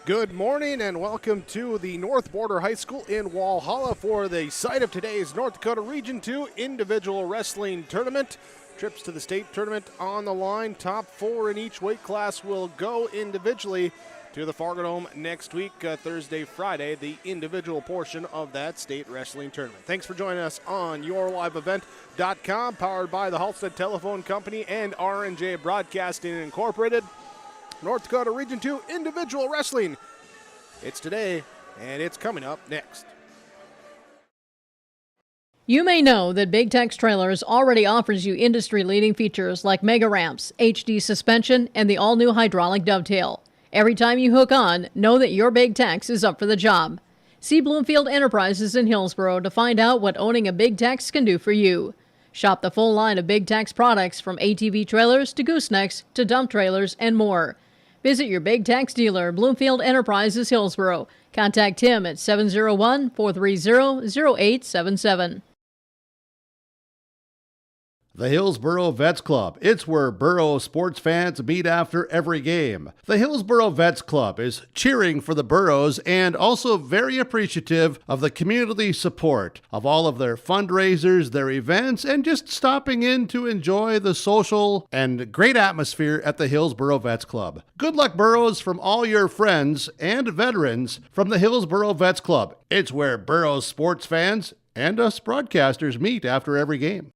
Good morning and welcome to the North Border High School in Walhalla for the site of today's North Dakota Region 2 Individual Wrestling Tournament. Trips to the state tournament on the line. Top 4 in each weight class will go individually to the Fargo Dome next week, Thursday, Friday, the individual portion of that state wrestling tournament. Thanks for joining us on YourLiveEvent.com, powered by the Halstead Telephone Company and R&J Broadcasting Incorporated. North Dakota Region 2 Individual Wrestling. It's today, and it's coming up next. You may know that Big Tex Trailers already offers you industry-leading features like mega ramps, HD suspension, and the all-new hydraulic dovetail. Every time you hook on, know that your Big Tex is up for the job. See Bloomfield Enterprises in Hillsboro to find out what owning a Big Tex can do for you. Shop the full line of Big Tex products from ATV trailers to goosenecks to dump trailers and more. Visit your Big Tex dealer, Bloomfield Enterprises, Hillsboro. Contact Tim at 701-430-0877. The Hillsboro Vets Club. It's where Boro sports fans meet after every game. The Hillsboro Vets Club is cheering for the Burros and also very appreciative of the community support of all of their fundraisers, their events, and just stopping in to enjoy the social and great atmosphere at the Hillsboro Vets Club. Good luck, Burros, from all your friends and veterans from the Hillsboro Vets Club. It's where Boro sports fans and us broadcasters meet after every game.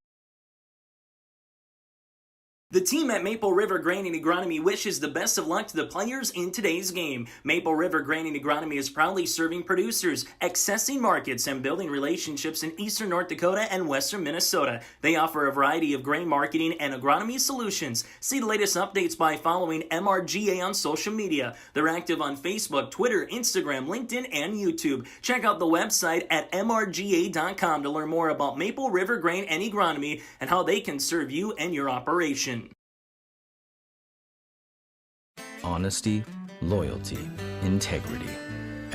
The team at Maple River Grain and Agronomy wishes the best of luck to the players in today's game. Maple River Grain and Agronomy is proudly serving producers, accessing markets, and building relationships in eastern North Dakota and western Minnesota. They offer a variety of grain marketing and agronomy solutions. See the latest updates by following MRGA on social media. They're active on Facebook, Twitter, Instagram, LinkedIn, and YouTube. Check out the website at mrga.com to learn more about Maple River Grain and Agronomy and how they can serve you and your operation. Honesty, loyalty, integrity.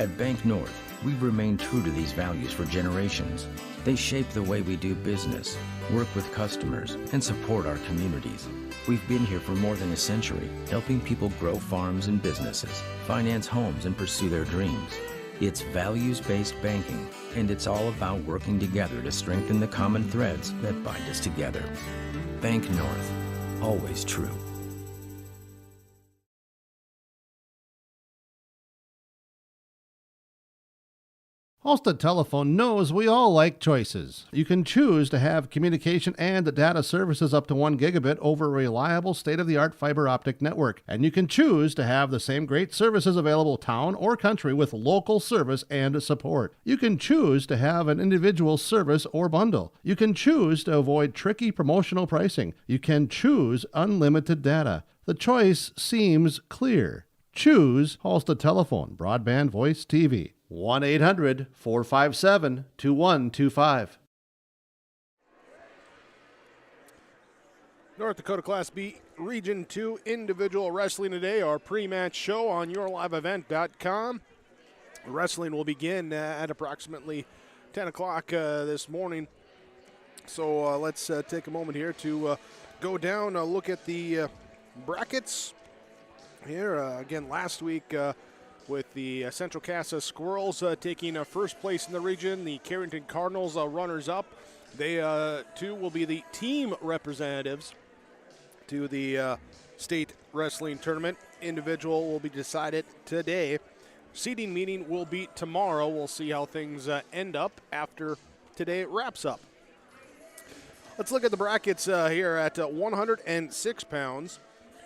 At Bank North, we've remained true to these values for generations. They shape the way we do business, work with customers, and support our communities. We've been here for more than a century, helping people grow farms and businesses, finance homes, and pursue their dreams. It's values-based banking, and it's all about working together to strengthen the common threads that bind us together. Bank North, always true. Halstead Telephone knows we all like choices. You can choose to have communication and data services up to 1 gigabit over a reliable state-of-the-art fiber optic network. And you can choose to have the same great services available town or country with local service and support. You can choose to have an individual service or bundle. You can choose to avoid tricky promotional pricing. You can choose unlimited data. The choice seems clear. Choose Halstead Telephone, broadband voice TV. 1-800-457-2125. North Dakota Class B Region 2 Individual Wrestling today, our pre-match show on YourLiveEvent.com. Wrestling will begin at approximately 10 o'clock this morning. So let's take a moment here to go down, look at the brackets here. Again, last week, with the Central Casa Squirrels taking first place in the region, the Carrington Cardinals runners-up. They, too, will be the team representatives to the state wrestling tournament. Individual will be decided today. Seeding meeting will be tomorrow. We'll see how things end up after today wraps up. Let's look at the brackets here at 106 pounds.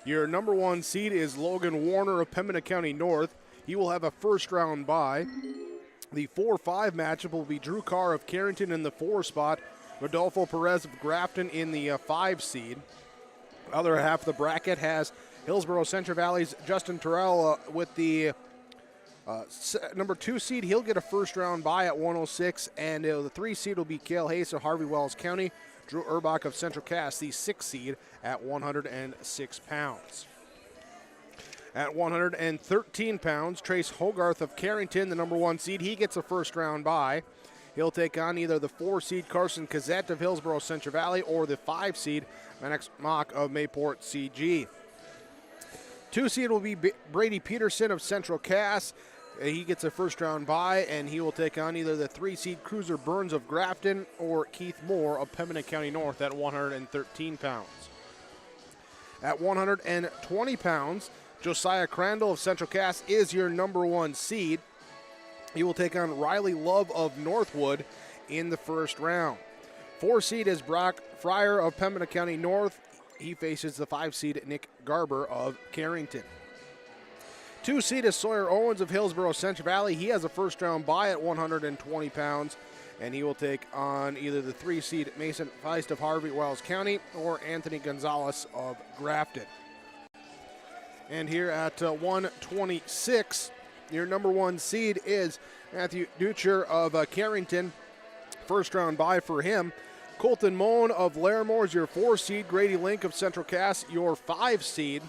Your number 1 seed is Logan Warner of Pembina County North. He will have a first-round bye. The 4-5 matchup will be Drew Carr of Carrington in the 4 spot, Rodolfo Perez of Grafton in the 5 seed. The other half of the bracket has Hillsboro Central Valley's Justin Terrell with the number 2 seed. He'll get a first-round bye at 106, and the 3 seed will be Cale Hayes of Harvey Wells County, Drew Urbach of Central Cass, the 6 seed at 106 pounds. At 113 pounds, Trace Hogarth of Carrington, the number 1 seed, he gets a first-round bye. He'll take on either the 4 seed Carson Kazette of Hillsboro Central Valley or the 5 seed Manex Mock of Mayport CG. 2 seed will be Brady Peterson of Central Cass. He gets a first-round bye, and he will take on either the 3 seed Cruiser Burns of Grafton or Keith Moore of Pembina County North at 113 pounds. At 120 pounds, Josiah Crandall of Central Cass is your number 1 seed. He will take on Riley Love of Northwood in the first round. 4 seed is Brock Fryer of Pembina County North. He faces the 5 seed Nick Garber of Carrington. 2 seed is Sawyer Owens of Hillsborough Central Valley. He has a first-round bye at 120 pounds, and he will take on either the 3 seed Mason Feist of Harvey Wells County or Anthony Gonzalez of Grafton. And here at 126, your number 1 seed is Matthew Ducher of Carrington. First-round bye for him. Colton Moan of Larimore is your 4 seed. Grady Link of Central Cass, your 5 seed.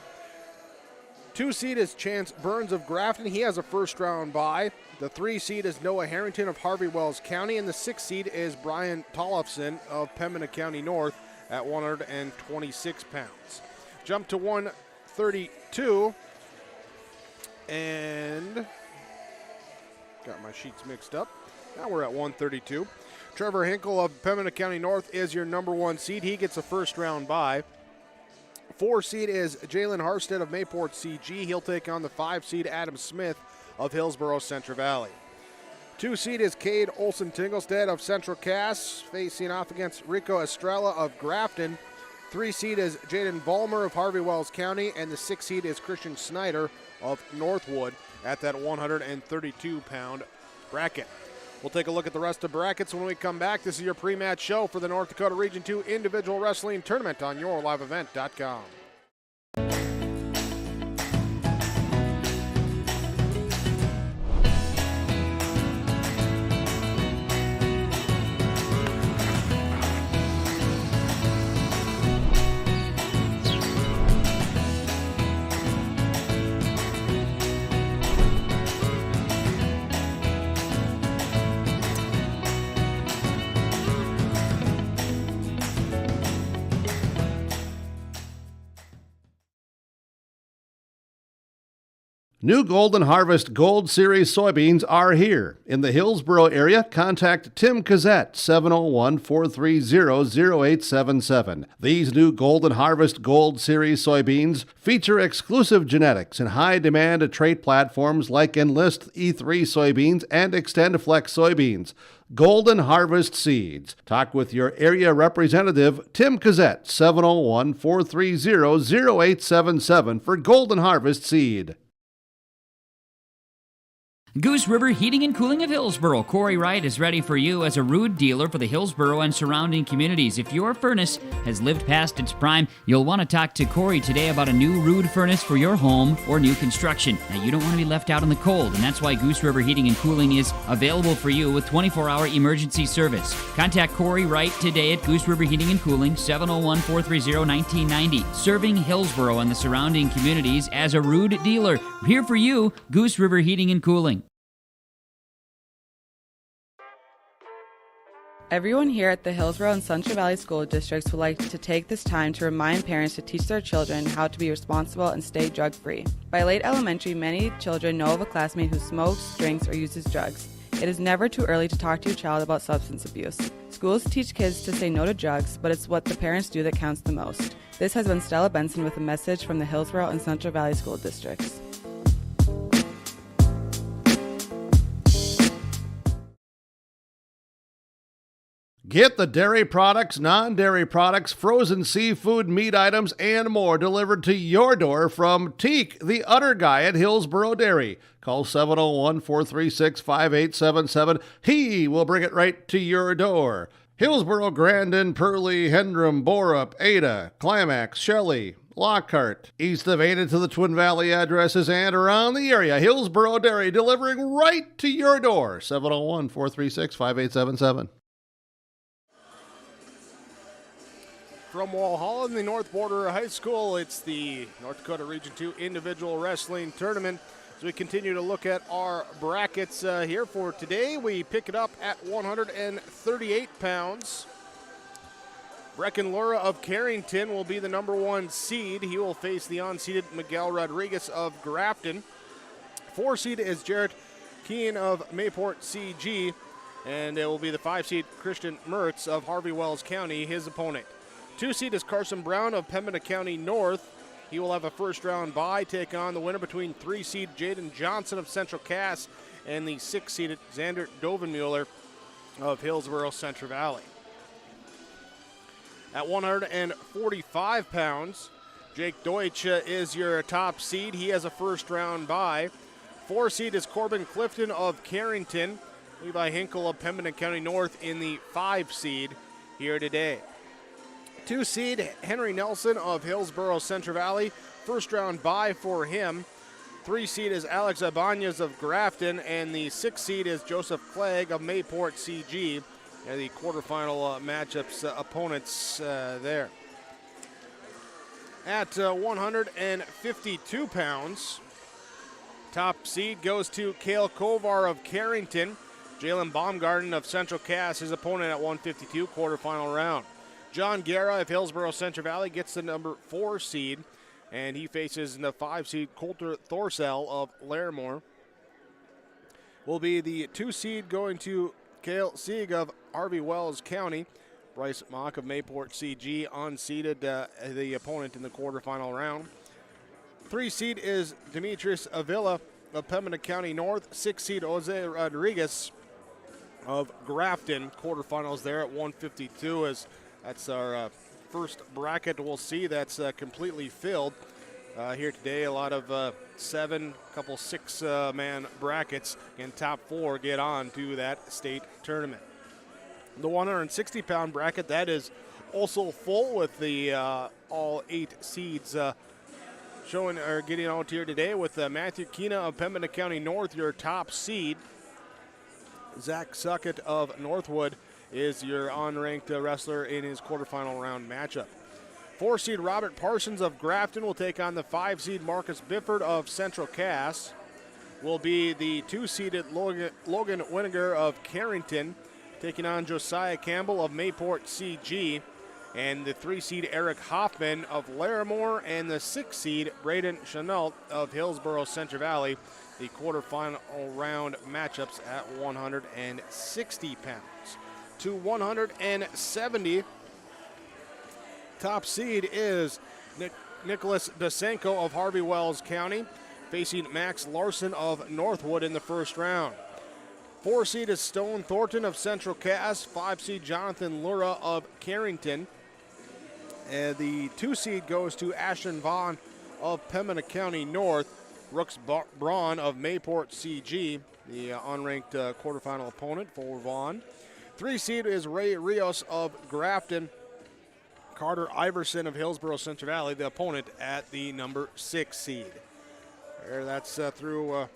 2 seed is Chance Burns of Grafton. He has a first-round bye. The 3 seed is Noah Harrington of Harvey Wells County. And the 6 seed is Brian Tollefson of Pembina County North at 126 pounds. Jump to 132. And got my sheets mixed up. Now we're at 132. Trevor Hinkle of Pembina County North is your number 1 seed. He gets a first-round bye. 4 seed is Jalen Harstead of Mayport CG. He'll take on the 5 seed Adam Smith of Hillsborough Central Valley. 2 seed is Cade Olsen-Tinglestead of Central Cass, facing off against Rico Estrella of Grafton. 3 seed is Jaden Vollmer of Harvey Wells County, and the 6 seed is Christian Snyder of Northwood at that 132-pound bracket. We'll take a look at the rest of brackets when we come back. This is your pre-match show for the North Dakota Region 2 Individual Wrestling Tournament on YourLiveEvent.com. New Golden Harvest Gold Series soybeans are here. In the Hillsborough area, contact Tim Cassette, 701-430-0877. These new Golden Harvest Gold Series soybeans feature exclusive genetics and high-demand trait platforms like Enlist E3 soybeans and XtendFlex soybeans. Golden Harvest Seeds. Talk with your area representative, Tim Cassette, 701-430-0877 for Golden Harvest Seed. Goose River Heating and Cooling of Hillsborough. Corey Wright is ready for you as a Ruud dealer for the Hillsborough and surrounding communities. If your furnace has lived past its prime, you'll want to talk to Corey today about a new Ruud furnace for your home or new construction. Now, you don't want to be left out in the cold, and that's why Goose River Heating and Cooling is available for you with 24-hour emergency service. Contact Corey Wright today at Goose River Heating and Cooling, 701-430-1990. Serving Hillsborough and the surrounding communities as a Ruud dealer. Here for you, Goose River Heating and Cooling. Everyone here at the Hillsborough and Central Valley School Districts would like to take this time to remind parents to teach their children how to be responsible and stay drug-free. By late elementary, many children know of a classmate who smokes, drinks, or uses drugs. It is never too early to talk to your child about substance abuse. Schools teach kids to say no to drugs, but it's what the parents do that counts the most. This has been Stella Benson with a message from the Hillsborough and Central Valley School Districts. Get the dairy products, non-dairy products, frozen seafood, meat items, and more delivered to your door from Teak, the Udder Guy at Hillsborough Dairy. Call 701-436-5877. He will bring it right to your door. Hillsborough, Grandin, Purley, Hendrum, Borup, Ada, Climax, Shelley, Lockhart, east of Ada to the Twin Valley addresses and around the area. Hillsborough Dairy delivering right to your door. 701-436-5877. From Walhalla, the North Border High School, it's the North Dakota Region 2 Individual Wrestling Tournament. As we continue to look at our brackets here for today, we pick it up at 138 pounds Brecken Lura of Carrington will be the number 1 seed. He will face the unseeded Miguel Rodriguez of Grafton. 4 seed is Jarrett Keane of Mayport CG, and it will be the 5 seed Christian Mertz of Harvey Wells County, his opponent. 2 seed is Carson Brown of Pembina County North. He will have a first round bye, take on the winner between 3 seed Jaden Johnson of Central Cass and the 6 seeded Xander Dovenmuller of Hillsborough Central Valley. At 145 pounds, Jake Deutsch is your top seed. He has a first round bye. 4 seed is Corbin Clifton of Carrington. Levi Hinkle of Pembina County North in the 5 seed here today. 2 seed Henry Nelson of Hillsborough Central Valley. First round bye for him. 3 seed is Alex Ibanez of Grafton, and the 6 seed is Joseph Clegg of Mayport CG. And the quarterfinal matchups opponents there. At 152 pounds, top seed goes to Cale Kovar of Carrington. Jalen Baumgarten of Central Cass, his opponent at 152, quarterfinal round. John Guerra of Hillsborough Central Valley gets the number 4 seed, and he faces the 5 seed Coulter Thorsell of Larimore. Will be the 2 seed going to Cale Sieg of Harvey Wells County. Bryce Mock of Mayport CG unseeded the opponent in the quarterfinal round. 3 seed is Demetrius Avila of Pembina County North. 6 seed Jose Rodriguez of Grafton. Quarterfinals there at 152, as that's our first bracket we'll see that's completely filled here today. A lot of 7, couple 6-man brackets, and top 4 get on to that state tournament. The 160-pound bracket, that is also full with the all 8 seeds showing or getting out here today with Matthew Keena of Pembina County North, your top seed. Zach Suckett of Northwood is your unranked wrestler in his quarterfinal round matchup. 4 seed Robert Parsons of Grafton will take on the 5 seed Marcus Bifford of Central Cass. Will be the 2 seeded Logan Winiger of Carrington taking on Josiah Campbell of Mayport CG, and the 3 seed Eric Hoffman of Larimore, and the 6 seed Braden Chenault of Hillsborough Central Valley. The quarterfinal round matchups at 160 pounds. To 170, top seed is Nicholas Dasenko of Harvey Wells County, facing Max Larson of Northwood in the first round. 4 seed is Stone Thornton of Central Cass. 5 seed Jonathan Lura of Carrington. And the 2 seed goes to Ashton Vaughn of Pembina County North. Brooks Braun of Mayport CG, the unranked quarterfinal opponent for Vaughn. 3 seed is Ray Rios of Grafton. Carter Iverson of Hillsborough Central Valley, the opponent at the number 6 seed. There, that's through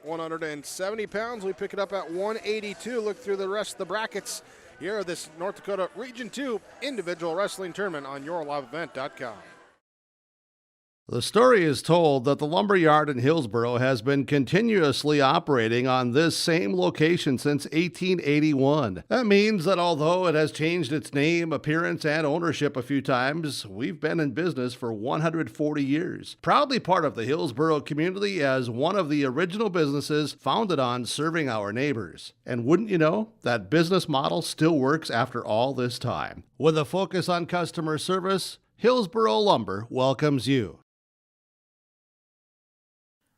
170 pounds. We pick it up at 182. Look through the rest of the brackets here, this North Dakota Region 2 individual wrestling tournament on yourliveevent.com. The story is told that the lumberyard in Hillsborough has been continuously operating on this same location since 1881. That means that although it has changed its name, appearance, and ownership a few times, we've been in business for 140 years. Proudly part of the Hillsborough community as one of the original businesses founded on serving our neighbors. And wouldn't you know, that business model still works after all this time. With a focus on customer service, Hillsborough Lumber welcomes you.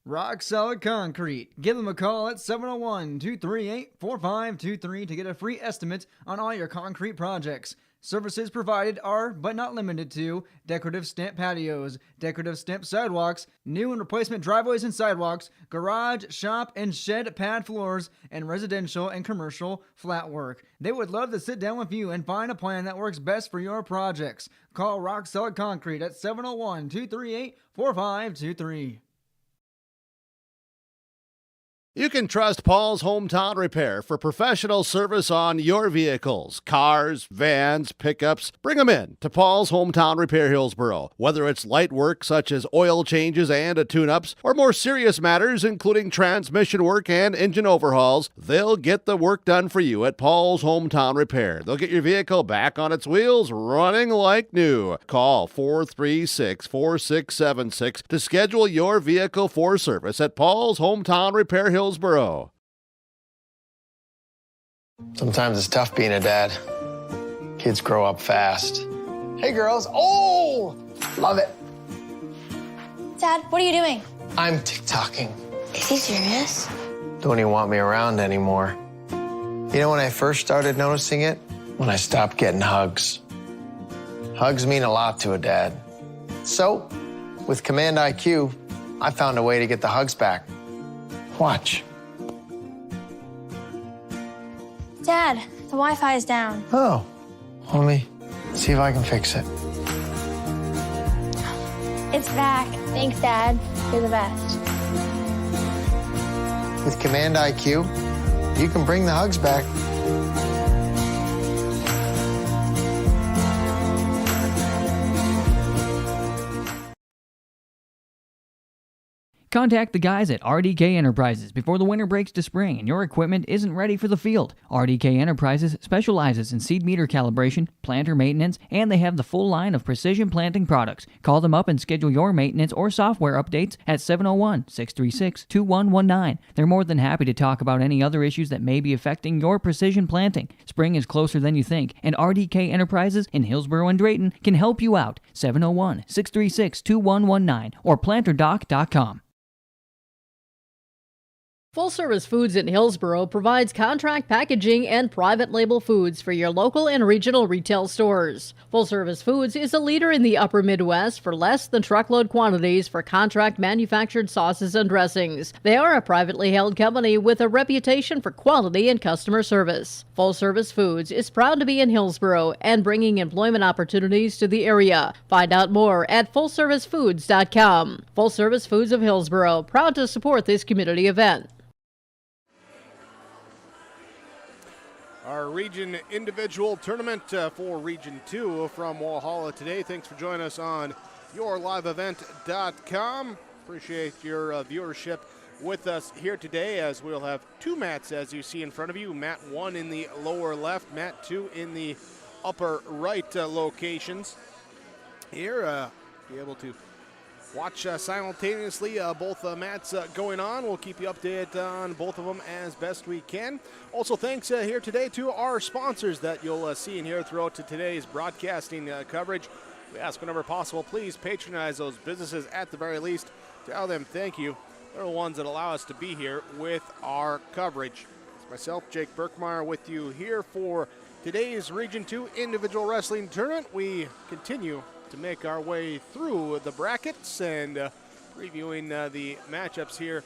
Rock Solid Concrete. Give them a call at 701-238-4523 to get a free estimate on all your concrete projects. Services provided are, but not limited to, decorative stamp patios, decorative stamp sidewalks, new and replacement driveways and sidewalks, garage, shop, and shed pad floors, and residential and commercial flat work. They would love to sit down with you and find a plan that works best for your projects. Call Rock Solid Concrete at 701-238-4523. You can trust Paul's Hometown Repair for professional service on your vehicles, cars, vans, pickups. Bring them in to Paul's Hometown Repair Hillsboro. Whether it's light work such as oil changes and tune-ups, or more serious matters including transmission work and engine overhauls, they'll get the work done for you at Paul's Hometown Repair. They'll get your vehicle back on its wheels, running like new. Call 436-4676 to schedule your vehicle for service at Paul's Hometown Repair Hillsboro. Sometimes it's tough being a dad. Kids grow up fast. Hey, girls. Oh, love it. Dad, what are you doing? I'm TikToking. Is he serious? Don't even want me around anymore. You know when I first started noticing it? When I stopped getting hugs. Hugs mean a lot to a dad. So, with Command IQ, I found a way to get the hugs back. Watch. Dad, the Wi-Fi is down. Oh, let me see if I can fix it. It's back. Thanks, Dad. You're the best. With Command IQ, you can bring the hugs back. Contact the guys at RDK Enterprises before the winter breaks to spring and your equipment isn't ready for the field. RDK Enterprises specializes in seed meter calibration, planter maintenance, and they have the full line of precision planting products. Call them up and schedule your maintenance or software updates at 701-636-2119. They're more than happy to talk about any other issues that may be affecting your precision planting. Spring is closer than you think, and RDK Enterprises in Hillsboro and Drayton can help you out. 701-636-2119 or planterdoc.com. Full Service Foods in Hillsboro provides contract packaging and private label foods for your local and regional retail stores. Full Service Foods is a leader in the upper Midwest for less than truckload quantities for contract manufactured sauces and dressings. They are a privately held company with a reputation for quality and customer service. Full Service Foods is proud to be in Hillsboro and bringing employment opportunities to the area. Find out more at fullservicefoods.com. Full Service Foods of Hillsboro, proud to support this community event. Our region individual tournament for Region 2 from Walhalla today. Thanks for joining us on yourliveevent.com. Appreciate your viewership with us here today, as we'll have two mats as you see in front of you. Mat 1 in the lower left, mat 2 in the upper right locations. Here, be able to watch simultaneously both mats going on. We'll keep you updated on both of them as best we can. Also, thanks here today to our sponsors that you'll see in here throughout today's broadcasting coverage. We ask whenever possible, please patronize those businesses at the very least. Tell them thank you. They're the ones that allow us to be here with our coverage. It's myself, Jake Berkmeyer, with you here for today's Region 2 Individual Wrestling Tournament. We continue to make our way through the brackets and previewing the matchups here.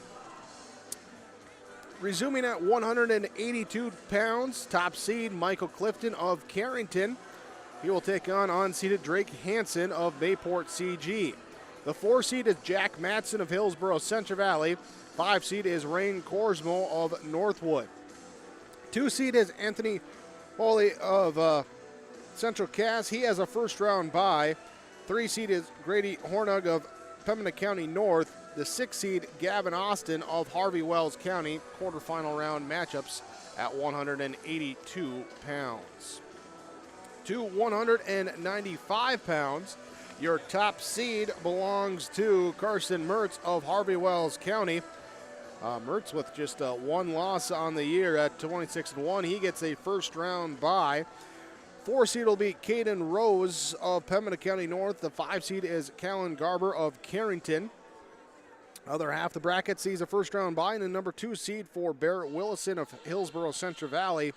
Resuming at 182 pounds, top seed Michael Clifton of Carrington. He will take on unseeded Drake Hansen of Bayport CG. The 4 seed is Jack Matson of Hillsboro Central Valley. 5 seed is Rain Corsmo of Northwood. 2 seed is Anthony Foley of Central Cass. He has a first round bye. 3 seed is Grady Hornug of Pembina County North. The 6 seed Gavin Austin of Harvey Wells County. Quarterfinal round matchups at 182 pounds. To 195 pounds, your top seed belongs to Carson Mertz of Harvey Wells County. Mertz with just one loss on the year at 26-1. He gets a first round bye. 4 seed will be Caden Rose of Pembina County North. The 5 seed is Callan Garber of Carrington. Other half the bracket sees a first round bye, and the number 2 seed for Barrett Willison of Hillsboro Central Valley.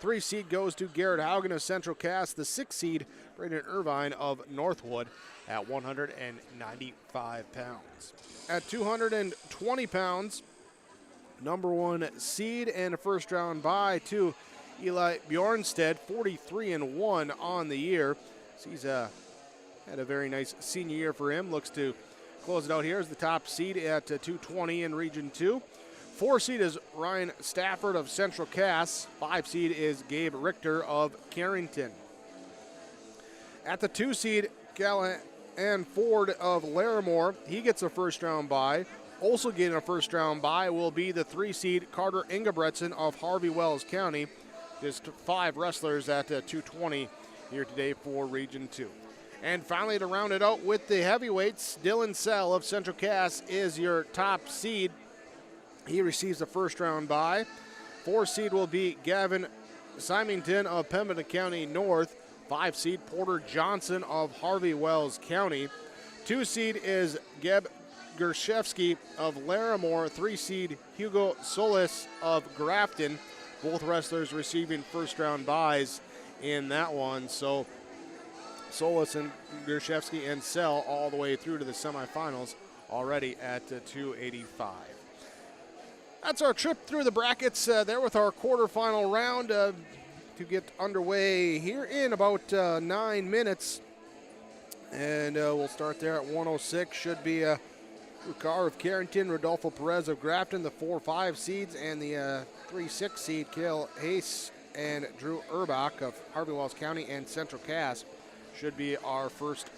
3 seed goes to Garrett Haugen of Central Cass. The 6 seed, Brandon Irvine of Northwood at 195 pounds. At 220 pounds, number 1 seed and a first round bye to Eli Bjornstead, 43-1 on the year. So he's had a very nice senior year for him. Looks to close it out here as the top seed at 220 in Region 2. 4 seed is Ryan Stafford of Central Cass. 5 seed is Gabe Richter of Carrington. At the 2 seed, Callahan Ford of Larimore. He gets a first round bye. Also getting a first round bye will be the 3 seed Carter Ingebretson of Harvey Wells County. Just 5 wrestlers at 220 here today for Region 2. And finally, to round it out with the heavyweights, Dylan Sell of Central Cass is your top seed. He receives a first round bye. 4 seed will be Gavin Symington of Pembina County North. 5 seed Porter Johnson of Harvey Wells County. 2 seed is Geb Gershevsky of Larimore. 3 seed Hugo Solis of Grafton. Both wrestlers receiving first round byes in that one. So Solis and Gershevsky and Sell all the way through to the semifinals already at 285. That's our trip through the brackets there with our quarterfinal round to get underway here in about 9 minutes. And we'll start there at 106. Should be Rukar of Carrington, Rodolfo Perez of Grafton, the 4-5 seeds, and the 3-6 seed, Kale Hayes and Drew Urbach of Harvey Wells County and Central Cass should be our first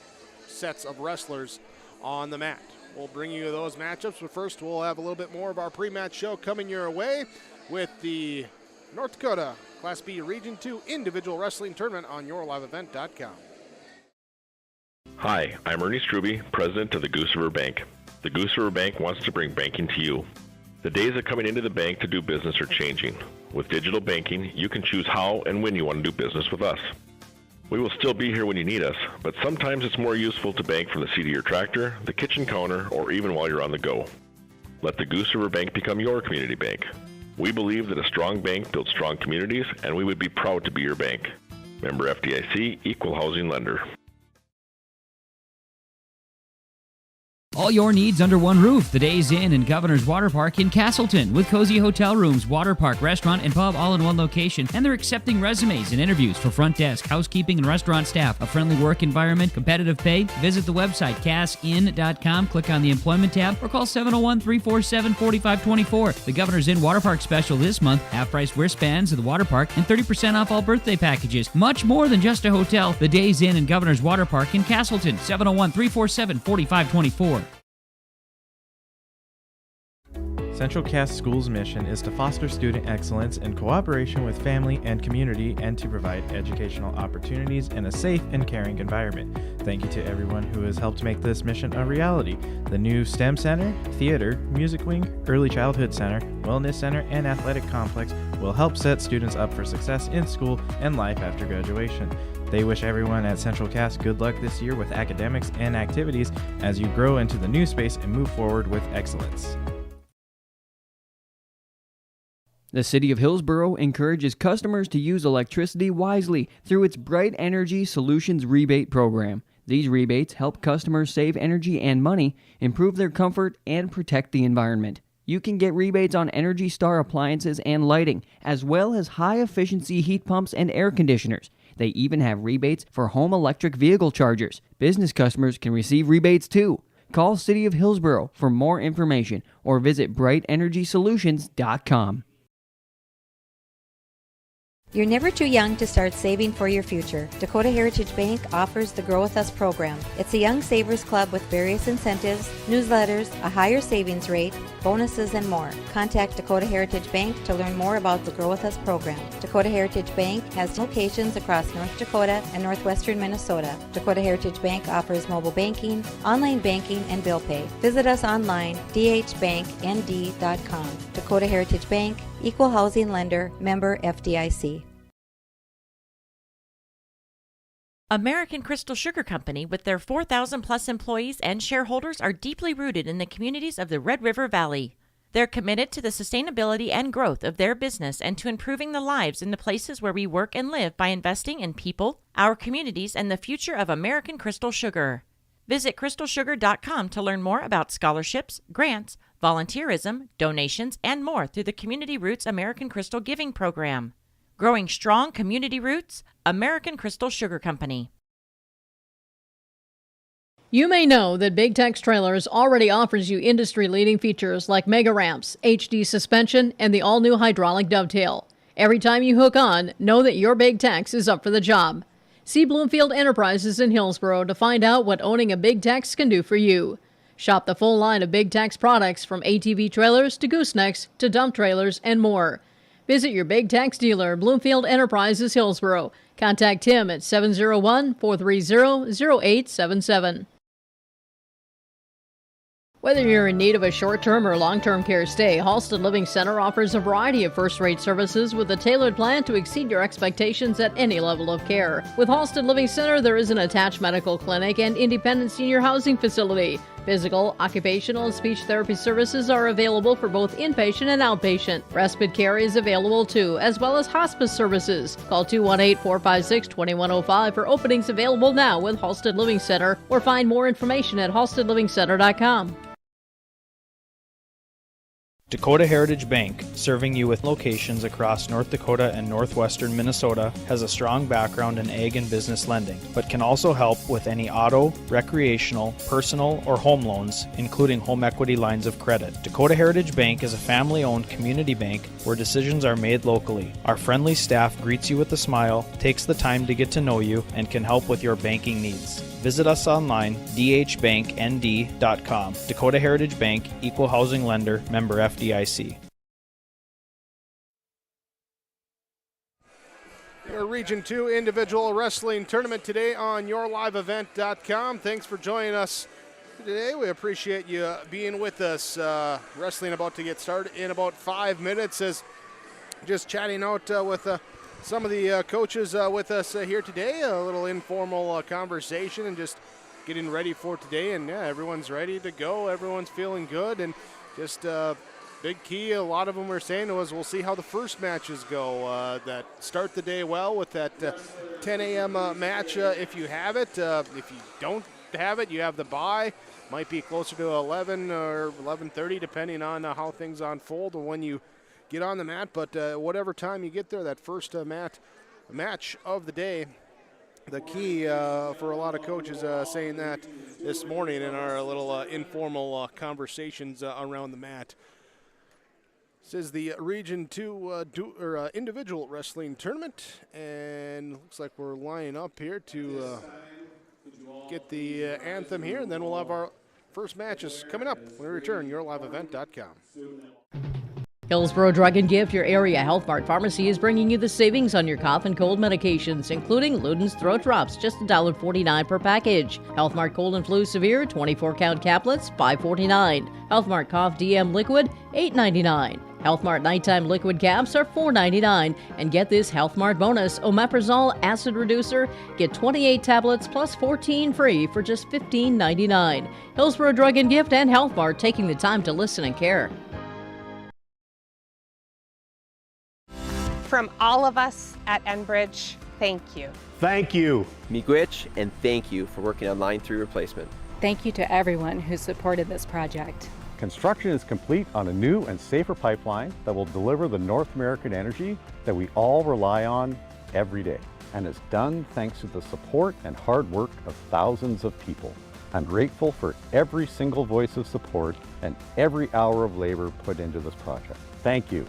sets of wrestlers on the mat. We'll bring you those matchups, but first we'll have a little bit more of our pre-match show coming your way with the North Dakota Class B Region 2 Individual Wrestling Tournament on YourLiveEvent.com. Hi, I'm Ernie Struby, president of the Goose River Bank. The Goose River Bank wants to bring banking to you. The days of coming into the bank to do business are changing. With digital banking, you can choose how and when you want to do business with us. We will still be here when you need us, but sometimes it's more useful to bank from the seat of your tractor, the kitchen counter, or even while you're on the go. Let the Goose River Bank become your community bank. We believe that a strong bank builds strong communities, and we would be proud to be your bank. Member FDIC, Equal Housing Lender. All your needs under one roof. The Days Inn and Governor's Water Park in Castleton with cozy hotel rooms, water park, restaurant, and pub all in one location. And they're accepting resumes and interviews for front desk, housekeeping, and restaurant staff. A friendly work environment, competitive pay. Visit the website, cassin.com. Click on the employment tab or call 701-347-4524. The Governor's Inn Water Park special this month. Half-price wristbands at the water park and 30% off all birthday packages. Much more than just a hotel. The Days Inn and Governor's Water Park in Castleton. 701-347-4524. Central Cass School's mission is to foster student excellence in cooperation with family and community and to provide educational opportunities in a safe and caring environment. Thank you to everyone who has helped make this mission a reality. The new STEM Center, Theater, Music Wing, Early Childhood Center, Wellness Center, and Athletic Complex will help set students up for success in school and life after graduation. They wish everyone at Central Cass good luck this year with academics and activities as you grow into the new space and move forward with excellence. The City of Hillsborough encourages customers to use electricity wisely through its Bright Energy Solutions rebate program. These rebates help customers save energy and money, improve their comfort, and protect the environment. You can get rebates on Energy Star appliances and lighting, as well as high-efficiency heat pumps and air conditioners. They even have rebates for home electric vehicle chargers. Business customers can receive rebates too. Call City of Hillsborough for more information or visit brightenergysolutions.com. You're never too young to start saving for your future. Dakota Heritage Bank offers the Grow With Us program. It's a young savers club with various incentives, newsletters, a higher savings rate, bonuses, and more. Contact Dakota Heritage Bank to learn more about the Grow With Us program. Dakota Heritage Bank has locations across North Dakota and northwestern Minnesota. Dakota Heritage Bank offers mobile banking, online banking, and bill pay. Visit us online, dhbanknd.com. Dakota Heritage Bank, Equal Housing Lender, member FDIC. American Crystal Sugar Company, with their 4,000-plus employees and shareholders, are deeply rooted in the communities of the Red River Valley. They're committed to the sustainability and growth of their business and to improving the lives in the places where we work and live by investing in people, our communities, and the future of American Crystal Sugar. Visit crystalsugar.com to learn more about scholarships, grants, volunteerism, donations, and more through the Community Roots American Crystal Giving Program. Growing strong community roots, American Crystal Sugar Company. You may know that Big Tex Trailers already offers you industry-leading features like mega ramps, HD suspension, and the all-new hydraulic dovetail. Every time you hook on, know that your Big Tex is up for the job. See Bloomfield Enterprises in Hillsboro to find out what owning a Big Tex can do for you. Shop the full line of Big Tex products from ATV trailers to goosenecks to dump trailers and more. Visit your Big Tex dealer, Bloomfield Enterprises, Hillsboro. Contact Tim at 701-430-0877. Whether you're in need of a short-term or long-term care stay, Halsted Living Center offers a variety of first-rate services with a tailored plan to exceed your expectations at any level of care. With Halsted Living Center, there is an attached medical clinic and independent senior housing facility. Physical, occupational, and speech therapy services are available for both inpatient and outpatient. Respite care is available too, as well as hospice services. Call 218-456-2105 for openings available now with Halsted Living Center, or find more information at halstedlivingcenter.com. Dakota Heritage Bank, serving you with locations across North Dakota and northwestern Minnesota, has a strong background in ag and business lending, but can also help with any auto, recreational, personal, or home loans, including home equity lines of credit. Dakota Heritage Bank is a family-owned community bank where decisions are made locally. Our friendly staff greets you with a smile, takes the time to get to know you, and can help with your banking needs. Visit us online, dhbanknd.com. Dakota Heritage Bank, Equal Housing Lender, member FDIC. Your Region 2 individual wrestling tournament today on yourliveevent.com. Thanks for joining us today. We appreciate you being with us. Wrestling about to get started in about 5 minutes. As just chatting out with some of the coaches with us here today. A little informal conversation and just getting ready for today. And yeah, everyone's ready to go. Everyone's feeling good. And just big key, a lot of them were saying was we'll see how the first matches go. That start the day well with that 10 a.m. match if you have it. If you don't have it, you have the bye. Might be closer to 11 or 11:30 depending on how things unfold or when you get on the mat, but whatever time you get there, that first match of the day, the key for a lot of coaches saying that this morning in our little informal conversations around the mat. This is the Region 2 individual wrestling tournament, and looks like we're lining up here to get the anthem here, and then we'll have our first matches coming up when we return. yourliveevent.com. Hillsboro Drug and Gift, your area Health Mart pharmacy, is bringing you the savings on your cough and cold medications, including Luden's Throat Drops, just $1.49 per package. Health Mart Cold and Flu Severe, 24-count caplets, $5.49. Health Mart Cough DM Liquid, $8.99. Health Mart Nighttime Liquid Caps are $4.99. And get this Health Mart bonus, Omeprazole Acid Reducer. Get 28 tablets plus 14 free for just $15.99. Hillsboro Drug and Gift and Health Mart, taking the time to listen and care. From all of us at Enbridge, thank you. Thank you. Miigwech, and thank you for working on Line 3 replacement. Thank you to everyone who supported this project. Construction is complete on a new and safer pipeline that will deliver the North American energy that we all rely on every day. And it's done thanks to the support and hard work of thousands of people. I'm grateful for every single voice of support and every hour of labor put into this project. Thank you.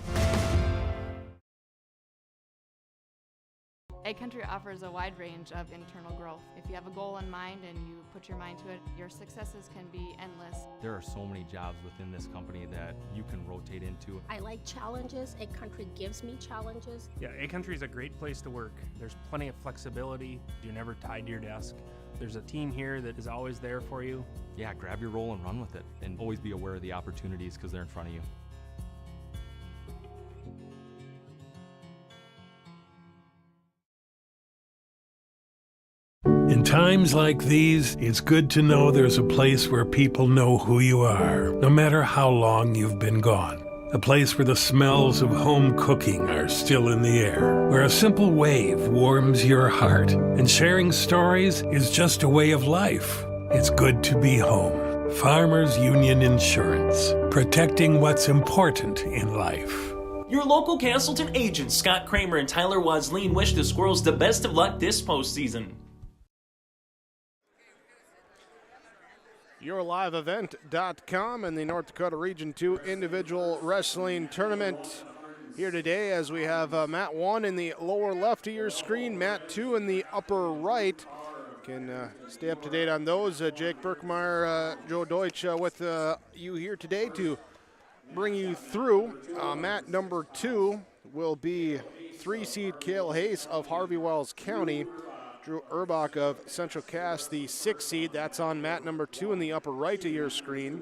Ag Country offers a wide range of internal growth. If you have a goal in mind and you put your mind to it, your successes can be endless. There are so many jobs within this company that you can rotate into. I like challenges. Ag Country gives me challenges. Yeah, Ag Country is a great place to work. There's plenty of flexibility. You're never tied to your desk. There's a team here that is always there for you. Yeah, grab your role and run with it, and always be aware of the opportunities because they're in front of you. In times like these, it's good to know there's a place where people know who you are, no matter how long you've been gone. A place where the smells of home cooking are still in the air, where a simple wave warms your heart, and sharing stories is just a way of life. It's good to be home. Farmers Union Insurance, protecting what's important in life. Your local Castleton agents, Scott Kramer and Tyler Wasleen, wish the Squirrels the best of luck this postseason. YourLiveEvent.com and the North Dakota Region 2 Individual Wrestling Tournament here today, as we have Mat 1 in the lower left of your screen, Mat 2 in the upper right. Can stay up to date on those. Jake Berkmeyer, Joe Deutsch with you here today to bring you through. Mat number 2 will be 3-seed Cale Hayes of Harvey Wells County. Drew Urbach of Central Cass, the 6-seed. That's on mat number 2 in the upper right of your screen.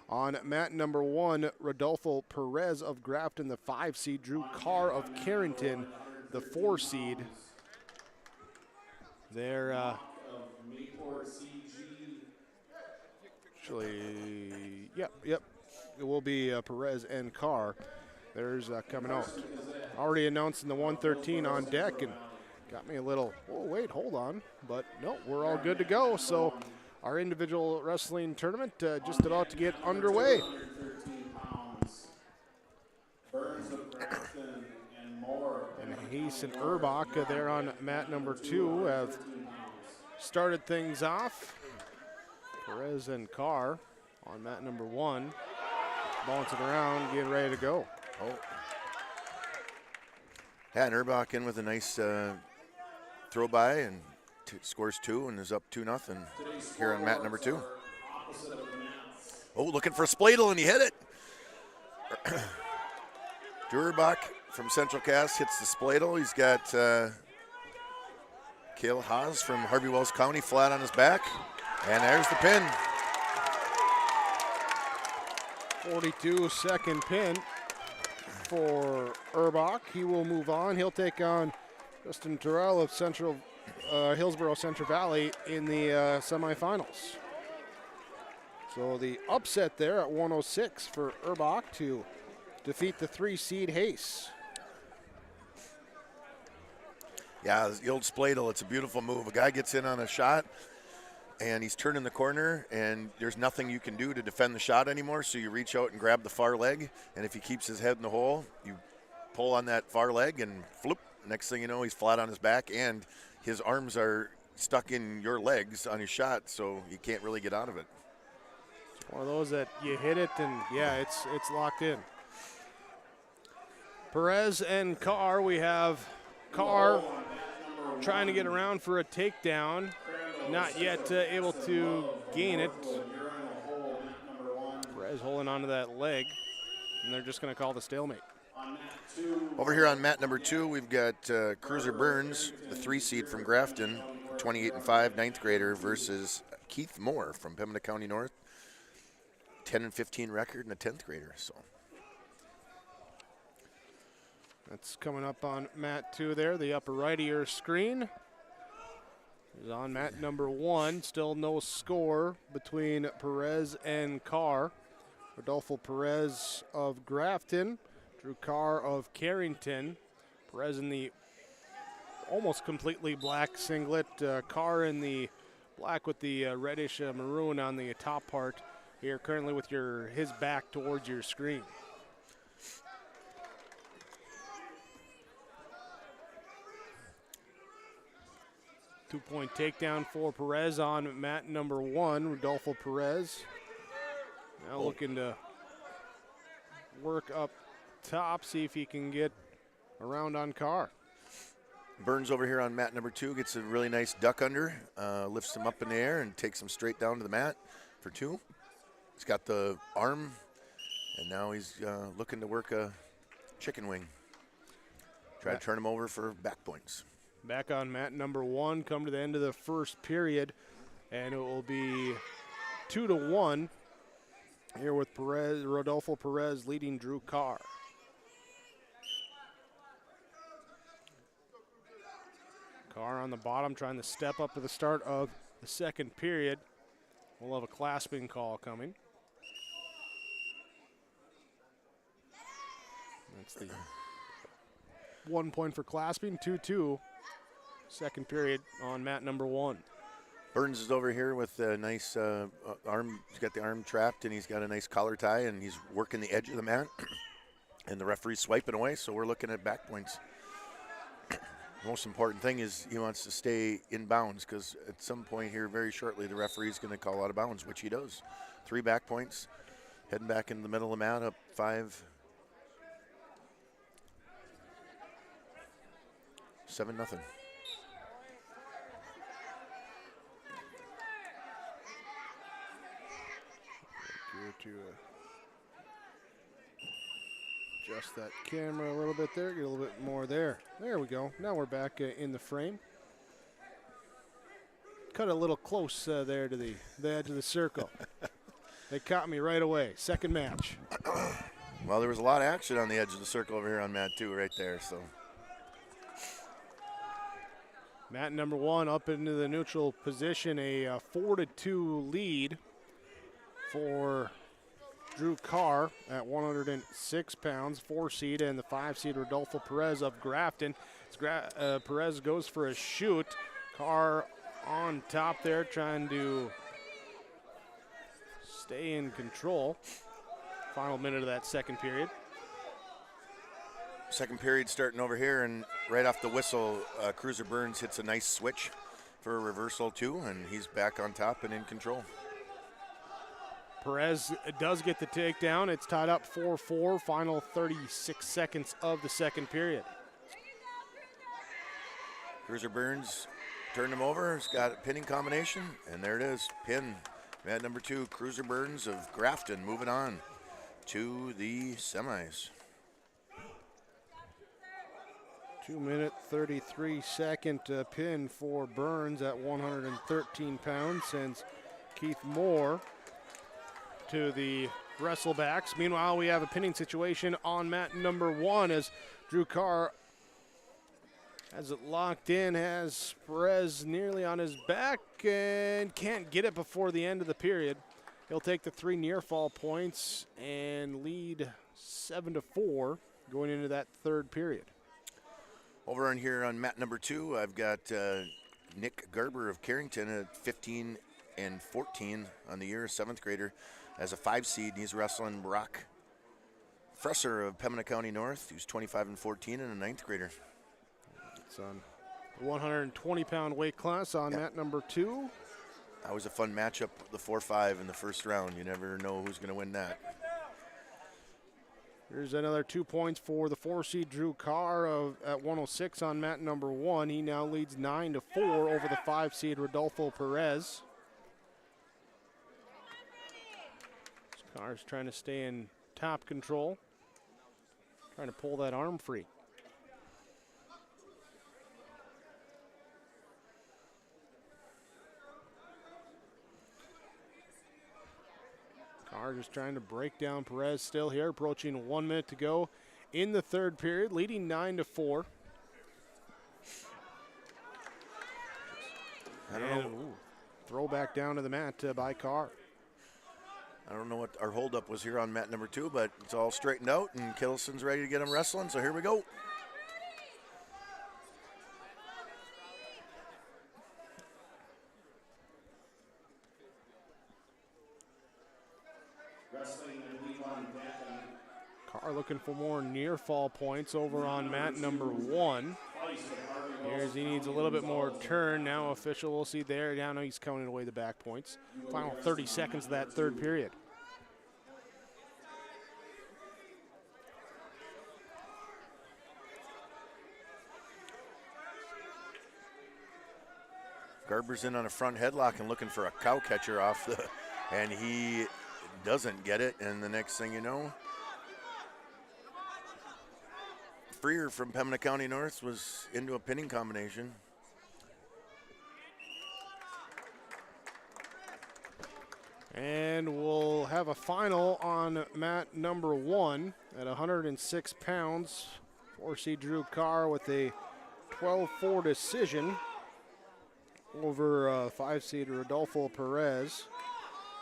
On mat number 1, Rodolfo Perez of Grafton, the 5-seed. Drew Carr of Carrington, the 4-seed. They're actually, yep. It will be Perez and Carr. There's coming out. Already announced in the 113 on deck, and got me a little, oh, wait, hold on. But no, we're all good to go. So our individual wrestling tournament just about to get underway. And Hayes and Urbach there on mat number 2 have started things off. Perez and Carr on mat number 1. Bouncing around, getting ready to go. Oh. Yeah, and Urbach in with a nice throw by and scores 2 and is up 2-0 here on mat number 2. Oh, looking for a spladle and he hit it. Drew Urbach from Central Cass hits the spladle. He's got Cale Haas from Harvey Wells County flat on his back. And there's the pin. 42-second pin for Urbach. He will move on. He'll take on Justin Terrell of Hillsborough Central Valley in the semifinals. So the upset there at 106 for Urbach to defeat the 3-seed Hayes. Yeah, the old spladle, it's a beautiful move. A guy gets in on a shot, and he's turning the corner, and there's nothing you can do to defend the shot anymore, so you reach out and grab the far leg, and if he keeps his head in the hole, you pull on that far leg, and floop, next thing you know, he's flat on his back, and his arms are stuck in your legs on his shot, so you can't really get out of it. It's one of those that you hit it, and yeah, it's locked in. Perez and Carr, we have Carr trying to get around for a takedown. Not yet able to gain it. Perez holding onto that leg, and they're just going to call the stalemate. Over here on mat number 2, we've got Cruiser Burns, the 3-seed from Grafton, 28-5, 9th grader, versus Keith Moore from Pembina County North, 10-15 record and a 10th grader. So that's coming up on mat 2 there, the upper right of your screen. Is on mat number 1. Still no score between Perez and Carr. Rodolfo Perez of Grafton, Drew Carr of Carrington. Perez in the almost completely black singlet. Carr in the black with the reddish maroon on the top part here, currently with his back towards your screen. Two-point takedown for Perez on mat number 1. Rodolfo Perez now looking to work up top, see if he can get around on Carr. Burns over here on mat number 2 gets a really nice duck under, lifts him up in the air and takes him straight down to the mat for 2. He's got the arm, and now he's looking to work a chicken wing. Try to turn him over for back points. Back on mat number 1, come to the end of the first period, and it will be 2-1 here with Rodolfo Perez leading Drew Carr. Carr on the bottom trying to step up to the start of the second period. We'll have a clasping call coming. That's the 1 point for clasping, 2-2. Second period on mat number 1. Burns is over here with a nice arm. He's got the arm trapped, and he's got a nice collar tie, and he's working the edge of the mat. And the referee's swiping away, so we're looking at back points. most important thing is he wants to stay in bounds, because at some point here very shortly the referee's going to call out of bounds, which he does. 3 back points, heading back in the middle of the mat, up 5. 7-0. To adjust that camera a little bit there, get a little bit more there. There we go. Now we're back in the frame. Cut a little close there to the edge of the circle. They caught me right away. Second match. Well, there was a lot of action on the edge of the circle over here on mat 2 right there. So mat number 1 up into the neutral position, a 4-2 lead for Drew Carr at 106 pounds, 4-seed, and the 5-seed Rodolfo Perez of Grafton. Perez goes for a shoot. Carr on top there, trying to stay in control. Final minute of that second period. Second period starting over here, and right off the whistle, Cruiser Burns hits a nice switch for a reversal too, and he's back on top and in control. Perez does get the takedown. It's tied up 4-4, final 36 seconds of the second period. Cruiser Burns turned him over. He's got a pinning combination, and there it is. Pin. Mat number 2, Cruiser Burns of Grafton, moving on to the semis. 2-minute, 33-second pin for Burns at 113 pounds sends Keith Moore to the wrestlebacks. Meanwhile, we have a pinning situation on mat number 1 as Drew Carr has it locked in, has Perez nearly on his back and can't get it before the end of the period. He'll take the 3 near fall points and lead 7-4 going into that third period. Over on here on mat number 2, I've got Nick Garber of Carrington at 15 and 14 on the year, a 7th grader. As a 5-seed, he's wrestling Brock Fresser of Pembina County North, who's 25 and 14 and a 9th grader. It's on the 120-pound weight class on mat number 2. That was a fun matchup, the 4-5 in the first round. You never know who's going to win that. Here's another 2 points for the 4-seed Drew Carr at 106 on mat number 1. He now leads 9-4 over the 5-seed Rodolfo Perez. Carr's trying to stay in top control, trying to pull that arm free. Carr just trying to break down Perez still here, approaching 1 minute to go in the third period, leading 9-4. I don't know. Throw back down to the mat by Carr. I don't know what our holdup was here on mat number 2, but it's all straightened out, and Kittleson's ready to get him wrestling, so here we go. Carr looking for more near fall points over on mat number 1. Here's he needs a little bit more turn. Now official, we'll see there. Now he's counting away the back points. Final 30 seconds of that third period. Garber's in on a front headlock and looking for a cow catcher off the, and he doesn't get it. And the next thing you know, Freer from Pembina County North was into a pinning combination. And we'll have a final on mat number 1 at 106 pounds. 4-seed Drew Carr with a 12-4 decision over 5-seed Rodolfo Perez.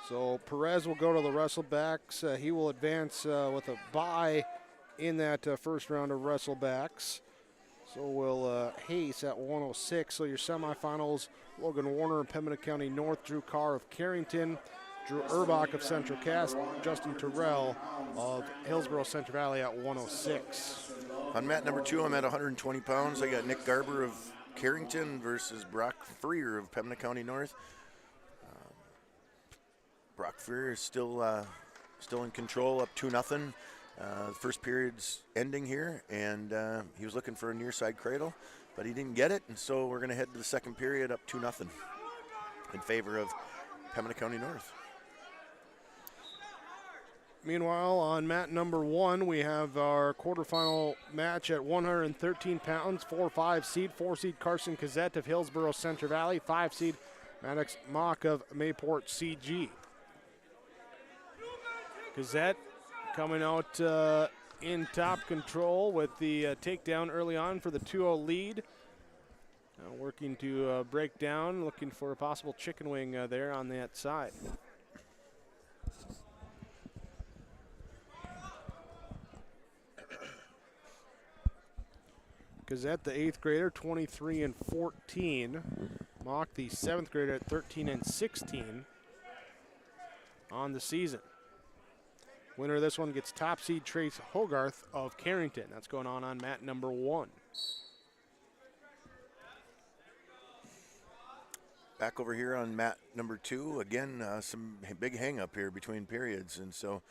So Perez will go to the wrestlebacks. He will advance with a bye in that first round of wrestlebacks. So will Hayes at 106. So your semifinals, Logan Warner of Pembina County North, Drew Carr of Carrington, Drew Urbach of Central Cass, Justin Terrell of Hillsborough Central Valley at 106. On mat number 2, I'm at 120 pounds. I got Nick Garber of Carrington versus Brock Freer of Pembina County North. Brock Freer is still in control, up 2-0. The first period's ending here, and he was looking for a near side cradle, but he didn't get it, and so we're going to head to the second period up 2-0 in favor of Pembina County North. Meanwhile, on mat number 1, we have our quarterfinal match at 113 pounds, 4-5 seed, 4 seed Carson Cassette of Hillsborough Centre Valley, 5 seed Maddox Mock of Mayport CG. Cassette coming out in top control with the takedown early on for the 2-0 lead. Now working to break down, looking for a possible chicken wing there on that side. Gazette, the 8th grader, 23-14. Mock, the 7th grader, at 13-16 on the season. Winner of this one gets top seed Trace Hogarth of Carrington. That's going on mat number 1. Back over here on mat number 2. Again, some big hang up here between periods, and so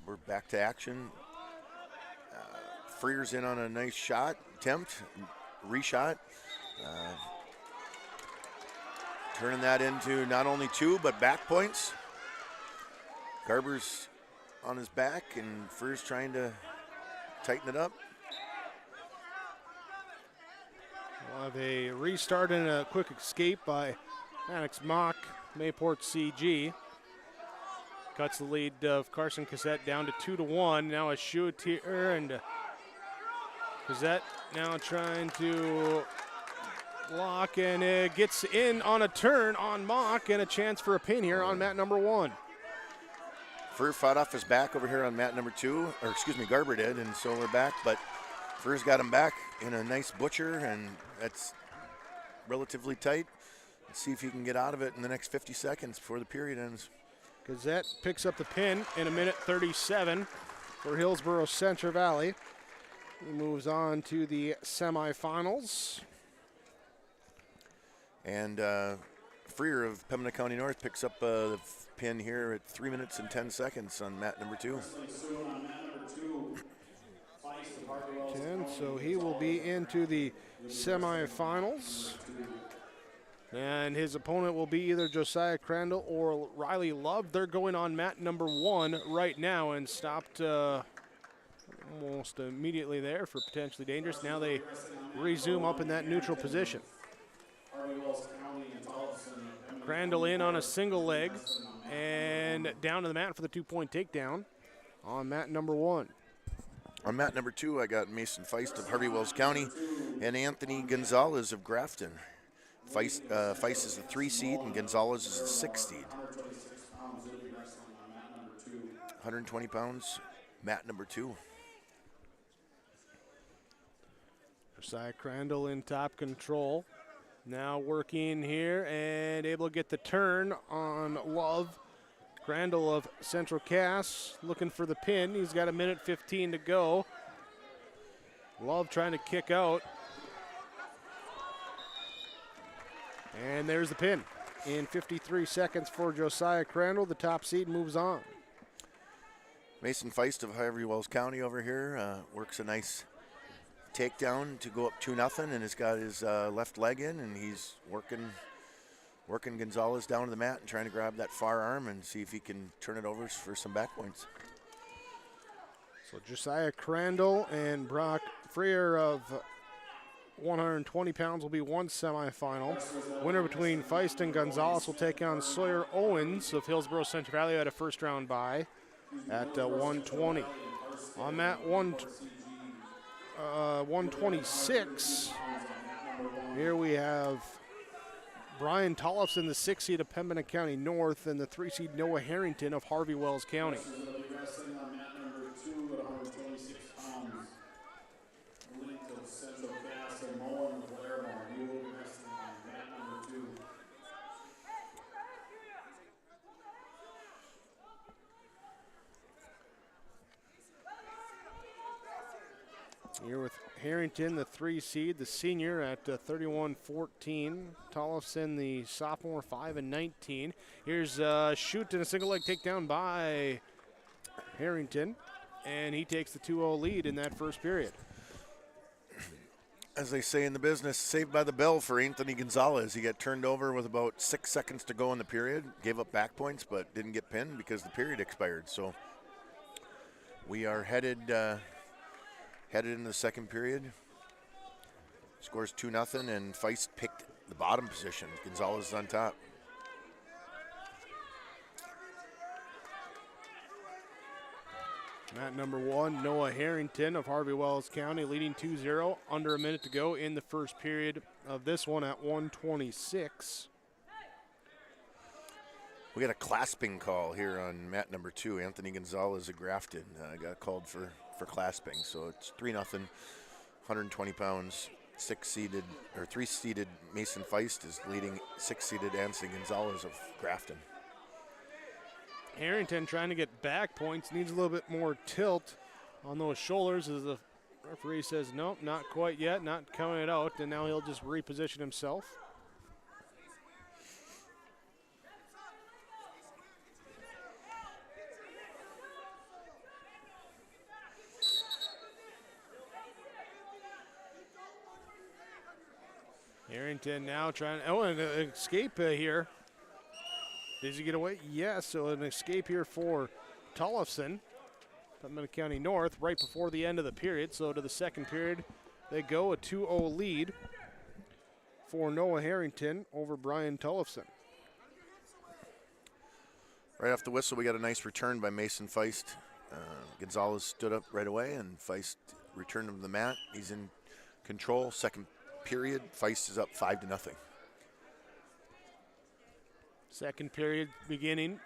we're back to action. Freer's in on a nice shot, attempt, reshot. Turning that into not only 2, but back points. Garber's on his back, and Freer's trying to tighten it up. We'll have a restart and a quick escape by Maddox Mock, Mayport CG. Cuts the lead of Carson Cassette down to 2-1. Now a shoot here, and Cassette now trying to block, and it gets in on a turn on Mock, and a chance for a pin here on mat number 1. Freer fought off his back over here on mat number 2, or excuse me, Garber did, and so we're back, but Freer's got him back in a nice butcher, and that's relatively tight. Let's see if he can get out of it in the next 50 seconds before the period ends. Gazette picks up the pin in 1:37 for Hillsborough Centre Valley. He moves on to the semifinals. And Freer of Pembina County North picks up the pin here at 3 minutes and 10 seconds on mat number 2. So he will be into the semifinals. And his opponent will be either Josiah Crandall or Riley Love. They're going on mat number 1 right now and stopped almost immediately there for potentially dangerous. Now they resume up in that neutral position. Crandall in on a single leg and down to the mat for the 2-point takedown on mat number 1. On mat number 2, I got Mason Feist of Harvey Wells County and Anthony Gonzalez of Grafton. Feist is the 3 seed and Gonzalez is the 6 seed. 120 pounds, mat number 2. Josiah Crandall in top control. Now working here and able to get the turn on Love. Crandall of Central Cass looking for the pin. He's got 1:15 to go. Love trying to kick out. And there's the pin. In 53 seconds for Josiah Crandall, the top seed moves on. Mason Feist of Harvey Wells County over here works a nice takedown to go up 2-0, and has got his left leg in, and he's working Gonzalez down to the mat and trying to grab that far arm and see if he can turn it over for some back points. So Josiah Crandall and Brock Freer of 120 pounds will be one semifinal. Winner between Feist and Gonzalez will take on Sawyer Owens of Hillsborough Centre Valley at a first round bye at 120. On that 126, here we have Brian Tollefson, the 6 seed of Pembina County North, and the 3 seed Noah Harrington of Harvey Wells County. Here with Harrington, the 3 seed, the senior at 31-14. Tollefson, the sophomore, 5-19. Here's a shoot and a single leg takedown by Harrington, and he takes the 2-0 lead in that first period. As they say in the business, saved by the bell for Anthony Gonzalez. He got turned over with about 6 seconds to go in the period, gave up back points, but didn't get pinned because the period expired. So we are headed into the second period. Scores 2-0, and Feist picked the bottom position. Gonzalez is on top. Mat number 1, Noah Harrington of Harvey Wells County, leading 2-0. Under a minute to go in the first period of this one at 1:26. We got a clasping call here on mat number 2. Anthony Gonzalez of Grafton got called for clasping. So it's 3-0, 120 pounds, 3-seeded Mason Feist is leading 6-seeded Anthony Gonzalez of Grafton. Harrington trying to get back points, needs a little bit more tilt on those shoulders as the referee says, nope, not quite yet, not coming it out, and now he'll just reposition himself. Harrington now trying, and an escape here. Does he get away? Yes, so an escape here for Tollefson, Putnam County North, right before the end of the period. So to the second period, they go, a 2-0 lead for Noah Harrington over Brian Tollefson. Right off the whistle, we got a nice return by Mason Feist. Gonzalez stood up right away, and Feist returned him to the mat. He's in control. Second period, Feist is up 5-0. Second period beginning.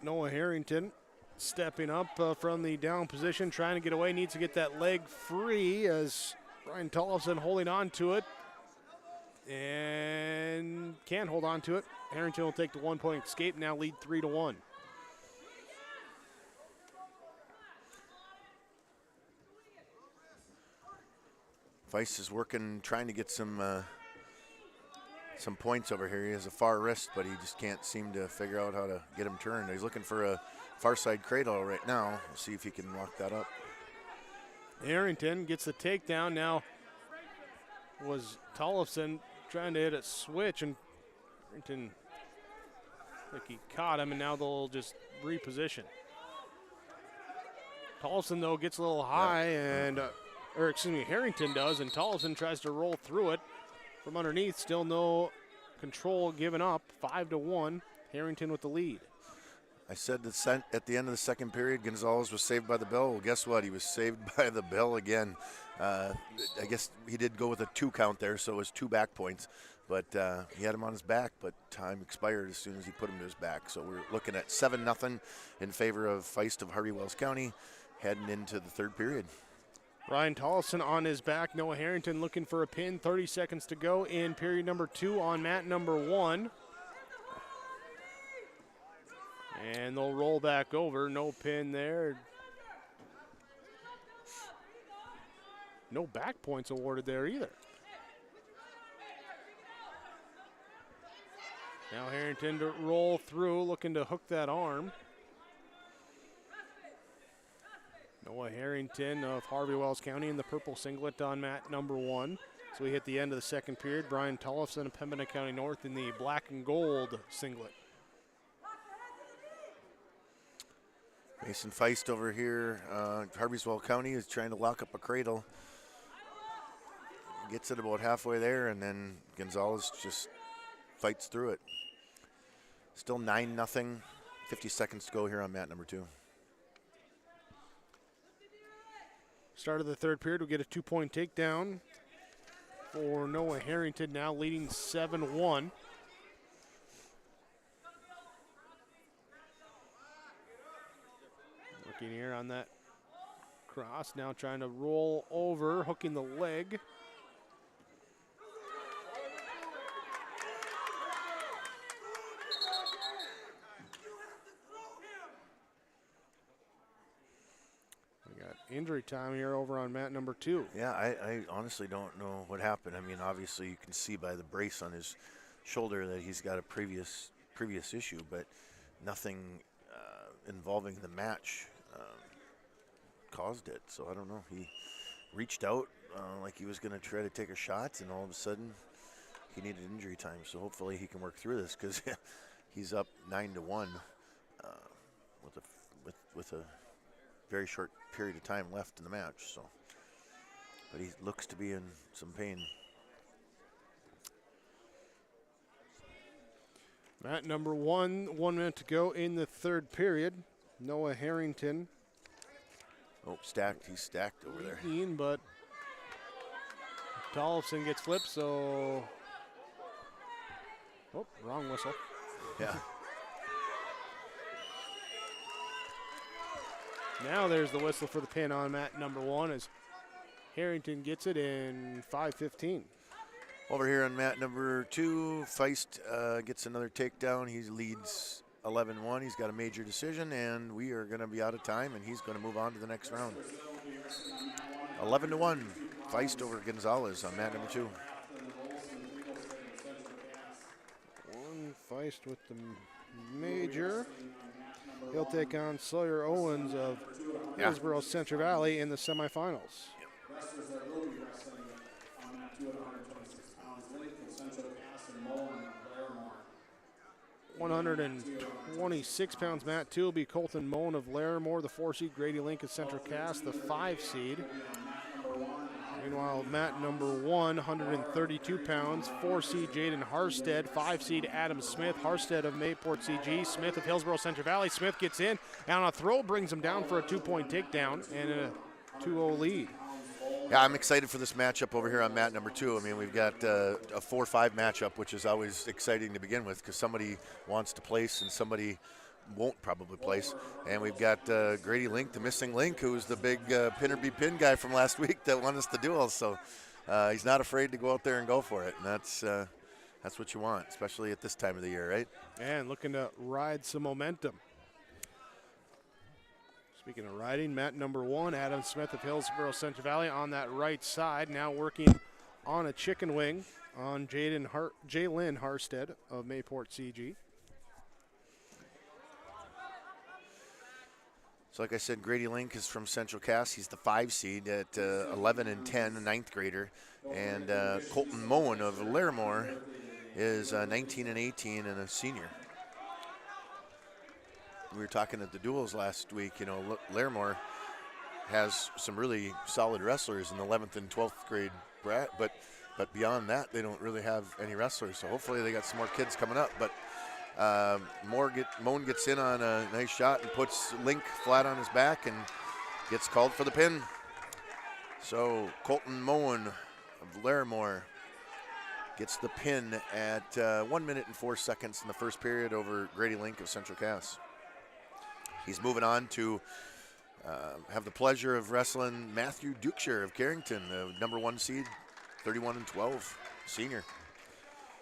Noah Harrington stepping up from the down position, trying to get away, needs to get that leg free as Brian Tollefson holding on to it and can't hold on to it. Harrington will take the 1-point escape, now lead 3-1. Feist is working, trying to get some points over here. He has a far wrist, but he just can't seem to figure out how to get him turned. He's looking for a far side cradle right now. We'll see if he can lock that up. Harrington gets the takedown. Now was Tollefson trying to hit a switch, and Harrington, like he caught him, and now they'll just reposition. Tollefson, though, gets a little high, and Harrington does, and Tollefson tries to roll through it from underneath. Still no control given up. 5-1. Harrington with the lead. I said that at the end of the second period, Gonzalez was saved by the bell. Well, guess what? He was saved by the bell again. I guess he did go with a 2 count there, so it was 2 back points. But he had him on his back, but time expired as soon as he put him to his back. So we're looking at 7-0 in favor of Feist of Harvey Wells County heading into the third period. Ryan Tollefson on his back. Noah Harrington looking for a pin. 30 seconds to go in period number 2 on mat number 1. And they'll roll back over. No pin there. No back points awarded there either. Now Harrington to roll through, looking to hook that arm. Noah Harrington of Harvey Wells County in the purple singlet on mat number 1. So we hit the end of the second period. Brian Tollefson of Pembina County North in the black and gold singlet. Mason Feist over here, Harvey Wells County is trying to lock up a cradle. Gets it about halfway there, and then Gonzalez just fights through it. Still 9-0, 50 seconds to go here on mat number 2. Start of the third period, we'll get a 2-point takedown for Noah Harrington, now leading 7-1. Looking here on that cross, now trying to roll over, hooking the leg. We got injury time here over on mat number 2. Yeah, I honestly don't know what happened. I mean, obviously you can see by the brace on his shoulder that he's got a previous issue, but nothing involving the match caused it. So I don't know. He reached out like he was going to try to take a shot, and all of a sudden he needed injury time. So hopefully he can work through this, because he's up 9-1 with a very short period of time left in the match. So, but he looks to be in some pain. Mat number 1, 1 minute to go in the third period. Noah Harrington. Oh, stacked. He's stacked over there. But Tollefson gets flipped, so. Oh, wrong whistle. Yeah. Now there's the whistle for the pin on mat number 1 as Harrington gets it in 5:15. Over here on mat number 2, Feist gets another takedown. He leads 11-1. He's got a major decision, and we are going to be out of time, and he's going to move on to the next round. 11-1, Feist over Gonzalez on mat number 2. One Feist with the major. He'll take on Sawyer Owens of Hillsborough Central Valley in the semifinals. 126 pounds, Matt 2 will be Colton Moan of Larimore, the 4 seed. Grady Link of Central Cass, the 5 seed. Meanwhile, Matt number 1, 132 pounds, 4 seed Jaden Harstead, 5 seed Adam Smith. Harstead of Mayport CG, Smith of Hillsborough Central Valley. Smith gets in, and on a throw brings him down for a 2-point takedown and a 2-0 lead. Yeah, I'm excited for this matchup over here on mat number 2. I mean, we've got a 4-5 matchup, which is always exciting to begin with, because somebody wants to place and somebody won't probably place. And we've got Grady Link, the missing link, who's the big pin or be pin guy from last week that won us the duel. So he's not afraid to go out there and go for it, and that's what you want, especially at this time of the year, right? And looking to ride some momentum. Speaking of riding, mat number 1, Adam Smith of Hillsborough Central Valley on that right side, now working on a chicken wing on Jalen Harstead of Mayport CG. So like I said, Grady Link is from Central Cass. He's the 5 seed at 11-10, a 9th grader. And Colton Moen of Larimore is 19-18 and a senior. We were talking at the duels last week. You know, Larimore has some really solid wrestlers in the 11th and 12th grade brat, but beyond that, they don't really have any wrestlers. So hopefully they got some more kids coming up. But Moen gets in on a nice shot and puts Link flat on his back and gets called for the pin. So Colton Moen of Larimore gets the pin at 1 minute and 4 seconds in the first period over Grady Link of Central Cass. He's moving on to have the pleasure of wrestling Matthew Dukeshire of Carrington, the number 1 seed, 31-12, senior.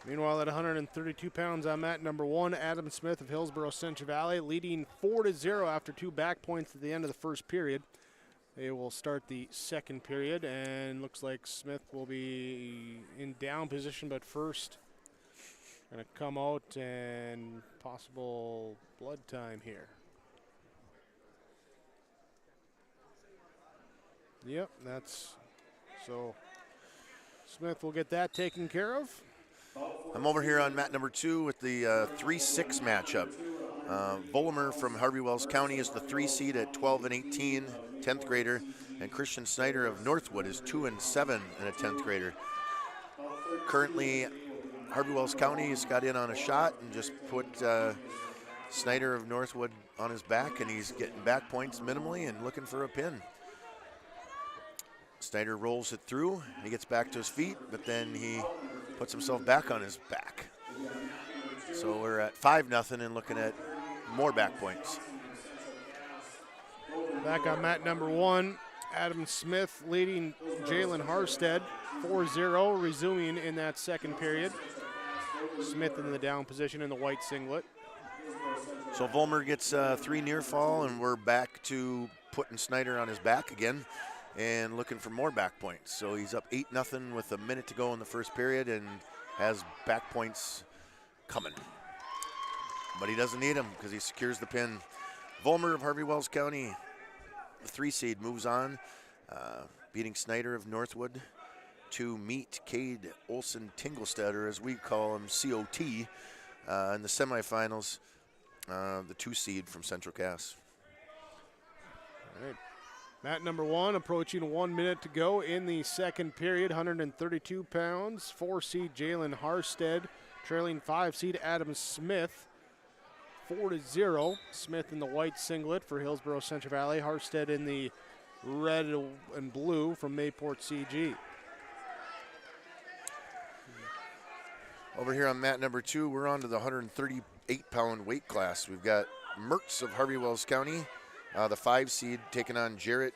Meanwhile, at 132 pounds on mat number 1, Adam Smith of Hillsborough Central Valley, leading 4-0 after 2 back points at the end of the first period. They will start the second period, and looks like Smith will be in down position, but first going to come out and possible blood time here. Yep, that's so Smith will get that taken care of. I'm over here on mat number 2 with the 3-6 matchup. Vollimer from Harvey Wells County is the 3 seed at 12-18, 10th grader, and Christian Snyder of Northwood is 2-7 and a 10th grader. Currently, Harvey Wells County has got in on a shot and just put Snyder of Northwood on his back, and he's getting back points minimally and looking for a pin. Snyder rolls it through. He gets back to his feet, but then he puts himself back on his back. So we're at 5-0 and looking at more back points. Back on mat number 1, Adam Smith leading Jalen Harstead 4-0, resuming in that second period. Smith in the down position in the white singlet. So Vollmer gets 3 near fall, and we're back to putting Snyder on his back again and looking for more back points. So he's up 8-0 with a minute to go in the first period and has back points coming. But he doesn't need them because he secures the pin. Vollmer of Harvey Wells County, the 3 seed, moves on, beating Snyder of Northwood to meet Cade Olson Tinglestead, or as we call him, COT, in the semifinals, the 2 seed from Central Cass. All right. Mat number 1 approaching 1 minute to go in the second period, 132 pounds. 4 seed Jalen Harstead, trailing 5 seed Adam Smith, 4-0. Smith in the white singlet for Hillsborough Central Valley. Harstead in the red and blue from Mayport CG. Over here on mat number 2, we're on to the 138-pound weight class. We've got Mertz of Harvey Wells County, the 5 seed, taking on Jarrett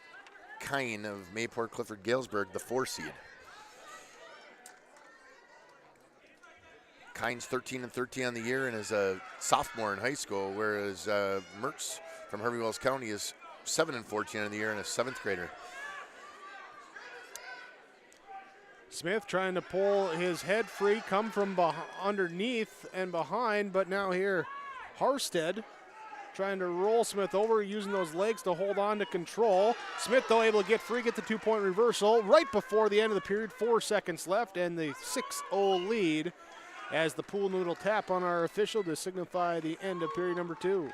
Kine of Mayport Clifford Galesburg, the 4 seed. Kine's 13-13 on the year and is a sophomore in high school, whereas Mertz from Harvey Wells County is 7-14 on the year and a 7th grader. Smith trying to pull his head free, come from underneath and behind, but now here Harstead trying to roll Smith over, using those legs to hold on to control. Smith, though, able to get free, get the 2-point reversal right before the end of the period. 4 seconds left, and the 6-0 lead as the pool noodle tap on our official to signify the end of period number 2.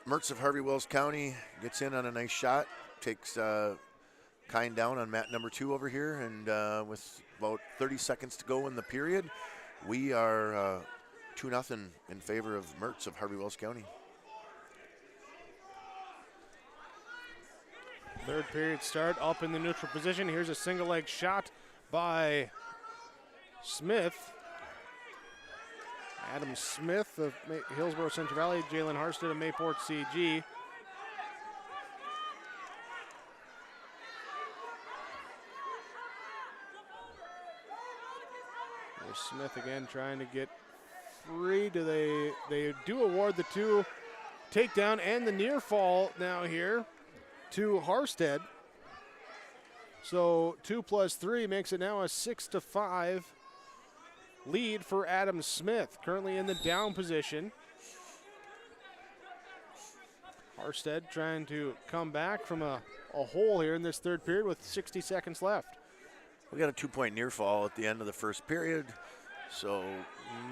Mertz of Harvey Wells County gets in on a nice shot, takes Kine down on mat number 2 over here, and with about 30 seconds to go in the period, we are 2-0 in favor of Mertz of Harvey Wells County. Third period start, up in the neutral position. Here's a single leg shot by Smith. Adam Smith of Hillsborough Central Valley, Jalen Harstead of Mayport CG. There's Smith again trying to get free. They do award the 2 takedown and the near fall now here to Harstead. So 2 + 3 makes it now a 6-5 lead for Adam Smith, currently in the down position. Harstead trying to come back from a hole here in this third period with 60 seconds left. We got a 2-point near fall at the end of the first period. So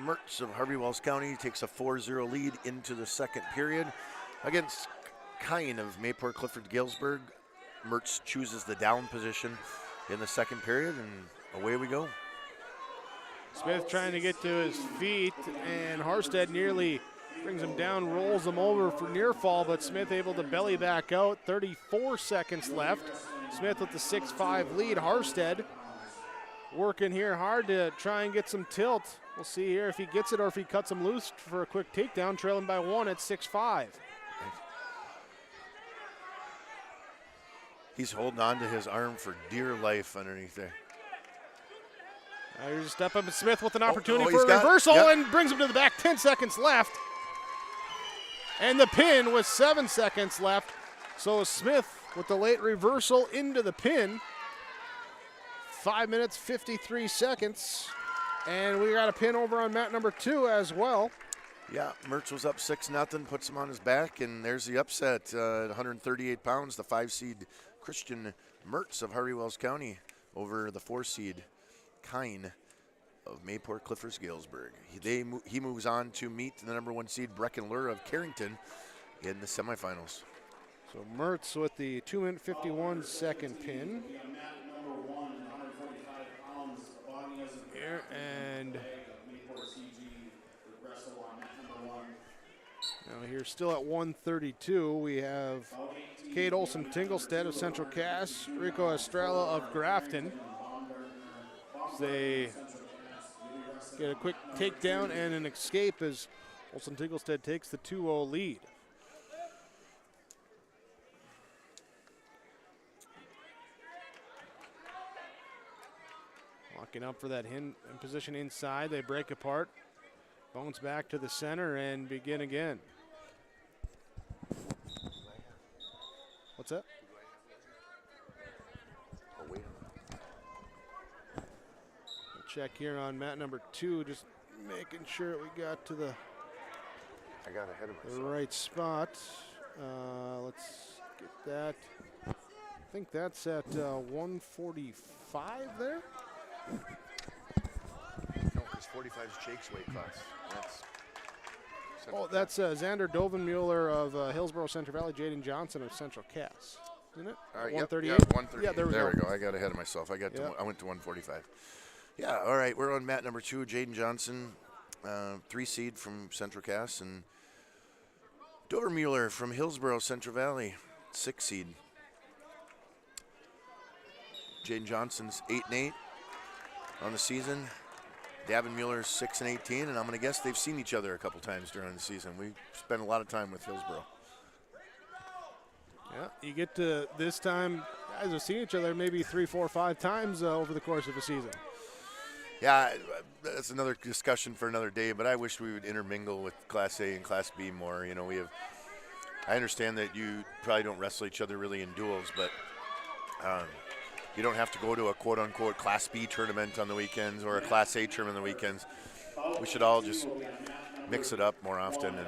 Mertz of Harvey Wells County takes a 4-0 lead into the second period against Kine of Mayport Clifford Galesburg. Mertz chooses the down position in the second period, and away we go. Smith trying to get to his feet, and Harstead nearly brings him down, rolls him over for near fall, but Smith able to belly back out. 34 seconds left. Smith with the 6-5 lead. Harstead working here hard to try and get some tilt. We'll see here if he gets it or if he cuts him loose for a quick takedown, trailing by 1 at 6-5. He's holding on to his arm for dear life underneath there. Here's a step up, and Smith with an opportunity for a reversal and brings him to the back. 10 seconds left. And the pin with 7 seconds left. So Smith with the late reversal into the pin. 5 minutes, 53 seconds. And we got a pin over on mat number 2 as well. Yeah, Mertz was up 6-0, puts him on his back, and there's the upset at 138 pounds, the 5 seed Christian Mertz of Harvey Wells County over the 4 seed Kine of Mayport Clifford Galesburg. He moves on to meet the number 1 seed Brecken Lure of Carrington in the semifinals. So Mertz with the 2-minute 51 second pin. Here, and now here still at 132 we have Cade Olson Tinglestead of Central Cass, Rico Estrella of Grafton. They get a quick takedown and an escape as Olson Tinglestead takes the 2-0 lead. Locking up for that position inside. They break apart. Bounce back to the center and begin again. What's that? We'll check here on mat number 2, just making sure we got to the I got ahead of myself. right spot. Let's get that. I think that's at 145 there. No, because 45 is Jake's weight class. That's Xander Dovenmueller of Hillsborough Central Valley, Jaden Johnson of Central Cass, isn't it? All right, 138. Yep, 138. Yeah, there we go. I got ahead of myself. I went to 145. Yeah, all right. We're on mat number 2. Jaden Johnson, 3 seed from Central Cass, and Dovermueller from Hillsborough Central Valley, 6 seed. Jaden Johnson's 8-8 on the season. Davin Mueller's 6-18, and I'm going to guess they've seen each other a couple times during the season. We spent a lot of time with Hillsborough. Yeah, you get to this time, guys have seen each other maybe 3, 4, 5 times over the course of a season. Yeah, that's another discussion for another day, but I wish we would intermingle with Class A and Class B more. You know, I understand that you probably don't wrestle each other really in duels, but you don't have to go to a quote-unquote Class B tournament on the weekends or a Class A tournament on the weekends. We should all just mix it up more often, and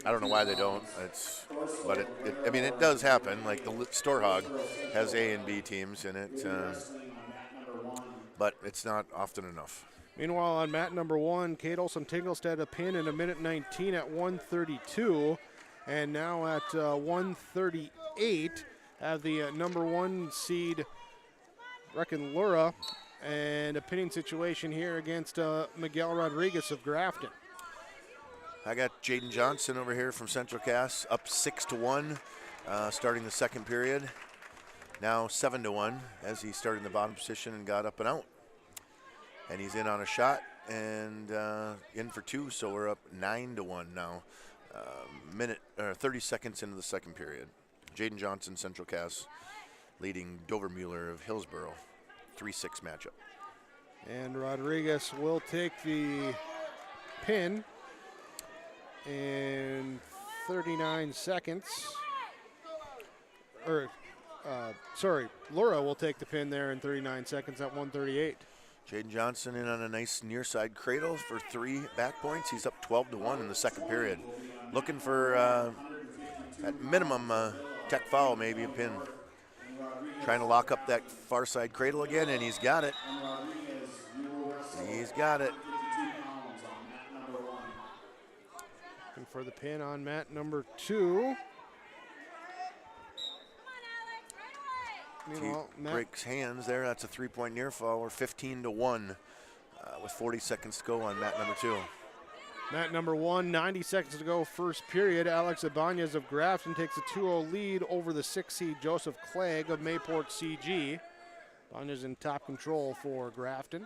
I don't know why they don't. But it does happen. Like the Storehog has A and B teams in it, but it's not often enough. Meanwhile, on mat number 1, Kate Olson-Tingelstead a pin in 1:19 at 132, and now at 138 have the number 1 seed Breckenlura, and a pinning situation here against Miguel Rodriguez of Grafton. I got Jaden Johnson over here from Central Cass up 6-1, starting the second period. Now 7-1 as he started in the bottom position and got up and out. And he's in on a shot and in for 2, so we're up 9-1 now. 30 seconds into the second period. Jaden Johnson, Central Cass, leading Dovermueller of Hillsborough, 3-6 matchup. And Rodriguez will take the pin in 39 seconds. Lura will take the pin there in 39 seconds at 138. Jaden Johnson in on a nice near side cradle for 3 back points. He's up 12-1 in the second period. Looking for, at minimum, tech foul, maybe a pin. Trying to lock up that far side cradle again, and he's got it. He's got it. Looking for the pin on mat number 2. Breaks hands there. That's a 3-point near fall. We're 15-1 with 40 seconds to go on mat number 2. Mat number 1, 90 seconds to go, first period. Alex Ibanez of Grafton takes a 2-0 lead over the 6 seed Joseph Clegg of Mayport CG. Ibanez in top control for Grafton.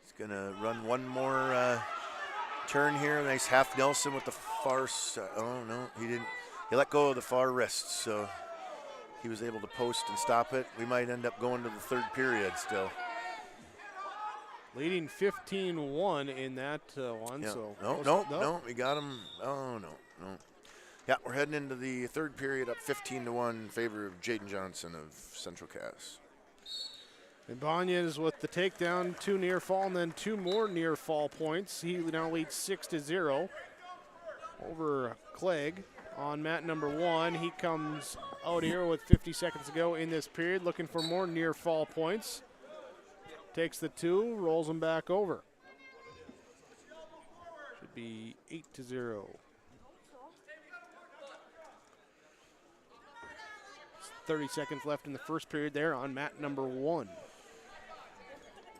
He's going to run one more turn here. Nice half Nelson with the far side. Oh, no, he didn't. He let go of the far wrist, so he was able to post and stop it. We might end up going to the third period still. Leading 15-1 in that one. Yeah. So no, we got him. Oh, no. Yeah, we're heading into the third period up 15-1 in favor of Jaden Johnson of Central Cass. Ibanez with the takedown, 2 near fall, and then 2 more near fall points. He now leads 6-0 over Clegg. On mat number 1, he comes out here with 50 seconds to go in this period, looking for more near fall points. Takes the 2, rolls them back over. Should be 8-0. 30 seconds left in the first period there on mat number 1.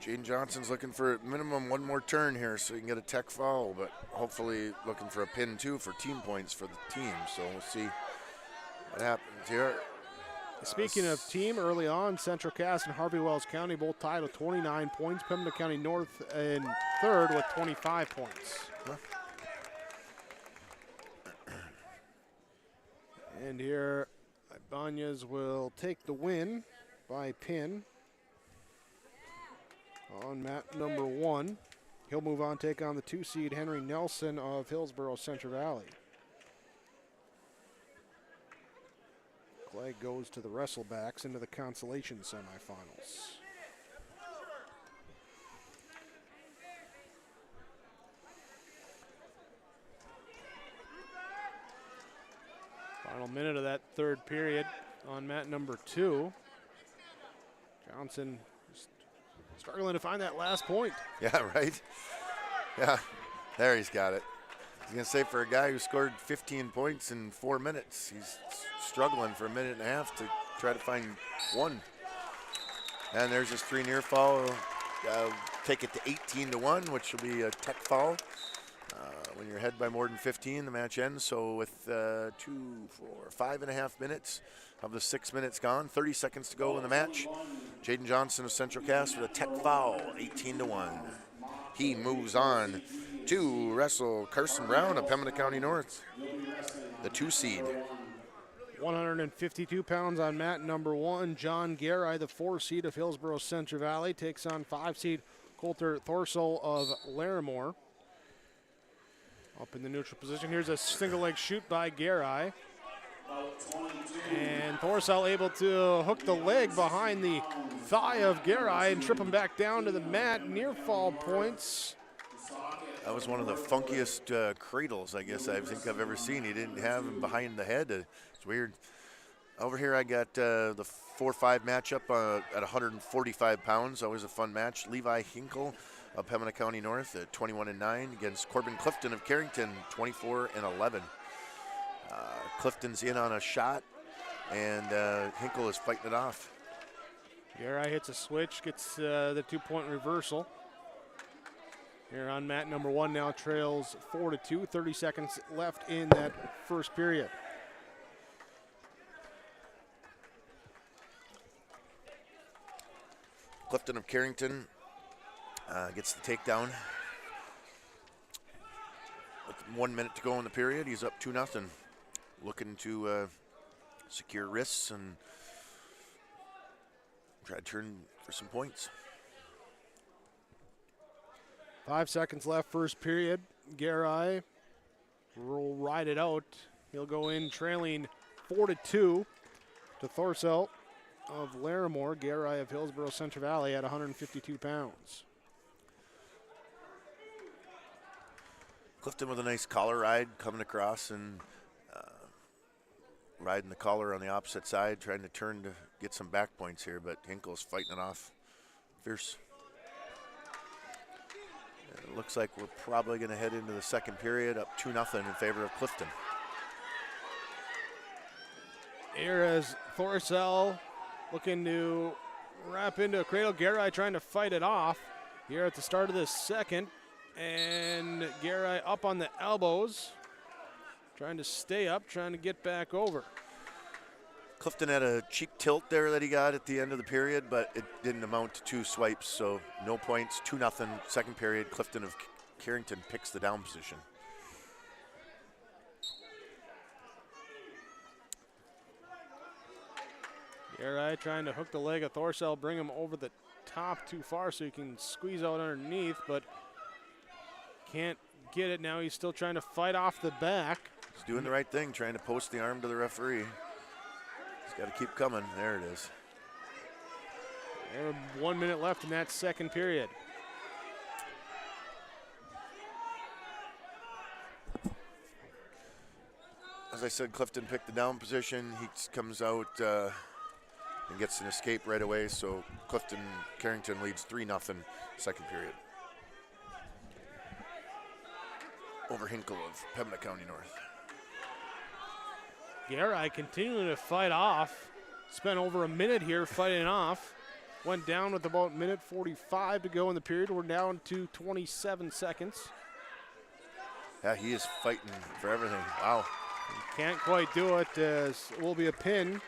Jaden Johnson's looking for at minimum one more turn here so he can get a tech foul, but hopefully looking for a pin too for team points for the team. So we'll see what happens here. Speaking of team, early on, Central Cass and Harvey Wells County both tied with 29 points. Pembina County North in third with 25 points. And here, Ibanez will take the win by pin. on mat number 1. He'll move on, take on the 2 seed Henry Nelson of Hillsborough Central Valley. Clegg goes to the wrestlebacks into the Consolation semifinals. Final minute of that third period on mat number 2. Johnson struggling to find that last point. Yeah, right? Yeah, there he's got it. I was going to say, for a guy who scored 15 points in 4 minutes, he's struggling for a minute and a half to try to find one. And there's his 3 near fall. Take it to 18-1, which will be a tech foul. When you're ahead by more than 15, the match ends. So with 5.5 minutes of the 6 minutes gone, 30 seconds to go in the match, Jaden Johnson of Central Cass with a tech foul, 18-1. He moves on to wrestle Carson Brown of Pembina County North, the 2 seed. 152 pounds on mat number 1. John Garai, the 4 seed of Hillsborough Central Valley, takes on 5 seed Coulter Thorsell of Larimore. Up in the neutral position. Here's a single leg shoot by Garai. And Thorsell able to hook the leg behind the thigh of Garai and trip him back down to the mat. Near fall points. That was one of the funkiest cradles, I guess, I think I've ever seen. He didn't have him behind the head. It's weird. Over here I got the 4-5 matchup at 145 pounds. Always a fun match. Levi Hinkle of Pembina County North at 21-9 against Corbin Clifton of Carrington, 24-11. Clifton's in on a shot, and Hinkle is fighting it off. Garai hits a switch, gets the 2-point reversal. Here on mat number 1 now trails 4-2, 30 seconds left in that first period. Clifton of Carrington gets the takedown. With 1 minute to go in the period, he's up 2-0. Looking to secure wrists and try to turn for some points. 5 seconds left, first period. Garai will ride it out. He'll go in trailing 4-2 to Thorsell of Larimore. Garai of Hillsborough Central Valley at 152 pounds. Clifton with a nice collar ride coming across and riding the collar on the opposite side, trying to turn to get some back points here, but Hinkle's fighting it off fierce. And it looks like we're probably going to head into the second period up 2-0 in favor of Clifton. Here is Thorsell looking to wrap into a cradle. Garai trying to fight it off here at the start of this second. And Garai up on the elbows, trying to stay up, trying to get back over. Clifton had a cheap tilt there that he got at the end of the period, but it didn't amount to 2 swipes, so no points, 2-0. Second period, Clifton of Carrington picks the down position. Garai trying to hook the leg of Thorsell, bring him over the top too far so he can squeeze out underneath, but can't get it now. He's still trying to fight off the back. He's doing the right thing, trying to post the arm to the referee. He's got to keep coming. There it is. There 1 minute left in that second period. As I said, Clifton picked the down position. He comes out and gets an escape right away, so Carrington leads 3-0 second period over Hinkle of Pembina County North. Garai continuing to fight off. Spent over a minute here fighting off. Went down with about minute 45 to go in the period. We're down to 27 seconds. Yeah, he is fighting for everything. Wow. Can't quite do it, as it will be a pin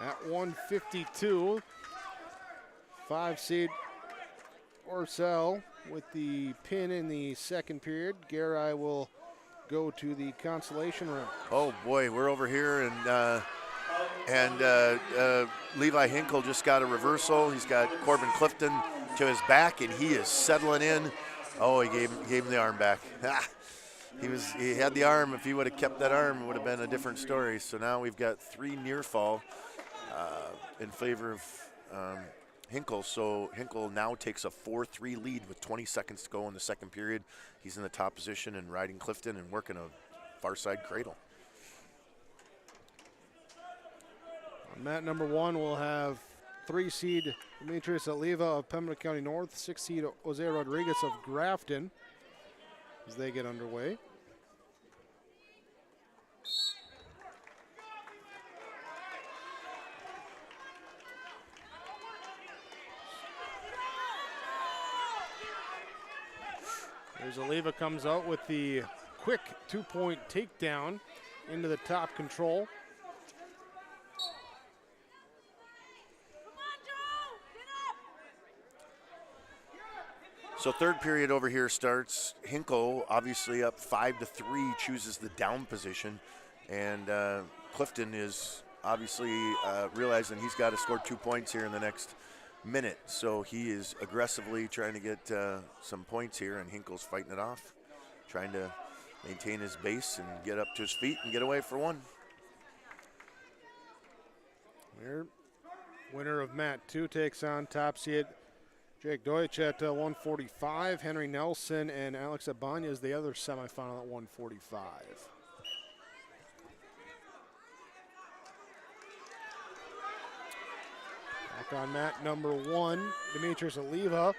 at 152. 5 seed Thorsell with the pin in the second period. Garai will go to the consolation round. Oh boy, we're over here, and Levi Hinkle just got a reversal. He's got Corbin Clifton to his back, and he is settling in. Oh, he gave him the arm back. He had the arm. If he would have kept that arm, it would have been a different story. So now we've got 3 near fall in favor of Hinkle. So Hinkle now takes a 4-3 lead with 20 seconds to go in the second period. He's in the top position and riding Clifton and working a far side cradle. On mat number 1, we'll have 3 seed Demetrius Oliva of Pembina County North, 6 seed Jose Rodriguez of Grafton as they get underway. There's Oliva comes out with the quick 2-point takedown into the top control. So third period over here starts. Hinkle, obviously up 5-3, chooses the down position. And Clifton is obviously realizing he's got to score 2 points here in the next minute. So he is aggressively trying to get some points here, and Hinkle's fighting it off, trying to maintain his base and get up to his feet and get away for one. Winner of mat 2 takes on top seed Jake Deutsch at 145. Henry Nelson and Alex Abanya is the other semifinal at 145. Back on mat number 1, Demetrius Oliva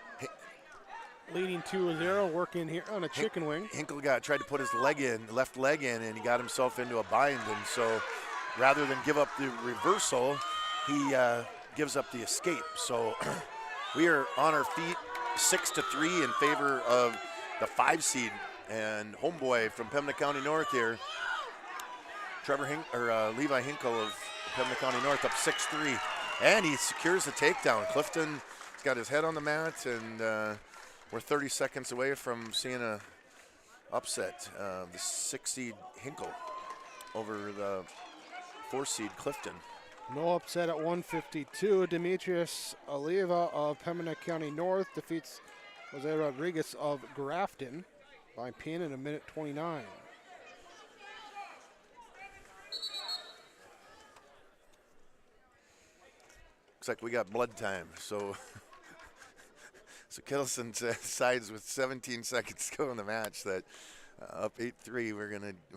leading 2-0, working here on a chicken wing. Hinkle tried to put his left leg in, and he got himself into a bind. And so rather than give up the reversal, he gives up the escape. So we are on our feet 6-3 in favor of the 5 seed and homeboy from Pembina County North here, Levi Hinkle of Pembina County North, up 6-3. And he secures the takedown. Clifton's got his head on the mat, and we're 30 seconds away from seeing a upset. The 6 seed Hinkle over the 4 seed Clifton. No upset at 152. Demetrius Oliva of Pembina County North defeats Jose Rodriguez of Grafton by pin in 1:29. Looks like we got blood time. So Kittleson sides with 17 seconds to go in the match that up 8-3. We're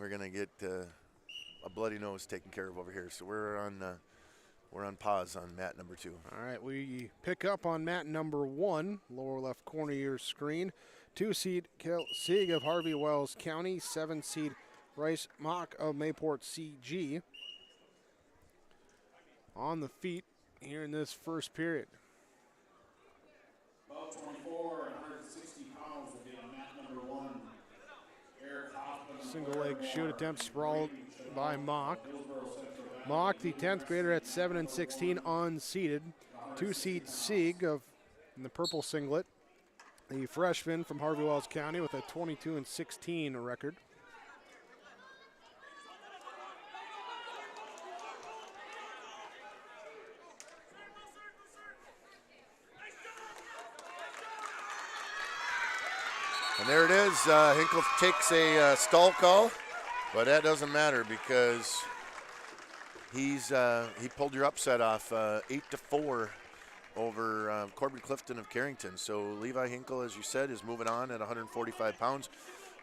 gonna get a bloody nose taken care of over here. So we're on pause on mat number 2. All right, we pick up on mat number 1, lower left corner of your screen. 2 seed Sieg of Harvey Wells County, 7 seed Bryce Mock of Mayport CG on the feet here in this first period. About 24 and 160 pounds will be on mat number 1. Eric Hoffman. Single leg shoot attempt sprawled by Mock. Mock, the 10th grader at 7-16, unseeded. 2 seed Sieg in the purple singlet. The freshman from Harvey Wells County with a 22-16 record. And there it is. Hinkle takes a stall call, but that doesn't matter because he pulled your upset off 8-4 over Corbin Clifton of Carrington. So Levi Hinkle, as you said, is moving on at 145 pounds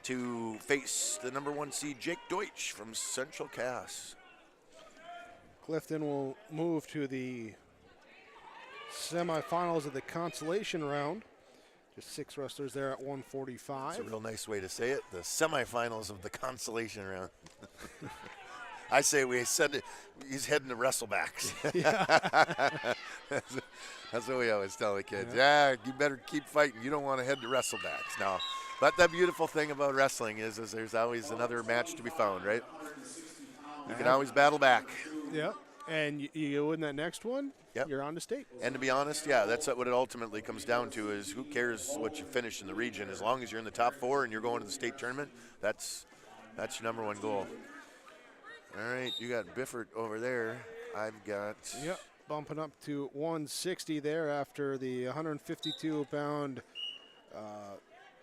to face the number 1 seed Jake Deutsch from Central Cass. Clifton will move to the semifinals of the consolation round. Just 6 wrestlers there at 145. That's a real nice way to say it. The semifinals of the consolation round. I say he's heading to wrestlebacks. That's what we always tell the kids. Yeah, you better keep fighting. You don't want to head to wrestlebacks. No. But the beautiful thing about wrestling is there's always another match to be found, right? You can always battle back. Yeah. And you win that next one, you're on to state. And to be honest, that's what it ultimately comes down to is who cares what you finish in the region. As long as you're in the top 4 and you're going to the state tournament, that's your number 1 goal. All right, you got Biffert over there. I've got bumping up to 160 there after the 152-pound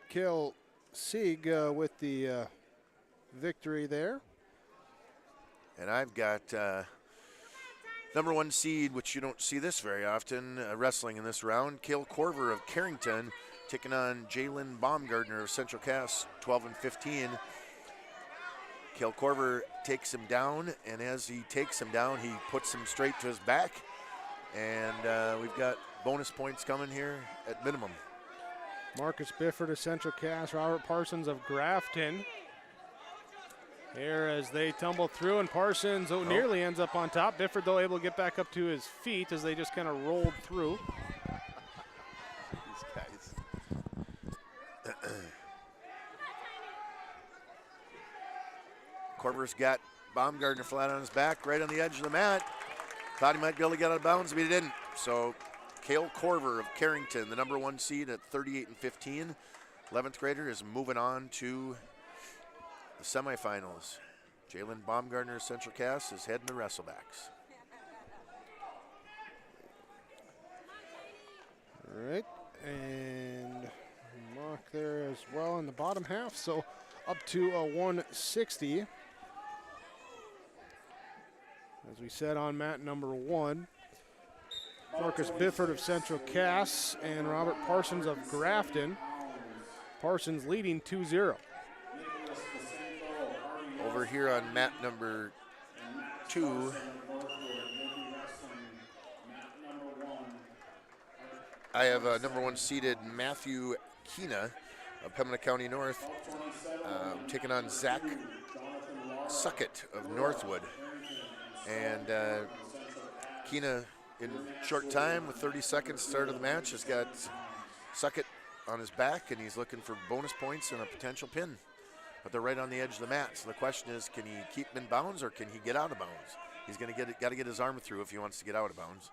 Kill Sieg with the victory there. And I've got number 1 seed, which you don't see this very often, wrestling in this round. Cale Corver of Carrington taking on Jalen Baumgartner of Central Cass, 12 and 15. Cale Corver takes him down, and as he takes him down, he puts him straight to his back. And we've got bonus points coming here at minimum. Marcus Bifford of Central Cass, Robert Parsons of Grafton. Here as they tumble through, and Parsons nearly ends up on top. Bifford, though, able to get back up to his feet as they just kind of rolled through. These guys. Corver's got Baumgartner flat on his back, right on the edge of the mat. Thought he might be able to get out of bounds, but he didn't. So Cale Corver of Carrington, the number 1 seed at 38 and 15. 11th grader is moving on to the semifinals. Jalen Baumgartner of Central Cass is heading to wrestlebacks. All right, and mark there as well in the bottom half, so up to a 160. As we said on mat number 1, Marcus Bifford of Central Cass and Robert Parsons of Grafton. Parsons leading 2-0. Over here on mat number 2, I have number 1 seeded Matthew Keena of Pembina County North taking on Zach Suckett of Northwood. And Keena, in short time, with 30 seconds start of the match, has got Suckett on his back, and he's looking for bonus points and a potential pin. But they're right on the edge of the mat. So the question is, can he keep him in bounds or can he get out of bounds? He's going to got to get his arm through if he wants to get out of bounds.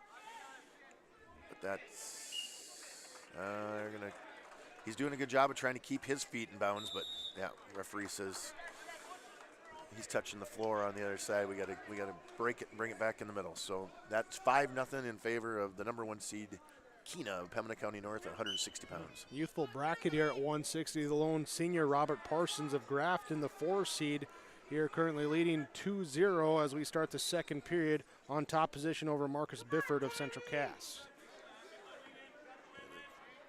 But that's he's doing a good job of trying to keep his feet in bounds. But yeah, referee says he's touching the floor on the other side. We got to break it and bring it back in the middle. So that's 5-0 in favor of the number 1 seed Keena of Pembina County North at 160 pounds. Youthful bracket here at 160. The lone senior Robert Parsons of Grafton, the 4 seed, here currently leading 2-0 as we start the second period on top position over Marcus Bifford of Central Cass.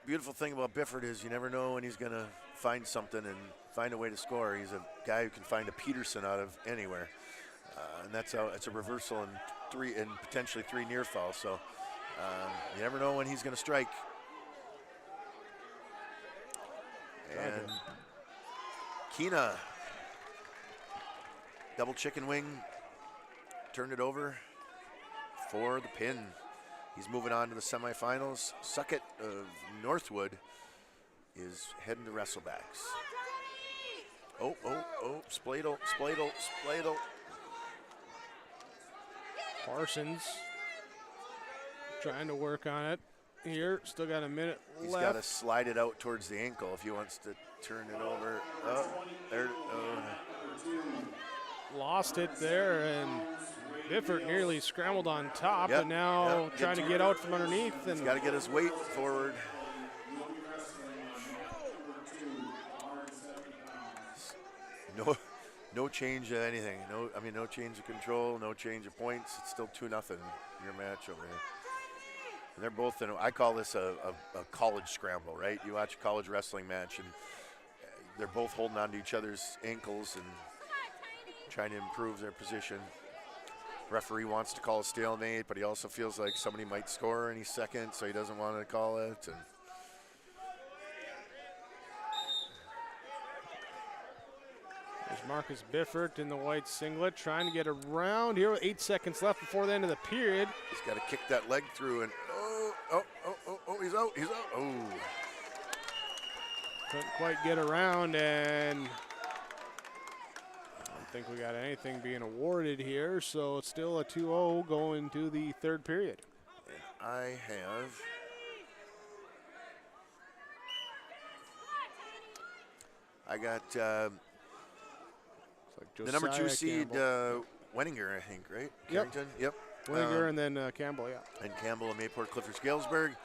Beautiful thing about Bifford is you never know when he's going to find something and find a way to score. He's a guy who can find a Peterson out of anywhere, and that's how it's a reversal and potentially 3 near falls. So you never know when he's going to strike. And Keena, double chicken wing, turned it over for the pin. He's moving on to the semifinals. Suckett of Northwood is heading to wrestlebacks. Oh, Spladle. Parsons trying to work on it here. Still got a minute left. He's got to slide it out towards the ankle if he wants to turn it over. Oh, there. Lost it there, and Bifford nearly scrambled on top, and now trying to get out from underneath. And he's got to get his weight forward. No change of anything. No change of control, no change of points. It's still 2-0 your match over here. And they're both I call this a college scramble, right? You watch a college wrestling match, and they're both holding on to each other's ankles and trying to improve their position. Referee wants to call a stalemate, but he also feels like somebody might score any second, so he doesn't want to call it. And there's Marcus Bifford in the white singlet trying to get around here with 8 seconds left before the end of the period. He's got to kick that leg through, and he's out. Oh. Couldn't quite get around, and I don't think we got anything being awarded here, so it's still a 2-0 going to the third period. And I got the number 2 seed Wenninger, I think, right? Carrington? Yep. Winninger and then Campbell, yeah. And Campbell and Mayport Clifford Galesburg.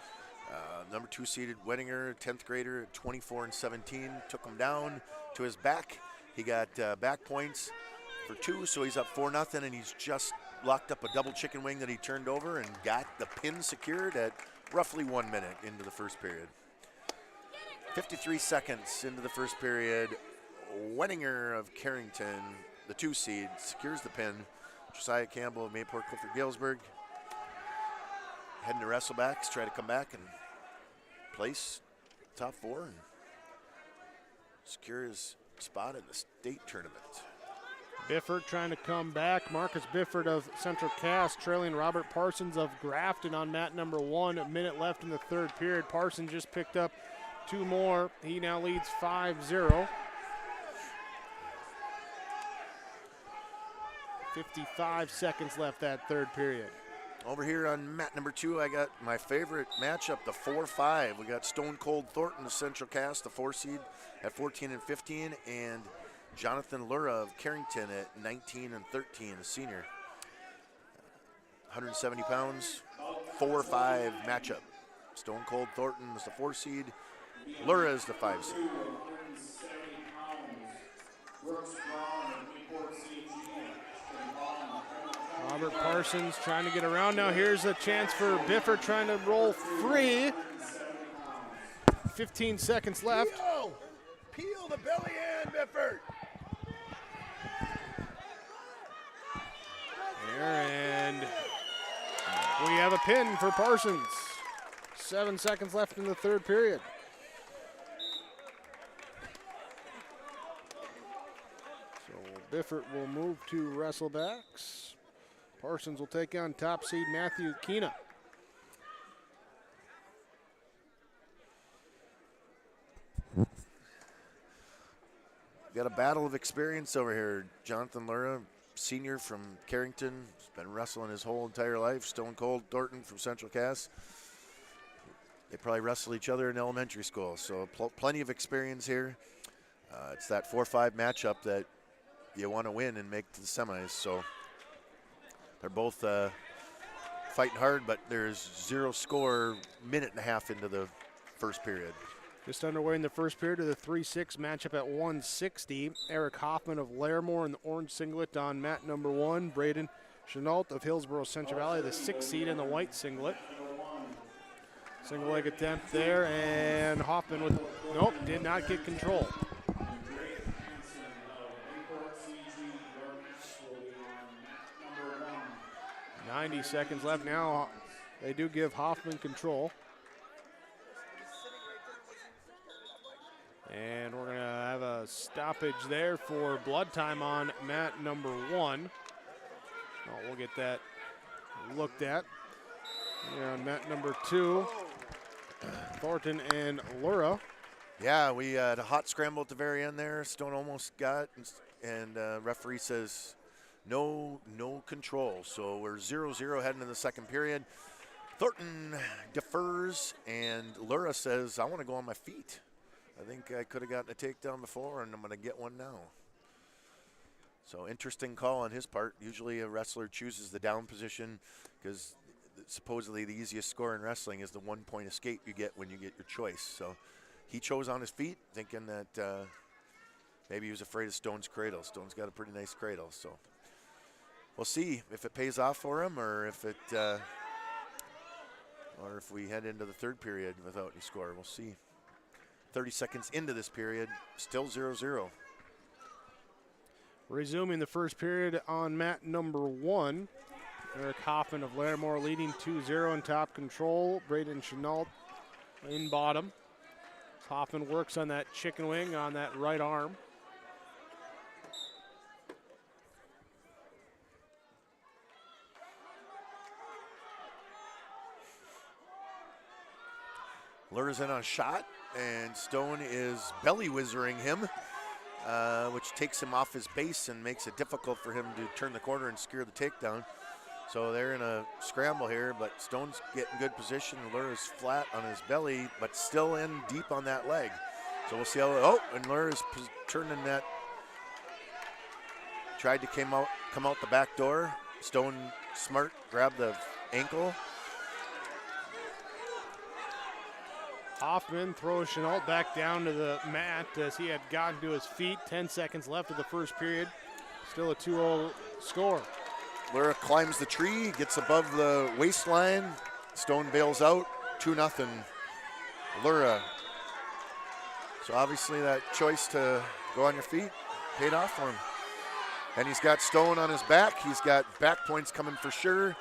Number 2 seeded Winninger, 10th grader at 24-17, took him down to his back. He got back points for 2, so he's up 4-0, and he's just locked up a double chicken wing that he turned over and got the pin secured at roughly 1 minute into the first period. 53 seconds into the first period, Winninger of Carrington, the 2 seed, secures the pin. Josiah Campbell of Mayport Clifford Galesburg heading to wrestlebacks, try to come back and place top 4 and secure his spot in the state tournament. Bifford trying to come back. Marcus Bifford of Central Cass trailing Robert Parsons of Grafton on mat number 1. A minute left in the third period. Parsons just picked up 2 more. He now leads 5-0. 55 seconds left that third period. Over here on mat number 2, I got my favorite matchup, the 4-5. We got Stone Cold Thornton of Central Cass, the 4 seed at 14-15, and Jonathan Lura of Carrington at 19-13, a senior. 170 pounds, 4-5 matchup. Stone Cold Thornton is the 4 seed. Lura is the 5 seed. Robert Parsons trying to get around now. Here's a chance for Bifford trying to roll free. 15 seconds left. Peel the belly in, Bifford. And we have a pin for Parsons. 7 seconds left in the third period. So Bifford will move to wrestlebacks. Parsons will take on top seed Matthew Keena. Got a battle of experience over here. Jonathan Lura, senior from Carrington, has been wrestling his whole entire life. Stone Cold Thornton from Central Cass. They probably wrestled each other in elementary school, so plenty of experience here. It's that 4-5 matchup that you want to win and make to the semis. So they're both fighting hard, but there's 0 score, minute and a half into the first period. Just underway in the first period of the 3-6 matchup at 160. Eric Hoffman of Larimore in the orange singlet on mat number 1. Braden Chenault of Hillsborough Central Valley, the 6th seed in the white singlet. Single leg attempt there, and Hoffman with, nope, did not get control. 90 seconds left now. They do give Hoffman control. And we're going to have a stoppage there for blood time on mat number 1. Oh, we'll get that looked at. Here on mat number 2, Thornton and Lura. Yeah, we had a hot scramble at the very end there. Stone almost got, and referee says no control. So we're 0-0 heading into the second period. Thornton defers, and Lura says, I want to go on my feet. I think I could have gotten a takedown before, and I'm going to get one now. So interesting call on his part. Usually a wrestler chooses the down position because supposedly the easiest score in wrestling is the 1-point escape you get when you get your choice. So he chose on his feet, thinking that maybe he was afraid of Stone's cradle. Stone's got a pretty nice cradle, so we'll see if it pays off for him, or if it, or if we head into the third period without any score. We'll see. 30 seconds into this period, still 0-0. Resuming the first period on mat number 1. Eric Hoffman of Larimore leading 2-0 in top control. Braden Chenault in bottom. Hoffman works on that chicken wing on that right arm. Lures in on a shot, and Stone is belly whizzering him, which takes him off his base and makes it difficult for him to turn the corner and secure the takedown. So they're in a scramble here, but Stone's getting good position. Lura's flat on his belly, but still in deep on that leg. So we'll see how, and Lura's turning that, tried to come out the back door. Stone smart, grabbed the ankle. Hoffman throws Chenault back down to the mat as he had gotten to his feet. 10 seconds left of the first period. Still a 2-0 score. Lura climbs the tree, gets above the waistline. Stone bails out, 2-0 Lura. So obviously that choice to go on your feet paid off for him. And he's got Stone on his back. He's got back points coming for sure.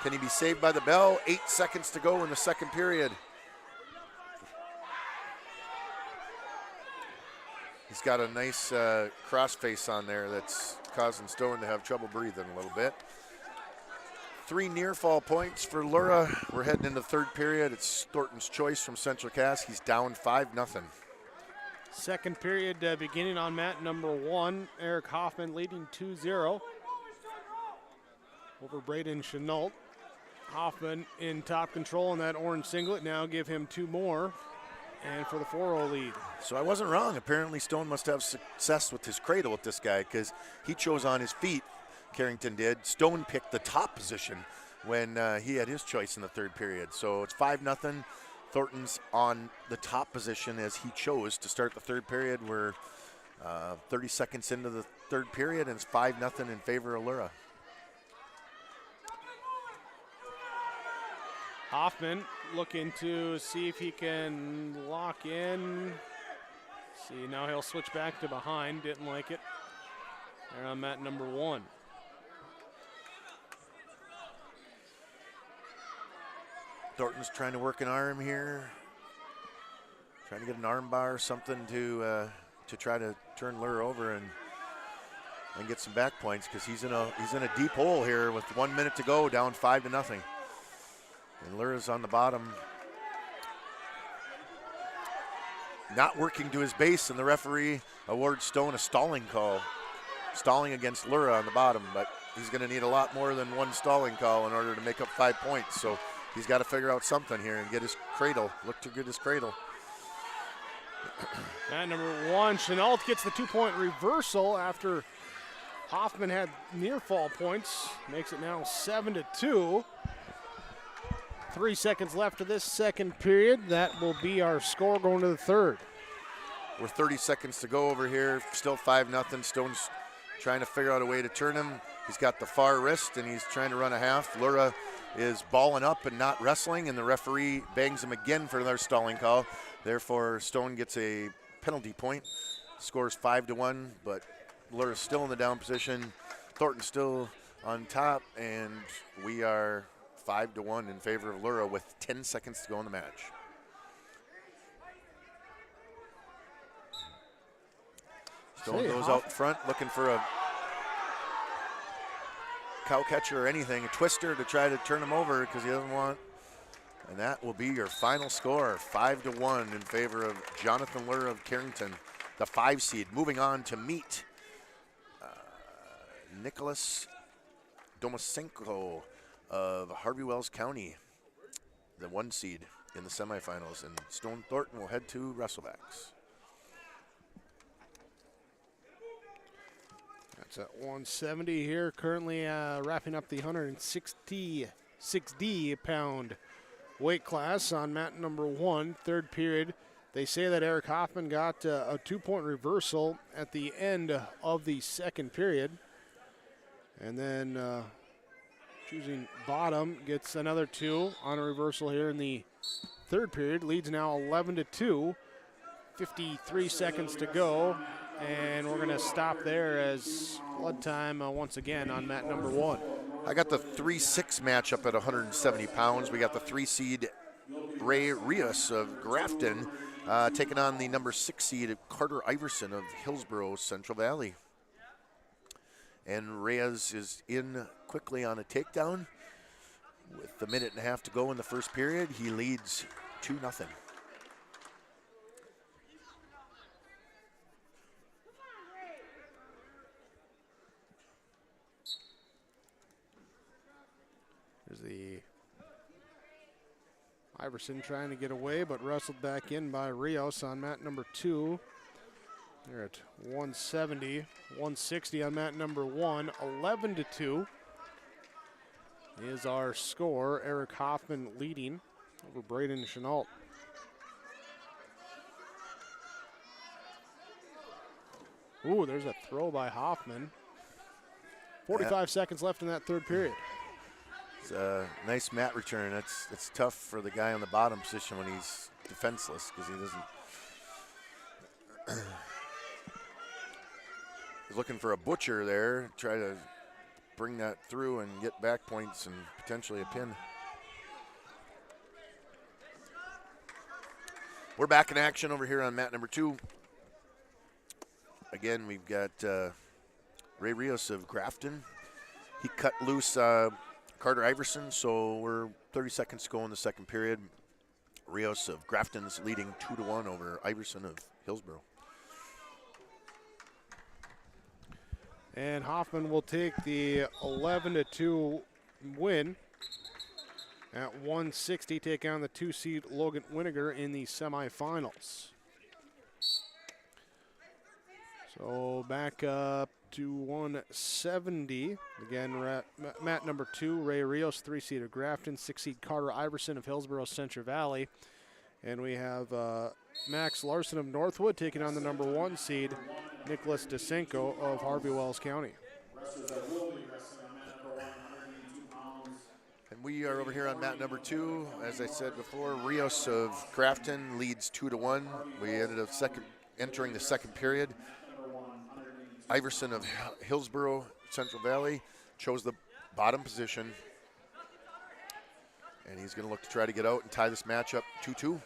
Can he be saved by the bell? 8 seconds to go in the second period. He's got a nice crossface on there that's causing Stone to have trouble breathing a little bit. 3 near fall points for Lura. We're heading into the third period. It's Thornton's choice from Central Cass. He's down 5-0. Second period beginning on mat number 1. Eric Hoffman leading 2-0 over Braden Chenault. Hoffman in top control in that orange singlet. Now give him 2 more. And for the 4-0 lead. So I wasn't wrong. Apparently Stone must have success with his cradle with this guy because he chose on his feet, Carrington did. Stone picked the top position when he had his choice in the third period. So it's 5-0. Thornton's on the top position as he chose to start the third period. We're 30 seconds into the third period and it's 5-0 in favor of Lura. Hoffman looking to see if he can lock in. See, now he'll switch back to behind. Didn't like it. There on mat number 1. Thornton's trying to work an arm here. Trying to get an arm bar or something to try to turn Lura over and get some back points because he's in a deep hole here with 1 minute to go, down 5-0. And Lura's on the bottom. Not working to his base, and the referee awards Stone a stalling call. Stalling against Lura on the bottom, but he's going to need a lot more than one stalling call in order to make up 5 points. So he's got to figure out something here and get his cradle. Look to get his cradle. At number 1, Chenault gets the 2-point reversal after Hoffman had near fall points. Makes it now 7-2. 3 seconds left of this second period. That will be our score going to the third. We're 30 seconds to go over here. Still 5-0. Stone's trying to figure out a way to turn him. He's got the far wrist, and he's trying to run a half. Lura is balling up and not wrestling, and the referee bangs him again for another stalling call. Therefore, Stone gets a penalty point. Scores 5-1, but Lura's still in the down position. Thornton still on top, and we are 5-1 in favor of Lura with 10 seconds to go in the match. Stone goes out front looking for a cow catcher or anything, a twister to try to turn him over because he doesn't want. And that will be your final score, 5-1 in favor of Jonathan Lura of Carrington, the 5 seed. Moving on to meet Nicholas Domasenko of Harvey Wells County, the 1 seed in the semifinals, and Stone Thornton will head to wrestlebacks. That's at 170 here, currently wrapping up the 166D pound weight class on mat number 1, third period. They say that Eric Hoffman got a 2-point reversal at the end of the second period. And then choosing bottom gets another 2 on a reversal here in the third period. Leads now 11-2. 53 seconds to go. And we're going to stop there as blood time once again on mat number 1. I got the 3-6 matchup at 170 pounds. We got the 3 seed Ray Rios of Grafton taking on the number 6 seed Carter Iverson of Hillsborough Central Valley. And Reyes is in quickly on a takedown. With a minute and a half to go in the first period, he leads 2-0. There's the Iverson trying to get away, but wrestled back in by Rios on mat number 2. They're at 170, 160 on mat number 1, 11-2. is our score. Eric Hoffman leading over Braden Chenault. Ooh, there's a throw by Hoffman. 45 seconds left in that third period. It's a nice mat return. It's tough for the guy on the bottom position when he's defenseless because he doesn't. He's looking for a butcher there, try to bring that through and get back points and potentially a pin. We're back in action over here on mat number 2. Again, we've got Ray Rios of Grafton. He cut loose Carter Iverson, so we're 30 seconds to go in the second period. Rios of Grafton is leading 2-1 over Iverson of Hillsborough. And Hoffman will take the 11-2 win at 160, take on the 2-seed Logan Winiger in the semifinals. So back up to 170. Again, we're at mat number 2, Ray Rios, 3-seed of Grafton, 6-seed Carter Iverson of Hillsborough Central Valley. And we have Max Larson of Northwood taking on the number 1 seed, Nicholas Desenko of Harvey Wells County. And we are over here on mat number 2. As I said before, Rios of Grafton leads 2-1. We ended up entering the second period. Iverson of Hillsborough Central Valley chose the bottom position. And he's going to look to try to get out and tie this match up 2-2.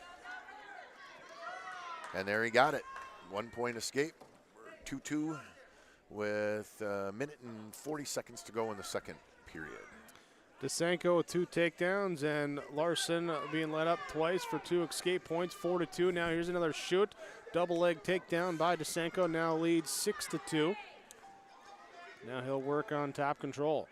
And there he got it. 1 point escape. 2-2 with a minute and 40 seconds to go in the second period. Desenko with 2 takedowns and Larson being let up twice for 2 escape points, 4-2. Now here's another shoot. Double leg takedown by Desenko, now leads 6-2. Now he'll work on top control.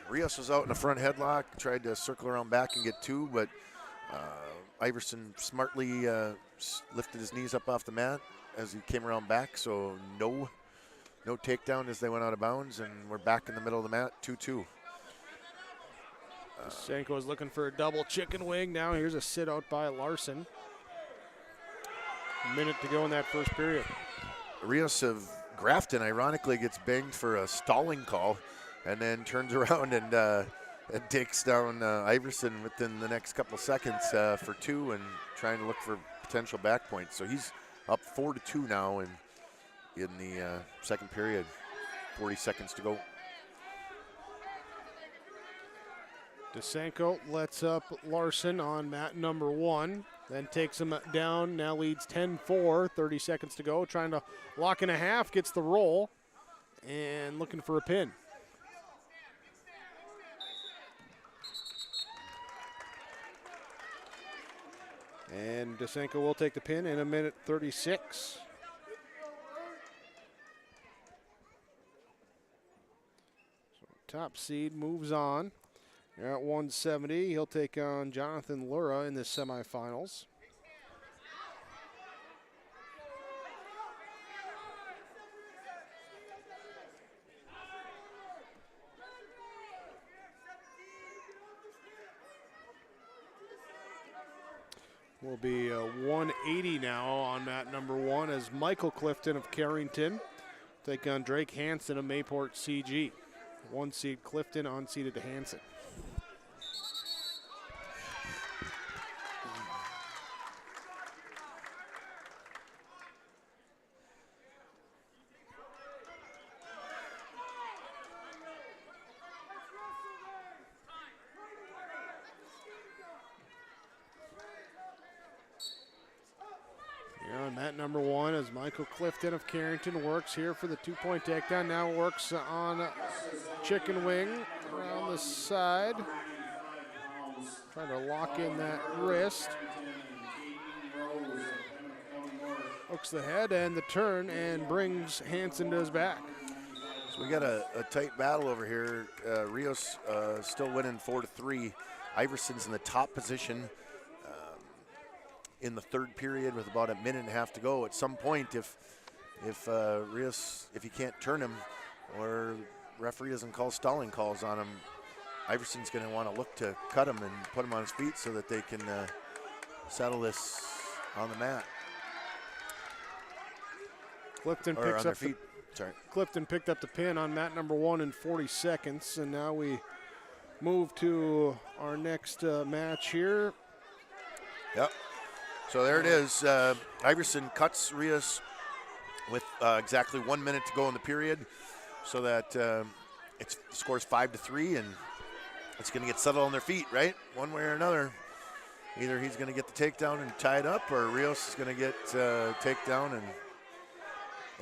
Rios was out in the front headlock, tried to circle around back and get 2, but Iverson smartly lifted his knees up off the mat as he came around back, so no takedown as they went out of bounds, and we're back in the middle of the mat, 2-2. Desenko is looking for a double chicken wing. Now here's a sit out by Larson. A minute to go in that first period. Rios of Grafton ironically gets banged for a stalling call and then turns around and takes down Iverson within the next couple seconds for 2 and trying to look for potential back points. So he's up 4-2 now in the second period. 40 seconds to go. Desenko lets up Larson on mat number 1, then takes him down, now leads 10-4, 30 seconds to go, trying to lock in a half, gets the roll, and looking for a pin. And Desenko will take the pin in a minute 36. So top seed moves on. They're at 170. He'll take on Jonathan Lura in the semifinals. Will be 180 now on mat number 1 as Michael Clifton of Carrington take on Drake Hansen of Mayport CG. 1 seed Clifton, unseeded to Hansen. Here on mat number 1 as Michael Clifton of Carrington works here for the 2-point takedown. Now works on chicken wing around the side. Trying to lock in that wrist. Hooks the head and the turn and brings Hansen to his back. So we got a tight battle over here. Rios still winning 4-3. Iverson's in the top position in the third period with about a minute and a half to go. At some point, if Rios, if he can't turn him, or referee doesn't call stalling calls on him, Iverson's going to want to look to cut him and put him on his feet so that they can settle this on the mat. Clifton picked up the pin on mat number 1 in 40 seconds, and now we move to our next match here. Yep. So there it is. Iverson cuts Rios with exactly 1 minute to go in the period, so that it scores 5-3, and it's going to get settled on their feet, right? One way or another. Either he's going to get the takedown and tie it up, or Rios is going to get takedown and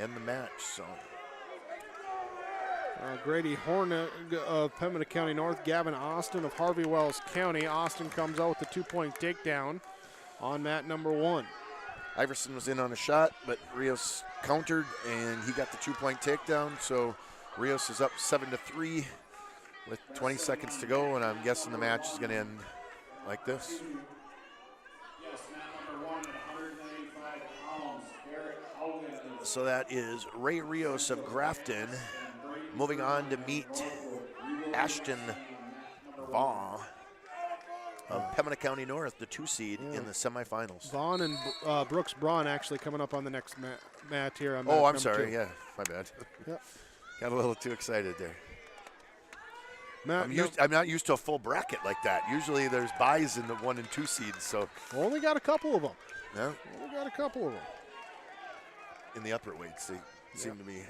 end the match. So Grady Hornig of Pembina County North, Gavin Austin of Harvey Wells County. Austin comes out with the 2-point takedown on mat number 1. Iverson was in on a shot, but Rios countered, and he got the 2-point takedown. So Rios is up 7-3 with 20 seconds to go, and I'm guessing the match is going to end like this. So that is Ray Rios of Grafton moving on to meet Ashton Vaughn of Pembina County North, the 2 seed in the semifinals. Vaughn and Brooks Braun actually coming up on the next mat here. On I'm sorry. 2. Yeah, my bad. Yep. Got a little too excited there. Matt, I'm not used to a full bracket like that. Usually there's buys in the 1 and 2 seeds. So only got a couple of them. Yeah. Only got a couple of them. In the upper weights, they seem to be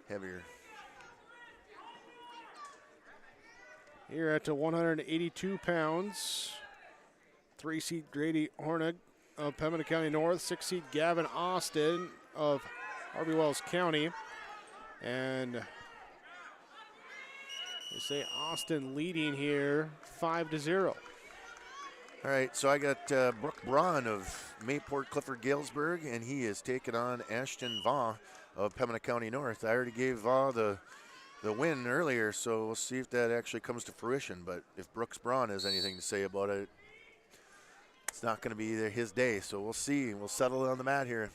heavier. Here at 182 pounds, 3-seed Grady Hornig of Pembina County North, 6-seed Gavin Austin of Harvey Wells County. And they say Austin leading here 5-0. All right, so I got Brooke Braun of Mayport Clifford Galesburg, and he is taking on Ashton Vaughn of Pembina County North. I already gave Vaughn the win earlier, so we'll see if that actually comes to fruition. But if Brooks Braun has anything to say about it, it's not going to be his day. So we'll see. We'll settle it on the mat here.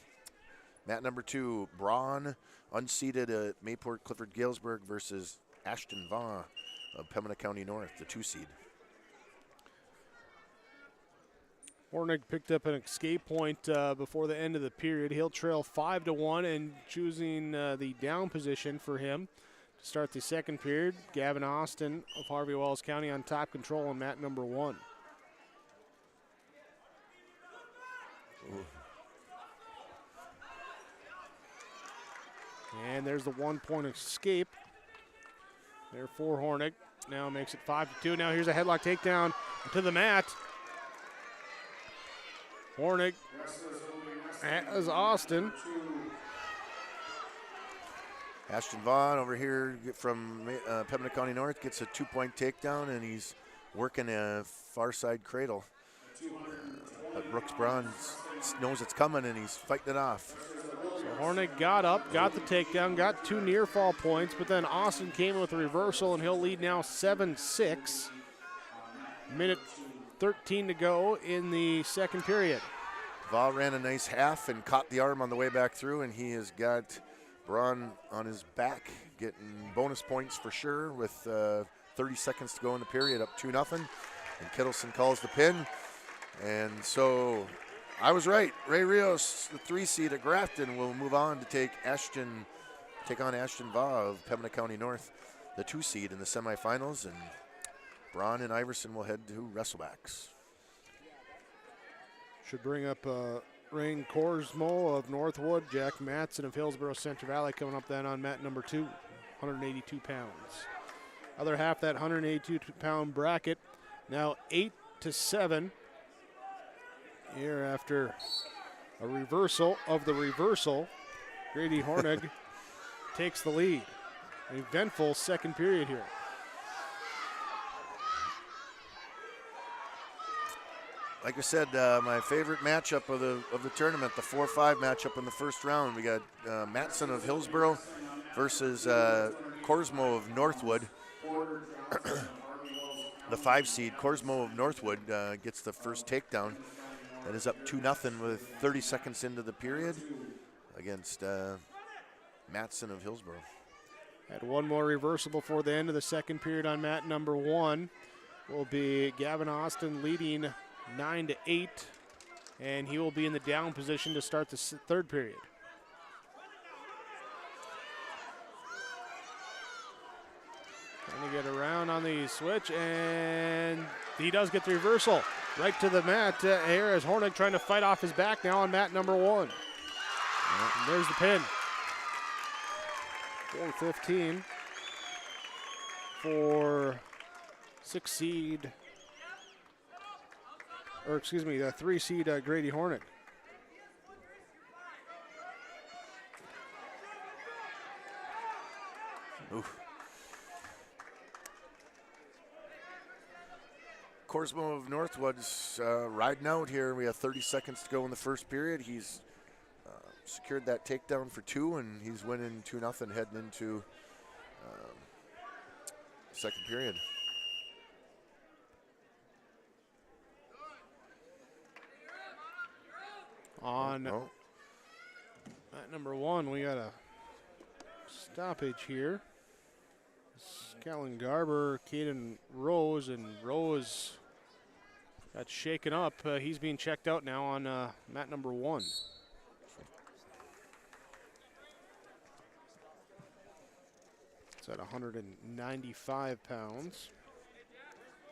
Mat number 2, Braun, unseeded at Mayport Clifford Galesburg versus Ashton Vaughn of Pembina County North, the 2 seed. Hornig picked up an escape point before the end of the period. He'll trail 5-1 and choosing the down position for him to start the second period. Gavin Austin of Harvey Wells County on top control on mat number 1. Ooh. And there's the 1-point escape there for Hornig. Now makes it 5-2. Now here's a headlock takedown to the mat. Hornig as Austin. Ashton Vaughn over here from Pembina County North gets a 2-point takedown, and he's working a far side cradle. But Brooks Braun knows it's coming, and he's fighting it off. So Hornig got up, got the takedown, got 2 near fall points, but then Austin came in with a reversal, and he'll lead now 7-6. Minute 13 to go in the second period. Vaughn ran a nice half and caught the arm on the way back through, and he has got Braun on his back, getting bonus points for sure with 30 seconds to go in the period, up 2-0. And Kittleson calls the pin. And so I was right. Ray Rios, the 3 seed at Grafton, will move on to take on Ashton Vaughn of Pembina County North, the 2 seed in the semifinals. And Braun and Iverson will head to wrestlebacks. Should bring up Rain Korsmo of Northwood, Jack Matson of Hillsborough Central Valley coming up then on mat number 2, 182 pounds. Other half that 182-pound bracket, now 8-7. Here after a reversal of the reversal, Grady Hornig takes the lead. An eventful second period here. Like I said, my favorite matchup of the tournament, the 4-5 matchup in the first round. We got Matson of Hillsborough versus Korsmo of Northwood. The 5 seed, Korsmo of Northwood, gets the first takedown. That is up 2-0 with 30 seconds into the period against Matson of Hillsborough. Had one more reversal before the end of the second period on mat number 1. Will be Gavin Austin leading 9-8, and he will be in the down position to start the third period. Trying to get around on the switch, and he does get the reversal right to the mat here as Hornick trying to fight off his back now on mat number 1. And there's the pin. 4-15 for 6 seed, or excuse me, the 3 seed Grady Hornick. Oof. Korsmo of Northwood's riding out here. We have 30 seconds to go in the first period. He's secured that takedown for 2, and he's winning 2-0 heading into second period. On mat number 1, we got a stoppage here. Callan Garber, Caden Rose, and Rose got shaken up. He's being checked out now on mat number 1. It's at 195 pounds.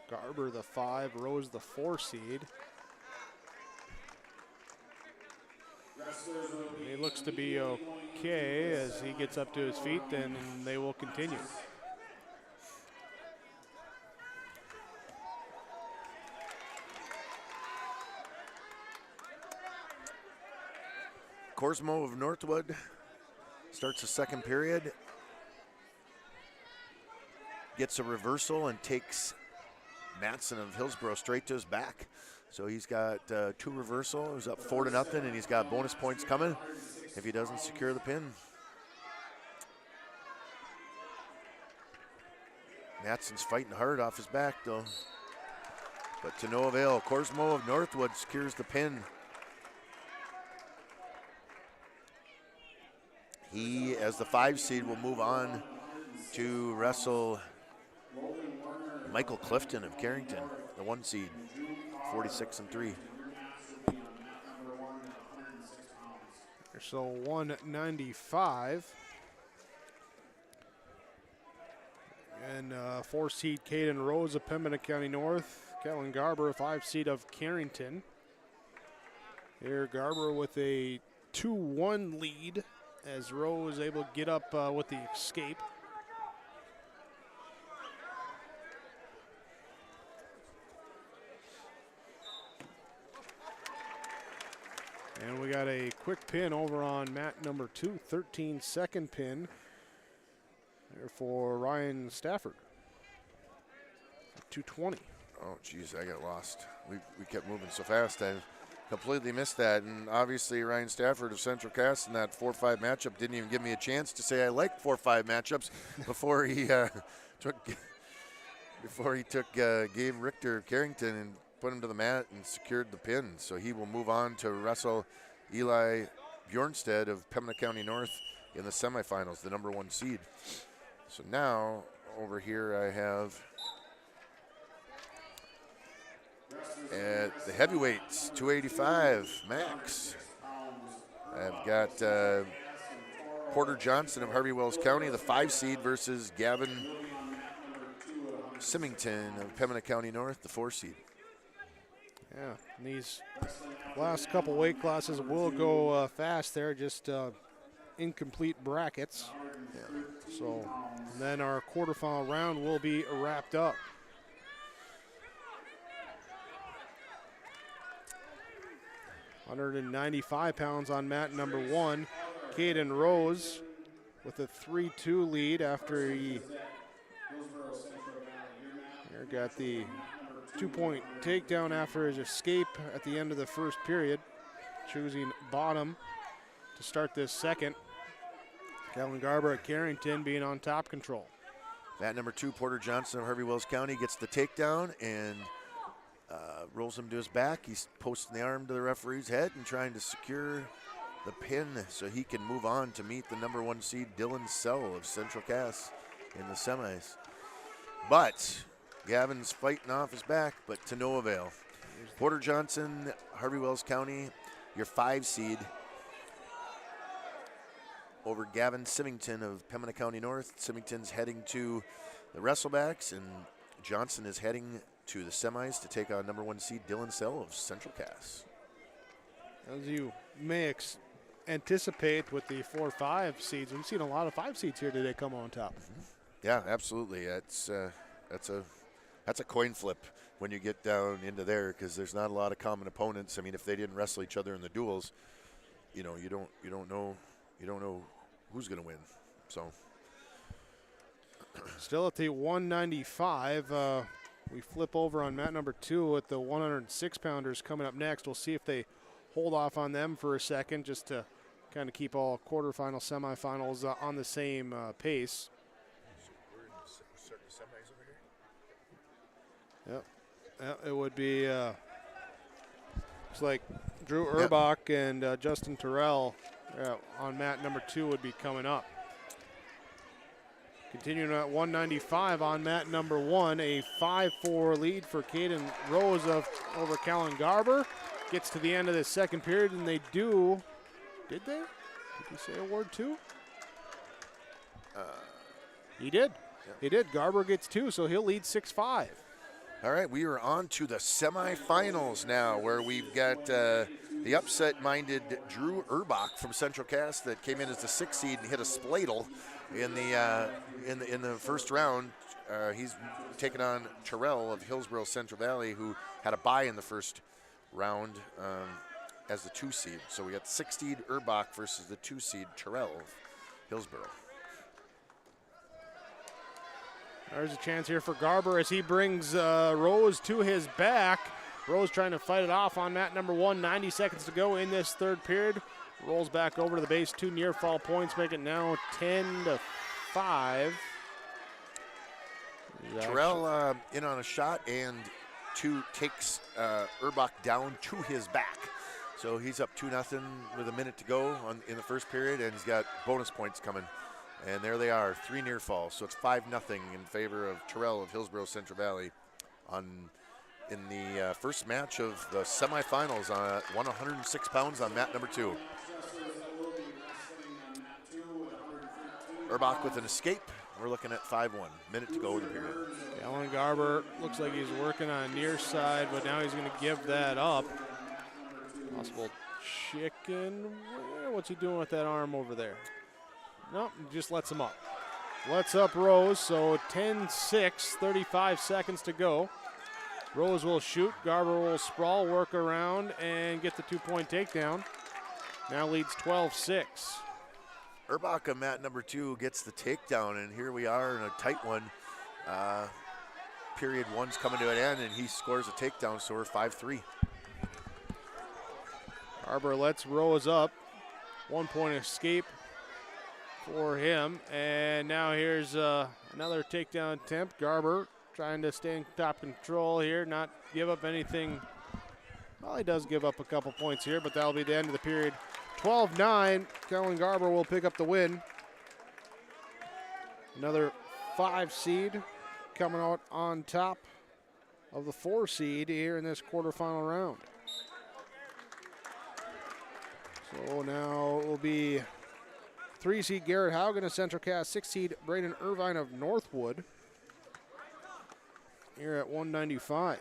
Garber the 5, Rose the 4 seed. He looks to be okay as he gets up to his feet, and they will continue. Korsmo of Northwood starts the second period, gets a reversal and takes Matson of Hillsborough straight to his back. So he's got 2 reversal. He's up 4-0, and he's got bonus points coming if he doesn't secure the pin. Matson's fighting hard off his back, though, but to no avail. Korsmo of Northwood secures the pin. He, as the 5 seed, will move on to wrestle Michael Clifton of Carrington, the 1 seed, 46-3. So 195. And 4 seed Caden Rose of Pembina County North. Callan Garber, 5 seed of Carrington. Here Garber with a 2-1 lead as Rose able to get up with the escape. And we got a quick pin over on mat number 2, 13-second pin there for Ryan Stafford. 220. Oh, geez, I got lost. We kept moving so fast. I completely missed that. And obviously, Ryan Stafford of Central Cass in that 4-5 matchup didn't even give me a chance to say I like 4-5 matchups before he took Gabe Richter of Carrington and put him to the mat and secured the pin. So he will move on to wrestle Eli Bjornstead of Pembina County North in the semifinals, the number 1 seed. So now over here I have at the heavyweights, 285 max. I've got Porter Johnson of Harvey Wells County, the 5 seed, versus Gavin Symington of Pembina County North, the 4 seed. Yeah, and these last couple weight classes will go fast there, just incomplete brackets. Yeah. So then our quarterfinal round will be wrapped up. £195 on mat number 1. Caden Rose with a 3-2 lead after he got the 2-point takedown after his escape at the end of the first period, choosing bottom to start this second. Callan Garber at Carrington being on top control. Mat number 2, Porter Johnson of Harvey Wells County gets the takedown and rolls him to his back. He's posting the arm to the referee's head and trying to secure the pin so he can move on to meet the number 1 seed Dylan Sell of Central Cass in the semis. But Gavin's fighting off his back, but to no avail. Porter Johnson, Harvey Wells County, your 5 seed over Gavin Symington of Pembina County North. Symington's heading to the Wrestlebacks, and Johnson is heading to the semis to take on number 1 seed Dylan Sell of Central Cass. As you may anticipate with the 4-5 seeds, we've seen a lot of 5 seeds here today come on top. Yeah, absolutely. That's a coin flip when you get down into there, because there's not a lot of common opponents. I mean, if they didn't wrestle each other in the duels, you don't know who's going to win. So still at the 195. We flip over on mat number 2 with the 106-pounders coming up next. We'll see if they hold off on them for a second, just to kind of keep all quarterfinal, semifinals on the same pace. Yep, it would be, looks like Drew Urbach and Justin Terrell on mat number 2 would be coming up. Continuing at 195 on mat number 1, a 5-4 lead for Caden Rose over Callan Garber. Gets to the end of the second period, and they do. Did they? Did he say a word 2? He did. Yep. He did. Garber gets 2, so he'll lead 6-5. All right, we are on to the semifinals now, where we've got the upset-minded Drew Urbach from Central Cass that came in as the 6th seed and hit a spladle in the first round. He's taking on Terrell of Hillsborough Central Valley, who had a bye in the first round as the 2 seed. So we got 6th seed Urbach versus the 2 seed Terrell of Hillsborough. There's a chance here for Garber as he brings Rose to his back. Rose trying to fight it off on mat number 1. 90 seconds to go in this third period. Rolls back over to the base. 2 near fall points make it now 10-5. Terrell in on a shot, and 2 takes Urbach down to his back. So he's up 2-0 with a minute to go in the first period, and he's got bonus points coming. And there they are, 3 near falls. So it's 5-0 in favor of Terrell of Hillsborough Central Valley in the first match of the semifinals on 106 pounds on mat number 2. Urbach with an escape. We're looking at 5-1. Minute to go in the period. Alan Garber looks like he's working on near side, but now he's going to give that up. Possible chicken. What's he doing with that arm over there? Nope, just lets him up. Lets up Rose, so 10-6, 35 seconds to go. Rose will shoot, Garber will sprawl, work around, and get the 2-point takedown. Now leads 12-6. Urbach on mat number 2 gets the takedown, and here we are in a tight one. Period 1's coming to an end, and he scores a takedown, so we're 5-3. Garber lets Rose up. 1-point escape for him, and now here's another takedown attempt. Garber trying to stay in top control here, not give up anything. Well, he does give up a couple points here, but that'll be the end of the period. 12-9, Kellen Garber will pick up the win. Another 5 seed coming out on top of the 4 seed here in this quarterfinal round. So now it will be 3 seed Garrett Haugen of Central Cass, 6 seed Braden Irvine of Northwood here at 195.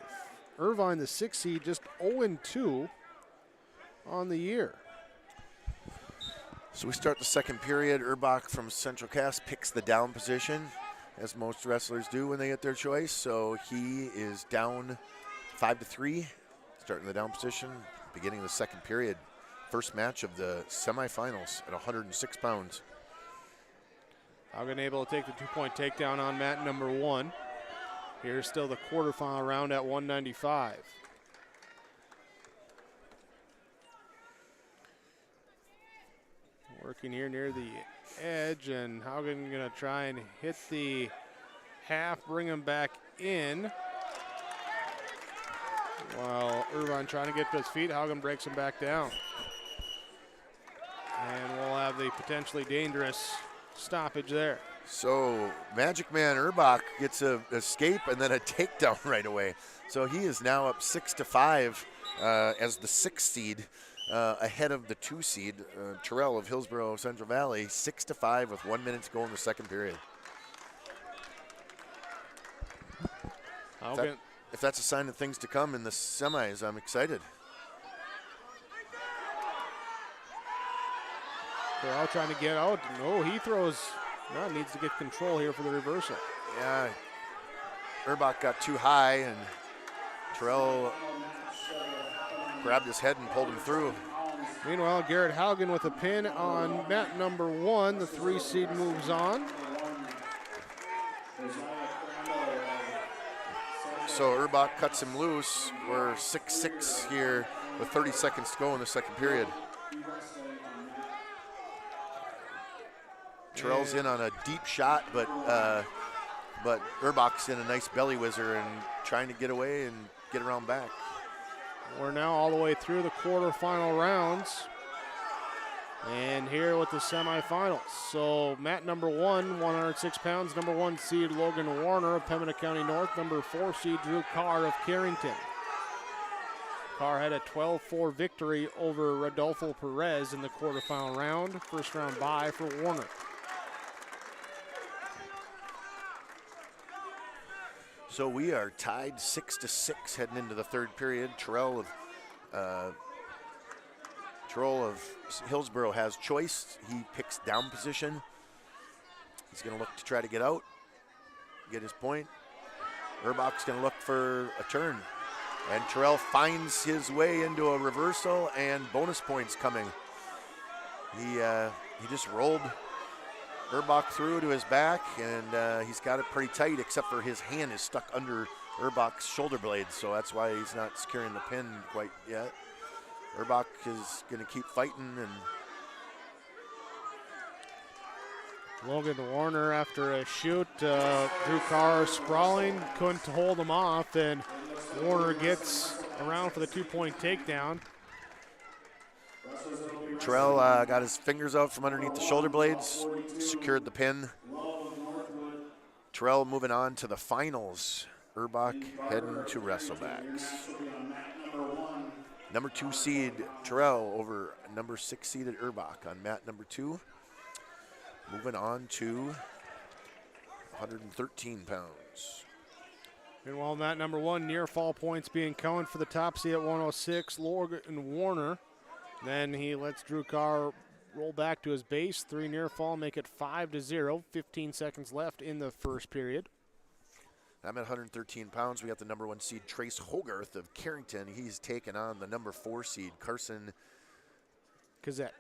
Irvine, the 6 seed, just 0-2 on the year. So we start the second period. Urbach from Central Cass picks the down position, as most wrestlers do when they get their choice. So he is down 5-3, starting the down position, beginning of the second period. First match of the semifinals at 106 pounds. Haugen able to take the 2-point takedown on mat number 1. Here's still the quarterfinal round at 195. Working here near the edge, and Haugen gonna try and hit the half, bring him back in. While Irvine trying to get to his feet, Haugen breaks him back down. the potentially dangerous stoppage there. So Magic Man Urbach gets a escape and then a takedown right away. So he is now up 6-5 as the 6th seed, ahead of the 2 seed, Terrell of Hillsborough Central Valley, 6-5 with 1 minute to go in the second period. If that's a sign of things to come in the semis, I'm excited. Terrell trying to get out. No, he throws. No, needs to get control here for the reversal. Yeah, Urbach got too high, and Terrell grabbed his head and pulled him through. Meanwhile, Garrett Haugen with a pin on mat number 1. The 3 seed moves on. So Urbach cuts him loose. We're 6-6 here with 30 seconds to go in the second period. Terrell's in on a deep shot, but Urbach's in a nice belly whizzer and trying to get away and get around back. We're now all the way through the quarterfinal rounds. And here with the semifinals. So mat number 1, 106 pounds, number 1 seed Logan Warner of Pembina County North, number 4 seed Drew Carr of Carrington. Carr had a 12-4 victory over Rodolfo Perez in the quarterfinal round. First round bye for Warner. So we are tied 6-6 heading into the third period. Terrell of Hillsborough has choice. He picks down position. He's going to look to try to get out, get his point. Urbach's going to look for a turn. And Terrell finds his way into a reversal and bonus points coming. He just rolled Urbach through to his back, and he's got it pretty tight, except for his hand is stuck under Urbach's shoulder blades, so that's why he's not securing the pin quite yet. Urbach is going to keep fighting, and Logan Warner after a shoot. Drew Carr sprawling, couldn't hold him off, and Warner gets around for the 2-point takedown. Terrell got his fingers out from underneath the shoulder blades, secured the pin. Terrell moving on to the finals. Urbach heading to wrestlebacks. Number 2 seed Terrell over number 6 seeded Urbach on mat number 2. Moving on to 113 pounds. Meanwhile, mat number 1, near fall points being counted for the top seed at 106, Logan Warner. Then he lets Drew Carr roll back to his base. 3 near fall, make it 5-0. 15 seconds left in the first period. I'm at 113 pounds. We got the number 1 seed Trace Hogarth of Carrington. He's taken on the number 4 seed Carson Kazette.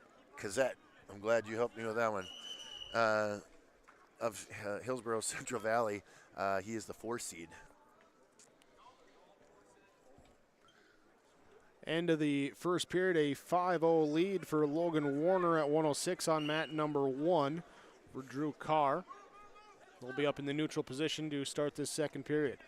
I'm glad you helped me with that one. Of Hillsborough Central Valley. He is the 4 seed. End of the first period, a 5-0 lead for Logan Warner at 106 on mat number 1 for Drew Carr. They'll be up in the neutral position to start this second period.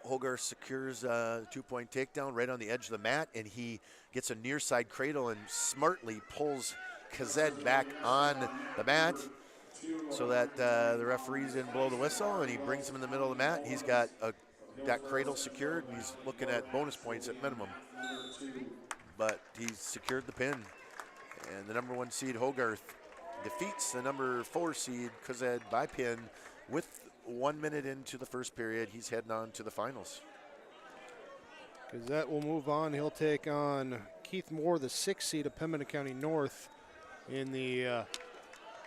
Hogarth secures a 2-point takedown right on the edge of the mat, and he gets a near side cradle and smartly pulls Kazed back on the mat so that the referees didn't blow the whistle, and he brings him in the middle of the mat. He's got that cradle secured, and he's looking at bonus points at minimum. But he's secured the pin, and the number 1 seed Hogarth defeats the number 4 seed Kazed by pin with 1 minute into the first period. He's heading on to the finals. Kazet will move on. He'll take on Keith Moore, the 6th seed of Pembina County North, in the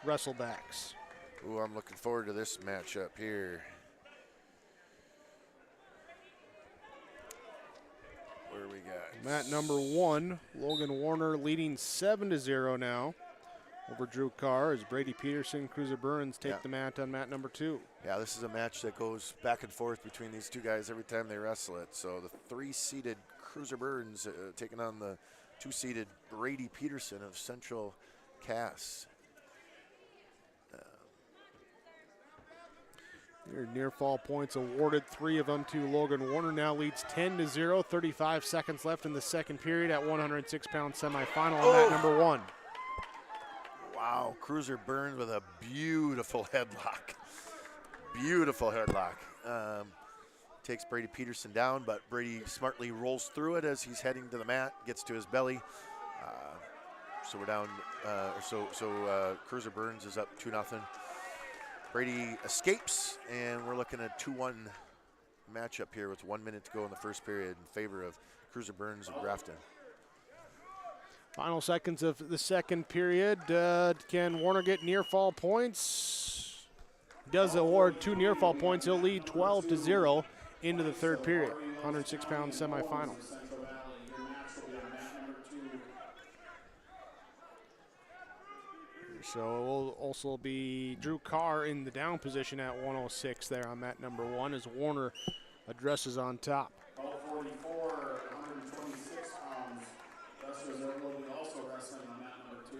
wrestlebacks. Ooh, I'm looking forward to this matchup here. Where we got? Mat number 1, Logan Warner leading 7-0 now over Drew Carr as Brady Peterson, Cruiser Burns take the mat on mat number 2. Yeah, this is a match that goes back and forth between these two guys every time they wrestle it. So the 3-seeded Cruiser Burns taking on the 2-seeded Brady Peterson of Central Cass. Near fall points awarded, 3 of them to Logan Warner. Now leads 10-0, 35 seconds left in the second period at 106-pound semifinal on mat number 1. Wow, Cruiser Burns with a beautiful headlock. Beautiful headlock. Takes Brady Peterson down, but Brady smartly rolls through it as he's heading to the mat, gets to his belly. So we're down, Cruiser Burns is up 2-0. Brady escapes, and we're looking at 2-1 matchup here with 1 minute to go in the first period in favor of Cruiser Burns of Grafton. Final seconds of the second period. Can Warner get near fall points? Does award 2 near fall points. He'll lead 12-0 into the third period. 106-pound semifinals. So it will also be Drew Carr in the down position at 106 there on mat number 1 as Warner addresses on top. 44, 126 pounds. Wrestlers will be also wrestling on mat number 2.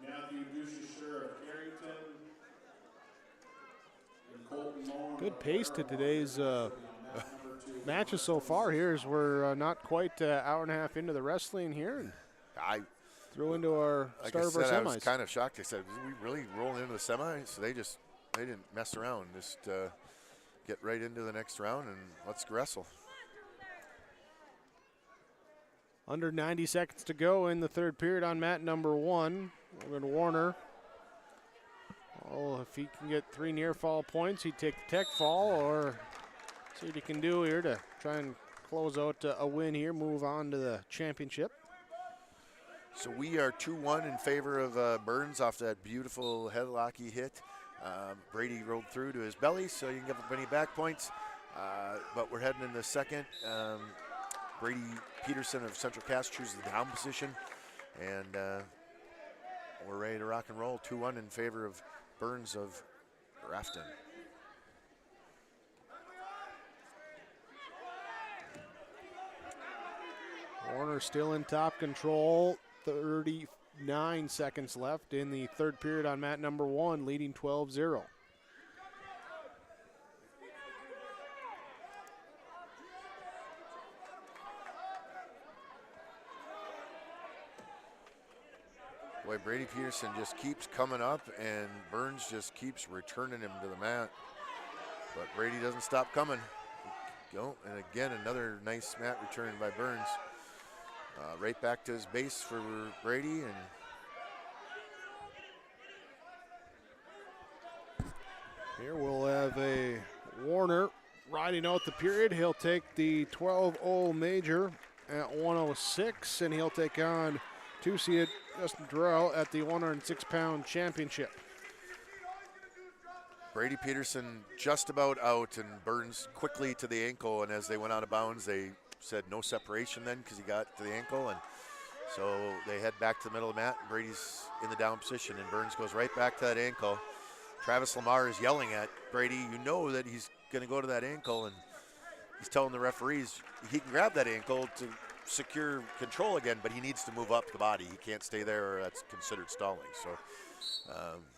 Matthew Duchesher of Carrington. And Colton Moen. Good pace to today's matches so far here as we're not quite an hour and a half into the wrestling here. I threw into our like start I of our said, semis. I was kind of shocked. I said, did we really roll into the semis? So they didn't mess around. Just get right into the next round and let's wrestle. Under 90 seconds to go in the third period on mat number 1. Logan Warner. Oh, if he can get 3 near fall points, he'd take the tech fall or see what he can do here to try and close out a win here, move on to the championship. So we are 2-1 in favor of Burns off that beautiful headlocky hit. Brady rolled through to his belly, so you can give up any back points. But we're heading in the second. Brady Peterson of Central Cass chooses the down position. And we're ready to rock and roll. 2-1 in favor of Burns of Grafton. Warner still in top control. 39 seconds left in the third period on mat number 1, leading 12-0. Boy, Brady Peterson just keeps coming up, and Burns just keeps returning him to the mat. But Brady doesn't stop coming. Go, and again, another nice mat return by Burns. Right back to his base for Brady, and here we'll have a Warner riding out the period. He'll take the 12-0 major at 106, and he'll take on two-seeded Justin Terrell at the 106-pound championship. Brady Peterson just about out, and Burns quickly to the ankle, and as they went out of bounds, they said no separation then because he got to the ankle, and so they head back to the middle of the mat. Brady's in the down position, and Burns goes right back to that ankle. Travis Lamar is yelling at Brady. You know that he's going to go to that ankle, and he's telling the referees he can grab that ankle to secure control again, but he needs to move up the body. He can't stay there, or that's considered stalling. So,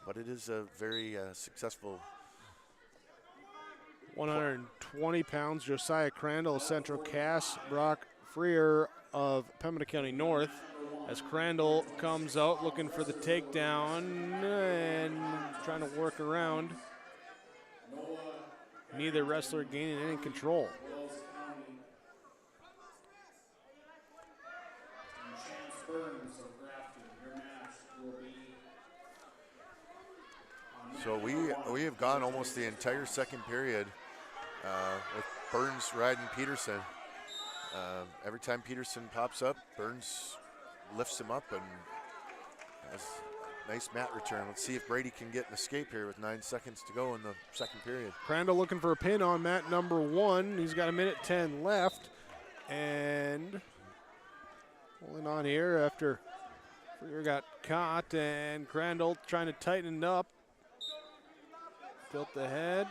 but it is a very successful. 120 pounds, Josiah Crandall, Central Cass, Brock Freer of Pembina County North. As Crandall comes out looking for the takedown and trying to work around. Neither wrestler gaining any control. So we have gone almost the entire second period with Burns riding Peterson. Every time Peterson pops up, Burns lifts him up and has a nice mat return. Let's see if Brady can get an escape here with 9 seconds to go in the second period. Crandall looking for a pin on mat number 1. He's got 1:10 left. And holding on here after Freer got caught, and Crandall trying to tighten it up. Tilt the head.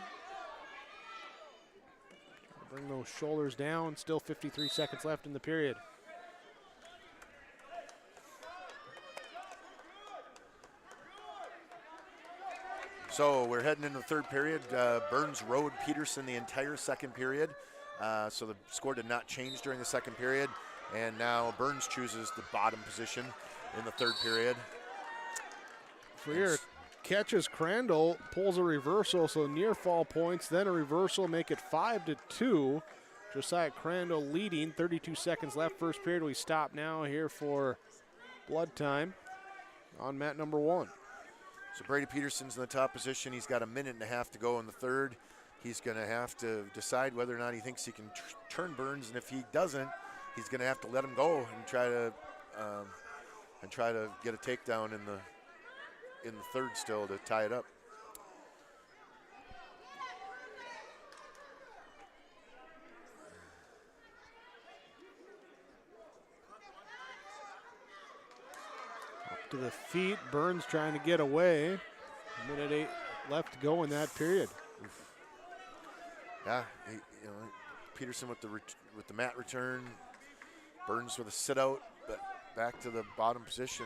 Bring those shoulders down. Still 53 seconds left in the period. So we're heading into the third period. Burns rode Peterson the entire second period. So the score did not change during the second period. And now Burns chooses the bottom position in the third period. Freer catches Crandall, pulls a reversal, so near fall points, then a reversal, make it 5-2. Josiah Crandall leading, 32 seconds left, first period. We stop now here for blood time on mat number 1. So Brady Peterson's in the top position. He's got a minute and a half to go in the third. He's going to have to decide whether or not he thinks he can turn Burns, and if he doesn't, he's going to have to let him go and try to get a takedown in the third still to tie it up. Up to the feet, Burns trying to get away. Minute 8 left to go in that period. Oof. Yeah, Peterson with the mat return, Burns with a sit out, but back to the bottom position.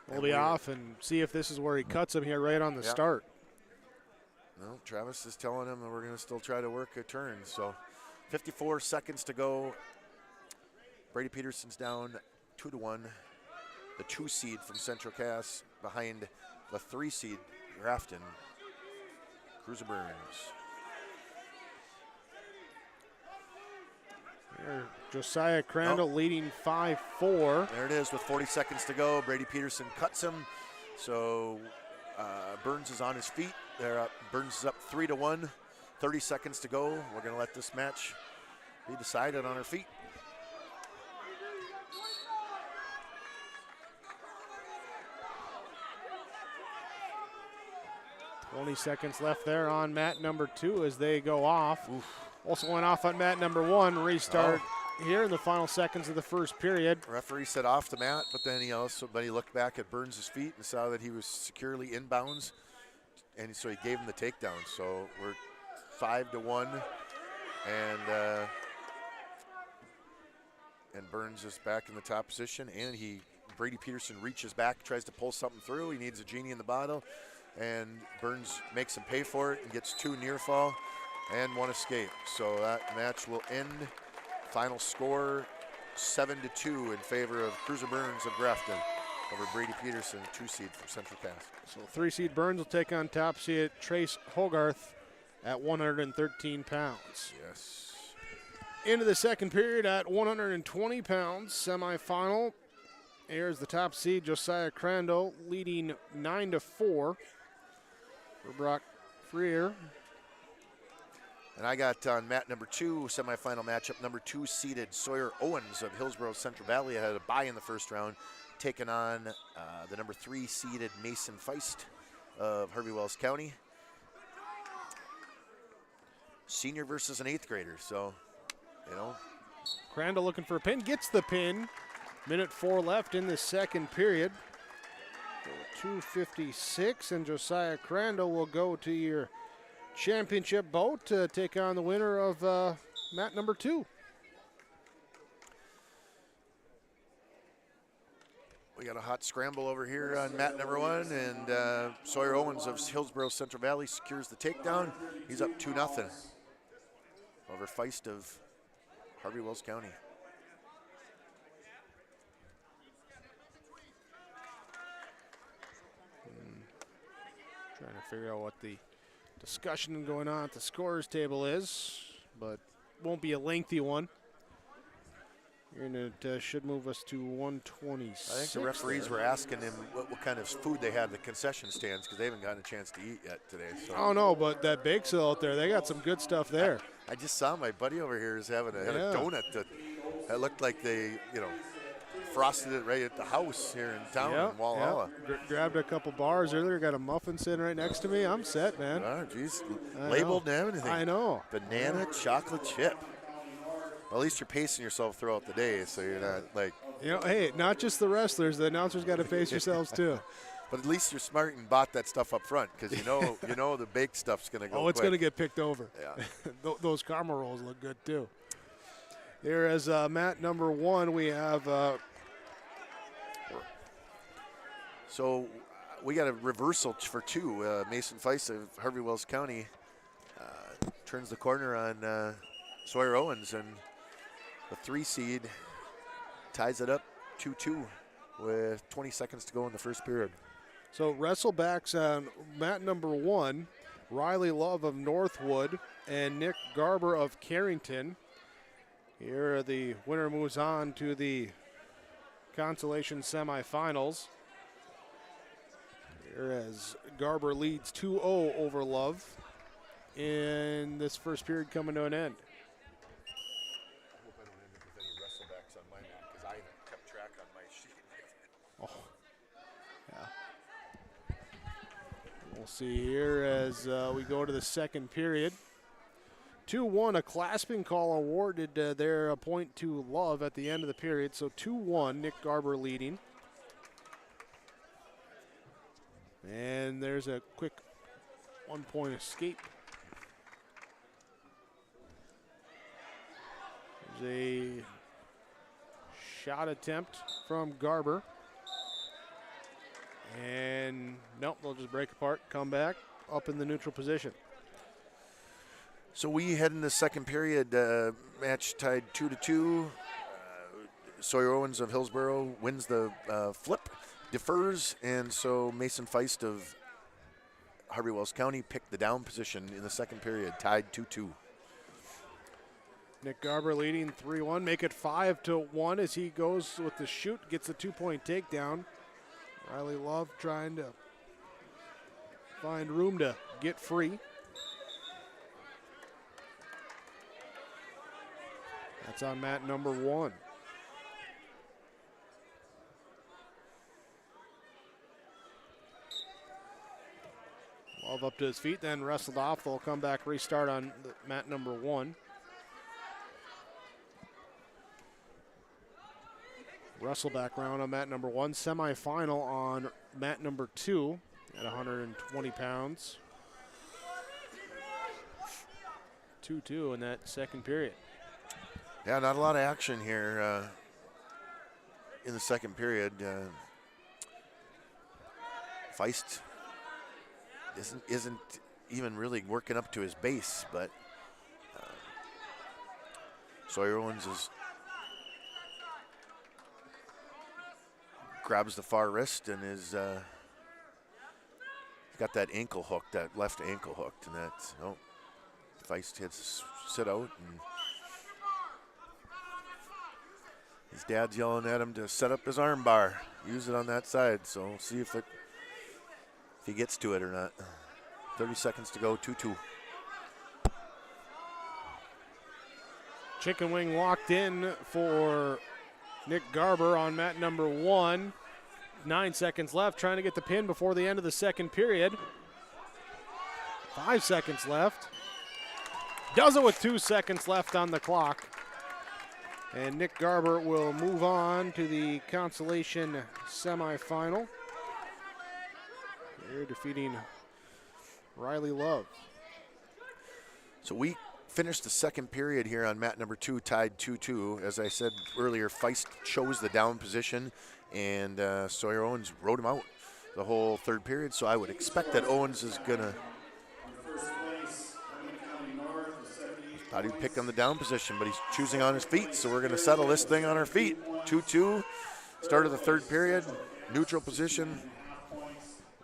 We'll be off and see if this is where he cuts him here right on the start. No, Travis is telling him that we're going to still try to work a turn. So 54 seconds to go. Brady Peterson's down 2-1. The 2 seed from Central Cass behind the 3 seed Grafton. Cruiser Burns. Here, Josiah Crandall leading 5-4. There it is with 40 seconds to go. Brady Peterson cuts him. So Burns is on his feet. They're up. Burns is up 3-1. 30 seconds to go. We're going to let this match be decided on our feet. Only seconds left there on mat number 2 as they go off. Oof. Also went off on mat number 1. Restart here in the final seconds of the first period. Referee said off the mat, but then he looked back at Burns' feet and saw that he was securely inbounds, and so he gave him the takedown. So we're 5-1, and Burns is back in the top position, and Brady Peterson reaches back, tries to pull something through. He needs a genie in the bottle, and Burns makes him pay for it and gets 2 near fall and 1 escape. So that match will end. Final score 7-2 in favor of Cruiser Burns of Grafton over Brady Peterson, 2 seed from Central Cass. So 3 seed Burns will take on top seed Trace Hogarth at 113 pounds. Yes. Into the second period at 120 pounds, semifinal. Here's the top seed Josiah Crandall leading 9-4 for Brock Freer. And I got on mat number 2, semifinal matchup, number 2 seeded Sawyer Owens of Hillsborough Central Valley. Had a bye in the first round, taking on the number 3 seeded Mason Feist of Harvey Wells County. Senior versus an 8th grader, so, Crandall looking for a pin, gets the pin. Minute 4 left in the second period. 2:56, and Josiah Crandall will go to your championship boat to take on the winner of mat number 2. We got a hot scramble over here on mat number 1, and Sawyer Owens of Hillsborough Central Valley secures the takedown. He's up 2-0 over Feist of Harvey Wells County. Trying to figure out what the discussion going on at the scorers table is, but won't be a lengthy one. And it should move us to 126. I think the referees were asking him what kind of food they had at the concession stands because they haven't gotten a chance to eat yet today. So. Oh, no, but that bake sale out there, they got some good stuff there. I just saw my buddy over here is having a donut that looked like they, frosted it right at the house here in town in Walhalla. Grabbed a couple bars earlier, got a muffin sitting right next to me. I'm set, man. Oh, geez. Labeled and everything. I know. Banana chocolate chip. Well, at least you're pacing yourself throughout the day, so you're not like. Hey, not just the wrestlers. The announcers got to pace yourselves too. But at least you're smart and bought that stuff up front because you know the baked stuff's going to go. Oh, it's going to get picked over. Yeah. Those caramel rolls look good too. Here as mat number 1, we have. So we got a reversal for 2. Mason Feist of Harvey Wells County turns the corner on Sawyer Owens, and the 3 seed ties it up 2-2. with 20 seconds to go in the first period. So wrestlebacks on mat number 1, Riley Love of Northwood and Nick Garber of Carrington. Here the winner moves on to the Consolation semifinals. Here as Garber leads 2-0 over Love in this first period coming to an end. I hope I don't end up with any wrestlebacks on my map because I haven't kept track on my sheet. Yeah. We'll see here as we go to the second period. 2-1, a clasping call awarded there, a point to Love at the end of the period. So 2-1, Nick Garber leading. And there's a quick 1-point escape. There's a shot attempt from Garber. And nope, they'll just break apart, come back, up in the neutral position. So we head in the second period, match tied 2-2. Sawyer Owens of Hillsborough wins the flip, defers, and so Mason Feist of Harvey Wells County picked the down position in the second period, tied 2-2. Nick Garber leading 3-1, make it 5-1 as he goes with the shoot, gets a 2-point takedown. Riley Love trying to find room to get free. That's on mat number 1. Love up to his feet, then wrestled off. They'll come back, restart on mat number 1. Wrestle back round on mat number 1. Semifinal on mat number 2 at 120 pounds. 2-2 in that second period. Yeah, not a lot of action here in the second period. Feist isn't even really working up to his base, but Sawyer Owens grabs the far wrist and is got that ankle hook, that left ankle hooked, and that's Feist hits sit out, and his dad's yelling at him to set up his arm bar, use it on that side. So we'll see if he gets to it or not. 30 seconds to go, 2-2. Chicken wing locked in for Nick Garber on mat number 1. 9 seconds left, trying to get the pin before the end of the second period. 5 seconds left. Does it with 2 seconds left on the clock. And Nick Garber will move on to the Consolation semifinal. Here defeating Riley Love. So we finished the second period here on mat number 2, tied 2-2. As I said earlier, Feist chose the down position, and Sawyer Owens rode him out the whole third period. So I would expect that Owens is gonna. Thought he'd pick on the down position, but he's choosing on his feet, so we're going to settle this thing on our feet. 2-2, start of the third period, neutral position.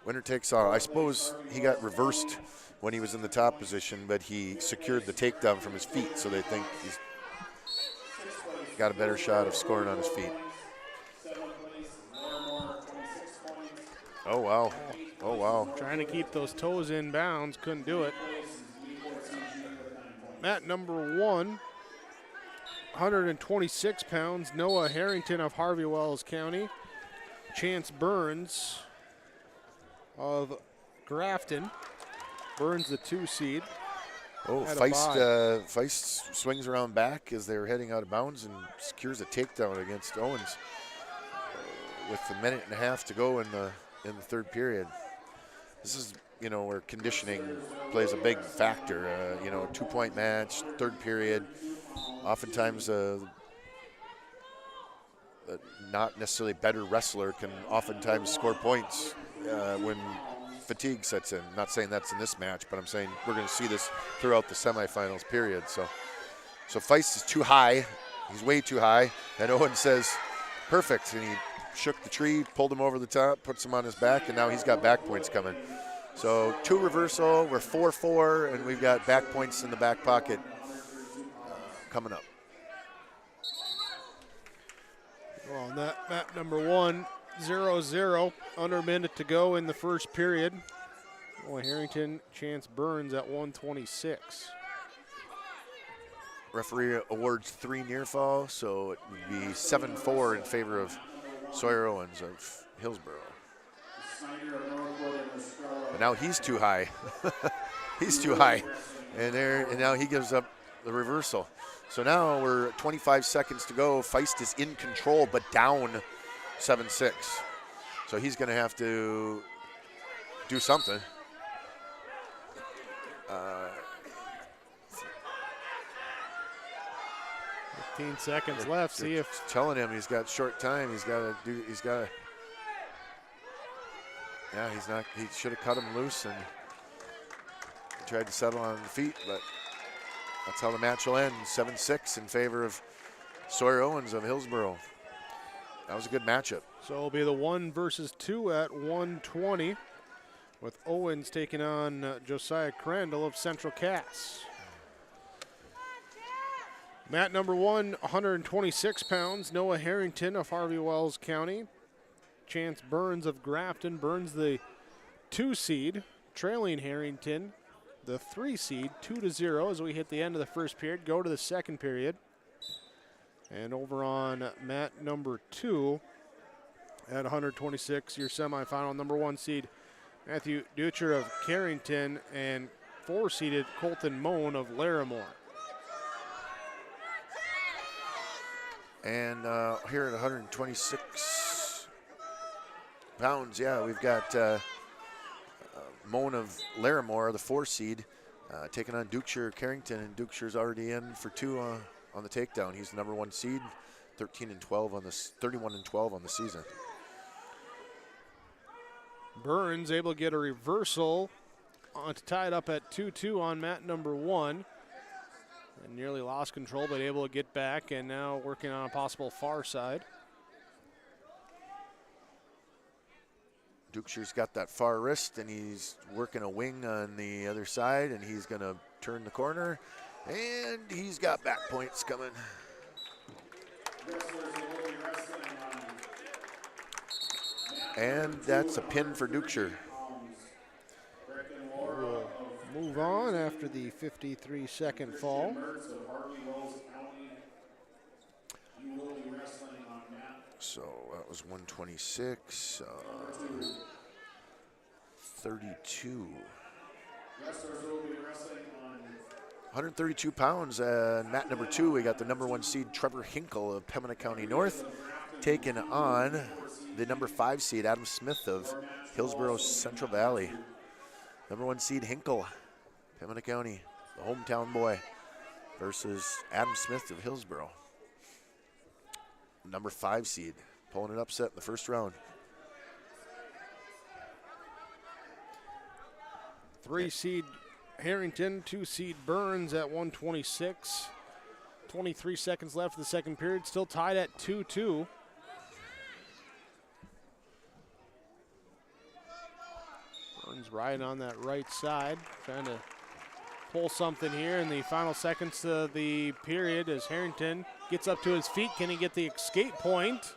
Winner takes all. I suppose he got reversed when he was in the top position, but he secured the takedown from his feet, so they think he's got a better shot of scoring on his feet. Oh, wow. Oh, wow. Trying to keep those toes in bounds, couldn't do it. Mat number 1, 126 pounds, Noah Harrington of Harvey Wells County. Chance Burns of Grafton. Burns the 2 seed. Oh, Feist swings around back as they're heading out of bounds and secures a takedown against Owens with a minute and a half to go in the third period. This is, where conditioning plays a big factor. A 2-point match, third period. Oftentimes, not necessarily better wrestler can oftentimes score points when fatigue sets in. Not saying that's in this match, but I'm saying we're going to see this throughout the semifinals period. So Feist is too high. He's way too high. And Owen says, perfect. And he shook the tree, pulled him over the top, puts him on his back, and now he's got back points coming. So 2 reversal, we're 4-4, and we've got back points in the back pocket coming up. Well, on that map number 1, 0-0, under a minute to go in the first period. Noah Harrington, Chance Burns at 126. Referee awards 3 near fall, so it would be 7-4 in favor of Sawyer Owens of Hillsboro. But now he's too high. He's too high. And now he gives up the reversal. So now we're 25 seconds to go. Feist is in control, but down 7-6. So he's going to have to do something. 15 seconds left. See if telling him he's got short time. He's got to. Yeah, he's not. He should have cut him loose and tried to settle on the feet, but that's how the match will end. 7-6 in favor of Sawyer Owens of Hillsboro. That was a good matchup. So it'll be the 1 versus 2 at 120, with Owens taking on Josiah Crandall of Central Cass. Mat number 1, 126 pounds, Noah Harrington of Harvey Wells County. Chance Burns of Grafton. Burns the 2 seed, trailing Harrington, the 3 seed, 2-0 as we hit the end of the first period. Go to the second period. And over on mat number 2 at 126, your semifinal, number 1 seed, Matthew Dutcher of Carrington, and 4-seeded Colton Moan of Larimore. And here at 126 pounds, yeah, we've got Moan of Larimore, the 4 seed, taking on Dukeshire Carrington, and Dukeshire's already in for 2 on the takedown. He's the number 1 seed, 31-12 on the season. Burns able to get a reversal to tie it up at 2-2 on mat number 1. And nearly lost control, but able to get back, and now working on a possible far side. Dukeshire's got that far wrist, and he's working a wing on the other side, and he's going to turn the corner, and he's got back points coming. And that's a pin for Dukeshire. We'll move on after the 53-second fall. So that was 126, 32. 132 pounds, mat number 2, we got the number 1 seed, Trevor Hinkle of Pembina County North, taking on the number 5 seed, Adam Smith of Hillsboro Central Valley. Number 1 seed, Hinkle, Pembina County, the hometown boy, versus Adam Smith of Hillsboro. Number 5 seed, pulling an upset in the first round. 3 seed Harrington, 2 seed Burns at 126. 23 seconds left in the second period, still tied at 2-2. Burns riding on that right side, trying to pull something here in the final seconds of the period as Harrington gets up to his feet. Can he get the escape point?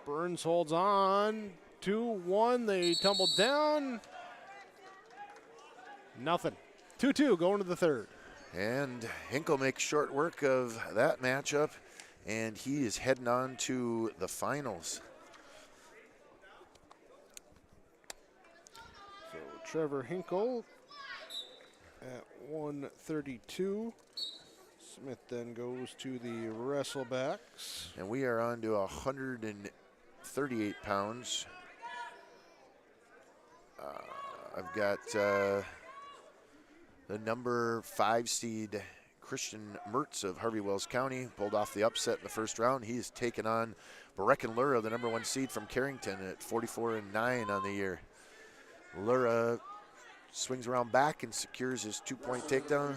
Burns holds on. 2-1, they tumble down. Nothing. 2-2 going to the third. And Hinkle makes short work of that matchup, and he is heading on to the finals. So Trevor Hinkle at 132. Smith then goes to the wrestlebacks. And we are on to 138 pounds. I've got the number 5 seed Christian Mertz of Harvey Wells County, pulled off the upset in the first round. He's taken on Brecken Lura, the number 1 seed from Carrington, at 44-9 on the year. Lura swings around back and secures his 2-point takedown.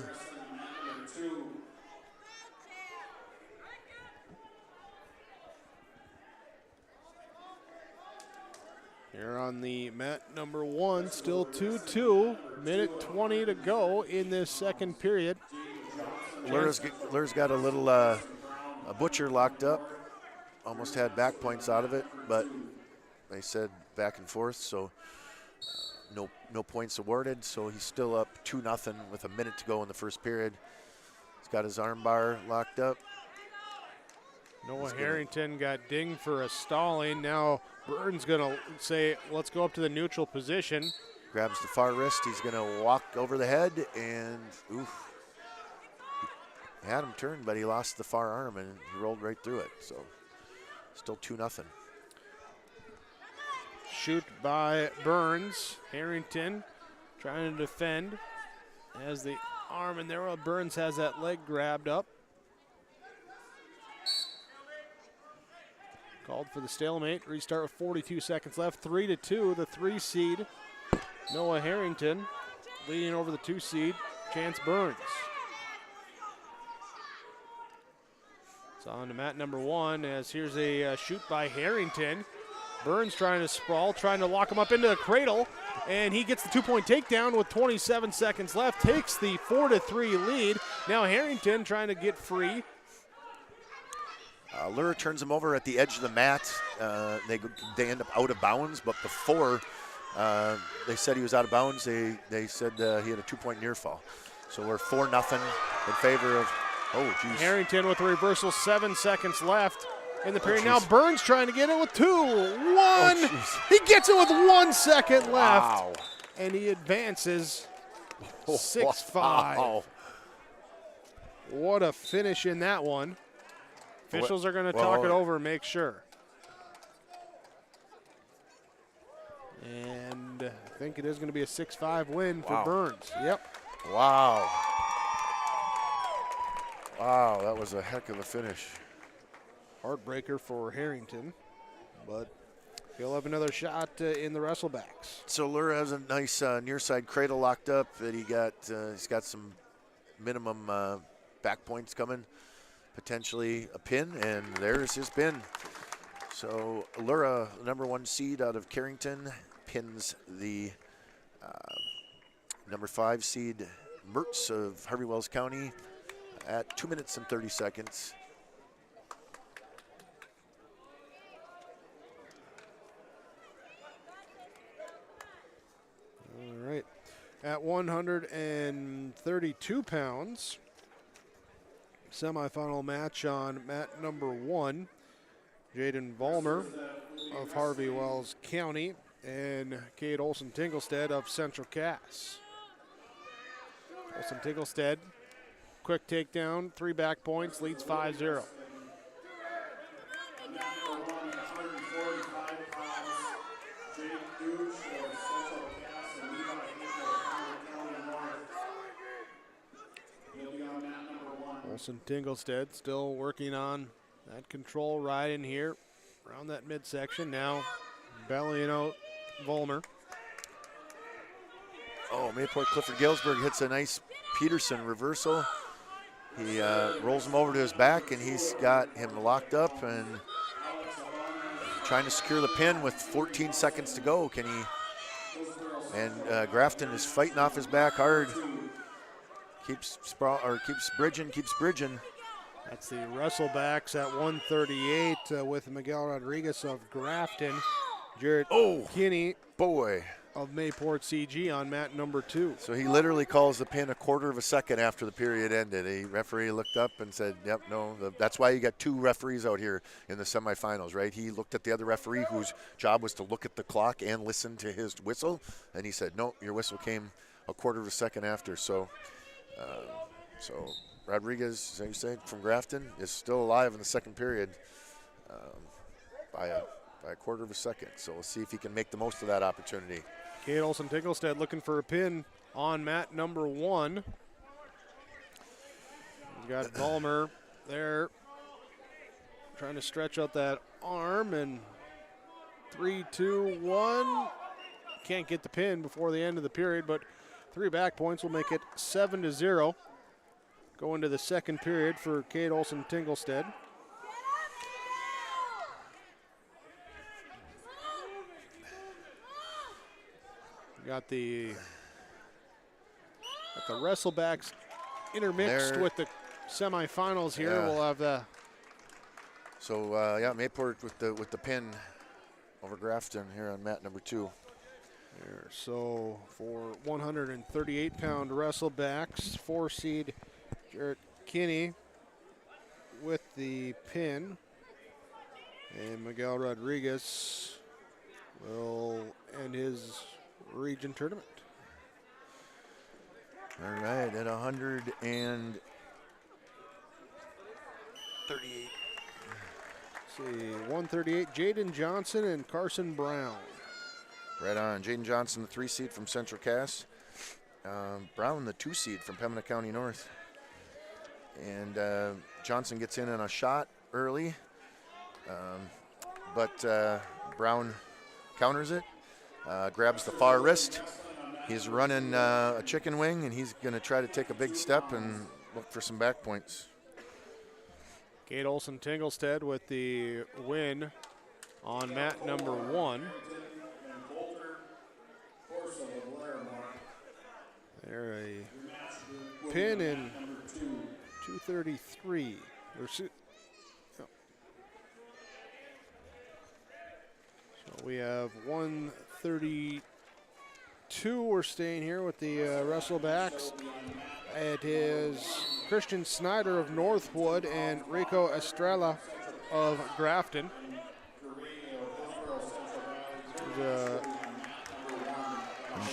Here on the mat number 1, still 2-2. Minute 20 to go in this second period. Lur's got a little a butcher locked up. Almost had back points out of it, but they said back and forth, so no points awarded. So he's still up 2-0 with a minute to go in the first period. He's got his arm bar locked up. Noah Harrington got dinged for a stalling. Now Burns going to say, let's go up to the neutral position. Grabs the far wrist. He's going to walk over the head, and oof. He had him turned, but he lost the far arm, and he rolled right through it. So still 2-0. Shoot by Burns. Harrington trying to defend. Has the arm in there while Burns has that leg grabbed up. Called for the stalemate. Restart with 42 seconds left. 3-2, the 3 seed. Noah Harrington leading over the 2 seed, Chance Burns. It's on to mat number 1 as here's a shoot by Harrington. Burns trying to sprawl, trying to lock him up into the cradle, and he gets the 2-point takedown with 27 seconds left, takes the 4-3 lead. Now Harrington trying to get free. Lure turns him over at the edge of the mat. They end up out of bounds, but before they said he was out of bounds, they said he had a 2-point near fall. So we're 4-0 in favor of, oh, geez. Harrington with a reversal, 7 seconds left in the period. Now Burns trying to get it with 2, 1. He gets it with 1 second left. Wow. And he advances 6-5. Wow. What a finish in that one. Officials are going to talk it over and make sure. And I think it is going to be a 6-5 win for Burns. Yep. Wow. Wow, that was a heck of a finish. Heartbreaker for Harrington, but he'll have another shot in the wrestlebacks. So Lure has a nice near side cradle locked up that he's got some minimum back points coming. Potentially a pin, and there's his pin. So Lura, number 1 seed out of Carrington, pins the number 5 seed Mertz of Harvey Wells County at 2 minutes and 30 seconds. All right. At 132 pounds, semifinal match on mat number 1. Jaden Vollmer of Harvey Wells County and Kate Olson-Tinglestead of Central Cass. Olson-Tinglestead, quick takedown, 3 back points, leads 5-0. Olson-Tinglestead still working on that control right in here around that midsection. Now bellying out Vollmer. Oh, Mayport Clifford Galesburg hits a nice Peterson reversal. He rolls him over to his back, and he's got him locked up and trying to secure the pin with 14 seconds to go. Can he? And Grafton is fighting off his back hard. Keeps bridging. That's the wrestlebacks at 138 with Miguel Rodriguez of Grafton. Jarrett Kinney of Mayport CG on mat number 2. So he literally calls the pin a quarter of a second after the period ended. A referee looked up and said, yep, no, that's why you got 2 referees out here in the semifinals, right? He looked at the other referee whose job was to look at the clock and listen to his whistle, and he said, no, your whistle came a quarter of a second after. So Rodriguez, as you say, from Grafton, is still alive in the second period by a quarter of a second. So we'll see if he can make the most of that opportunity. Kate Olson-Tinglestead looking for a pin on mat number 1. We've got Vollmer there trying to stretch out that arm, and 3, 2, 1. Can't get the pin before the end of the period, but 3 back points will make it 7-0. Go into the second period for Kate Olson-Tinglestead. Got the wrestlebacks intermixed with the semifinals here. Yeah. We'll have the. So yeah, Mayport with the pin over Grafton here on mat number 2. There. So for 138-pound wrestlebacks, 4-seed Jarrett Kinney with the pin, and Miguel Rodriguez will end his region tournament. All right, at 138. See, 138, Jaden Johnson and Carson Brown. Right on. Jaden Johnson, the 3-seed from Central Cass. Brown, the 2-seed from Pembina County North. And Johnson gets in on a shot early, but Brown counters it, grabs the far wrist. He's running a chicken wing, and he's going to try to take a big step and look for some back points. Kate Olson Tinglestead with the win on mat number 1. There a pin in 233. So we have 132. We're staying here with the wrestlebacks. It is Christian Snyder of Northwood and Rico Estrella of Grafton.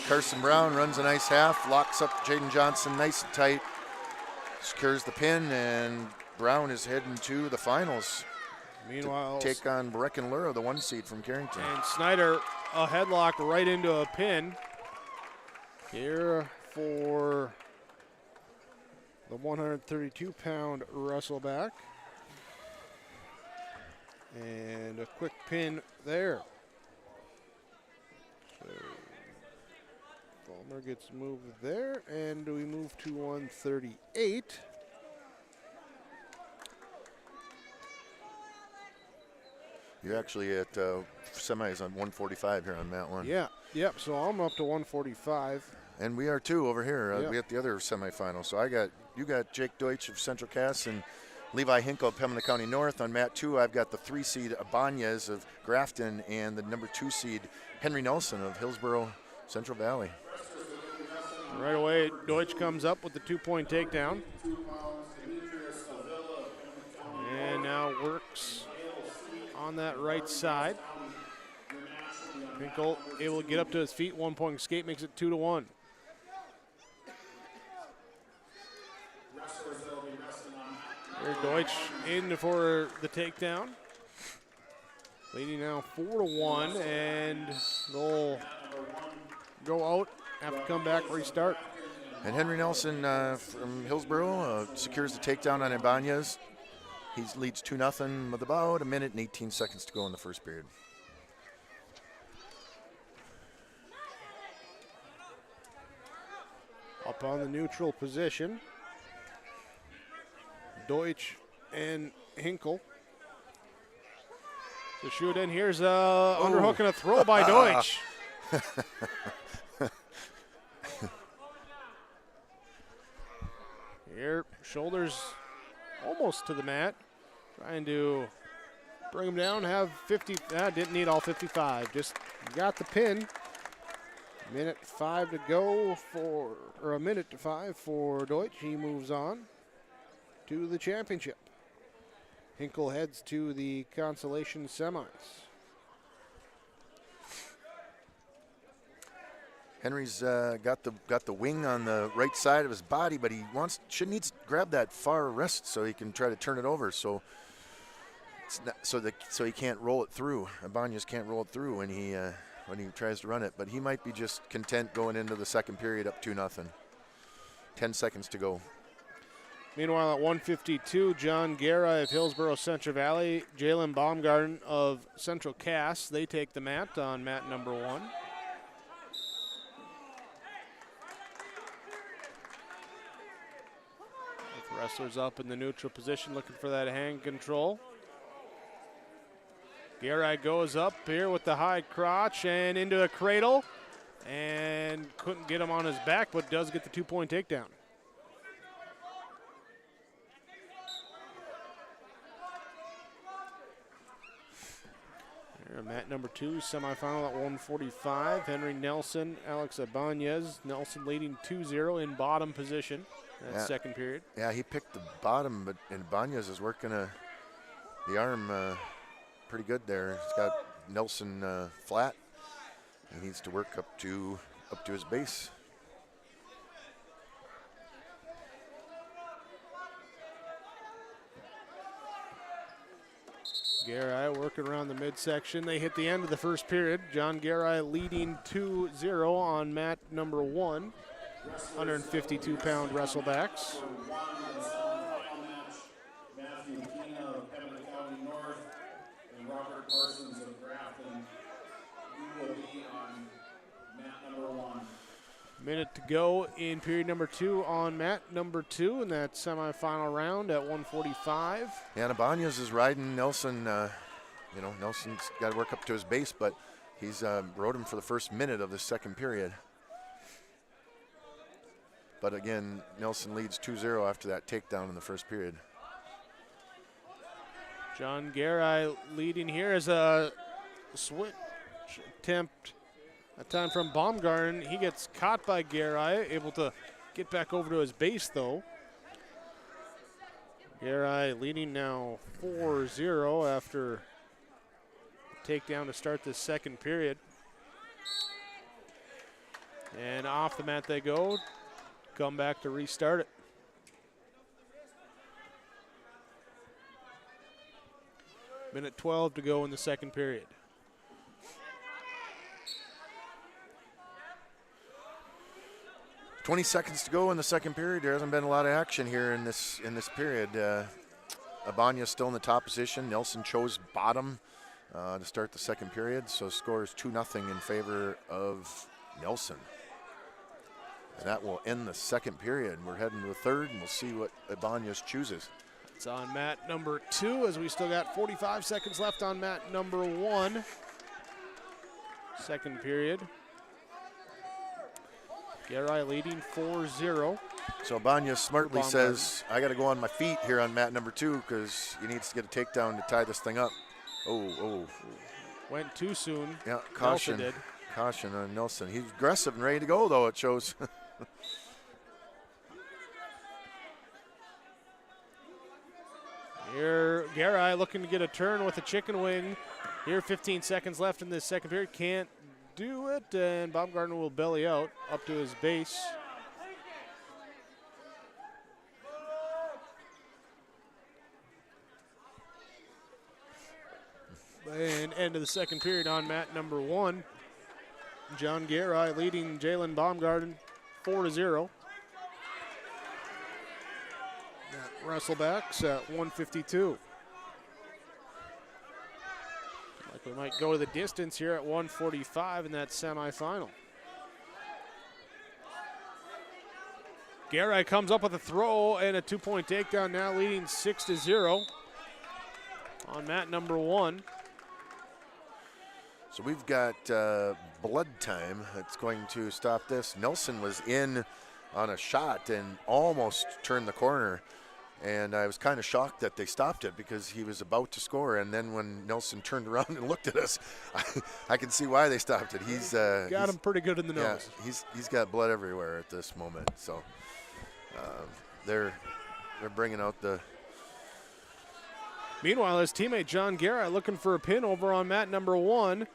Carson Brown runs a nice half, locks up Jaden Johnson nice and tight, secures the pin, and Brown is heading to the finals. Meanwhile, to take on Brecken Lura, the 1-seed from Carrington. And Snyder, a headlock right into a pin here for the 132-pound wrestleback. And a quick pin there. So Fulmer gets moved there, and we move to 138. You're actually at semis on 145 here on mat 1. Yeah, yep. So I'm up to 145. And we are too over here. Yep. We at the other semifinal. So you got Jake Deutsch of Central Cass and Levi Hinkle of Pembina County North. On mat 2, I've got the 3-seed Abanez of Grafton and the number 2-seed Henry Nelson of Hillsborough Central Valley. Right away, Deutsch comes up with the 2-point takedown. And now works on that right side. Hinkle able to get up to his feet. 1-point escape makes it 2-1. There's Deutsch in for the takedown. Leading now 4-1, and they'll go out, have to come back, restart. And Henry Nelson from Hillsborough secures the takedown on Ibanez. He leads 2-0 with about a minute and 18 seconds to go in the first period. Up on the neutral position, Deutsch and Hinkle. The shoot in. Here's a underhook and a throw by Deutsch. Here, shoulders almost to the mat. Trying to bring him down, have 50. Didn't need all 55. Just got the pin. Minute 5 to go a minute to 5 for Deutsch. He moves on to the championship. Hinkle heads to the Consolation semis. Henry's got the wing on the right side of his body, but he needs to grab that far wrist so he can try to turn it over. So it's not, so he can't roll it through. Ibanez can't roll it through when he tries to run it. But he might be just content going into the second period up 2-0. 10 seconds to go. Meanwhile, at 152, John Guerra of Hillsborough Central Valley, Jalen Baumgarten of Central Cass, they take the mat on mat number 1. Both wrestlers up in the neutral position looking for that hand control. Guerra goes up here with the high crotch and into a cradle. And couldn't get him on his back, but does get the 2-point takedown. Here, mat number 2, semifinal at 145. Henry Nelson, Alex Ibanez. Nelson leading 2-0 in bottom position that second period. Yeah, he picked the bottom, but Ibanez is working the arm pretty good there. He's got Nelson flat. He needs to work up to his base. Garai working around the midsection. They hit the end of the first period. John Garai leading 2-0 on mat number 1. 152-pound wrestlebacks. Matthew Pena of Pembina County North and Robert Parsons of Grafton. You will be on mat number 1. Minute to go in period number 2 on mat number 2 in that semifinal round at 145. Yeah, and Ibanez is riding Nelson. Nelson's got to work up to his base, but he's rode him for the first minute of the second period. But again, Nelson leads 2-0 after that takedown in the first period. John Garai leading here as a switch attempt. That time from Baumgarten. He gets caught by Garai, able to get back over to his base though. Garai leading now 4-0 after the takedown to start this second period. And off the mat they go. Come back to restart it. Minute 12 to go in the second period. $20 seconds to go in the second period. There hasn't been a lot of action here in this period. Ibanez still in the top position. Nelson chose bottom to start the second period, so score is 2-0 in favor of Nelson. And that will end the second period. We're heading to the third, and we'll see what Ibanez chooses. It's on mat number 2 as we still got 45 seconds left on mat number 1. Second period. Garai leading 4-0. So Ibanez smartly says, I got to go on my feet here on mat number 2 because he needs to get a takedown to tie this thing up. Oh. Went too soon. Yeah, caution. Nelson did. Caution on Nelson. He's aggressive and ready to go, though, it shows. Here, Garai looking to get a turn with a chicken wing. Here, 15 seconds left in this second period. Can't do it, and Baumgartner will belly out up to his base. And end of the second period on mat number 1. John Garai leading Jalen Baumgarten 4-0. Wrestlebacks at 152. Like we might go to the distance here at 145 in that semifinal. Garai comes up with a throw and a 2-point takedown, now leading 6-0 on mat number 1. So we've got blood time that's going to stop this. Nelson was in on a shot and almost turned the corner. And I was kind of shocked that they stopped it because he was about to score. And then when Nelson turned around and looked at us, I can see why they stopped it. He's got him pretty good in the nose. Yeah, he's got blood everywhere at this moment. So they're bringing out the. Meanwhile, his teammate John Garai looking for a pin over on mat number 1.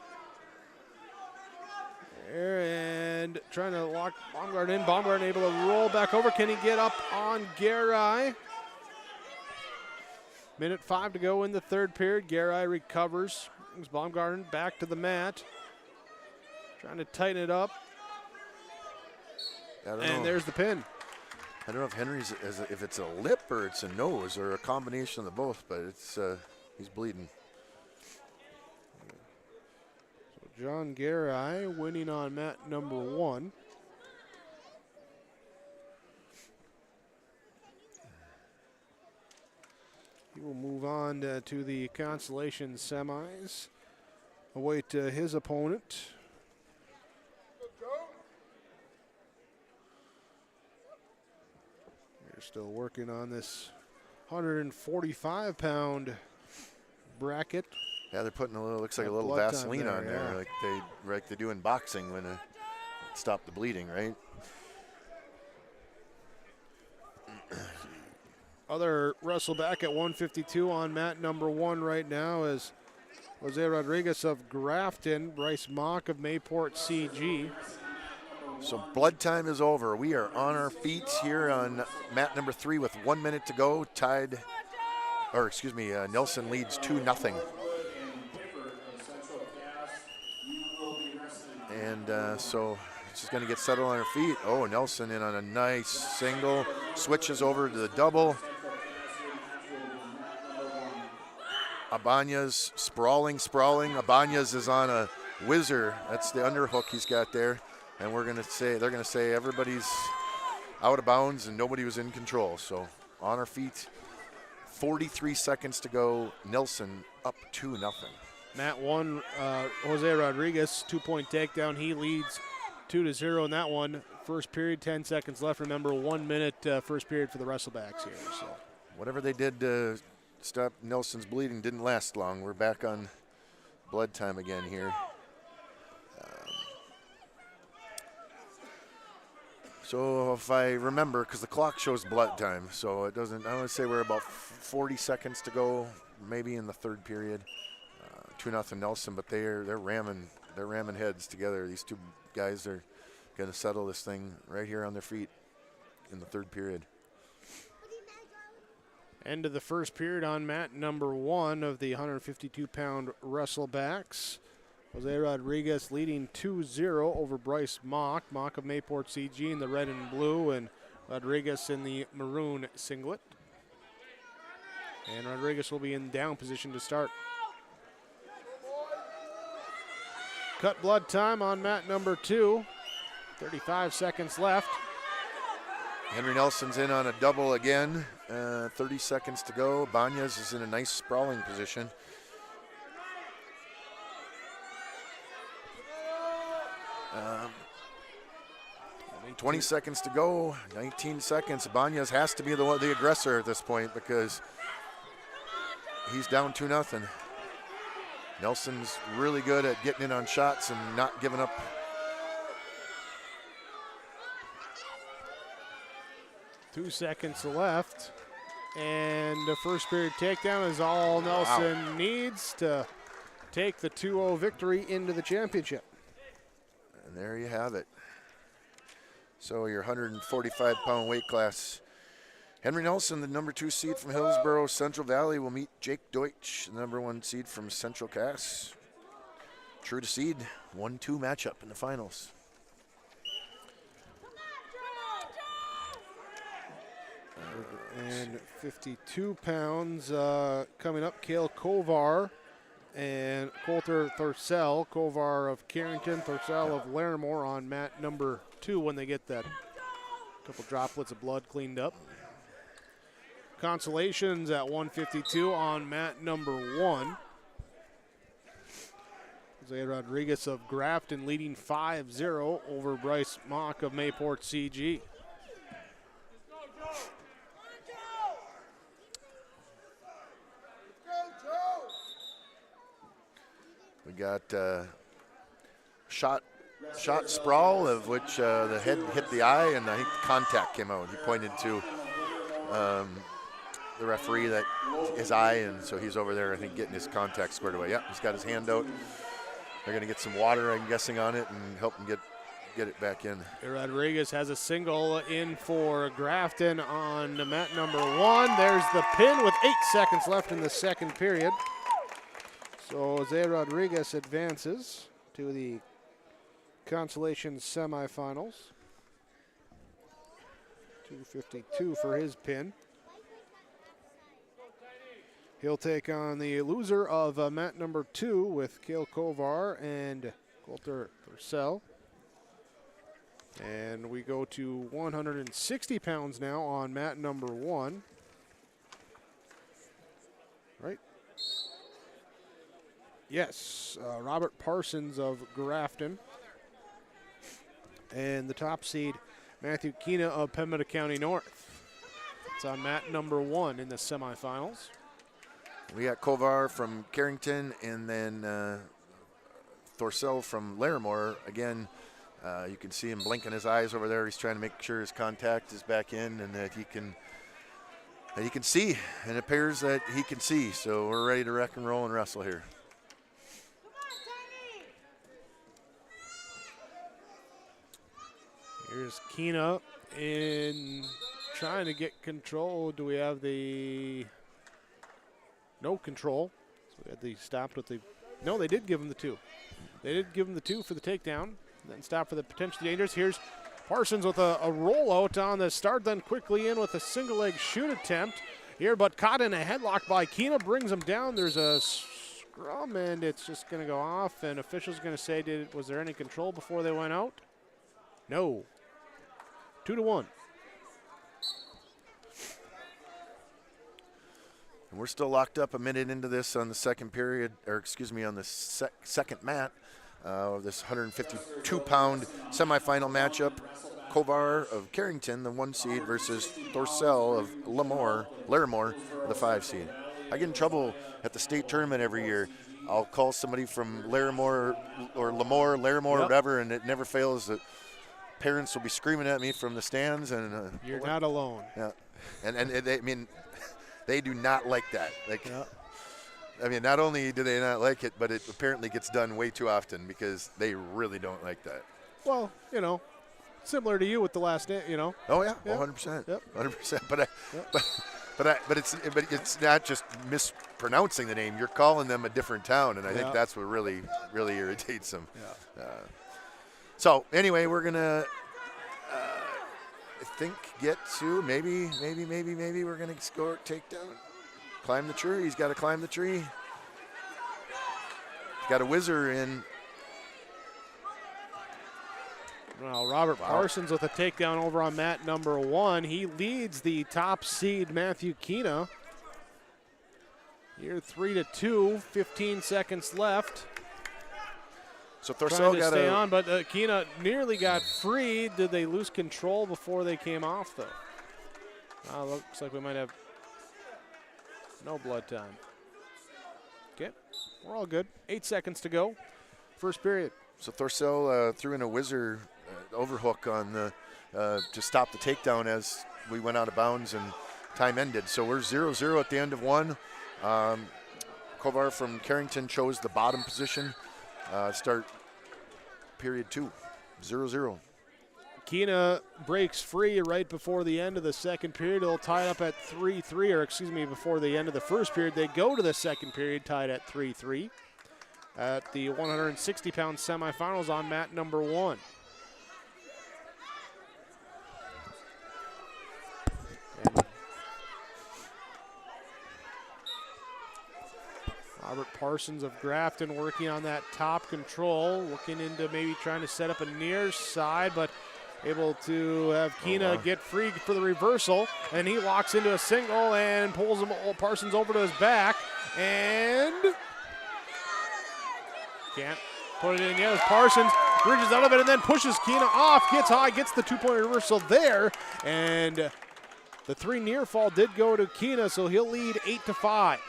And trying to lock Baumgarten in. Baumgarten able to roll back over. Can he get up on Garai? Minute 5 to go in the third period. Garai recovers. Brings Baumgarten back to the mat. Trying to tighten it up. And there's the pin. I don't know if Henry's if it's a lip or it's a nose or a combination of the both, but it's he's bleeding. So John Garai winning on mat number 1. He will move on to the Consolation semis. Await his opponent. They're still working on this 145-pound bracket. Yeah, they're putting a little, looks like a little Blood time Vaseline there, on there, yeah. like they do in boxing when stop the bleeding, right? Other wrestle back at 152 on mat number 1 right now is Jose Rodriguez of Grafton, Bryce Mock of Mayport CG. So blood time is over. We are on our feet here on mat number 3 with 1 minute to go. Nelson leads 2-0. And so she's going to get settled on her feet. Oh, Nelson in on a nice single. Switches over to the double. Abanez sprawling. Abanez is on a whizzer. That's the underhook he's got there. And they're going to say everybody's out of bounds and nobody was in control. So on our feet, 43 seconds to go. Nelson up 2-0. Mat 1, Jose Rodriguez, 2-point takedown. He leads 2-0 in that one. First period, 10 seconds left. Remember, 1 minute first period for the wrestlebacks here. So whatever they did to stop Nelson's bleeding didn't last long. We're back on blood time again here. So if I remember, because the clock shows blood time, so it doesn't, I want to say we're about 40 seconds to go, maybe in the third period. 2-0 Nelson, but they're ramming heads together. These two guys are going to settle this thing right here on their feet in the third period. End of the first period on mat number 1 of the 152-pound wrestlebacks. Jose Rodriguez leading 2-0 over Bryce Mock. Mock of Mayport CG in the red and blue, and Rodriguez in the maroon singlet. And Rodriguez will be in down position to start. Cut blood time on mat number 2. 35 seconds left. Henry Nelson's in on a double again. 30 seconds to go. Banez is in a nice sprawling position. 20 seconds to go. 19 seconds. Banez has to be the aggressor at this point because he's down 2-0. Nelson's really good at getting in on shots and not giving up. Two seconds left. And the first period takedown is all Nelson needs to take the 2-0 victory into the championship. And there you have it. So your 145-pound weight class. Henry Nelson, the number 2 seed from Hillsborough Central Valley, will meet Jake Deutsch, the number 1 seed from Central Cass. True to seed, 1-2 matchup in the finals. And 52 pounds coming up, Cale Kovar and Coulter Thurcell. Kovar of Carrington, Thurcell of Larimore on mat number 2 when they get that couple droplets of blood cleaned up. Consolations at 152 on mat number 1. Jose Rodriguez of Grafton leading 5-0 over Bryce Mock of Mayport CG. We got shot sprawl, of which the head hit the eye and I think contact came out. He pointed to the referee that his eye, and so he's over there, I think, getting his contact squared away. Yep, he's got his hand out. They're going to get some water, I'm guessing, on it and help him get it back in. Rodriguez has a single in for Grafton on mat number 1. There's the pin with 8 seconds left in the second period. So Jose Rodriguez advances to the Consolation semifinals. 252 for his pin. He'll take on the loser of mat number 2 with Cale Kovar and Coulter Thurcell. And we go to 160 pounds now on mat number 1. Right? Yes, Robert Parsons of Grafton. And the top seed, Matthew Keena of Pembina County North. It's on mat number 1 in the semifinals. We got Kovar from Carrington, and then Thorcell from Larimore. Again, you can see him blinking his eyes over there. He's trying to make sure his contact is back in and that he can see, and it appears that he can see. So we're ready to wreck and roll and wrestle here. Here's Keena in trying to get control. Do we have the no control? So we had the stopped with the no. They did give him the 2. They did give him the 2 for the takedown. Then stop for the potentially dangerous. Here's Parsons with a rollout on the start, then quickly in with a single leg shoot attempt here, but caught in a headlock by Keena, brings him down. There's a scrum, and it's just going to go off, and officials going to say, was there any control before they went out? No. 2-1. And we're still locked up a minute into this on the second period, or excuse me, on the second mat of this 152-pound semifinal matchup. Kovar of Carrington, the 1 seed, versus Thorcell of Larimore, the 5 seed. I get in trouble at the state tournament every year. I'll call somebody from Larimore or Larimore, or whatever, and it never fails that parents will be screaming at me from the stands. And you're not alone. Yeah, and they do not like that. I mean, not only do they not like it, but it apparently gets done way too often because they really don't like that. Well, similar to you with the last day, Oh yeah, 100%. Yep. 100%. But it's not just mispronouncing the name. You're calling them a different town, and I think that's what really irritates them. Yeah. So anyway, we're gonna, I think, get to maybe we're gonna score takedown. Climb the tree. He's got to climb the tree. He's got a whizzer in. Well, Robert Parsons with a takedown over on mat number 1. He leads the top seed, Matthew Keena. Here 3-2, 15 seconds left. So Thorcell got to stay on, but Keena nearly got free. Did they lose control before they came off, though? Looks like we might have no blood time. Okay, we're all good. 8 seconds to go. First period. So Thorcell threw in a whizzer overhook on the to stop the takedown as we went out of bounds and time ended. So we're 0-0 at the end of 1. Kovar from Carrington chose the bottom position. Start period 2, 0-0. Keena breaks free right before the end of the second period. They'll tie it up at 3-3, or excuse me, before the end of the first period. They go to the second period tied at 3-3 at the 160-pound semifinals on mat number 1. And Robert Parsons of Grafton working on that top control, looking into maybe trying to set up a near side, but able to have Keena get free for the reversal, and he locks into a single and pulls Parsons over to his back, and can't put it in yet as Parsons bridges out of it and then pushes Keena off, gets high, gets the 2-point reversal there, and the 3 near fall did go to Keena, so he'll lead 8-5.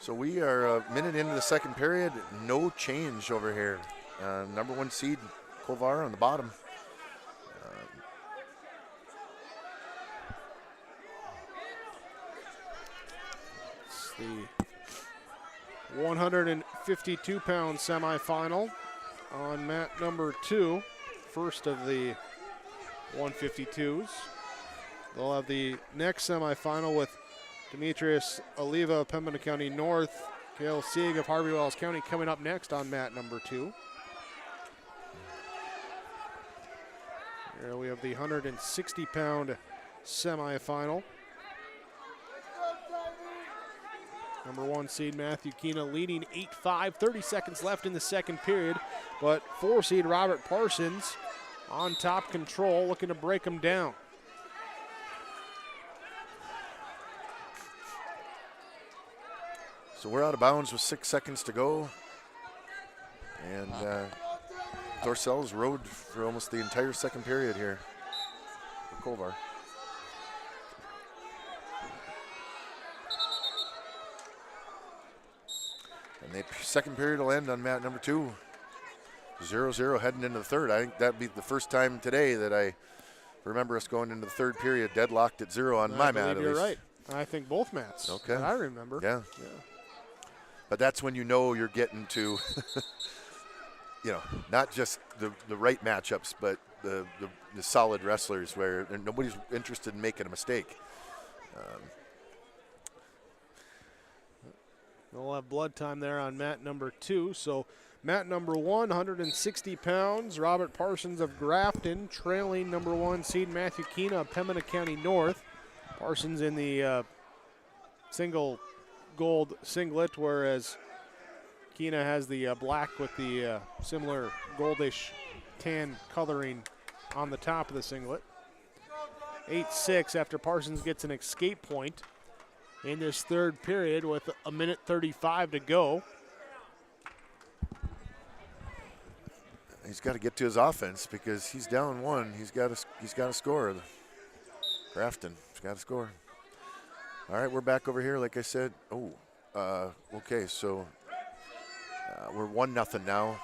So we are a minute into the second period, no change over here. Number 1 seed, Kovar on the bottom. It's the 152-pound semifinal on mat number 2, first of the 152s. They'll have the next semifinal with Demetrius Oliva of Pembina County North, Cale Sieg of Harvey Wells County coming up next on mat number 2. Here we have the 160-pound semifinal. Number 1 seed Matthew Keena leading 8-5, 30 seconds left in the second period, but 4 seed Robert Parsons on top control, looking to break him down. So we're out of bounds with 6 seconds to go. And Thorcell's rode for almost the entire second period here. Kovar. And the second period will end on mat number 2. 0-0 heading into the third. I think that'd be the first time today that I remember us going into the third period deadlocked at 0 on my mat at least. You're right. I think both mats. Okay. That I remember. Yeah. But that's when you know you're getting to, not just the right matchups, but the solid wrestlers where nobody's interested in making a mistake. We'll have blood time there on mat number 2. So mat number 1, 160 pounds. Robert Parsons of Grafton trailing number 1 seed Matthew Keena of Pembina County North. Parsons in the single gold singlet, whereas Keena has the black with the similar goldish tan coloring on the top of the singlet. 8-6 after Parsons gets an escape point in this third period with a minute 35 to go. He's got to get to his offense because he's down 1. He's got to score. Grafton, he's got to score. All right, we're back over here. Like I said, okay, so we're 1-0 now.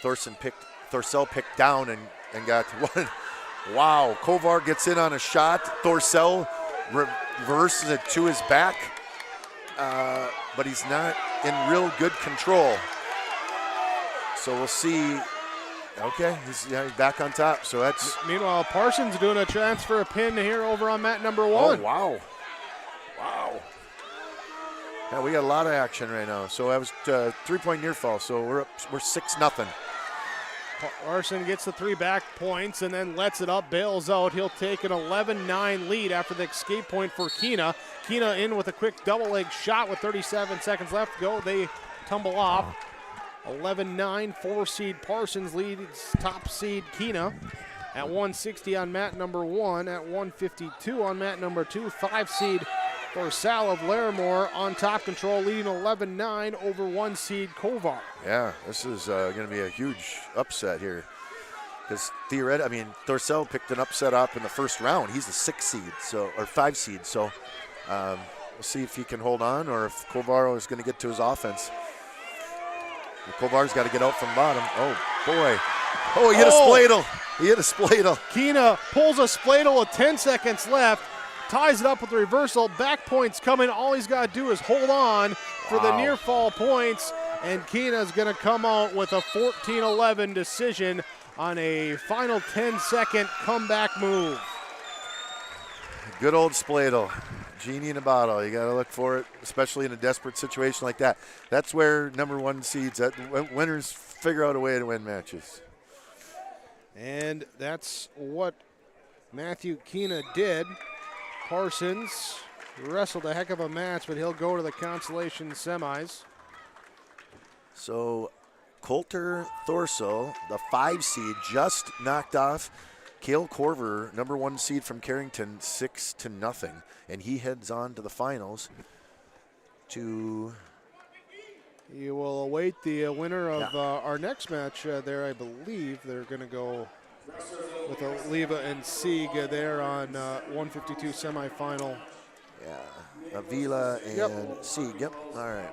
Thorcell picked down and got one. Wow, Kovar gets in on a shot. Thorcell reverses it to his back, but he's not in real good control. So we'll see. Okay, he's back on top. So that's. Meanwhile, Parsons doing a transfer pin here over on mat number 1. Oh, wow. Yeah, we got a lot of action right now. So that was 3-point near fall. So we're 6-0. Parsons gets the 3 back points and then lets it up, bails out. He'll take an 11-9 lead after the escape point for Keena. Keena in with a quick double leg shot with 37 seconds left to go. They tumble off. 11-9, 4-seed Parsons leads top seed Keena at 160 on mat number 1, at 152 on mat number 2. 5-seed Thorcell of Larimore on top control, leading 11-9 over 1-seed Kovar. Yeah, this is going to be a huge upset here. Because Thorcell picked an upset up in the first round. He's the 6-seed, or 5-seed. So we'll see if he can hold on or if Kovar is going to get to his offense. Kovar's got to get out from bottom. Oh, boy. Oh, he hit a spladle. Keena pulls a spladle with 10 seconds left, ties it up with the reversal. Back points coming. All he's got to do is hold on for the near fall points, and Keena's going to come out with a 14-11 decision on a final 10-second comeback move. Good old spladle. Genie in a bottle. You got to look for it, especially in a desperate situation like that. That's where number 1 seeds, winners figure out a way to win matches. And that's what Matthew Keena did. Parsons wrestled a heck of a match, but he'll go to the consolation semis. So Coulter Thorcell, the 5-seed, just knocked off Cale Corver, number 1 seed from Carrington, 6-0, and he heads on to the finals. You will await the winner of our next match there, I believe. They're going to go with Oliva and Sieg there on 152 semifinal. Yeah, Avila and Sieg, yep, all right.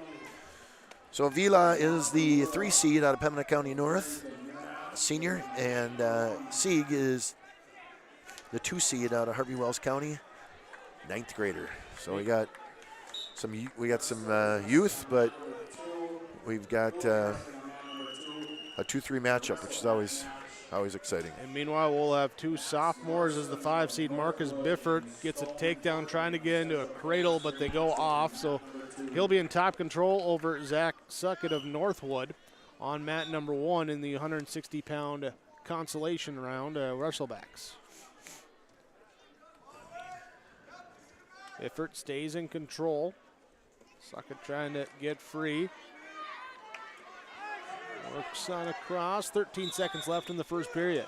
So Avila is the 3-seed out of Pembina County North, senior, and Sieg is the 2-seed out of Harvey Wells County, 9th grader. So we got some youth, but we've got a 2-3 matchup, which is always exciting. And meanwhile, we'll have 2 sophomores as the 5-seed Marcus Bifford gets a takedown trying to get into a cradle, but they go off. So he'll be in top control over Zach Suckett of Northwood on mat number 1 in the 160-pound consolation round wrestlebacks. Bifford stays in control. Suckett trying to get free. Works on a cross. 13 seconds left in the first period.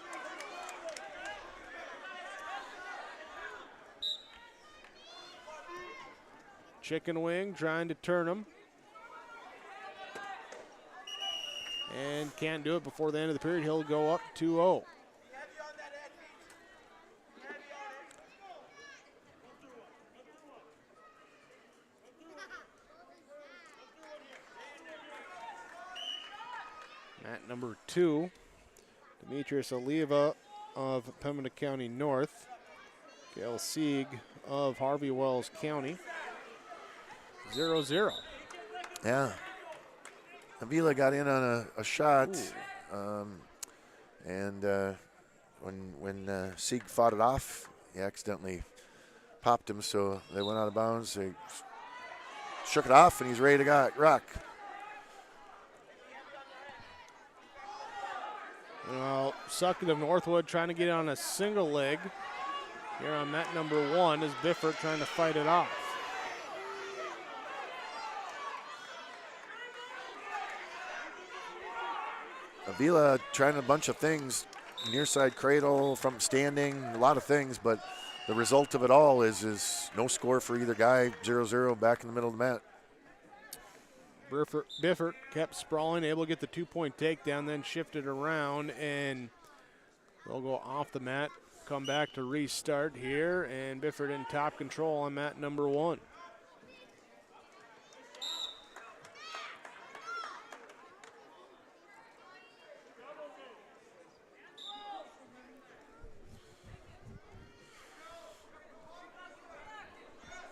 Chicken wing trying to turn him. And can't do it before the end of the period. He'll go up 2-0. Mat number 2, Demetrius Oliva of Pembina County North. Gail Sieg of Harvey Wells County. 0-0. Yeah. Avila got in on a shot, and when Sieg fought it off, he accidentally popped him, so they went out of bounds. They shook it off, and he's ready to rock. Well, Suckett of Northwood trying to get on a single leg here on mat number 1 is Biffert trying to fight it off. Avila trying a bunch of things, near side cradle, from standing, a lot of things, but the result of it all is no score for either guy, 0-0 back in the middle of the mat. Biffert kept sprawling, able to get the 2-point takedown, then shifted around, and they'll go off the mat, come back to restart here, and Biffert in top control on mat number 1.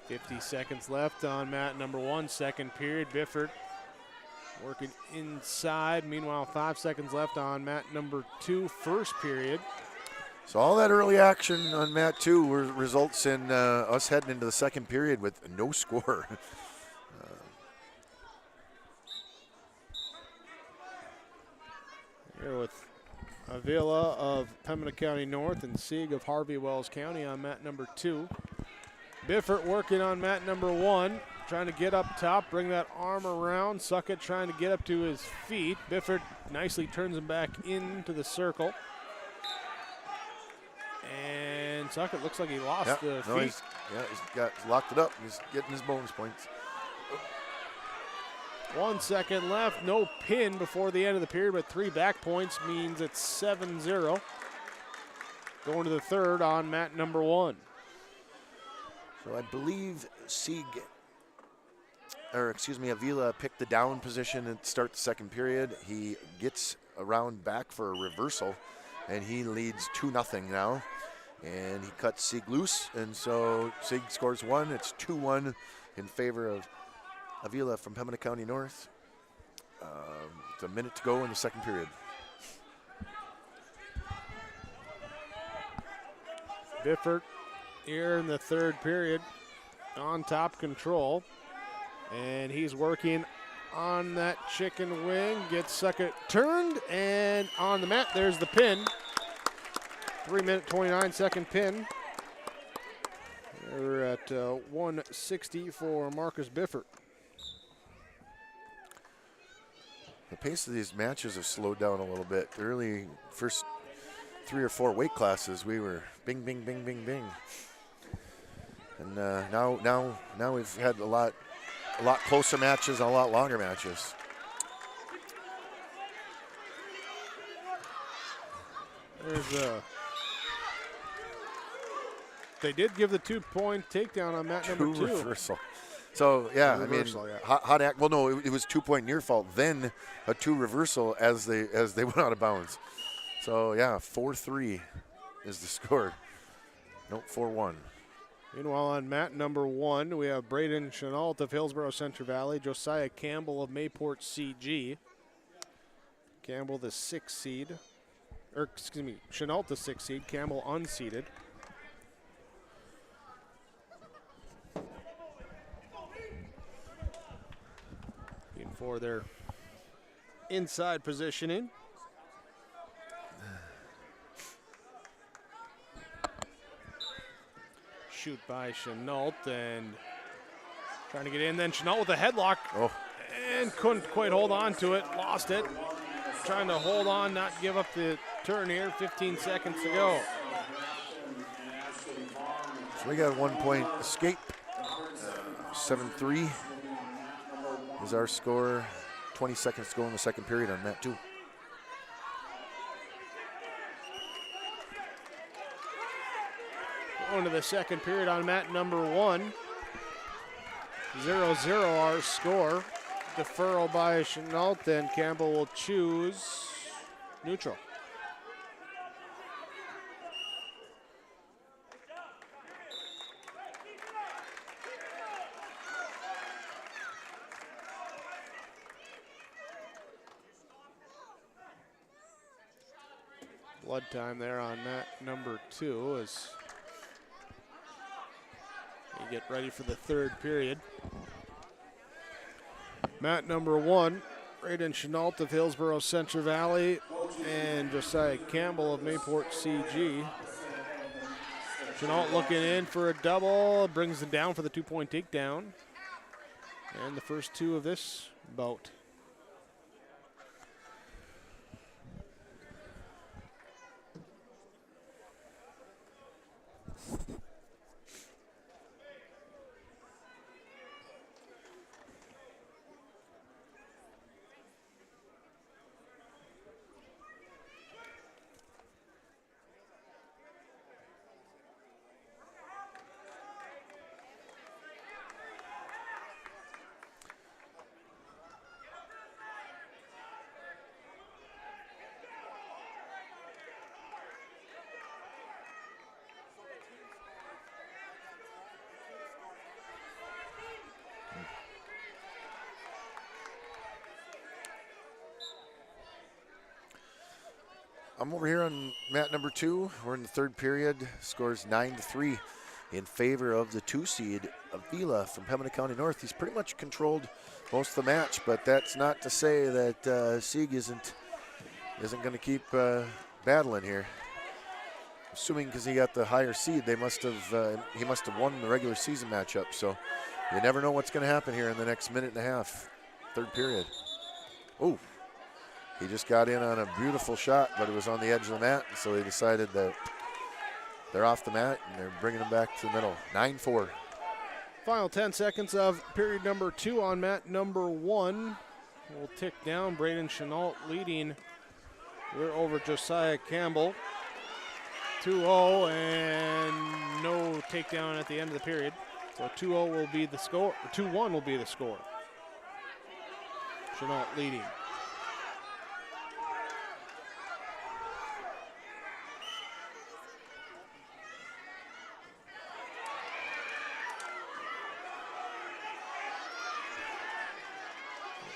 .50 seconds left on mat number 1, second period. Biffert working inside. Meanwhile, 5 seconds left on mat number 2, first period. So all that early action on mat 2 results in us heading into the second period with no score. Here with Avila of Pembina County North and Sieg of Harvey Wells County on mat number 2. Biffert working on mat number 1, trying to get up top, bring that arm around. Suckett trying to get up to his feet. Biffert nicely turns him back into the circle. And Suckett looks like he lost the feet. He's locked it up. He's getting his bonus points. 1 second left, no pin before the end of the period, but 3 back points means it's 7-0. Going to the third on mat number 1. So I believe Avila picked the down position and start the second period. He gets around back for a reversal, and he leads 2-0 now. And he cuts Sieg loose, and so Sieg scores 1. It's 2-1 in favor of Avila from Pembina County North. It's a minute to go in the second period. Biffert here in the third period on top control, and he's working on that chicken wing, gets Suckett turned, and on the mat there's the pin. 3-minute 29-second pin. We're at 160 for Marcus Biffert. The pace of these matches have slowed down a little bit. The early first 3 or 4 weight classes, we were bing, bing, bing, bing, bing. And now we've had a lot closer matches and a lot longer matches. They did give the 2-point takedown on mat number 2. Reversal. So yeah, hot act. Well, no, it was 2-point near fault, then a 2 reversal as they went out of bounds. So yeah, 4-3 is the score. Nope, 4-1. Meanwhile, on mat number 1, we have Braden Chenault of Hillsborough Central Valley, Josiah Campbell of Mayport CG. Campbell the 6th seed, Chenault the 6th seed, Campbell unseeded. For their inside positioning. Shoot by Chenault and trying to get in. Then Chenault with a headlock. Oh. And couldn't quite hold on to it. Lost it. Trying to hold on, not give up the turn here. 15 seconds to go. So we got a 1-point escape. 7-3. Is our score. 20 seconds to go in the second period on mat 2. Going to the second period on mat number 1. 0-0 our score. deferral by Chenault, and Campbell will choose neutral. Blood time there on mat number 2 as you get ready for the third period. Mat number 1, Braden Chenault of Hillsborough Central Valley and Josiah Campbell of Mayport CG. Chenault looking in for a double, brings it down for the 2-point takedown. And the first 2 of this bout. I'm over here on mat number 2. We're in the third period. Scores 9-3 in favor of the 2 seed Avila from Pembina County North. He's pretty much controlled most of the match, but that's not to say that Sieg isn't going to keep battling here. Assuming because he got the higher seed, he must have won the regular season matchup. So you never know what's going to happen here in the next minute and a half, third period. Oh. He just got in on a beautiful shot, but it was on the edge of the mat, so they decided that they're off the mat, and they're bringing them back to the middle. 9-4. Final 10 seconds of period number 2 on mat number 1. We'll tick down. Braden Chenault leading. We're over Josiah Campbell. 2-0, and no takedown at the end of the period. So 2-0 will be the score. 2-1 will be the score. Chenault leading.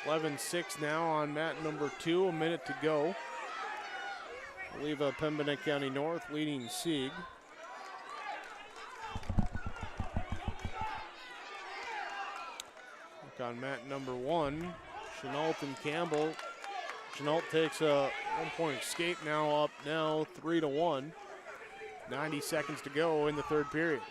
(11-6) now on mat number 2. A minute to go. I believe Pembina County North leading Sieg. Look on mat number 1. Chenault and Campbell. Chenault takes a 1-point escape now, up now 3-1. 90 seconds to go in the third period.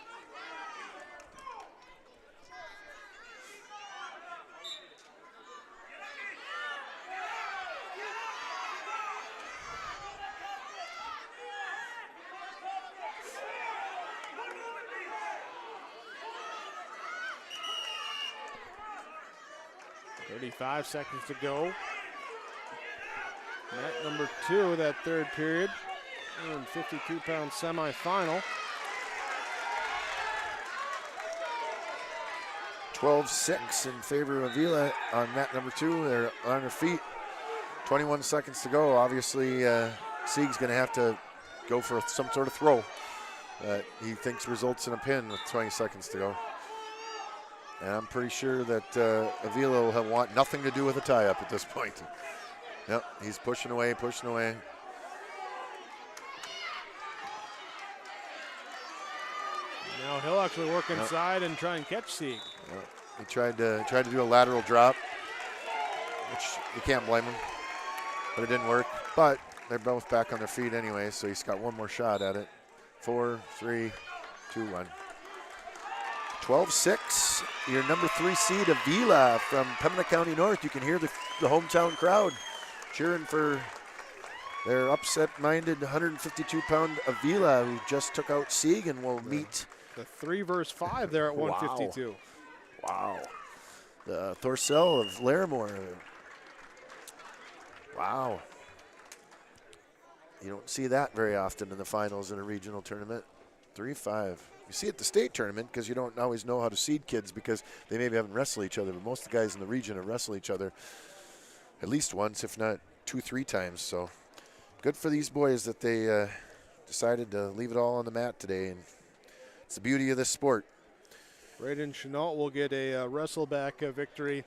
Five seconds to go. Mat number 2, that third period. 152-pound semifinal. 12-6 in favor of Avila on mat number 2. They're on their feet. 21 seconds to go. Obviously, Sieg's going to have to go for some sort of throw that he thinks results in a pin with 20 seconds to go. And I'm pretty sure that Avila will want nothing to do with a tie-up at this point. Yep, he's pushing away, pushing away. Now he'll actually work inside and try and catch Sieg. Yep. He tried to do a lateral drop, which you can't blame him, but it didn't work. But they're both back on their feet anyway, so he's got one more shot at it. 4, 3, 2, 1. 12-6, your number 3 seed Avila from Pembina County North. You can hear the hometown crowd cheering for their upset-minded 152-pound Avila, who just took out Sieg and will meet the 3 versus 5 there at 152. Wow. The Thorcell of Larimore. Wow. You don't see that very often in the finals in a regional tournament. 3-5. You see at the state tournament because you don't always know how to seed kids because they maybe haven't wrestled each other, but most of the guys in the region have wrestled each other at least once, if not 2-3 times. So good for these boys that they decided to leave it all on the mat today, and it's the beauty of this sport. Braden Chenault will get a wrestle-back victory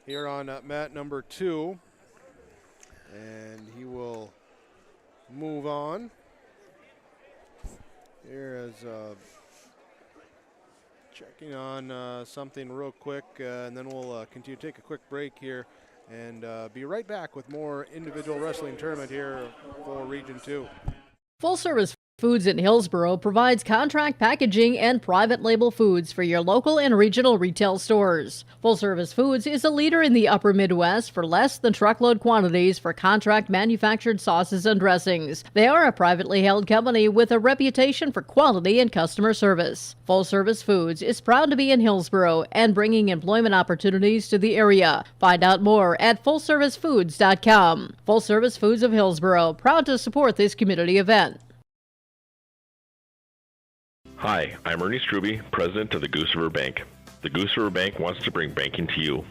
here on mat number 2, and he will move on. Here is checking on something real quick, and then we'll continue to take a quick break here and be right back with more individual wrestling tournament here for Region 2. Full Service Foods in Hillsboro provides contract packaging and private label foods for your local and regional retail stores. Full Service Foods is a leader in the upper Midwest for less than truckload quantities for contract manufactured sauces and dressings. They are a privately held company with a reputation for quality and customer service. Full Service Foods is proud to be in Hillsboro and bringing employment opportunities to the area. Find out more at fullservicefoods.com. Full Service Foods of Hillsboro, proud to support this community event. Hi, I'm Ernie Struby, president of the Goose River Bank. The Goose River Bank wants to bring banking to you.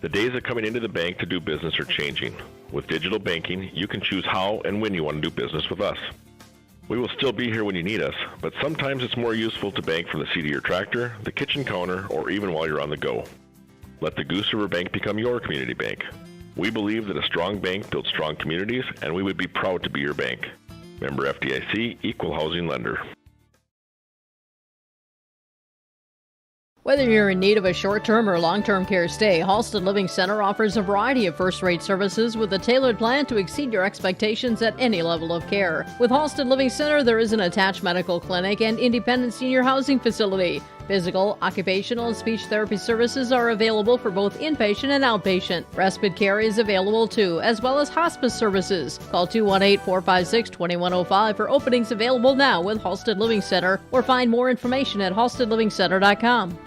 The days of coming into the bank to do business are changing. With digital banking, you can choose how and when you want to do business with us. We will still be here when you need us, but sometimes it's more useful to bank from the seat of your tractor, the kitchen counter, or even while you're on the go. Let the Goose River Bank become your community bank. We believe that a strong bank builds strong communities, and we would be proud to be your bank. Member FDIC, Equal Housing Lender. Whether you're in need of a short-term or long-term care stay, Halsted Living Center offers a variety of first-rate services with a tailored plan to exceed your expectations at any level of care. With Halsted Living Center, there is an attached medical clinic and independent senior housing facility. Physical, occupational, and speech therapy services are available for both inpatient and outpatient. Respite care is available too, as well as hospice services. Call 218-456-2105 for openings available now with Halsted Living Center, or find more information at halstedlivingcenter.com.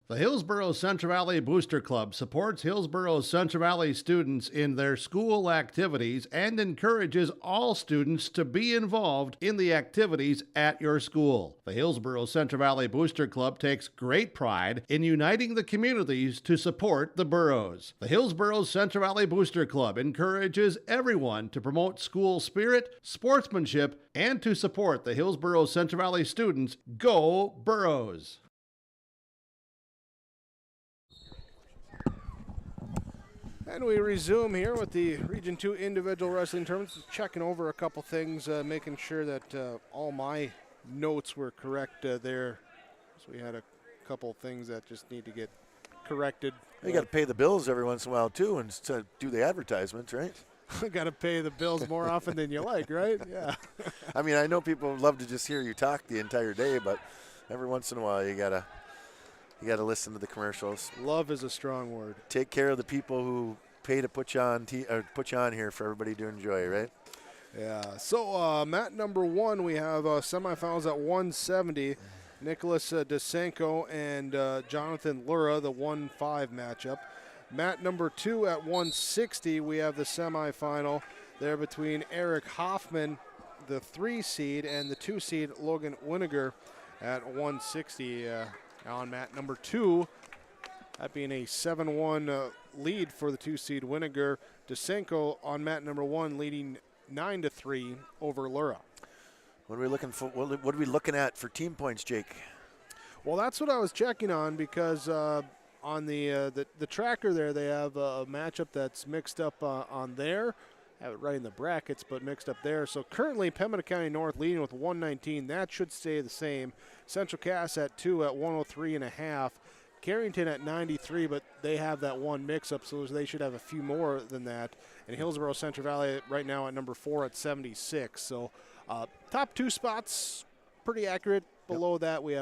The Hillsboro Central Valley Booster Club supports Hillsboro's Central Valley students in their school activities and encourages all students to be involved in the activities at your school. The Hillsboro Central Valley Booster Club takes great pride in uniting the communities to support the boroughs. The Hillsboro Central Valley Booster Club encourages everyone to promote school spirit, sportsmanship, and to support the Hillsboro Central Valley students. Go Boroughs! And we resume here with the Region 2 individual wrestling tournaments, checking over a couple things, making sure that all my notes were correct there. So we had a couple things that just need to get corrected. You got to pay the bills every once in a while, too, and do the advertisements, right? Got to pay the bills more often than you like, right? Yeah. I mean, I know people love to just hear you talk the entire day, but every once in a while you got to listen to the commercials. Love is a strong word. Take care of the people who pay to put you on here for everybody to enjoy, right? Yeah. So mat number 1, we have semifinals at 170. Nicholas DeSanko and Jonathan Lura, the 1-5 matchup. Mat number 2 at 160, we have the semifinal there between Eric Hoffman, the 3 seed, and the 2 seed Logan Winiger at 160. On mat number 2, that being a 7-1 lead for the 2 seed Winiger. DeSanko on mat number 1 leading 9-3 over Lura. What are we looking for? What are we looking at for team points, Jake? Well, that's what I was checking on because on the tracker there, they have a matchup that's mixed up on there. Have it right in the brackets, but mixed up there. So currently, Pembina County North leading with 119. That should stay the same. Central Cass at 2 at 103.5. Carrington at 93, but they have that one mix-up, so they should have a few more than that. And Hillsboro Central Valley right now at number 4 at 76. So top 2 spots, pretty accurate. Below that, we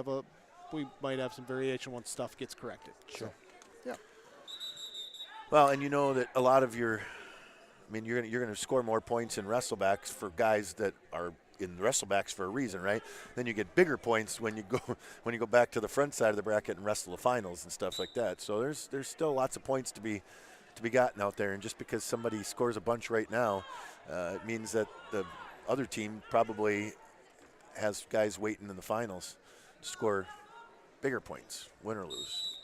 might have some variation once stuff gets corrected. Sure. So, yeah. Well, and you know that a lot of you're going to score more points in wrestlebacks for guys that are in wrestlebacks for a reason, right? Then you get bigger points when you go back to the front side of the bracket and wrestle the finals and stuff like that. So there's still lots of points to be gotten out there, and just because somebody scores a bunch right now, it means that the other team probably has guys waiting in the finals to score bigger points, win or lose.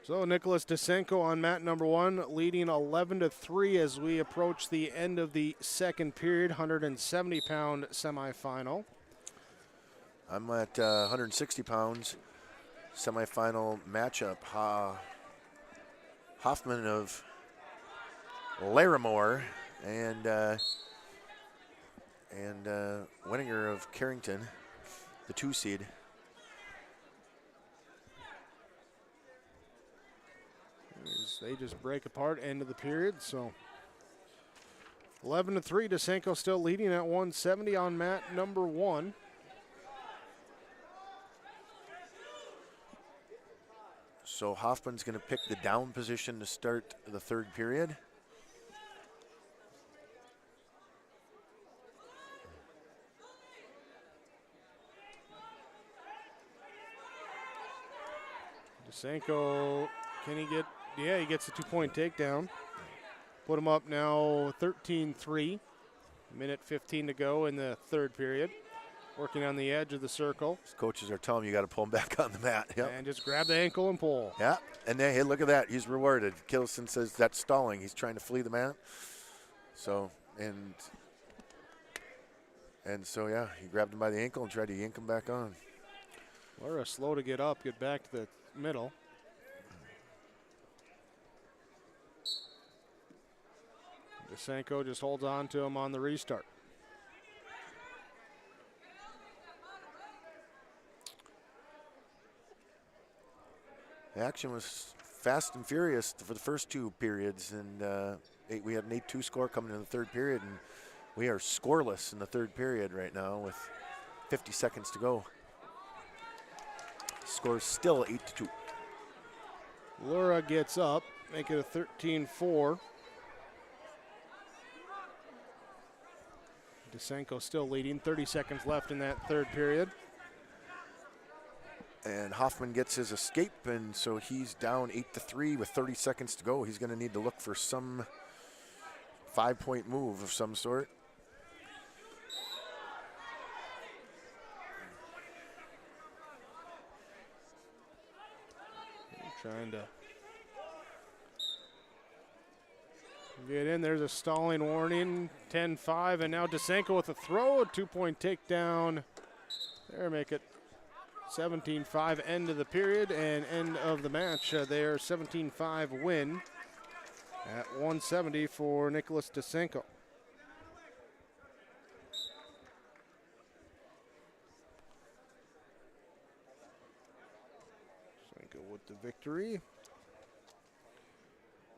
So Nicholas Dasenko on mat number 1, leading 11-3 as we approach the end of the second period, 170-pound semifinal. I'm at 160 pounds, semifinal matchup. Hoffman of Larimore and Winninger of Carrington, the 2 seed. They just break apart end of the period. So 11-3, Dasenko still leading at 170 on mat number 1. So Hoffman's going to pick the down position to start the third period. Dasenko, can he get, yeah, he gets a 2-point takedown. Put him up now 13-3. Minute 15 to go in the third period. Working on the edge of the circle. His coaches are telling him you got to pull him back on the mat. Yep. And just grab the ankle and pull. Yeah, and then, hey, look at that. He's rewarded. Kittleson says that's stalling. He's trying to flee the mat. So, and so, yeah, he grabbed him by the ankle and tried to yank him back on. Lara slow to get up, get back to the middle. Dasenko just holds on to him on the restart. The action was fast and furious for the first 2 periods, and we had an 8-2 score coming in the third period, and we are scoreless in the third period right now with 50 seconds to go. Score's still 8-2. Lura gets up, make it a 13-4. Dasenko still leading, 30 seconds left in that third period. And Hoffman gets his escape, and so he's down 8-3 with 30 seconds to go. He's going to need to look for some 5-point move of some sort. Trying to get in. There's a stalling warning, 10-5, and now Dasenko with a throw, a 2-point takedown. There, make it 17-5 end of the period and end of the match. Their 17-5 win at 170 for Nicholas Dasenko. Dasenko with the victory.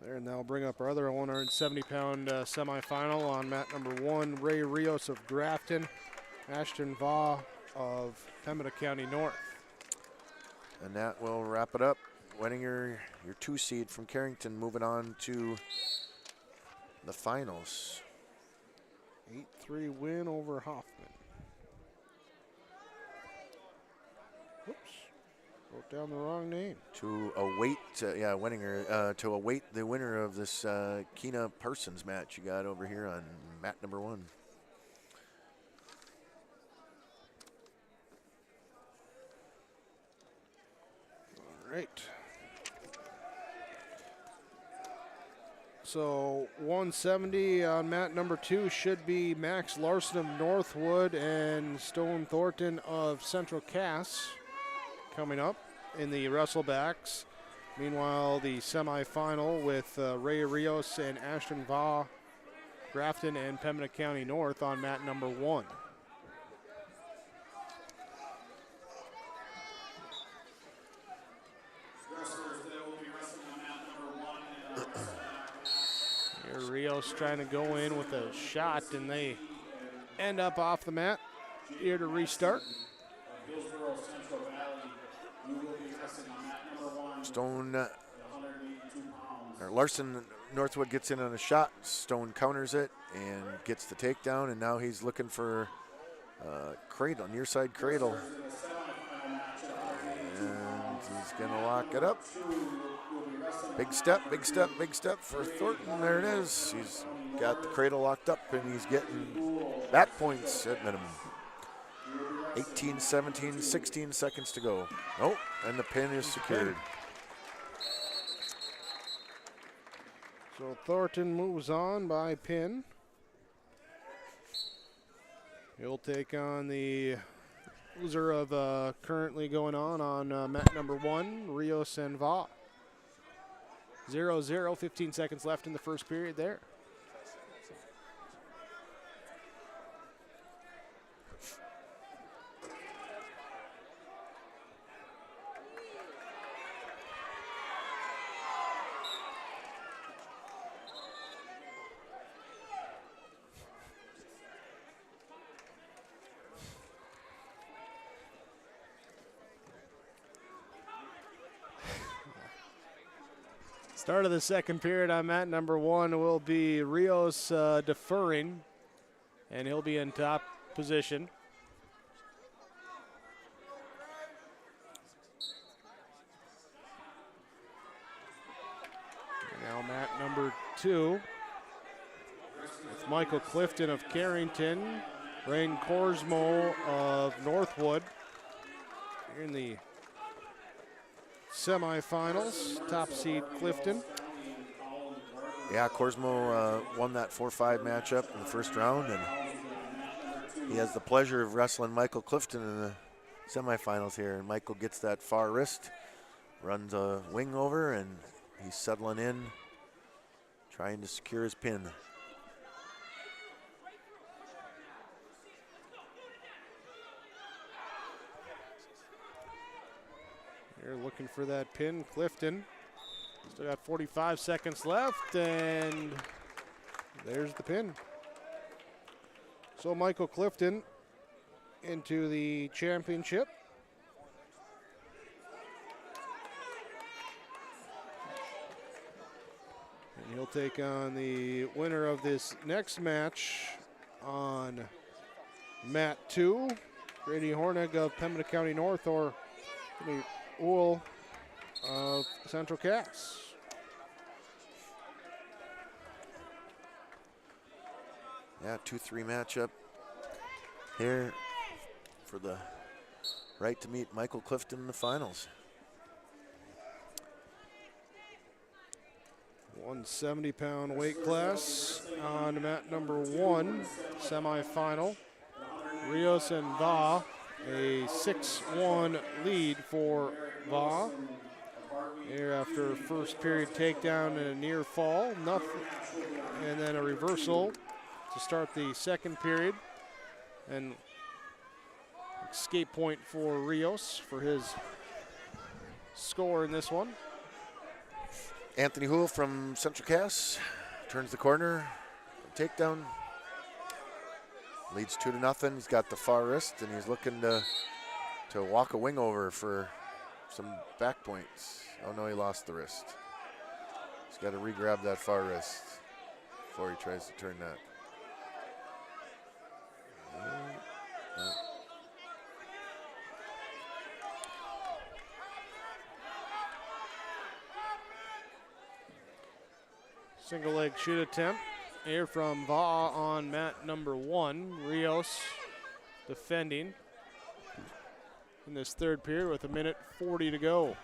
There, and they'll bring up our other 170-pound semifinal on mat number 1. Ray Rios of Grafton, Ashton Vaugh of Pembina County North. And that will wrap it up. Winninger, your 2 seed from Carrington, moving on to the finals. 8-3 win over Hoffman. Oops, wrote down the wrong name. To await, Winninger, to await the winner of this Keena Parsons match you got over here on mat number 1. Right. So 170 on mat number 2 should be Max Larson of Northwood and Stone Thornton of Central Cass coming up in the wrestlebacks. Meanwhile, the semifinal with Ray Rios and Ashton Vaugh, Grafton and Pembina County North on mat number 1. Rios trying to go in with a shot, and they end up off the mat. Here to restart. Stone, or Larson, Northwood gets in on a shot. Stone counters it and gets the takedown, and now he's looking for cradle, near side cradle. And he's gonna lock it up. Big step, big step, big step for Thornton. There it is. He's got the cradle locked up, and he's getting back points at minimum. 18, 17, 16 seconds to go. Oh, and the pin is secured. So Thornton moves on by pin. He'll take on the loser of currently going on mat number 1, Rios and Va. 0-0, 15 seconds left in the first period there. Start of the second period on mat number 1 will be Rios deferring, and he'll be in top position. Now mat number 2 with Michael Clifton of Carrington, Rain Korsmo of Northwood. Here in the semifinals, top seed Clifton. Yeah, Korsmo won that 4-5 matchup in the first round, and he has the pleasure of wrestling Michael Clifton in the semifinals here. And Michael gets that far wrist, runs a wing over, and he's settling in, trying to secure his pin. They're looking for that pin, Clifton. Still got 45 seconds left, and there's the pin. So Michael Clifton into the championship. And he'll take on the winner of this next match on mat 2, Grady Hornig of Pembina County North, or Uhl of Central Cass. Yeah, 2-3 matchup here for the right to meet Michael Clifton in the finals. 170-pound weight class on mat number 1, semifinal. Rios and Va, a 6-1 lead for Va. Here after first period takedown and a near fall, nothing, and then a reversal to start the second period. And escape point for Rios for his score in this one. Anthony Uhl from Central Cass turns the corner, takedown. Leads 2-0. He's got the far wrist, and he's looking to walk a wing over for some back points. Oh no, he lost the wrist. He's got to re-grab that far wrist before he tries to turn that. Single leg shoot attempt here from Va on mat number 1. Rios defending in this third period with 1:40 to go.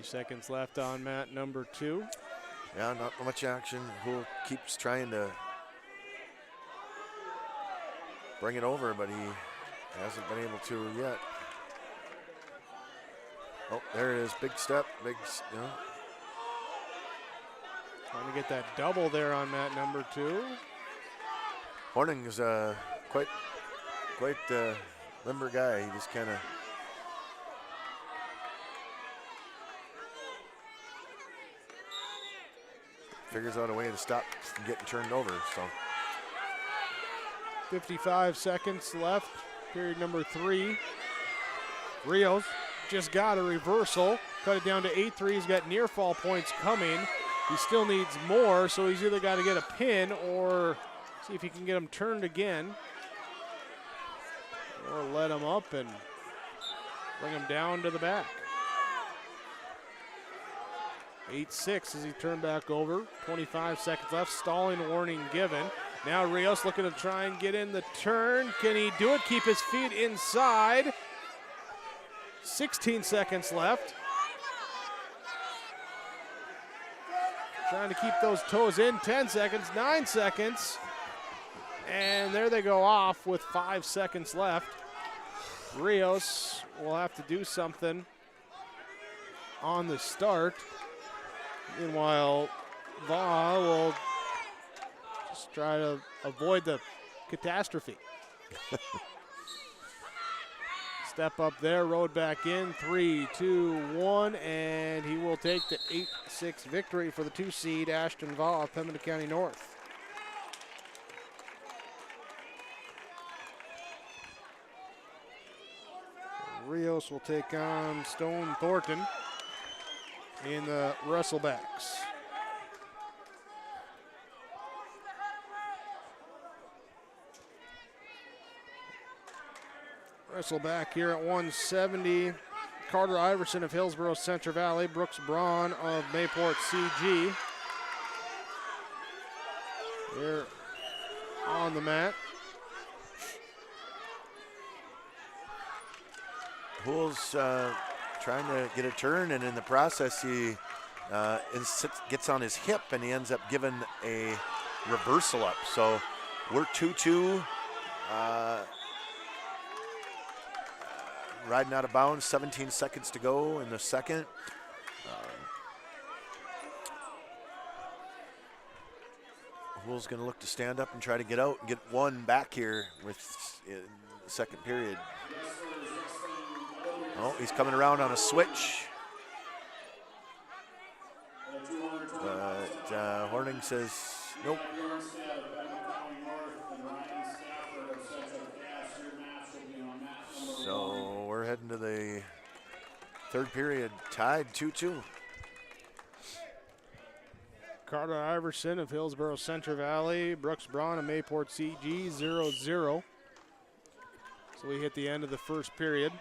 Seconds left on mat number 2. Yeah, not much action. Uhl keeps trying to bring it over, but he hasn't been able to yet. Oh, there it is. Big step. Big, you know. Trying to get that double there on mat number 2. Horning is quite limber guy. He just kind of figures out a way to stop from getting turned over. So 55 seconds left, period number 3. Rios just got a reversal, cut it down to 8-3. He's got near fall points coming. He still needs more, so he's either got to get a pin or see if he can get him turned again, or let him up and bring him down to the back. 8-6 as he turned back over. 25 seconds left. Stalling warning given. Now Rios looking to try and get in the turn. Can he do it? Keep his feet inside. 16 seconds left. Trying to keep those toes in. 10 seconds, 9 seconds. And there they go off with 5 seconds left. Rios will have to do something on the start. Meanwhile, Vaugh will just try to avoid the catastrophe. Step up there, rode back in, 3, 2, 1, and he will take the 8-6 victory for the 2 seed, Ashton Vaugh of Pembina County North. Rios will take on Stone Thornton in the wrestlebacks. Wrestleback here at 170. Carter Iverson of Hillsborough Central Valley. Brooks Braun of Mayport CG. Here on the mat. Hools trying to get a turn, and in the process he gets on his hip and he ends up giving a reversal up. So we're 2-2. Riding out of bounds, 17 seconds to go in the second. Hools going to look to stand up and try to get out and get one back here in the second period. Oh, he's coming around on a switch. But Horning says nope. So we're heading to the third period, tied 2-2. Carter Iverson of Hillsborough Central Valley, Brooks Braun of Mayport CG, 0-0. So we hit the end of the first period.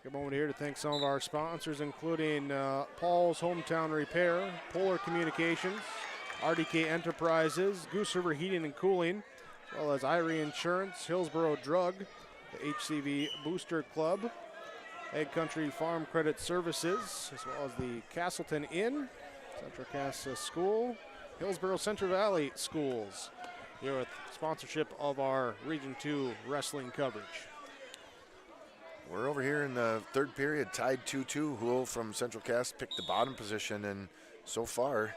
Good moment here to thank some of our sponsors, including Paul's Hometown Repair, Polar Communications, RDK Enterprises, Goose River Heating and Cooling, as well as Irie Insurance, Hillsborough Drug, the HCV Booster Club, Egg Country Farm Credit Services, as well as the Castleton Inn, Central Cass School, Hillsborough Central Valley Schools, here with sponsorship of our Region 2 wrestling coverage. We're over here in the third period, tied 2-2. Hool from Central Cass picked the bottom position, and so far,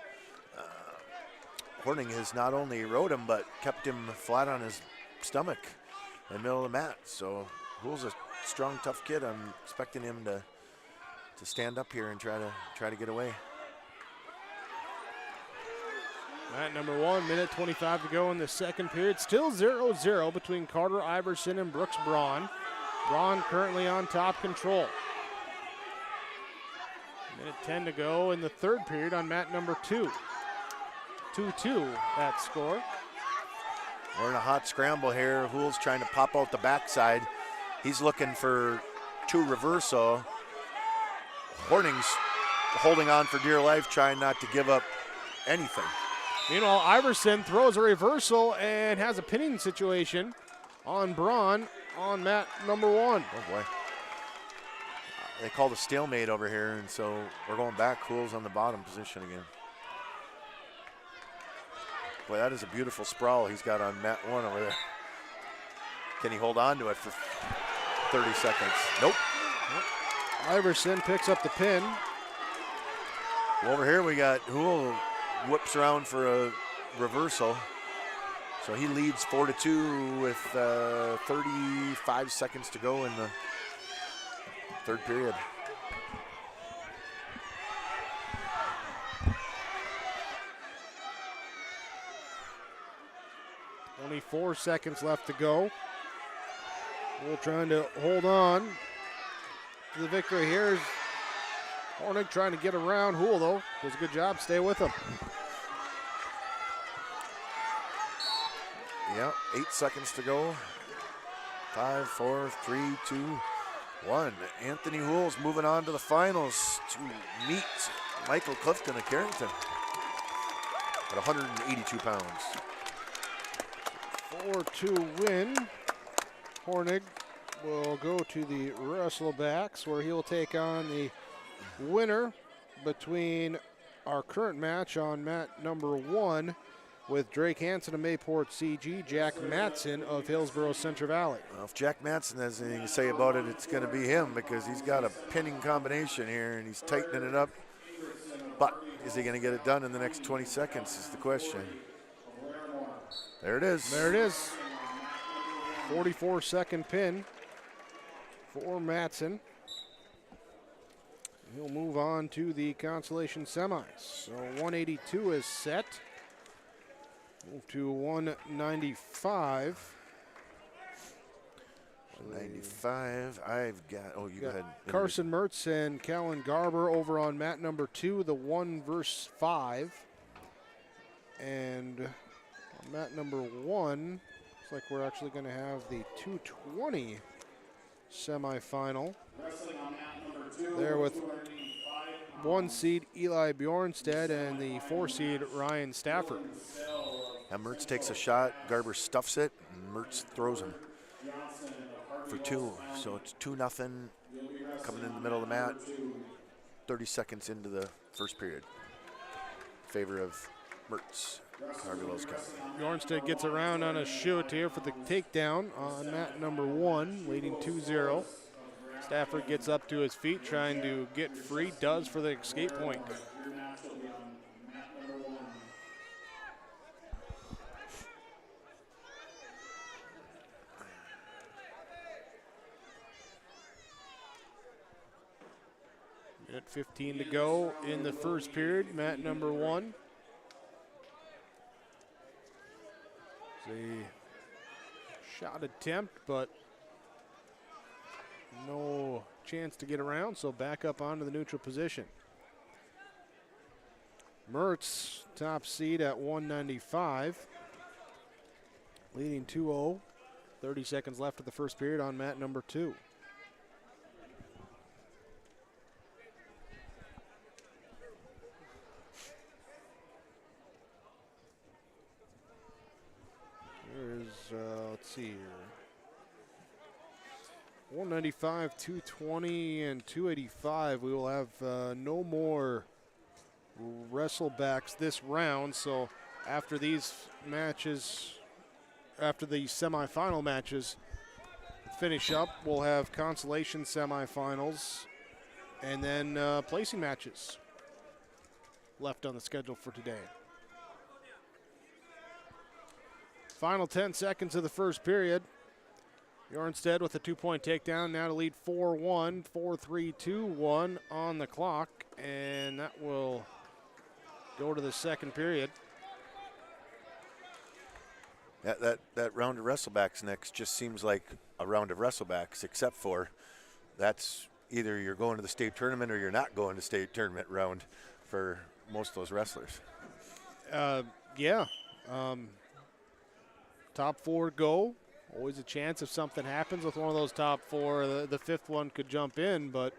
Horning has not only rode him, but kept him flat on his stomach in the middle of the mat. So Hool's a strong, tough kid. I'm expecting him to stand up here and try to get away. Mat number 1, minute 25 to go in the second period. Still 0-0 between Carter Iverson and Brooks Braun. Braun currently on top control. Minute 10 to go in the third period on mat number 2. 2-2 that score. We're in a hot scramble here. Hool's trying to pop out the backside. He's looking for 2 reversal. Horning's holding on for dear life, trying not to give up anything. Meanwhile, Iverson throws a reversal and has a pinning situation on Braun on mat number 1. Oh boy. They called a stalemate over here, and so we're going back. Hool's on the bottom position again. Boy, that is a beautiful sprawl he's got on mat 1 over there. Can he hold on to it for 30 seconds? Nope. Iverson picks up the pin. Well, over here we got Hool whips around for a reversal. So he leads 4-2 with 35 seconds to go in the third period. Only 4 seconds left to go. We're trying to hold on to the victory here. Hornick trying to get around Hool, though. Does a good job. Stay with him. Yeah, 8 seconds to go. 5, 4, 3, 2, 1. Anthony Hools moving on to the finals to meet Michael Clifton of Carrington at 182 pounds. 4-2 win. Hornig will go to the wrestlebacks where he'll take on the winner between our current match on mat number 1 with Drake Hansen of Mayport CG, Jack Matson of Hillsborough Central Valley. Well, if Jack Matson has anything to say about it, it's going to be him because he's got a pinning combination here and he's tightening it up. But is he going to get it done in the next 20 seconds is the question. There it is. There it is. 44-second pin for Matson. He'll move on to the consolation semis. So 182 is set. Move to 195. 195. I've got, oh, you go ahead. Carson Mertz and Callan Garber over on mat number 2, the 1 versus 5. And on mat number 1, looks like we're actually going to have the 220 semifinal. There with 1 seed Eli Bjornstead and the 4 seed Ryan Stafford. And Mertz takes a shot, Garber stuffs it, and Mertz throws him for 2. So it's 2-0 coming in the middle of the mat. 30 seconds into the first period. In favor of Mertz, Carver-Wells County. Bjornstead gets around on a shoot here for the takedown on mat number 1, leading 2-0. Stafford gets up to his feet, trying to get free, does for the escape point. Minute 15 to go in the first period, mat number 1. It's a shot attempt, but no chance to get around, so back up onto the neutral position. Mertz, top seed at 195, leading 2-0. 30 seconds left of the first period on mat number 2. There's, let's see here. 195, 220, and 285. We will have no more wrestlebacks this round. So after these matches, after the semifinal matches finish up, we'll have consolation semifinals and then placing matches left on the schedule for today. Final 10 seconds of the first period. Bjornstead with a 2-point takedown, now to lead 4-1, 4-3-2-1 on the clock, and that will go to the second period. That round of wrestlebacks next just seems like a round of wrestlebacks, except for that's either you're going to the state tournament or you're not going to state tournament round for most of those wrestlers. Yeah. Top 4 go. Always a chance if something happens with one of those top 4, the fifth one could jump in, but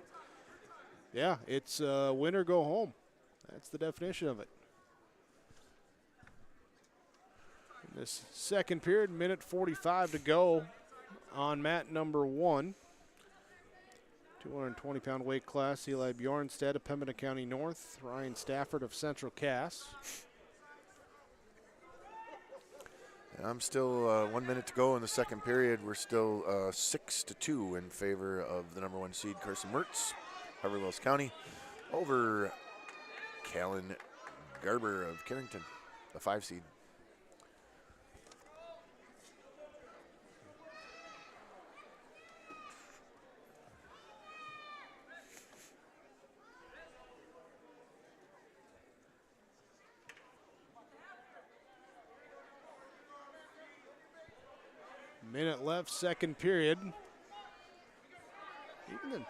yeah, it's win or go home. That's the definition of it. In this second period, minute 45 to go on mat number 1. 220-pound weight class, Eli Bjornstead of Pembina County North, Ryan Stafford of Central Cass. I'm still 1 minute to go in the second period. We're still 6-2 in favor of the number 1 seed, Carson Mertz, Harvey-Wells County, over Callan Garber of Carrington, the 5 seed. Minute left, second period. Even the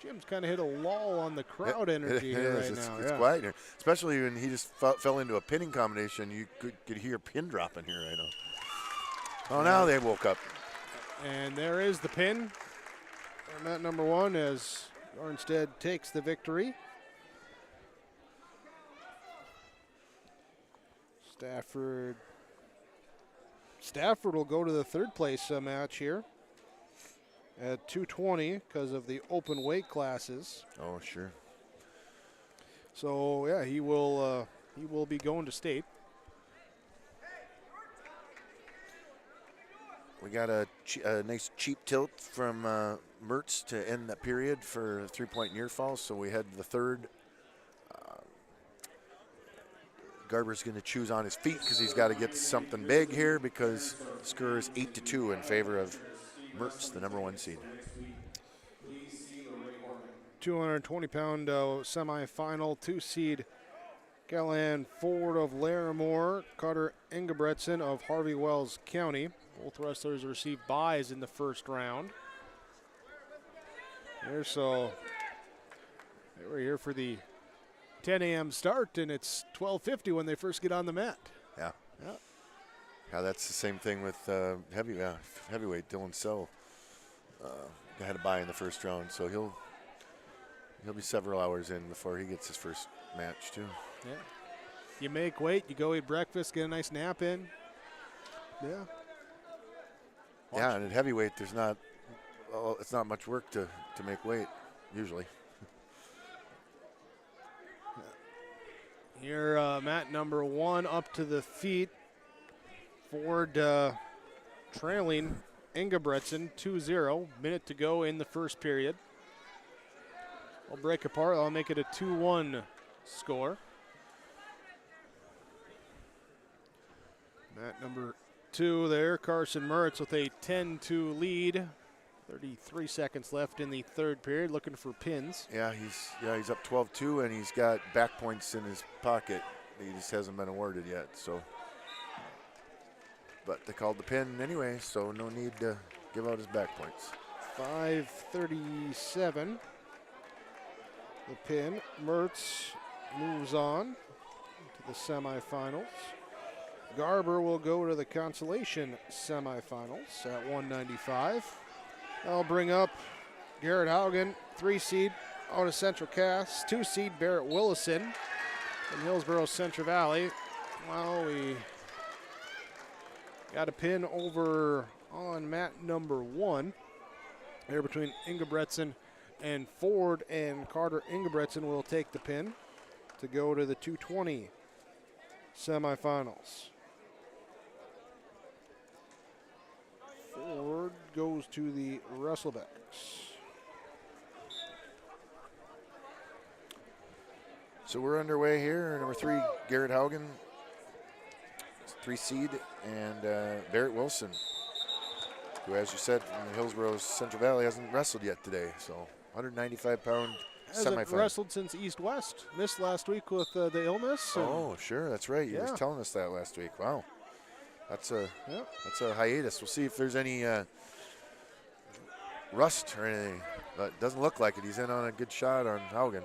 gym's kind of hit a lull on the crowd energy here right now. It's quiet here, especially when he just fell into a pinning combination. You could hear a pin dropping here right now. Oh, now they woke up. And there is the pin. mat number 1 as Arnstead takes the victory. Stafford will go to the third place match here at 220 because of the open weight classes. Oh, sure. So yeah, he will be going to state. We got a nice cheap tilt from Mertz to end that period for a 3-point near fall. So we had the third. Garber's going to choose on his feet because he's got to get something big here because the score is 8-2 in favor of Mertz, the number 1 seed. 220-pound semifinal, 2 seed Callahan Ford of Larimore, Carter Ingebretson of Harvey Wells County. Both wrestlers received byes in the first round. So they were here for the 10 a.m. start, and it's 12:50 when they first get on the mat. Yeah, that's the same thing with heavyweight. Dylan Sell had a bye in the first round, so he'll be several hours in before he gets his first match too. Yeah, you make weight, you go eat breakfast, get a nice nap in. Yeah. Yeah, and at heavyweight, it's not much work to make weight usually. Here, mat number 1 up to the feet. Ford trailing Ingebretson 2-0. Minute to go in the first period. I'll break apart. I'll make it a 2-1 score. Mat number 2 there. Carson Mertz with a 10-2 lead. 33 seconds left in the third period, looking for pins. Yeah, he's up 12-2, and he's got back points in his pocket. He just hasn't been awarded yet. So, but they called the pin anyway, so no need to give out his back points. 5:37. The pin. Mertz moves on to the semifinals. Garber will go to the Consolation semifinals at 195. I'll bring up Garrett Haugen, 3 seed out of Central Cass, 2 seed Barrett Willison from Hillsborough Central Valley. Well, we got a pin over on mat number 1 there between Ingebretson and Ford, and Carter Ingebretson will take the pin to go to the 220 semifinals. Ford goes to the Wrestlebacks. So we're underway here. Number 3, Garrett Haugen, 3 seed, and Barrett Wilson, who, as you said, from the Hillsborough Central Valley, hasn't wrestled yet today. So 195-pound Hasn't semifinal. wrestled since East West. Missed last week with the illness. Oh, sure, that's right. You Yeah. was telling us that last week. Wow, that's a hiatus. We'll see if there's any rust or anything, but it doesn't look like it. He's in on a good shot on Haugen.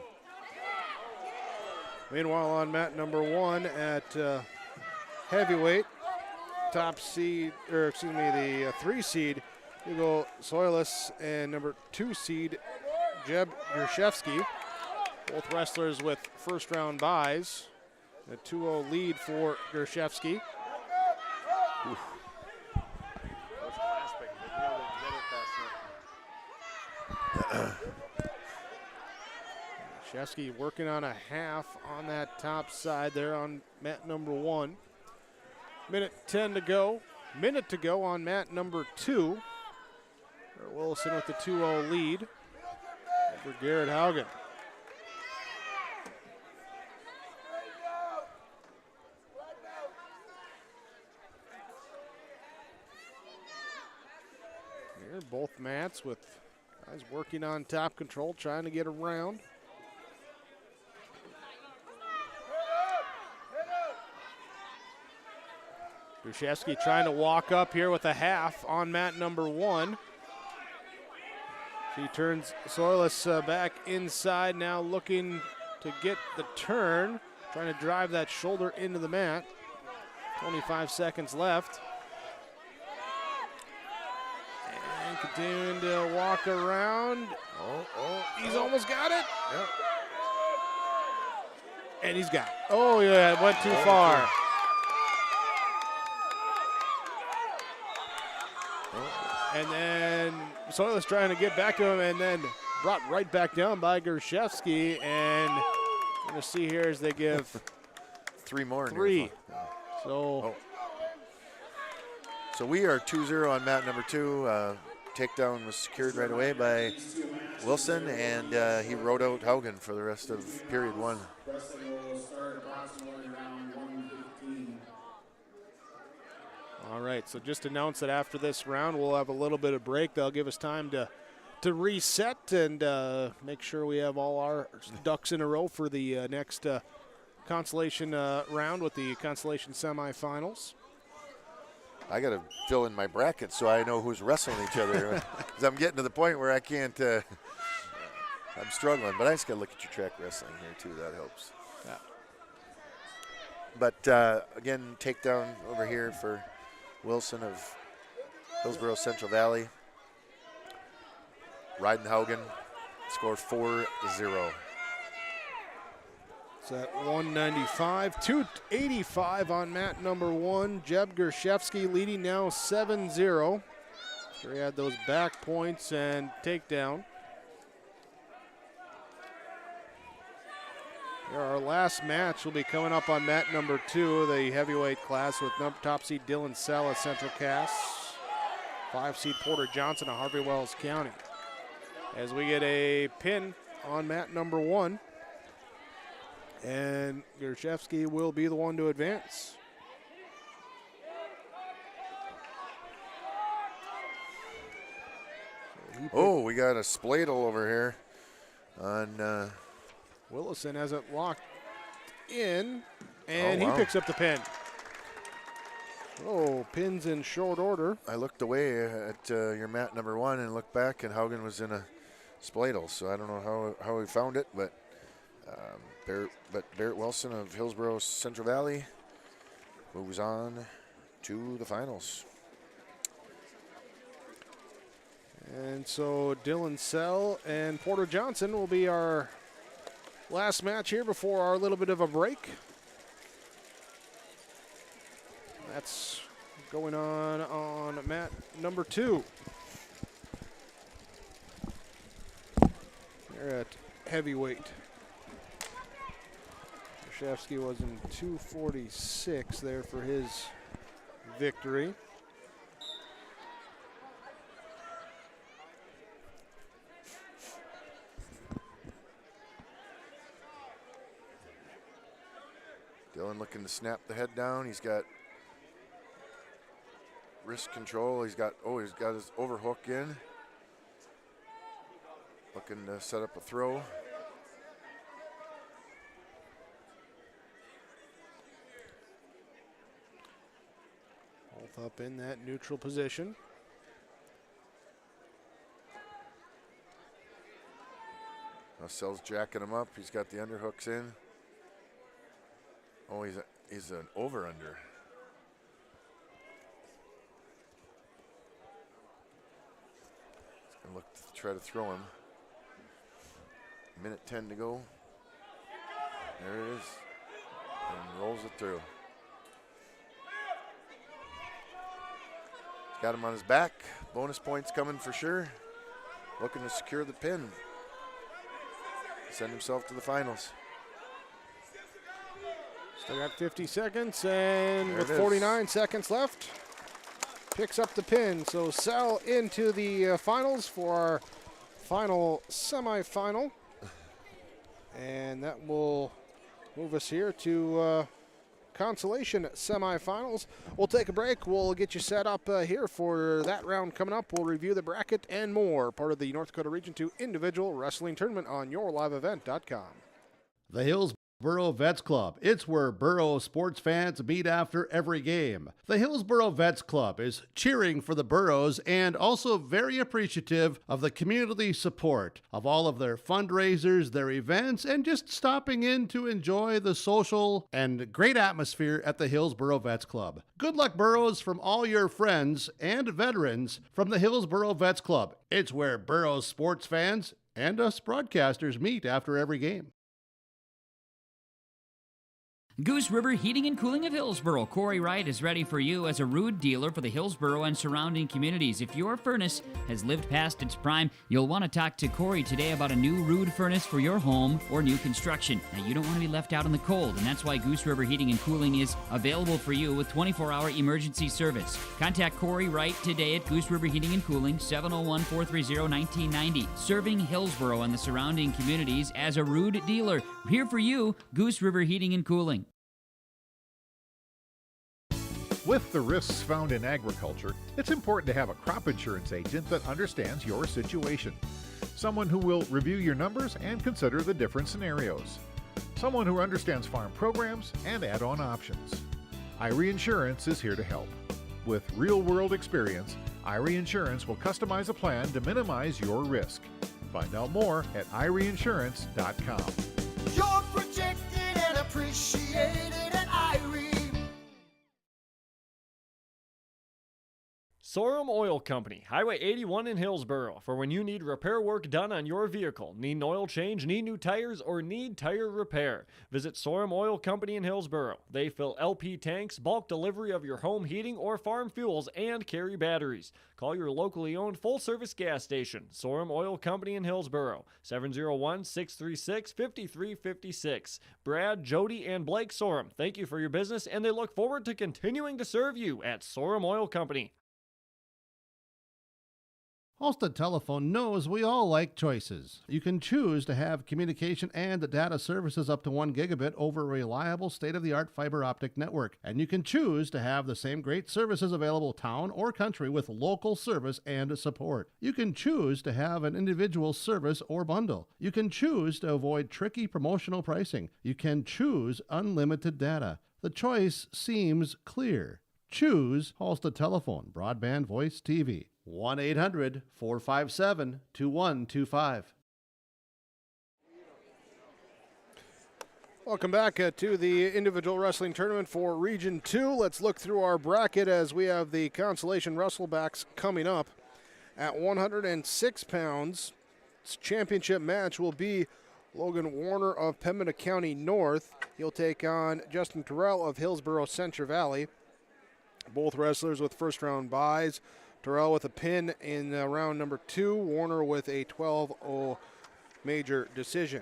Meanwhile, on mat number 1 at heavyweight, top seed, the 3 seed, Hugo Soilis, and number 2 seed, Jeb Gershevsky. Both wrestlers with first round byes. A 2-0 lead for Gershevsky. Gershevsky working on a half on that top side there on mat number 1. Minute 10 to go. Minute to go on mat number 2. Wilson with the 2-0 lead over Garrett Haugen. Here, both mats with guys working on top control, trying to get around. Gruszewski trying to walk up here with a half on mat number 1. She turns Soilis back inside, now looking to get the turn, trying to drive that shoulder into the mat. 25 seconds left. And continuing to walk around. He's almost got it. Yep. And he's got it. Oh, yeah, it went too far. And then Soil's trying to get back to him and then brought right back down by Gershevsky. And we're going to see here as they give 3 more. Three. So we are 2-0 on mat number 2. Takedown was secured right away by Wilson, and he rode out Haugen for the rest of period 1. Wrestling will start approximately around 1:15. all right, so just announce that after this round, we'll have a little bit of break. They'll give us time to reset and make sure we have all our ducks in a row for the next Consolation round with the Consolation semifinals. I got to fill in my brackets so I know who's wrestling each other. Because I'm getting to the point where I can't, I'm struggling. But I just got to look at your track wrestling here, too. That helps. Yeah. But, again, takedown over here for Wilson of Hillsborough Central Valley. Reidenhaugen scored 4-0. It's at 195, 285 on mat number 1. Jeb Gershevsky leading now 7-0. He had those back points and takedown. Here, our last match will be coming up on mat number 2, the heavyweight class with top seed Dylan Sella, Central Cass, 5 seed Porter Johnson of Harvey Wells County. As we get a pin on mat number 1. And Gershevsky will be the one to advance. Oh, we got a spladle over here on Willison has it locked in, and wow. he picks up the pin. Oh, pins in short order. I looked away at your mat number 1 and looked back, and Haugen was in a spladle, so I don't know how he found it, but Barrett Wilson of Hillsborough Central Valley moves on to the finals. And so Dylan Sell and Porter Johnson will be our last match here before our little bit of a break. That's going on mat number 2. They're at heavyweight. Gershevsky was in 246 there for his victory. Dylan looking to snap the head down. He's got wrist control. He's got his overhook in. Looking to set up a throw. Both up in that neutral position. Sell's jacking him up. He's got the underhooks in. Oh, he's an over-under. He's going to look to try to throw him. Minute 10 to go. There it is. And rolls it through. He's got him on his back. Bonus points coming for sure. Looking to secure the pin. Send himself to the finals. Still got 50 seconds, and There with it is. 49 seconds left, picks up the pin. So Sal into the finals for our final semifinal. And that will move us here to Consolation semifinals. We'll take a break. We'll get you set up here for that round coming up. We'll review the bracket and more. Part of the North Dakota Region 2 Individual Wrestling Tournament on yourliveevent.com. The Hills Hillsboro Vets Club. It's where Borough sports fans meet after every game. The Hillsboro Vets Club is cheering for the Boroughs and also very appreciative of the community support of all of their fundraisers, their events, and just stopping in to enjoy the social and great atmosphere at the Hillsboro Vets Club. Good luck, Boroughs, from all your friends and veterans from the Hillsboro Vets Club. It's where Borough sports fans and us broadcasters meet after every game. Goose River Heating and Cooling of Hillsboro. Corey Wright is ready for you as a Ruud dealer for the Hillsboro and surrounding communities. If your furnace has lived past its prime, you'll want to talk to Corey today about a new Ruud furnace for your home or new construction. Now, you don't want to be left out in the cold, and that's why Goose River Heating and Cooling is available for you with 24-hour emergency service. Contact Corey Wright today at Goose River Heating and Cooling, 701-430-1990. Serving Hillsboro and the surrounding communities as a Ruud dealer. Here for you, Goose River Heating and Cooling. With the risks found in agriculture, it's important to have a crop insurance agent that understands your situation. Someone who will review your numbers and consider the different scenarios. Someone who understands farm programs and add-on options. IRE Insurance is here to help. With real-world experience, IRE Insurance will customize a plan to minimize your risk. Find out more at ireinsurance.com. You're protected and appreciated at IRE. Sorum Oil Company, Highway 81 in Hillsboro, for when you need repair work done on your vehicle, need an oil change, need new tires, or need tire repair. Visit Sorum Oil Company in Hillsboro. They fill LP tanks, bulk delivery of your home heating or farm fuels, and carry batteries. Call your locally owned full-service gas station, Sorum Oil Company in Hillsboro, 701-636-5356. Brad, Jody, and Blake Sorum, thank you for your business, and they look forward to continuing to serve you at Sorum Oil Company. Halstead Telephone knows we all like choices. You can choose to have communication and data services up to 1 gigabit over a reliable state-of-the-art fiber optic network. And you can choose to have the same great services available town or country with local service and support. You can choose to have an individual service or bundle. You can choose to avoid tricky promotional pricing. You can choose unlimited data. The choice seems clear. Choose Halstead Telephone, broadband voice TV. 1-800-457-2125. Welcome back to the individual wrestling tournament for Region 2. Let's look through our bracket as we have the Consolation Wrestlebacks coming up. At 106 pounds, its championship match will be Logan Warner of Pembina County North. He'll take on Justin Terrell of Hillsboro Central Valley. Both wrestlers with first-round byes. Terrell with a pin in round number 2. Warner with a 12-0 major decision.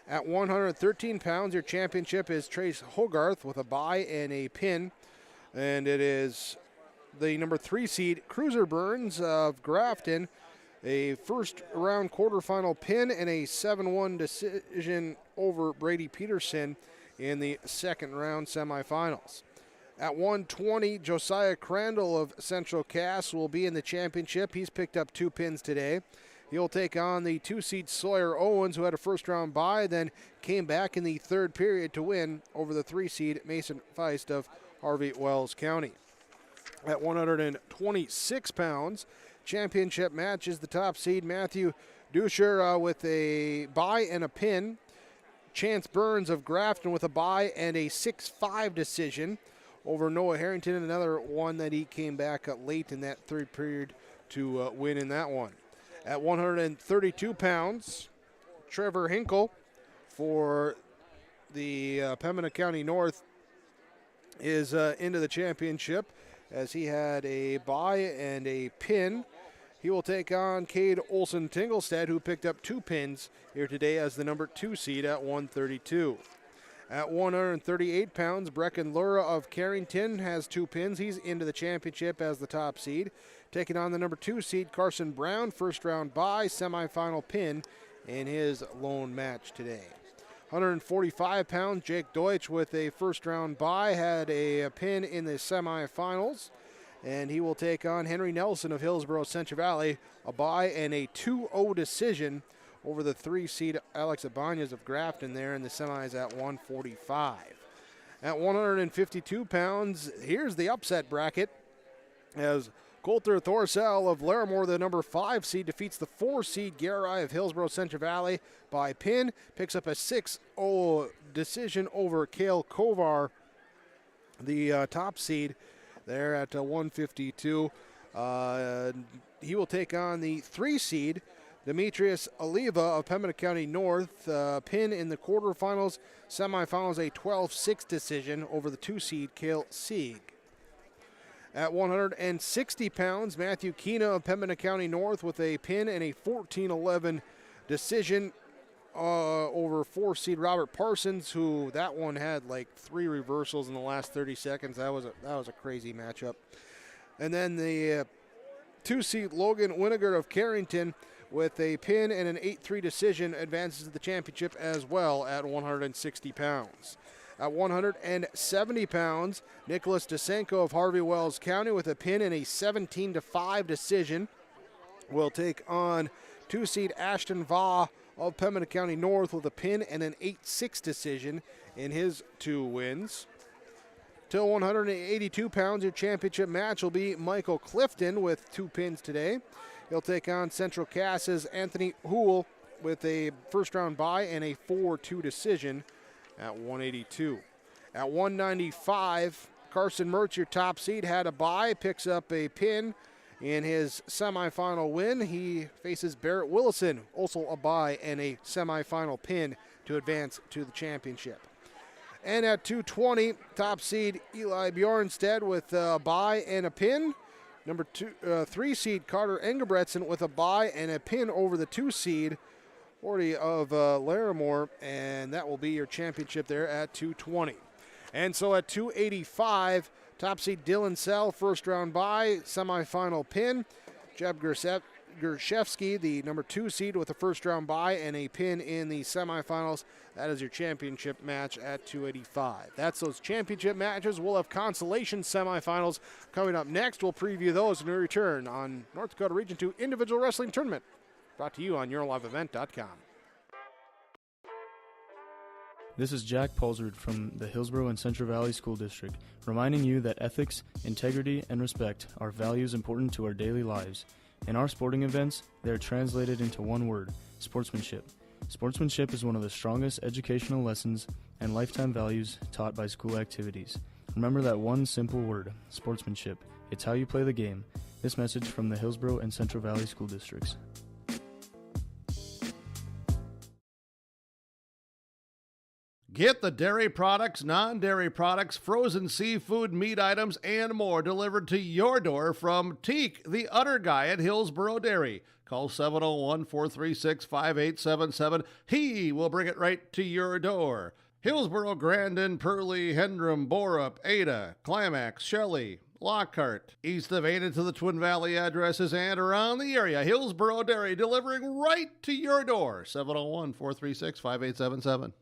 At 113 pounds, your championship is Trace Hogarth with a bye and a pin. And it is the number 3 seed, Cruiser Burns of Grafton, a first-round quarterfinal pin and a 7-1 decision over Brady Peterson in the second-round semifinals. At 120, Josiah Crandall of Central Cass will be in the championship. He's picked up 2 pins today. He'll take on the 2-seed Sawyer Owens, who had a first-round bye, then came back in the third period to win over the 3-seed Mason Feist of Harvey Wells County. At 126 pounds, championship match is the top seed Matthew Duscher with a bye and a pin. Chance Burns of Grafton with a bye and a 6-5 decision over Noah Harrington, another one that he came back late in that third period to win in that one. At 132 pounds, Trevor Hinkle for the Pembina County North is into the championship as he had a bye and a pin. He will take on Cade Olsen-Tingelstad, who picked up 2 pins here today as the number 2 seed at 132. At 138 pounds, Brecken Lura of Carrington has 2 pins. He's into the championship as the top seed. Taking on the number 2 seed, Carson Brown, first round bye, semifinal pin in his lone match today. 145 pounds, Jake Deutsch with a first round bye, had a pin in the semifinals. And he will take on Henry Nelson of Hillsboro Central Valley, a bye and a 2-0 decision over the 3 seed Alex Ibanez of Grafton there in the semis at 145. At 152 pounds, here's the upset bracket as Coulter Thorsell of Larimore, the number 5 seed, defeats the 4 seed Garai of Hillsborough Central Valley by pin, picks up a 6-0 decision over Cale Kovar, the top seed there at 152. He will take on the 3 seed Demetrius Oliva of Pembina County North, pin in the quarterfinals. Semifinals, a 12-6 decision over the 2 seed Cale Sieg. At 160 pounds, Matthew Keena of Pembina County North with a pin and a 14-11 decision over 4 seed Robert Parsons, who that one had like 3 reversals in the last 30 seconds. That was a crazy matchup. And then the 2 seed Logan Winnegar of Carrington with a pin and an 8-3 decision advances to the championship as well at 160 pounds. At 170 pounds, Nicholas Desenko of Harvey Wells County with a pin and a 17-5 decision will take on 2 seed Ashton Vaugh of Pembina County North with a pin and an 8-6 decision in his 2 wins. Till 182 pounds, your championship match will be Michael Clifton with 2 pins today. He'll take on Central Cass's Anthony Houle with a first-round bye and a 4-2 decision at 182. At 195, Carson Mertz, your top seed, had a bye, picks up a pin in his semifinal win. He faces Barrett Willison, also a bye and a semifinal pin to advance to the championship. And at 220, top seed Eli Bjornstead with a bye and a pin. Number 3 seed Carter Engebretson with a bye and a pin over the 2 seed 40 of Larimore, and that will be your championship there at 220. And so at 285, top seed Dylan Sell, first round bye, semifinal pin. Jeb Gershevsky, the number 2 seed with a first round bye and a pin in the semifinals. That is your championship match at 285. That's those championship matches. We'll have consolation semifinals coming up next. We'll preview those when we return on North Dakota Region 2 Individual Wrestling Tournament, brought to you on YourLiveEvent.com. This is Jack Pulsard from the Hillsborough and Central Valley School District, reminding you that ethics, integrity, and respect are values important to our daily lives. In our sporting events, they are translated into one word: sportsmanship. Sportsmanship is one of the strongest educational lessons and lifetime values taught by school activities. Remember that one simple word: sportsmanship. It's how you play the game. This message from the Hillsborough and Central Valley School Districts. Get the dairy products, non-dairy products, frozen seafood, meat items, and more delivered to your door from Teak, the Udder Guy at Hillsborough Dairy. Call 701-436-5877. He will bring it right to your door. Hillsborough, Grandin, Purley, Hendrum, Borup, Ada, Climax, Shelley, Lockhart, east of Ada to the Twin Valley addresses and around the area. Hillsborough Dairy delivering right to your door. 701-436-5877.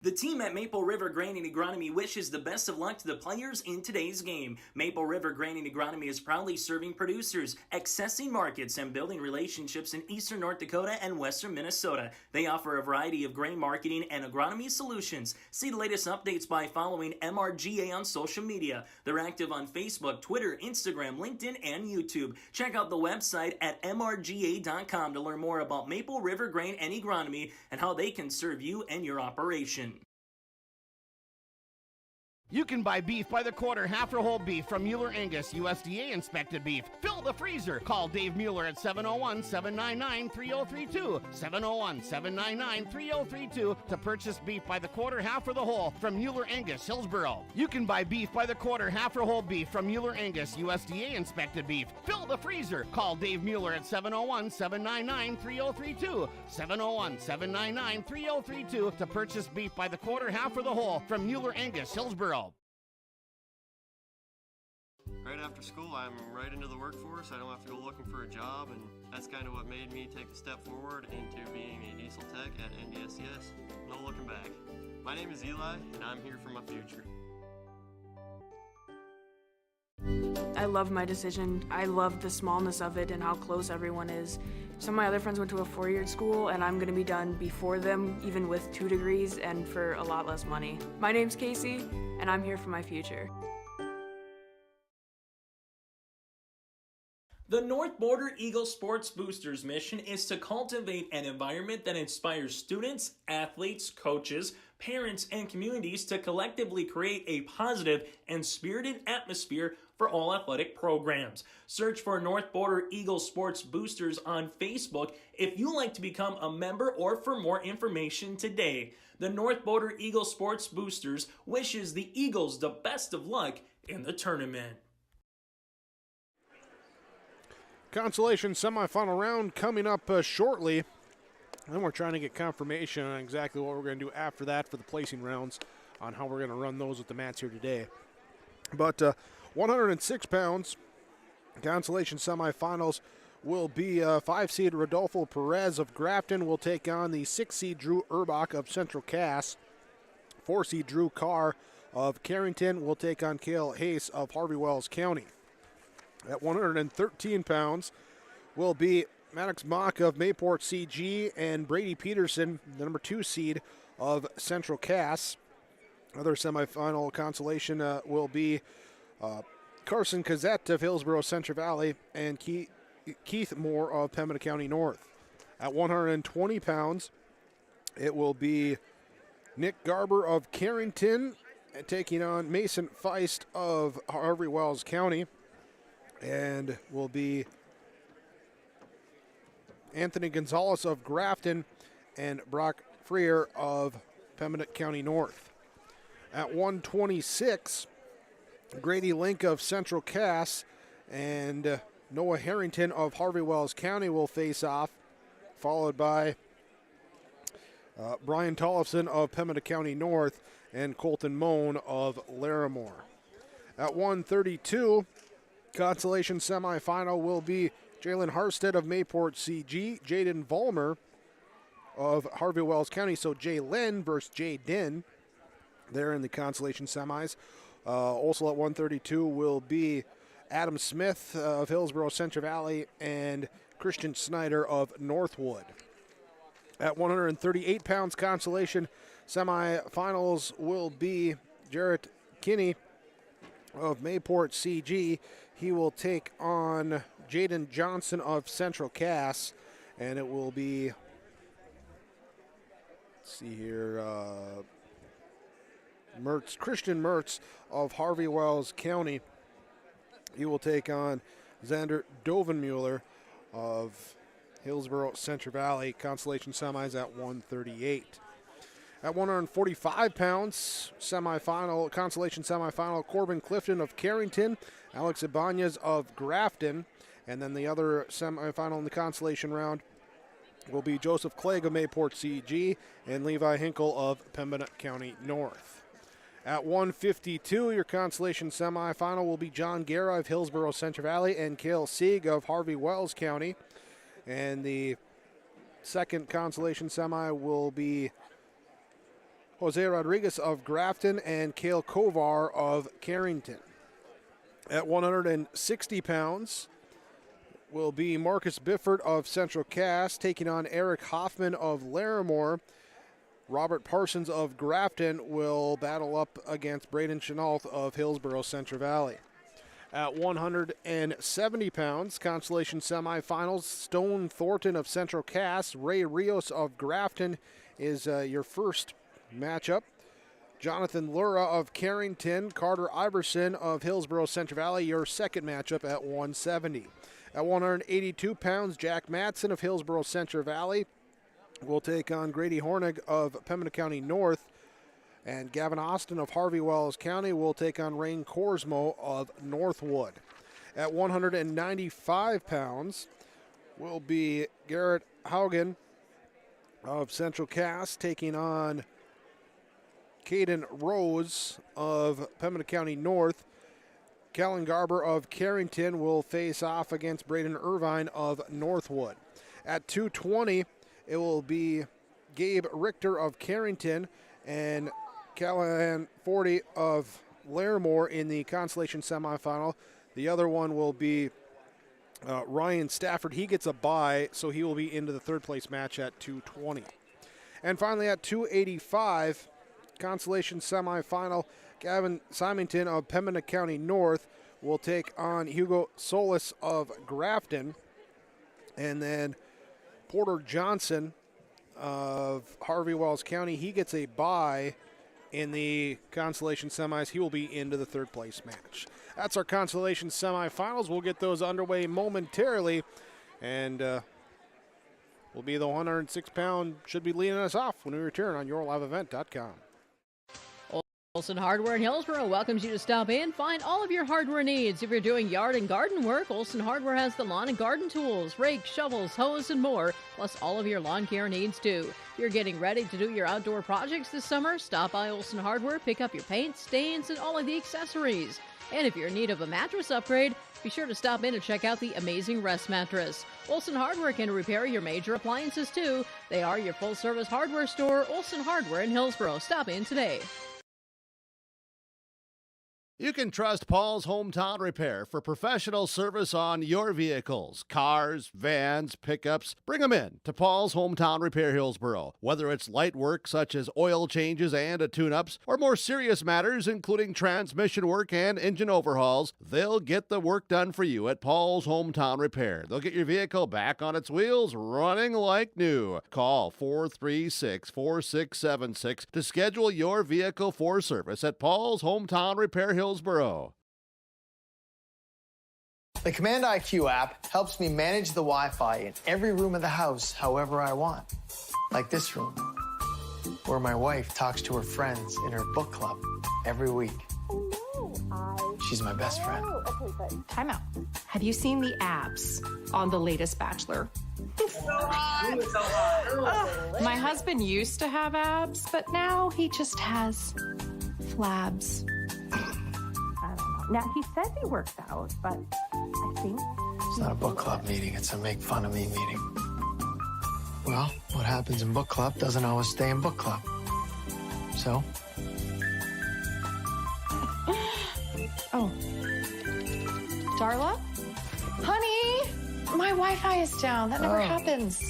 The team at Maple River Grain and Agronomy wishes the best of luck to the players in today's game. Maple River Grain and Agronomy is proudly serving producers, accessing markets, and building relationships in eastern North Dakota and western Minnesota. They offer a variety of grain marketing and agronomy solutions. See the latest updates by following MRGA on social media. They're active on Facebook, Twitter, Instagram, LinkedIn, and YouTube. Check out the website at mrga.com to learn more about Maple River Grain and Agronomy and how they can serve you and your operation. You can buy beef by the quarter, half or whole beef from Mueller Angus, USDA inspected beef. Fill the freezer. Call Dave Mueller at 701-799-3032. 701-799-3032 to purchase beef by the quarter, half or the whole from Mueller Angus, Hillsborough. You can buy beef by the quarter, half or whole beef from Mueller Angus, USDA inspected beef. Fill the freezer. Call Dave Mueller at 701-799-3032. 701-799-3032 to purchase beef by the quarter, half or the whole from Mueller Angus, Hillsborough. Right after school, I'm right into the workforce. I don't have to go looking for a job, and that's kind of what made me take a step forward into being a diesel tech at NDSCS. No looking back. My name is Eli, and I'm here for my future. I love my decision. I love the smallness of it and how close everyone is. Some of my other friends went to a four-year school, and I'm going to be done before them, even with 2 degrees and for a lot less money. My name's Casey, and I'm here for my future. The North Border Eagle Sports Boosters mission is to cultivate an environment that inspires students, athletes, coaches, parents, and communities to collectively create a positive and spirited atmosphere for all athletic programs. Search for North Border Eagle Sports Boosters on Facebook if you'd like to become a member or for more information today. The North Border Eagle Sports Boosters wishes the Eagles the best of luck in the tournament. Consolation semifinal round coming up shortly. Then we're trying to get confirmation on exactly what we're going to do after that for the placing rounds on how we're going to run those with the mats here today. But 106 pounds, consolation semifinals will be 5-seed Rodolfo Perez of Grafton will take on the 6-seed Drew Urbach of Central Cass. 4-seed Drew Carr of Carrington will take on Cale Hayes of Harvey Wells County. At 113 pounds will be Maddox Mock of Mayport CG and Brady Peterson, the number 2 seed of Central Cass. Other semifinal consolation will be Carson Cazette of Hillsborough Central Valley and Keith Moore of Pembina County North. At 120 pounds, it will be Nick Garber of Carrington taking on Mason Feist of Harvey Wells County. And will be Anthony Gonzalez of Grafton and Brock Freer of Pembina County North. At 126, Grady Link of Central Cass and Noah Harrington of Harvey Wells County will face off, followed by Brian Tollefson of Pembina County North and Colton Moan of Larimore. At 132, consolation semifinal will be Jalen Harstead of Mayport CG, Jaden Vollmer of Harvey Wells County. So Jalen versus Jaden there in the consolation semis. Also at 132 will be Adam Smith of Hillsborough Central Valley and Christian Snyder of Northwood. At 138 pounds consolation semifinals will be Jarrett Kinney of Mayport CG. He will take on Jaden Johnson of Central Cass, and it will be, let's see here, Christian Mertz of Harvey Wells County. He will take on Xander Dovenmuller of Hillsborough Central Valley. Consolation semis at 138. At 145 pounds, consolation semifinal, Corbin Clifton of Carrington, Alex Ibanez of Grafton, and then the other semifinal in the consolation round will be Joseph Clegg of Mayport CG and Levi Hinkle of Pembina County North. At 152, your consolation semifinal will be John Guerra of Hillsborough Central Valley and Cale Sieg of Harvey Wells County. And the second consolation semi will be Jose Rodriguez of Grafton and Cale Kovar of Carrington. At 160 pounds will be Marcus Bifford of Central Cass taking on Eric Hoffman of Larimore. Robert Parsons of Grafton will battle up against Braden Chenault of Hillsborough Central Valley. At 170 pounds, consolation semifinals, Stone Thornton of Central Cass, Ray Rios of Grafton is your first matchup. Jonathan Lura of Carrington, Carter Iverson of Hillsborough Central Valley, your second matchup at 170. At 182 pounds, Jack Matson of Hillsborough Central Valley will take on Grady Hornig of Pembina County North, and Gavin Austin of Harvey Wells County will take on Rain Korsmo of Northwood. At 195 pounds will be Garrett Haugen of Central Cass taking on Caden Rose of Pembina County North. Callan Garber of Carrington will face off against Braden Irvine of Northwood. At 220, it will be Gabe Richter of Carrington and Callahan 40 of Larimore in the consolation semifinal. The other one will be Ryan Stafford. He gets a bye, so he will be into the third place match at 220. And finally at 285, Consolation semifinal, Gavin Symington of Pembina County North will take on Hugo Solis of Grafton. And then Porter Johnson of Harvey Wells County, he gets a bye in the Consolation semis. He will be into the third place match. That's our Consolation semifinals. We'll get those underway momentarily. And will be the 106-pound should be leading us off when we return on yourliveevent.com. Olson Hardware in Hillsborough welcomes you to stop in. Find all of your hardware needs. If you're doing yard and garden work, Olson Hardware has the lawn and garden tools, rakes, shovels, hose, and more, plus all of your lawn care needs too. If you're getting ready to do your outdoor projects this summer, stop by Olson Hardware, pick up your paint, stains, and all of the accessories. And if you're in need of a mattress upgrade, be sure to stop in and check out the amazing Rest Mattress. Olson Hardware can repair your major appliances too. They are your full-service hardware store, Olson Hardware in Hillsborough. Stop in today. You can trust Paul's Hometown Repair for professional service on your vehicles, cars, vans, pickups. Bring them in to Paul's Hometown Repair Hillsborough. Whether it's light work such as oil changes and tune-ups, or more serious matters including transmission work and engine overhauls, they'll get the work done for you at Paul's Hometown Repair. They'll get your vehicle back on its wheels, running like new. Call 436-4676 to schedule your vehicle for service at Paul's Hometown Repair Hillsborough. The Command IQ app helps me manage the Wi-Fi in every room of the house however I want. Like this room, where my wife talks to her friends in her book club every week. She's my best friend. Time out. Have you seen the abs on the latest Bachelor? My husband used to have abs, but now he just has flabs. Now, he says he works out, but I think... It's not a book club meeting, it's a make fun of me meeting. Well, what happens in book club doesn't always stay in book club. So? Oh. Darla? Honey! My Wi-Fi is down. That never happens.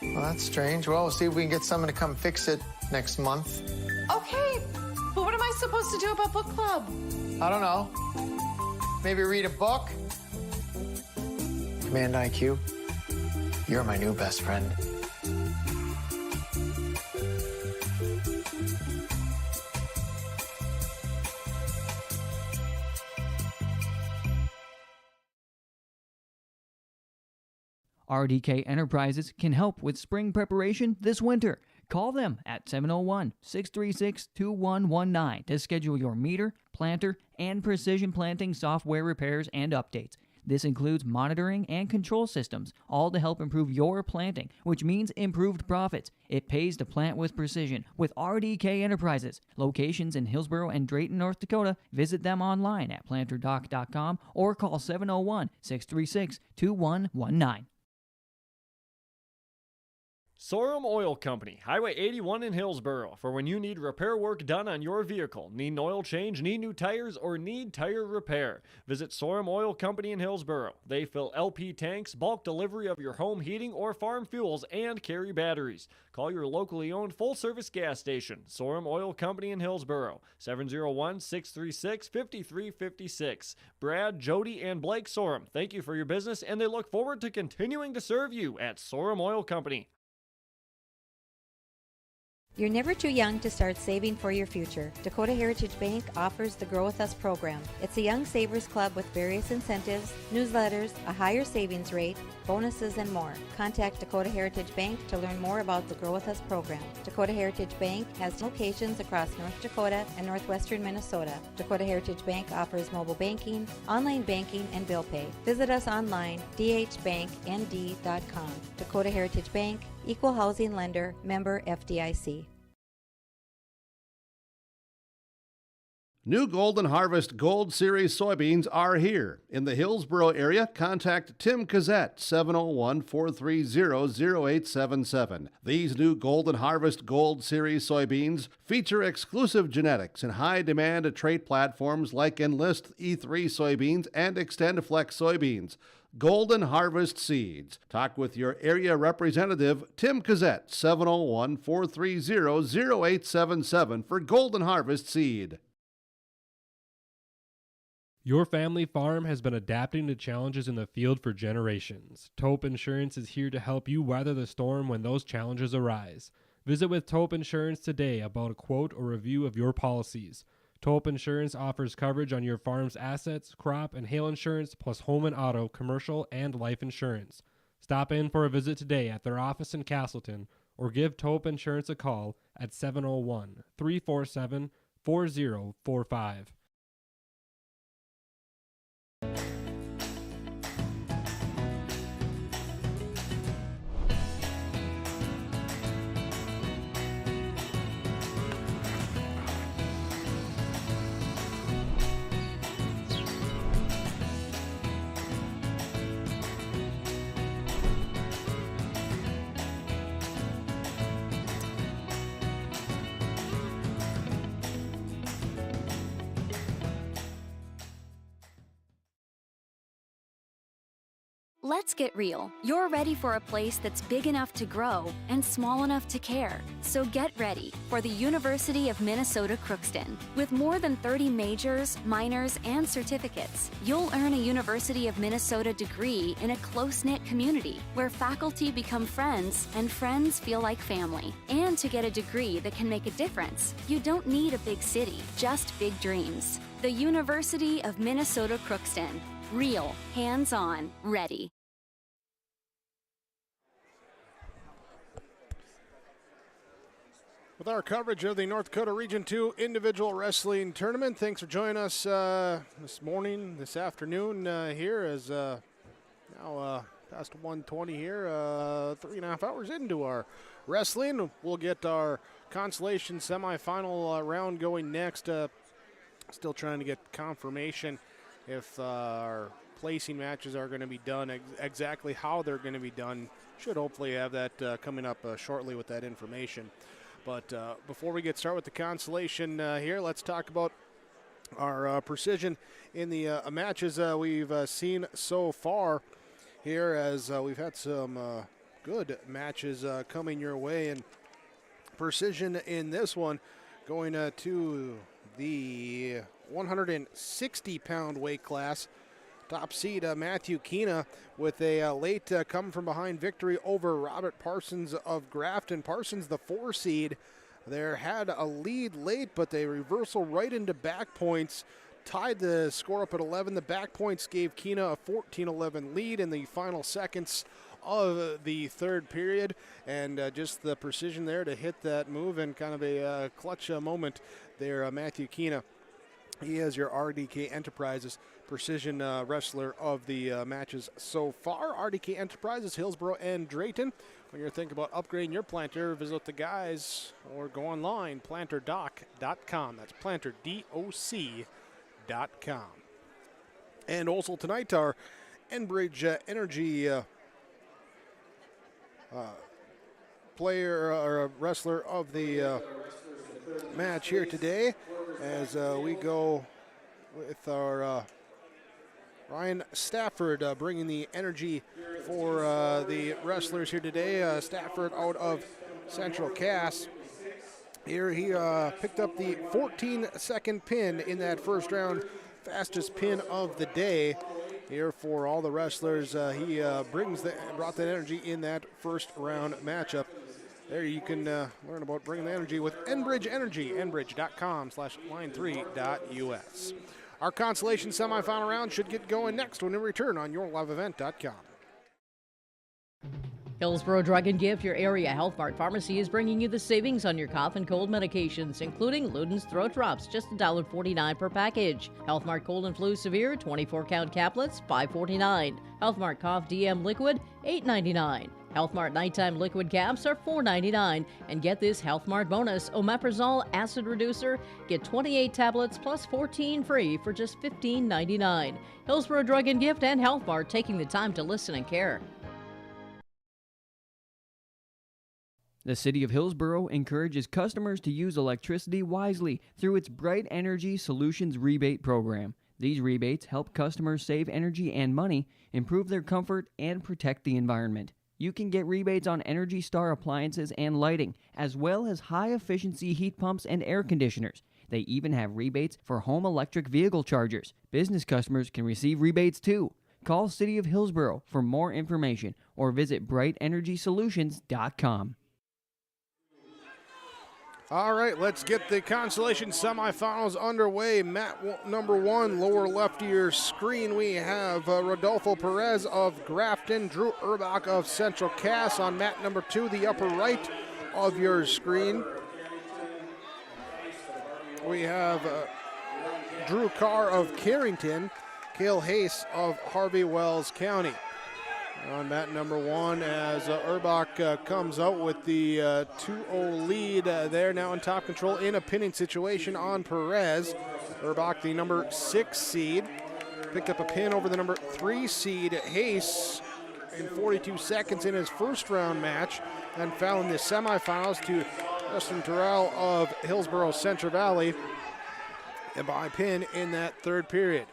Well, that's strange. Well, we'll see if we can get someone to come fix it next month. Okay, but what am I supposed to do about book club? I don't know. Maybe read a book? Command IQ, you're my new best friend. RDK Enterprises can help with spring preparation this winter. Call them at 701-636-2119 to schedule your meter, planter, and precision planting software repairs and updates. This includes monitoring and control systems, all to help improve your planting, which means improved profits. It pays to plant with precision with RDK Enterprises. Locations in Hillsborough and Drayton, North Dakota. Visit them online at planterdoc.com or call 701-636-2119. Sorum Oil Company, Highway 81 in Hillsborough, for when you need repair work done on your vehicle, need an oil change, need new tires, or need tire repair. Visit Sorum Oil Company in Hillsborough. They fill LP tanks, bulk delivery of your home heating or farm fuels, and carry batteries. Call your locally owned full-service gas station, Sorum Oil Company in Hillsborough, 701-636-5356. Brad, Jody, and Blake Sorum, thank you for your business, and they look forward to continuing to serve you at Sorum Oil Company. You're never too young to start saving for your future. Dakota Heritage Bank offers the Grow With Us program. It's a young savers club with various incentives, newsletters, a higher savings rate, bonuses, and more. Contact Dakota Heritage Bank to learn more about the Grow With Us program. Dakota Heritage Bank has locations across North Dakota and northwestern Minnesota. Dakota Heritage Bank offers mobile banking, online banking, and bill pay. Visit us online, dhbanknd.com. Dakota Heritage Bank, Equal Housing Lender, member FDIC. New Golden Harvest Gold Series soybeans are here. In the Hillsboro area, contact Tim Cassette, 701-430-0877. These new Golden Harvest Gold Series soybeans feature exclusive genetics and high-demand trait platforms like Enlist E3 soybeans and XtendFlex soybeans. Golden Harvest Seeds. Talk with your area representative, Tim Cassette, 701-430-0877 for Golden Harvest Seed. Your family farm has been adapting to challenges in the field for generations. Taupe Insurance is here to help you weather the storm when those challenges arise. Visit with Taupe Insurance today about a quote or review of your policies. Taupe Insurance offers coverage on your farm's assets, crop, and hail insurance, plus home and auto, commercial, and life insurance. Stop in for a visit today at their office in Castleton or give Taupe Insurance a call at 701-347-4045. Let's get real. You're ready for a place that's big enough to grow and small enough to care. So get ready for the University of Minnesota Crookston. With more than 30 majors, minors, and certificates, you'll earn a University of Minnesota degree in a close-knit community where faculty become friends and friends feel like family. And to get a degree that can make a difference, you don't need a big city, just big dreams. The University of Minnesota Crookston. Real, hands-on, ready. With our coverage of the North Dakota Region 2 Individual Wrestling Tournament, thanks for joining us this morning, this afternoon here as now past 1:20 here, 3.5 hours into our wrestling. We'll get our Consolation semifinal round going next. Still trying to get confirmation if our placing matches are going to be done, exactly how they're going to be done. Should hopefully have that coming up shortly with that information. But before we get started with the Consolation here, let's talk about our precision in the matches we've seen so far here, as we've had some good matches coming your way. And precision in this one going to the 160-pound weight class. Top seed Matthew Keena with a late come from behind victory over Robert Parsons of Grafton. Parsons, the 4 seed, there had a lead late, but a reversal right into back points tied the score up at 11. The back points gave Keena a 14-11 lead in the final seconds of the third period, and just the precision there to hit that move and kind of a clutch moment there, Matthew Keena. He is your RDK Enterprises precision wrestler of the matches so far. RDK Enterprises, Hillsboro and Drayton. When you're thinking about upgrading your planter, visit the guys or go online, planterdoc.com. That's planterdoc.com. And also tonight, our Enbridge Energy player or wrestler of the match here today, as we go with our Ryan Stafford bringing the energy for the wrestlers here today. Stafford out of Central Cass. Here he picked up the 14-second pin in that first round, fastest pin of the day. Here for all the wrestlers, he brought that energy in that first round matchup. There you can learn about bringing the energy with Enbridge Energy, enbridge.com/line3.us. Our Consolation semifinal round should get going next when we return on yourliveevent.com. Hillsboro Drug and Gift, your area Health Mart Pharmacy, is bringing you the savings on your cough and cold medications, including Luden's Throat Drops, just $1.49 per package. Health Mart Cold and Flu Severe, 24-count caplets, $5.49. Health Mart Cough DM Liquid, $8.99. Health Mart nighttime liquid caps are $4.99. And get this Health Mart bonus, omeprazole acid reducer. Get 28 tablets plus 14 free for just $15.99. Hillsborough Drug and Gift and Health Mart, taking the time to listen and care. The City of Hillsborough encourages customers to use electricity wisely through its Bright Energy Solutions rebate program. These rebates help customers save energy and money, improve their comfort, and protect the environment. You can get rebates on Energy Star appliances and lighting, as well as high-efficiency heat pumps and air conditioners. They even have rebates for home electric vehicle chargers. Business customers can receive rebates too. Call City of Hillsborough for more information or visit brightenergysolutions.com. All right, let's get the Consolation semifinals underway. Mat number 1, lower left of your screen, we have Rodolfo Perez of Grafton, Drew Urbach of Central Cass. On mat number 2, the upper right of your screen, we have Drew Carr of Carrington, Cale Hayes of Harvey Wells County. On mat number 1, as Urbach comes out with the 2-0 lead there, now in top control in a pinning situation on Perez. Urbach, the number 6 seed, picked up a pin over the number 3 seed Hayes in 42 seconds in his first round match, and fell in the semifinals to Justin Terrell of Hillsborough Central Valley by pin in that third period.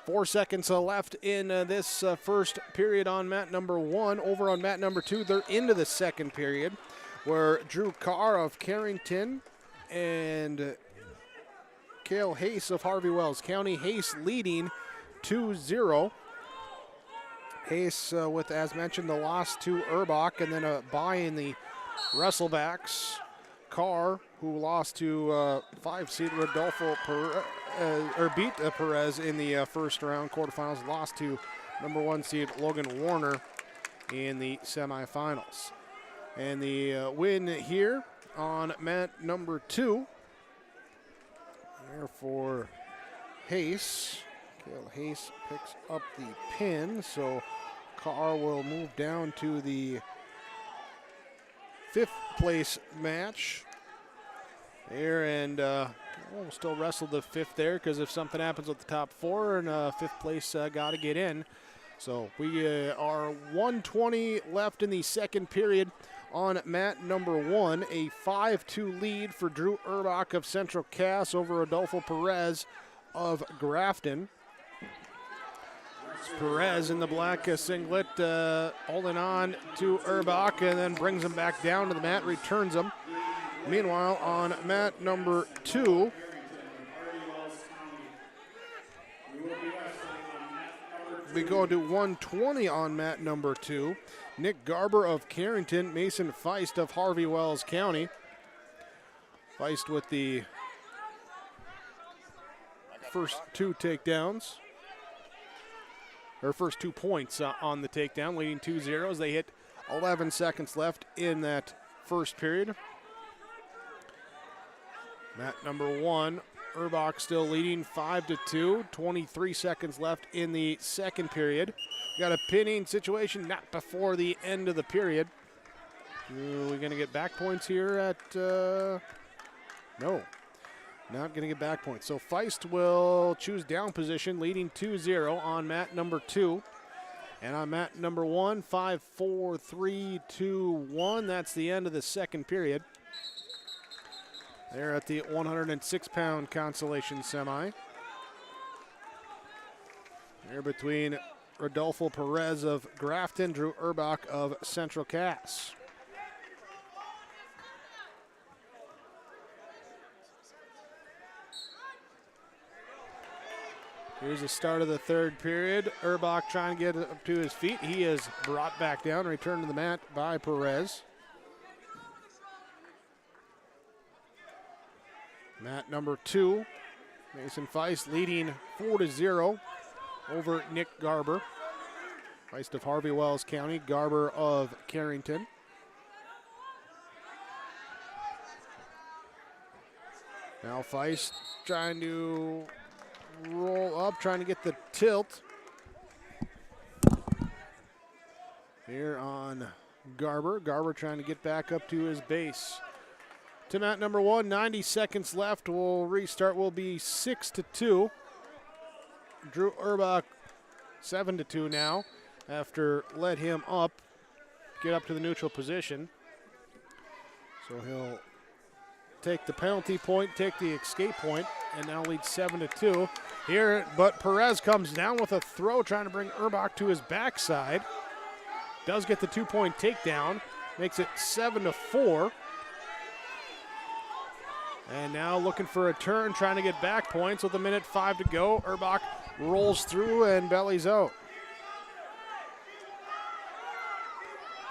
4 seconds left in this first period on mat number 1. Over on mat number 2, they're into the second period, where Drew Carr of Carrington and Cale Hayes of Harvey Wells County. Hayes leading 2-0. Hayes with, as mentioned, the loss to Urbach, and then a bye in the wrestlebacks. Carr, who lost to 5-seed Rodolfo beat Perez in the first round quarterfinals, lost to number 1 seed Logan Warner in the semifinals. And the win here on mat number 2, there for Hayes. Cale Hayes picks up the pin, so Carr will move down to the 5th place match there, and we'll still wrestle the 5th there, because if something happens with the top 4, and 5th place got to get in. So we are 1:20 left in the second period on mat number 1. A 5-2 lead for Drew Urbach of Central Cass over Rodolfo Perez of Grafton. It's Perez in the black singlet holding on to Urbach, and then brings him back down to the mat, returns him. Meanwhile, on mat number 2, we go to 120 on mat number 2. Nick Garber of Carrington, Mason Feist of Harvey Wells County. Feist with the first 2 takedowns, or first 2 points on the takedown, leading 2-0 as they hit 11 seconds left in that first period. Mat number 1, Urbach still leading 5-2, 23 seconds left in the second period. Got a pinning situation not before the end of the period. Are we going to get back points here at, no, not going to get back points. So Feist will choose down position, leading 2-0 on mat number 2. And on mat number 1, 5, 4, 3, 2, 1. That's the end of the second period. There at the 106-pound Consolation semi. There between Rodolfo Perez of Grafton, Drew Urbach of Central Cass. Here's the start of the third period. Urbach trying to get up to his feet. He is brought back down, returned to the mat by Perez. Mat number 2, Mason Feist leading 4-0 over Nick Garber. Feist of Harvey Wells County, Garber of Carrington. Now Feist trying to roll up, trying to get the tilt. Here on Garber. Garber trying to get back up to his base. To mat number 1, 90 seconds left. We'll restart. Will be 6-2. Drew Urbach 7-2 now after let him up, get up to the neutral position. So he'll take the penalty point, take the escape point, and now leads 7-2 here. But Perez comes down with a throw, trying to bring Urbach to his backside. Does get the 2-point takedown, makes it 7-4. And now looking for a turn, trying to get back points with 1:05 to go. Urbach rolls through and bellies out.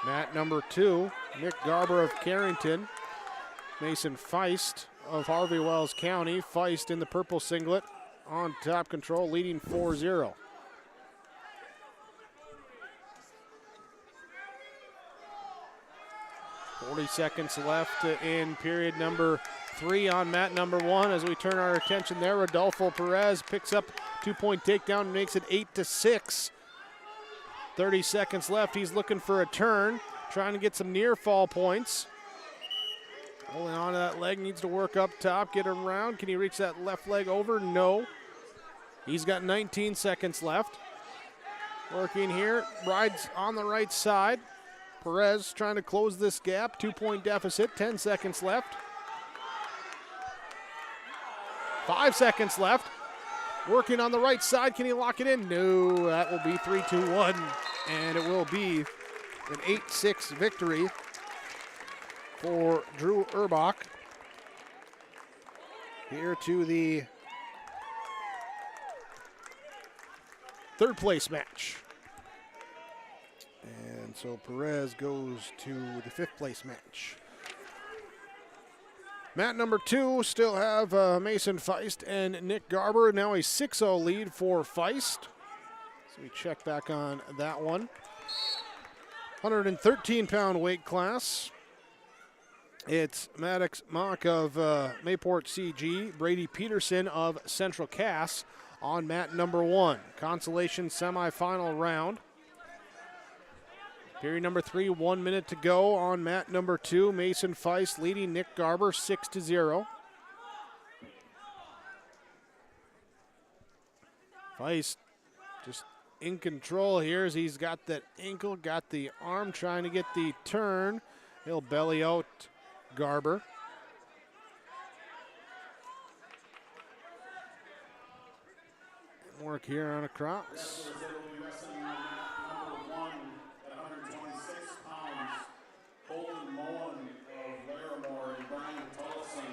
Mat number 2, Nick Garber of Carrington. Mason Feist of Harvey Wells County. Feist in the purple singlet on top control, leading 4-0. .40 seconds left in period number 3 on mat number 1. As we turn our attention there, Rodolfo Perez picks up 2-point takedown and makes it 8-6. 30 seconds left. He's looking for a turn, trying to get some near fall points. Holding on to that leg, needs to work up top, get around. Can he reach that left leg over? No. He's got 19 seconds left. Working here, rides on the right side. Perez trying to close this gap, 2-point deficit, 10 seconds left. 5 seconds left. Working on the right side, can he lock it in? No, that will be 3-2-1, and it will be an 8-6 victory for Drew Urbach. Here to the third place match. And so Perez goes to the 5th place match. Mat number 2 still have Mason Feist and Nick Garber. Now a 6-0 lead for Feist. So we check back on that one. 113-pound weight class. It's Maddox Mock of Mayport CG, Brady Peterson of Central Cass on mat number 1. Consolation semifinal round. Period number 3, 1 minute to go on mat number 2. Mason Feist leading Nick Garber 6-0. Feist just in control here as he's got that ankle, got the arm, trying to get the turn. He'll belly out Garber. Work here on a cross. At 126 pounds, Colton Mullen of Larimore and Brian Tolson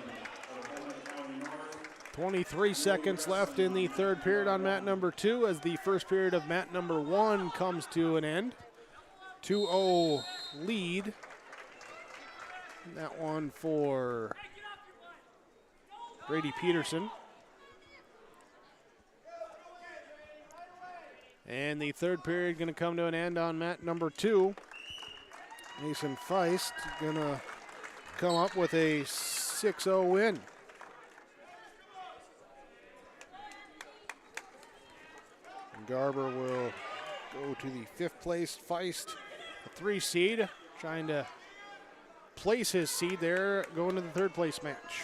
of Homeland County North. 23 seconds left in the third period on mat number 2 as the first period of mat number 1 comes to an end. 2-0 lead. That one for Brady Peterson. And the third period going to come to an end on mat number 2. Mason Feist going to come up with a 6-0 win. And Garber will go to the 5th place. Feist, a 3 seed, trying to place his seed there, going to the 3rd place match.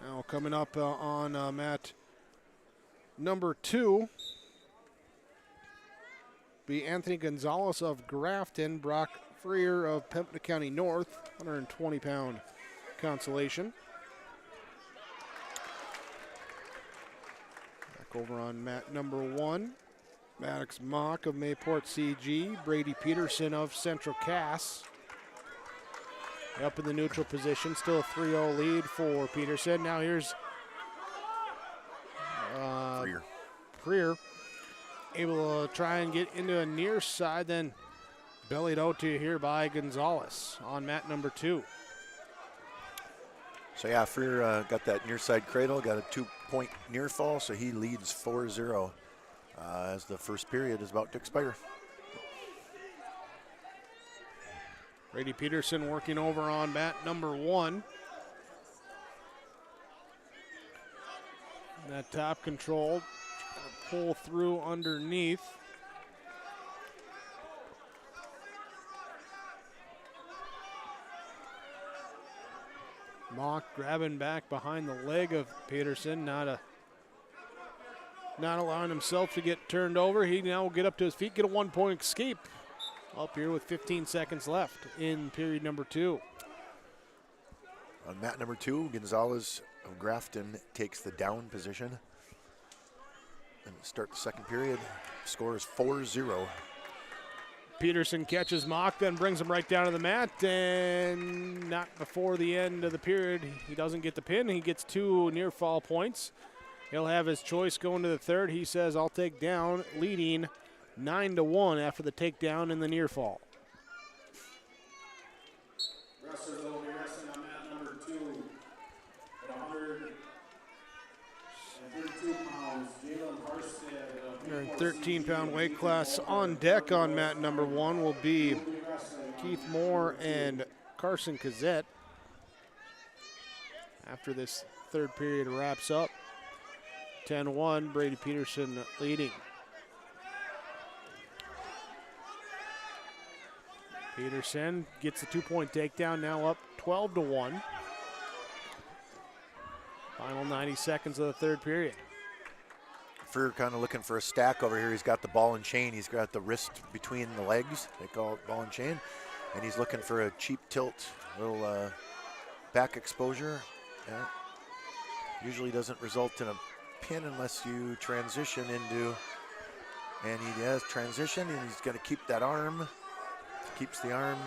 Now coming up on mat number 2 be Anthony Gonzalez of Grafton, Brock Freer of Pembina County North, 120-pound Consolation. Back over on mat number 1. Maddox Mock of Mayport CG, Brady Peterson of Central Cass. Up in the neutral position, still a 3-0 lead for Peterson. Now here's Freer, able to try and get into a near side, then bellied out to here by Gonzalez on mat number 2. So yeah, Freer got that near side cradle, got a 2-point near fall, so he leads 4-0. As the first period is about to expire. Brady Peterson working over on mat number 1. That top control, pull through underneath. Mock grabbing back behind the leg of Peterson, not allowing himself to get turned over. He now will get up to his feet, get a 1-point escape up here with 15 seconds left in period number 2. On mat number 2, Gonzalez of Grafton takes the down position. And start the second period. Score is 4-0. Peterson catches Mock, then brings him right down to the mat, and not before the end of the period. He doesn't get the pin. He gets 2 near fall points. He'll have his choice going to the third. He says, I'll take down, leading 9-1 after the takedown in the near fall. Wrestlers will be wrestling on mat number 2 at 132 pounds. Jalen Harstead. Your 13-pound weight class on deck on mat number 1 will be Keith Moore and Carson Kazette. After this third period wraps up, 10-1, Brady Peterson leading. Peterson gets the 2-point takedown, now up 12-1. Final 90 seconds of the third period. Freer kind of looking for a stack over here. He's got the ball and chain. He's got the wrist between the legs. They call it ball and chain. And he's looking for a cheap tilt, little back exposure. Yeah. Usually doesn't result in a pin unless you transition into, and he has transition, and he's going to keep that arm. Keeps the arm.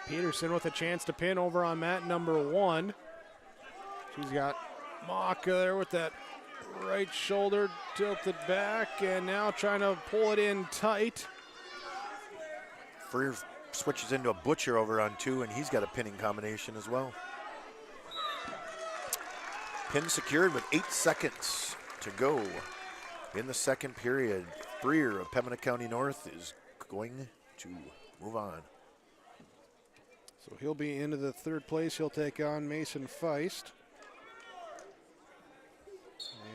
Peterson with a chance to pin over on mat number 1. She's got Mock there with that right shoulder tilted back, and now trying to pull it in tight. Freer switches into a butcher over on 2, and he's got a pinning combination as well. Pin secured with 8 seconds to go in the second period. Freer of Pembina County North is going to move on. So he'll be into the third place. He'll take on Mason Feist.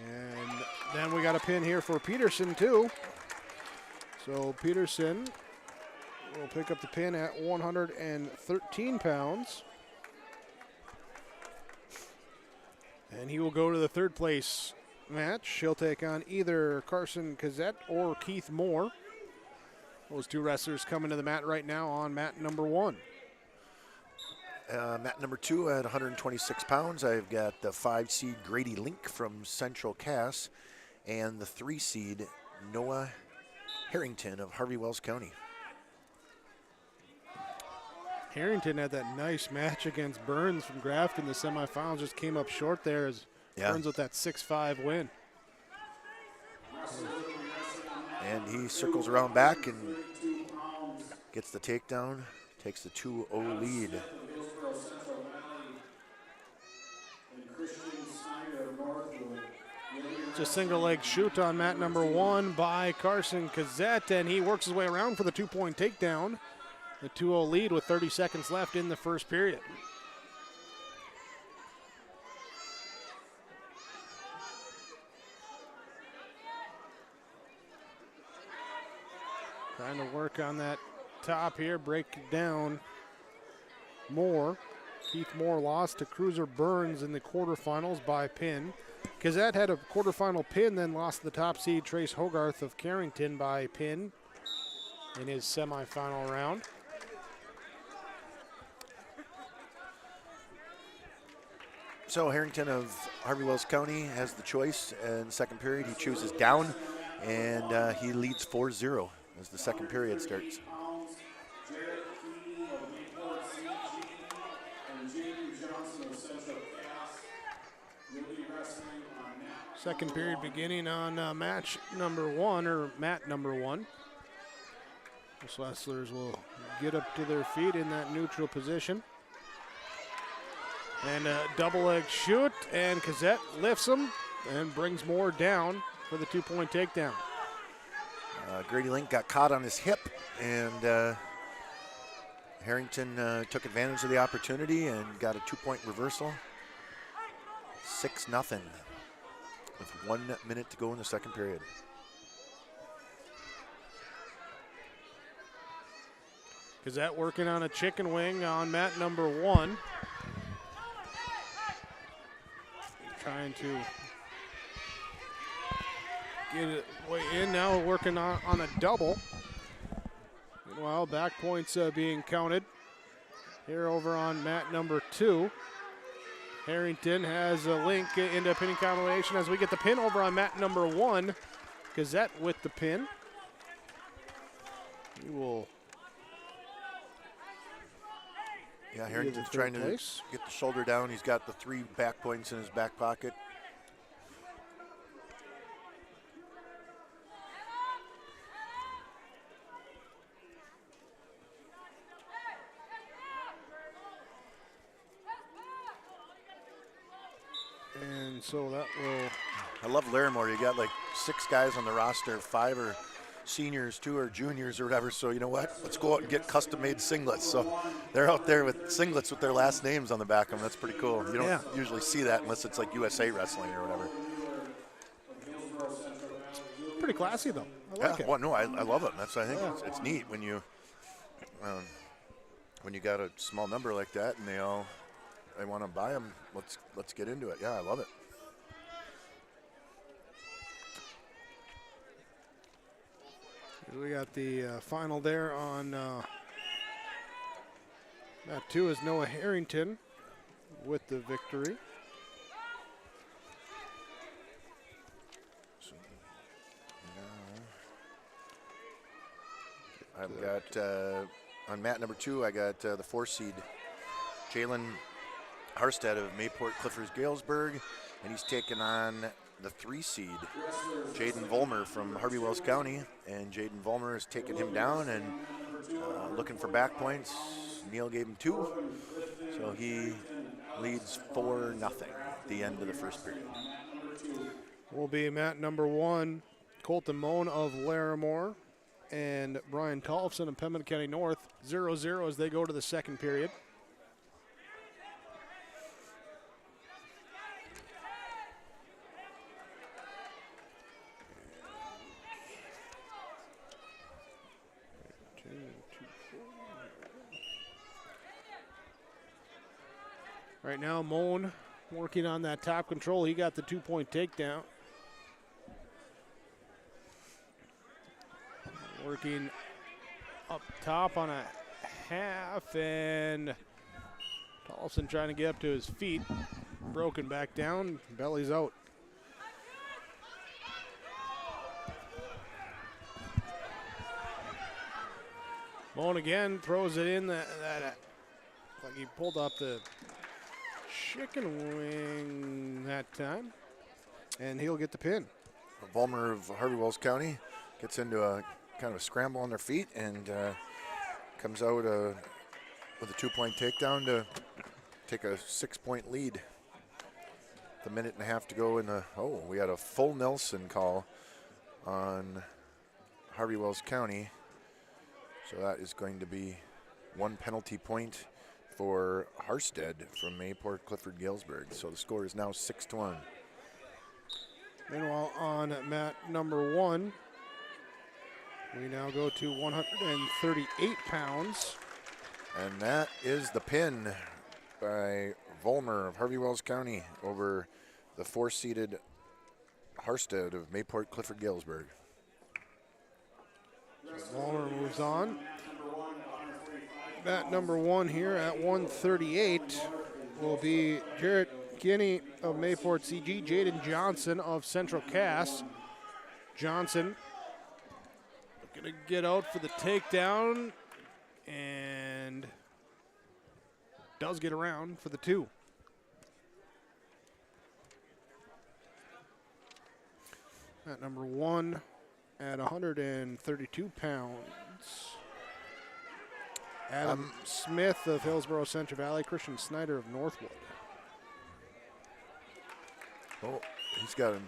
And then we got a pin here for Peterson too. So Peterson will pick up the pin at 113 pounds. And he will go to the third place match. He'll take on either Carson Kazette or Keith Moore. Those 2 wrestlers coming to the mat right now on mat number 1. Mat number 2 at 126 pounds. I've got the 5-seed Grady Link from Central Cass and the 3-seed Noah Harrington of Harvey Wells County. Harrington had that nice match against Burns from Grafton in the semifinals. Just came up short there as Burns with that 6-5 win. And he circles around back and gets the takedown, takes the 2-0 lead. Just single leg shoot on mat number 1 by Carson Kazette, and he works his way around for the 2-point takedown. The 2-0 lead with 30 seconds left in the first period. Trying to work on that top here, break it down. Moore. Keith Moore lost to Cruiser Burns in the quarterfinals by pin. Kazette had a quarterfinal pin, then lost the top seed Trace Hogarth of Carrington by pin in his semifinal round. So Harrington of Harvey Wells County has the choice in the second period. He chooses down, and he leads 4-0 as the second period starts. Second period beginning on match number 1, or mat number 1. Those wrestlers will get up to their feet in that neutral position. And a double leg shoot, and Kazette lifts him and brings Moore down for the 2-point takedown. Grady Link got caught on his hip, and Harrington took advantage of the opportunity and got a 2-point reversal. 6-0. with 1 minute to go in the second period. Gazette working on a chicken wing on mat number 1. Trying to get it way in now, working on a double. Meanwhile, back points being counted here over on mat number 2. Harrington has a link into a pinning combination as we get the pin over on mat number 1. Gazette with the pin. He will. Yeah, Harrington's trying to get the shoulder down. He's got the 3 back points in his back pocket. And so that will. I love Larimore. You got like 6 guys on the roster, 5 are seniors, 2 are juniors or whatever. So you know what? Let's go out and get custom-made singlets. So they're out there with singlets with their last names on the back of them. That's pretty cool. You don't usually see that unless it's like USA Wrestling or whatever. Pretty classy though. I like it. Well, no, I love it. That's I think it's neat when you got a small number like that and they want to buy them. Let's get into it. Yeah, I love it. We got the final there on mat 2 is Noah Harrington with the victory. So now I've got on mat number 2, I got the 4 seed Jalen Harstead of Mayport Clifford Galesburg, and he's taking on the 3 seed Jaden Vollmer from Harvey Wells County, and Jaden Vollmer is taking him down and looking for back points. Neil gave him 2, so he leads 4-0 at the end of the first period. Will be mat number 1, Colton Moan of Larimore and Brian Tollefson of Pembina County North, 0-0 as they go to the second period. Right now, Moan working on that top control. He got the 2-point takedown. Working up top on a half, and Tollefson trying to get up to his feet. Broken back down, belly's out. Moan again throws it in. Like he pulled up the chicken wing that time, and he'll get the pin. Vollmer of Harvey Wells County gets into a kind of a scramble on their feet and comes out with a 2-point takedown to take a 6-point lead. The minute and a half to go in the, we had a full Nelson call on Harvey Wells County. So that is going to be 1 penalty point for Harstead from Mayport Clifford Galesburg. So the score is now 6-1. Meanwhile, on mat number 1, we now go to 138 pounds. And that is the pin by Vollmer of Harvey Wells County over the 4-seeded Harstead of Mayport Clifford Galesburg. Vollmer moves on. Mat number 1 here at 138 will be Jarrett Kinney of Mayport CG, Jaden Johnson of Central Cass. Johnson going to get out for the takedown and does get around for the 2. Mat number 1 at 132 pounds. Adam Smith of Hillsborough Central Valley, Christian Snyder of Northwood. Oh, he's got him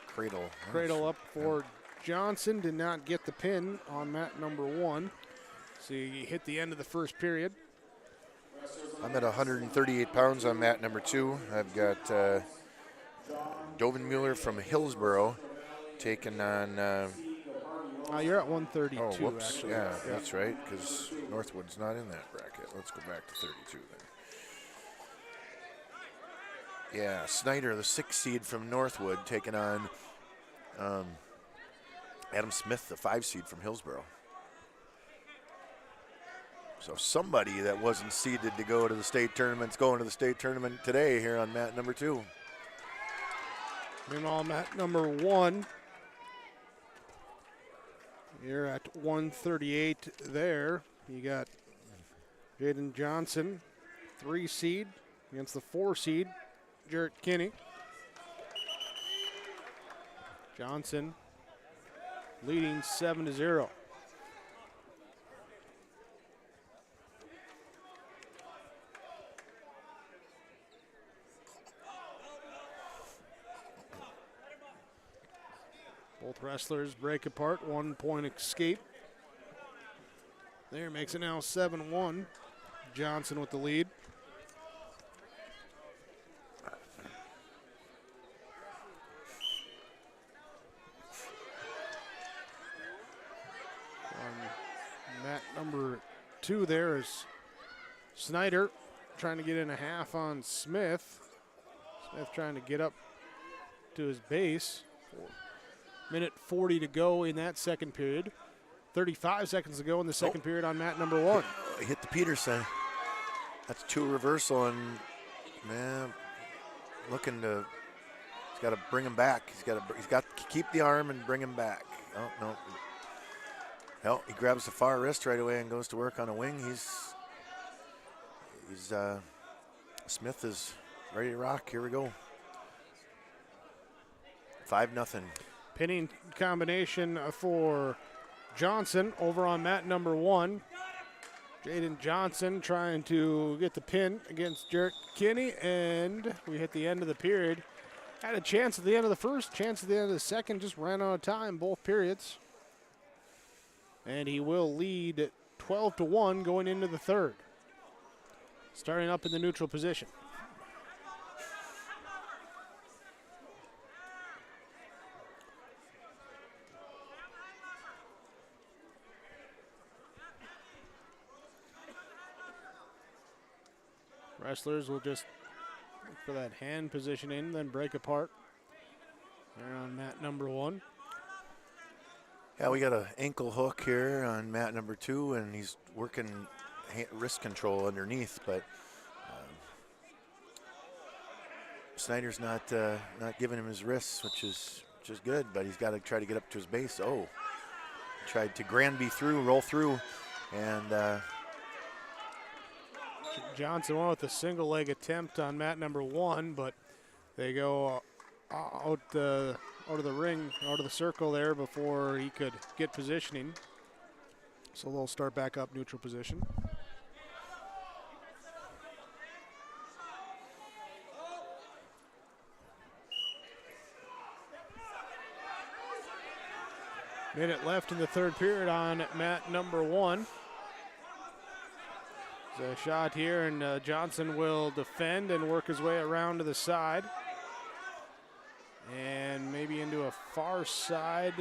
cradle. Cradle up for Johnson. Did not get the pin on mat number 1. So he hit the end of the first period. I'm at 138 pounds on mat number 2. I've got Dovenmuller from Hillsboro taking on. You're at 132. Oh, whoops. Actually. Yeah, that's right, because Northwood's not in that bracket. Let's go back to 32 then. Yeah, Snyder, the 6th seed from Northwood, taking on Adam Smith, the 5 seed from Hillsboro. So somebody that wasn't seeded to go to the state tournament's going to the state tournament today here on mat number 2. Meanwhile, mat number 1. You're at 138 there. You got Jaden Johnson, 3 seed, against the 4 seed, Jarrett Kinney. Johnson leading 7-0. Both wrestlers break apart, 1-point escape. There makes it now 7-1. Johnson with the lead. Mat number 2 there is Snyder trying to get in a half on Smith. Smith trying to get up to his base. Minute 40 to go in that second period. 35 seconds to go in the second period on mat number 1. He hit the Peterson. That's 2 reversal, and man, looking to. He's got to bring him back. He's got to keep the arm and bring him back. Oh no. Hell, he grabs the far wrist right away and goes to work on a wing. Smith is ready to rock. Here we go. 5-0. Pinning combination for Johnson over on mat number 1. Jaden Johnson trying to get the pin against Jarrett Kinney, and we hit the end of the period. Had a chance at the end of the first, chance at the end of the second, just ran out of time both periods. And he will lead 12-1 going into the third. Starting up in the neutral position. Wrestlers will just look for that hand positioning, then break apart. They're on mat number 1. Yeah, we got an ankle hook here on mat number 2, and he's working wrist control underneath, but Snyder's not giving him his wrists, which is good, but he's got to try to get up to his base. Oh, tried to Granby through, roll through, and Johnson went with a single leg attempt on mat number 1, but they go out of the ring, out of the circle there before he could get positioning. So they'll start back up neutral position. Minute left in the third period on mat number 1. There's a shot here, and Johnson will defend and work his way around to the side. And maybe into a far side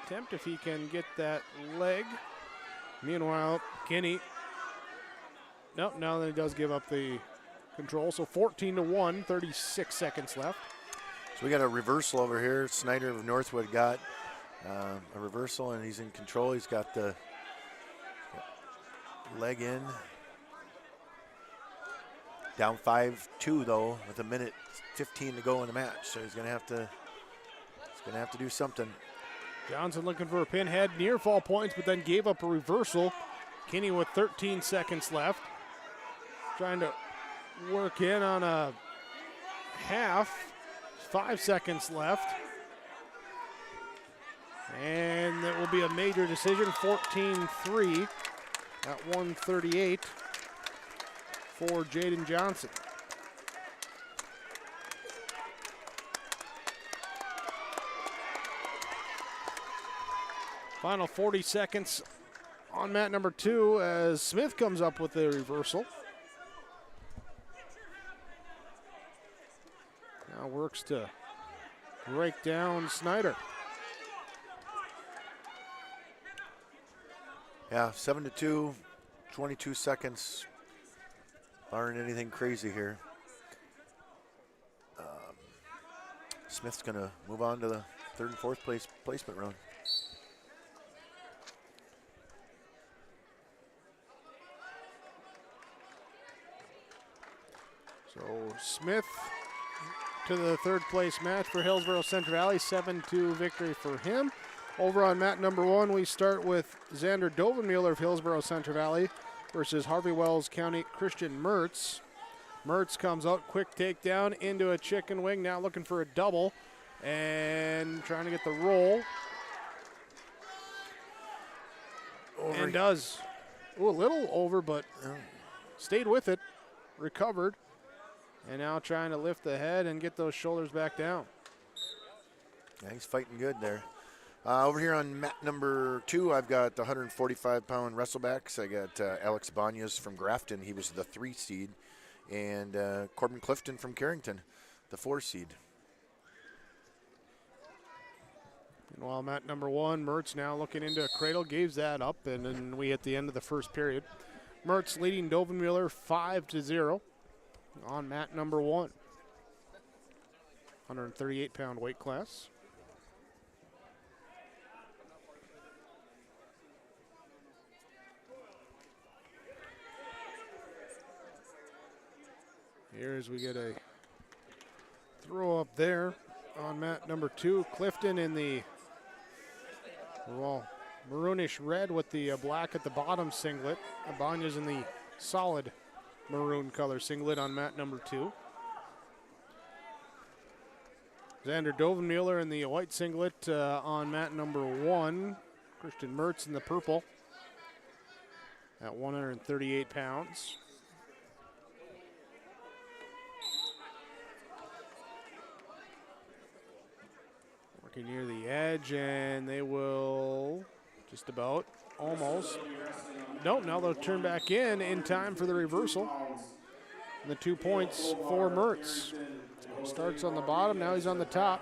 attempt if he can get that leg. Meanwhile, Kinney, no, now that he does give up the control. So 14-1, 36 seconds left. So we got a reversal over here. Snyder of Northwood got a reversal, and he's in control. He's got the leg in. Down 5-2 though, with a minute 15 to go in the match. So he's gonna have to do something. Johnson looking for a pinhead, near fall points, but then gave up a reversal. Kinney with 13 seconds left. Trying to work in on a half. 5 seconds left. And that will be a major decision, 14-3 at 138 for Jaden Johnson. Final 40 seconds on mat number 2 as Smith comes up with the reversal. Now works to break down Snyder. Yeah, 7-2, 22 seconds, barring anything crazy here. Smith's going to move on to the third and fourth placement round. So Smith to the third place match for Hillsborough Central Valley, 7-2 victory for him. Over on mat number 1, we start with Xander Dovenmueller of Hillsborough Central Valley versus Harvey Wells County Christian Mertz. Mertz comes out, quick takedown into a chicken wing, now looking for a double and trying to get the roll. Over. And does. Ooh, a little over, but stayed with it, recovered, and now trying to lift the head and get those shoulders back down. Yeah, he's fighting good there. Over here on mat number 2, I've got the 145-pound wrestlebacks. I got Alex Banyas from Grafton. He was the 3 seed. And Corbin Clifton from Carrington, the 4 seed. Meanwhile, mat number 1, Mertz now looking into a cradle, gives that up, and then we hit the end of the first period. Mertz leading Dovenmueller 5-0 on mat number 1. 138-pound weight class. Here as we get a throw up there on mat number 2. Clifton in the maroonish red with the black at the bottom singlet. Abanya's in the solid maroon color singlet on mat number 2. Xander Dovenmueller in the white singlet on mat number 1. Christian Mertz in the purple at 138 pounds. Working near the edge, and they will just about, almost. Nope, now they'll turn back in time for the reversal. And the 2 points for Mertz. So he starts on the bottom, now he's on the top.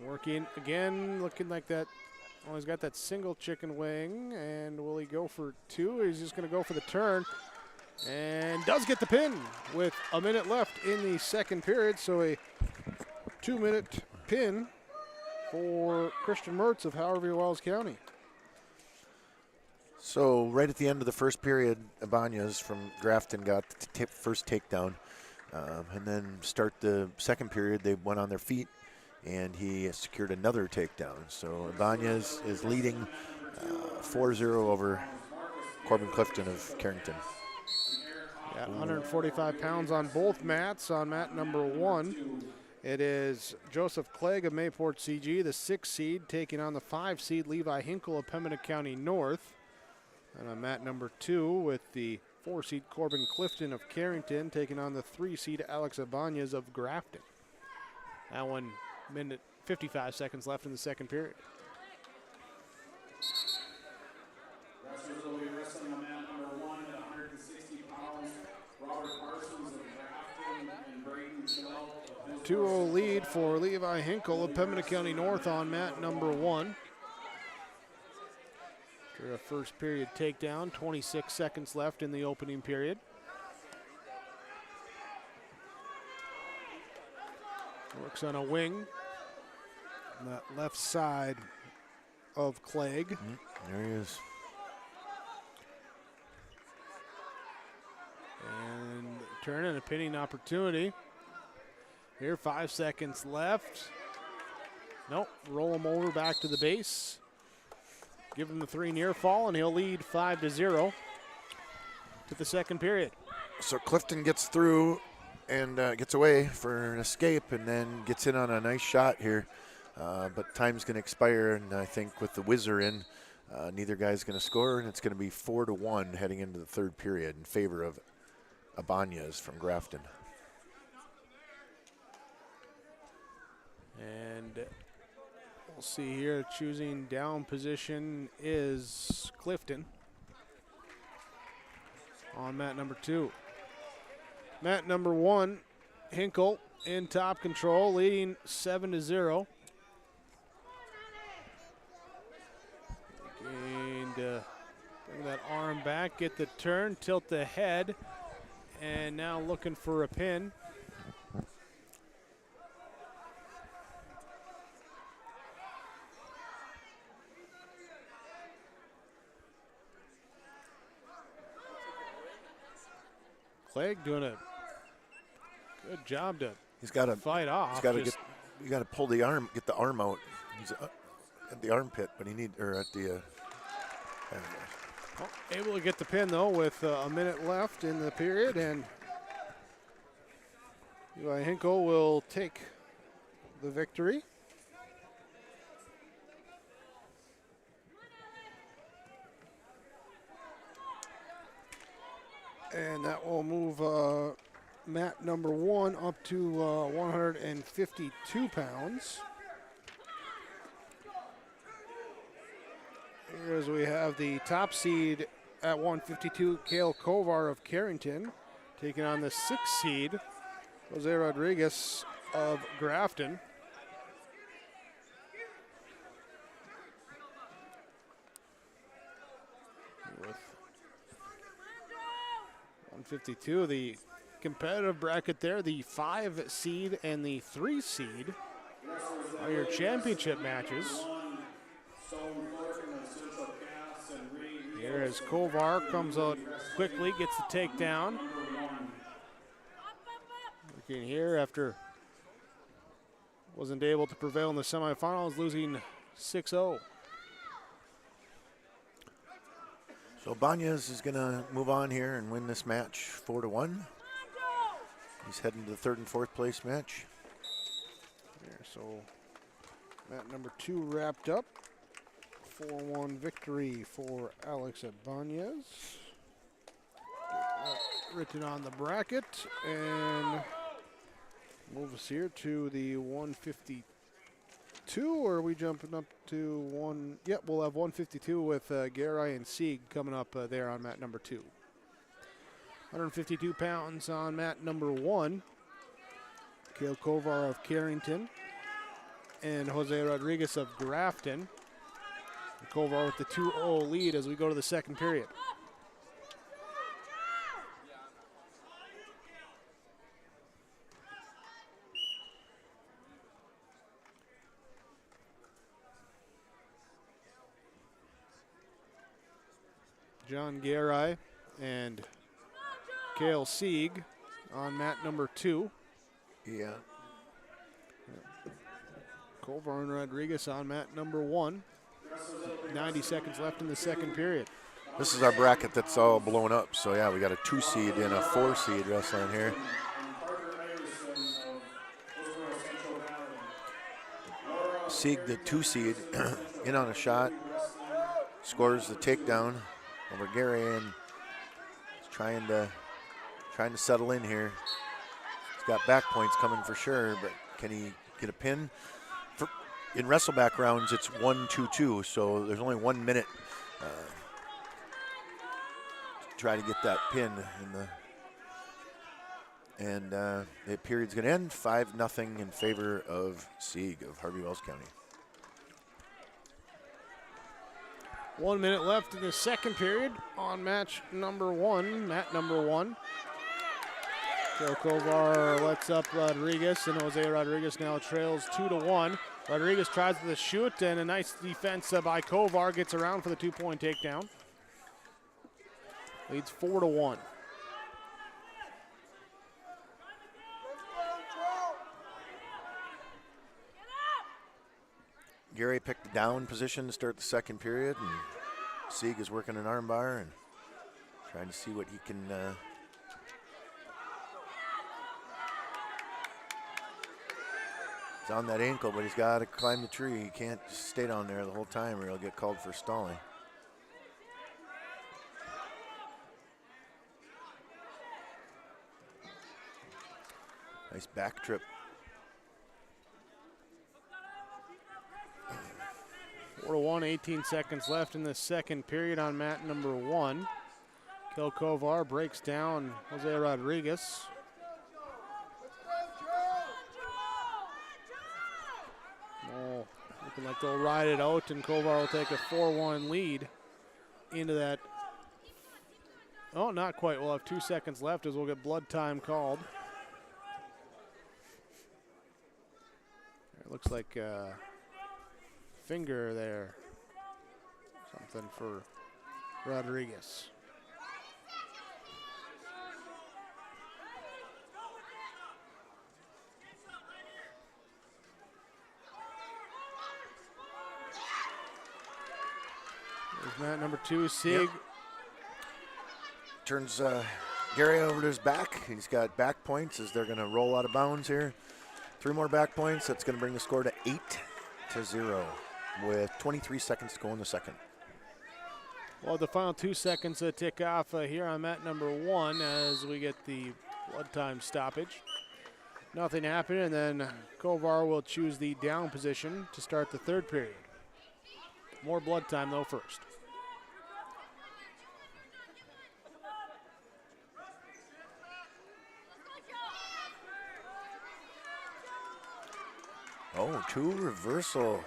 Working again, looking like that. Oh, he's got that single chicken wing, and will he go for 2? He's just going to go for the turn. And does get the pin with a minute left in the second period. So a 2-minute pin for Christian Mertz of Harvey Wells County. So right at the end of the first period, Abanya's from Grafton got the first takedown. And then start the second period, they went on their feet, and he secured another takedown. So Abanya's is leading 4-0 over Corbin Clifton of Carrington. Yeah, 145 pounds on both mats. On mat number 1, it is Joseph Clegg of Mayport CG, the 6 seed, taking on the 5 seed Levi Hinkle of Pembina County North. And on mat number 2, with the 4 seed Corbin Clifton of Carrington, taking on the 3 seed Alex Abanyas of Grafton. That 1 minute, 55 seconds left in the second period. Wrestlers will be wrestling on mat number 1 at 160 pounds. Robert Parsons of Grafton and Braden Chanel of 2-0 lead for Levi Hinkle of Pembina County North on mat number 1. After a first period takedown, 26 seconds left in the opening period. Works on a wing on that left side of Clegg. There he is. And turn and a pinning opportunity. Here, 5 seconds left. Nope, roll him over back to the base. Give him the 3 near fall, and he'll lead 5-0 to the second period. So Clifton gets through and gets away for an escape, and then gets in on a nice shot here. But time's going to expire, and I think with the whizzer in, neither guy's going to score, and it's going to be 4-1 heading into the third period in favor of Abanya's from Grafton. And we'll see here, choosing down position is Clifton on mat number 2. Mat number 1, Hinkle in top control, leading 7-0. And bring that arm back, get the turn, tilt the head, and now looking for a pin. Clegg doing a good job to fight off. He's got to get. You got to pull the arm, get the arm out. He's at the armpit, but at the. Able to get the pin though with a minute left in the period, and Eli Hinkle will take the victory. And that will move mat number 1 up to 152 pounds. Here as we have the top seed at 152, Cale Kovar of Carrington, taking on the 6th seed, Jose Rodriguez of Grafton. With 152, the competitive bracket there, the 5 seed and the 3 seed are your championship matches. Here as Kovar comes out quickly, gets the takedown. Looking here after wasn't able to prevail in the semifinals, losing 6-0. So Banez is going to move on here and win this match 4-1. He's heading to the 3rd and 4th place match. There, so mat number 2 wrapped up. 4-1 victory for Alex Banez. Written on the bracket and move us here to the 152. Or are we jumping up to one? Yep, we'll have 152 with Garay and Sieg coming up there on mat number 2. 152 pounds on mat number 1. Cale Kovar of Carrington and Jose Rodriguez of Grafton. Kovar with the 2-0 lead as we go to the 2nd period. John Garay and Cale Sieg on mat number 2. Yeah. Kovar and Rodriguez on mat number 1. 90 seconds left in the 2nd period. This is our bracket that's all blown up. So yeah, we got a 2 seed and a 4 seed wrestling here. Sieg, the 2 seed, in on a shot, scores the takedown over Gary and he's trying to settle in here. He's got back points coming for sure, but can he get a pin? In wrestleback rounds, it's 1-2-2, so there's only 1 minute to try to get that pin in the period's going to end 5-0 in favor of Sieg of Harvey Wells County. 1 minute left in the 2nd period on match number 1. Mat number 1. Cale Kovar lets up Rodriguez, and Jose Rodriguez now trails 2-1. Rodriguez tries the shoot, and a nice defense by Kovar gets around for the 2-point takedown. Leads 4-1. Gary picked the down position to start the 2nd period, and Sieg is working an armbar and trying to see what he can. He's on that ankle, but he's got to climb the tree. He can't just stay down there the whole time or he'll get called for stalling. Nice back trip. 4-1, 18 seconds left in the 2nd period on mat number 1. Cale Kovar breaks down Jose Rodriguez. Looking like they'll ride it out, and Kovar will take a 4-1 lead into that. Oh, not quite. We'll have 2 seconds left as we'll get blood time called. It looks like finger there. Something for Rodriguez. There's mat number 2, Sieg. Yep. Turns Gary over to his back. He's got back points as they're going to roll out of bounds here. 3 more back points. That's going to bring the score to 8-0 with 23 seconds to go in the second. Well, the final 2 seconds tick off here on mat number 1 as we get the blood time stoppage. Nothing happened, and then Kovar will choose the down position to start the third period. More blood time, though, first. Oh, 2 reversal.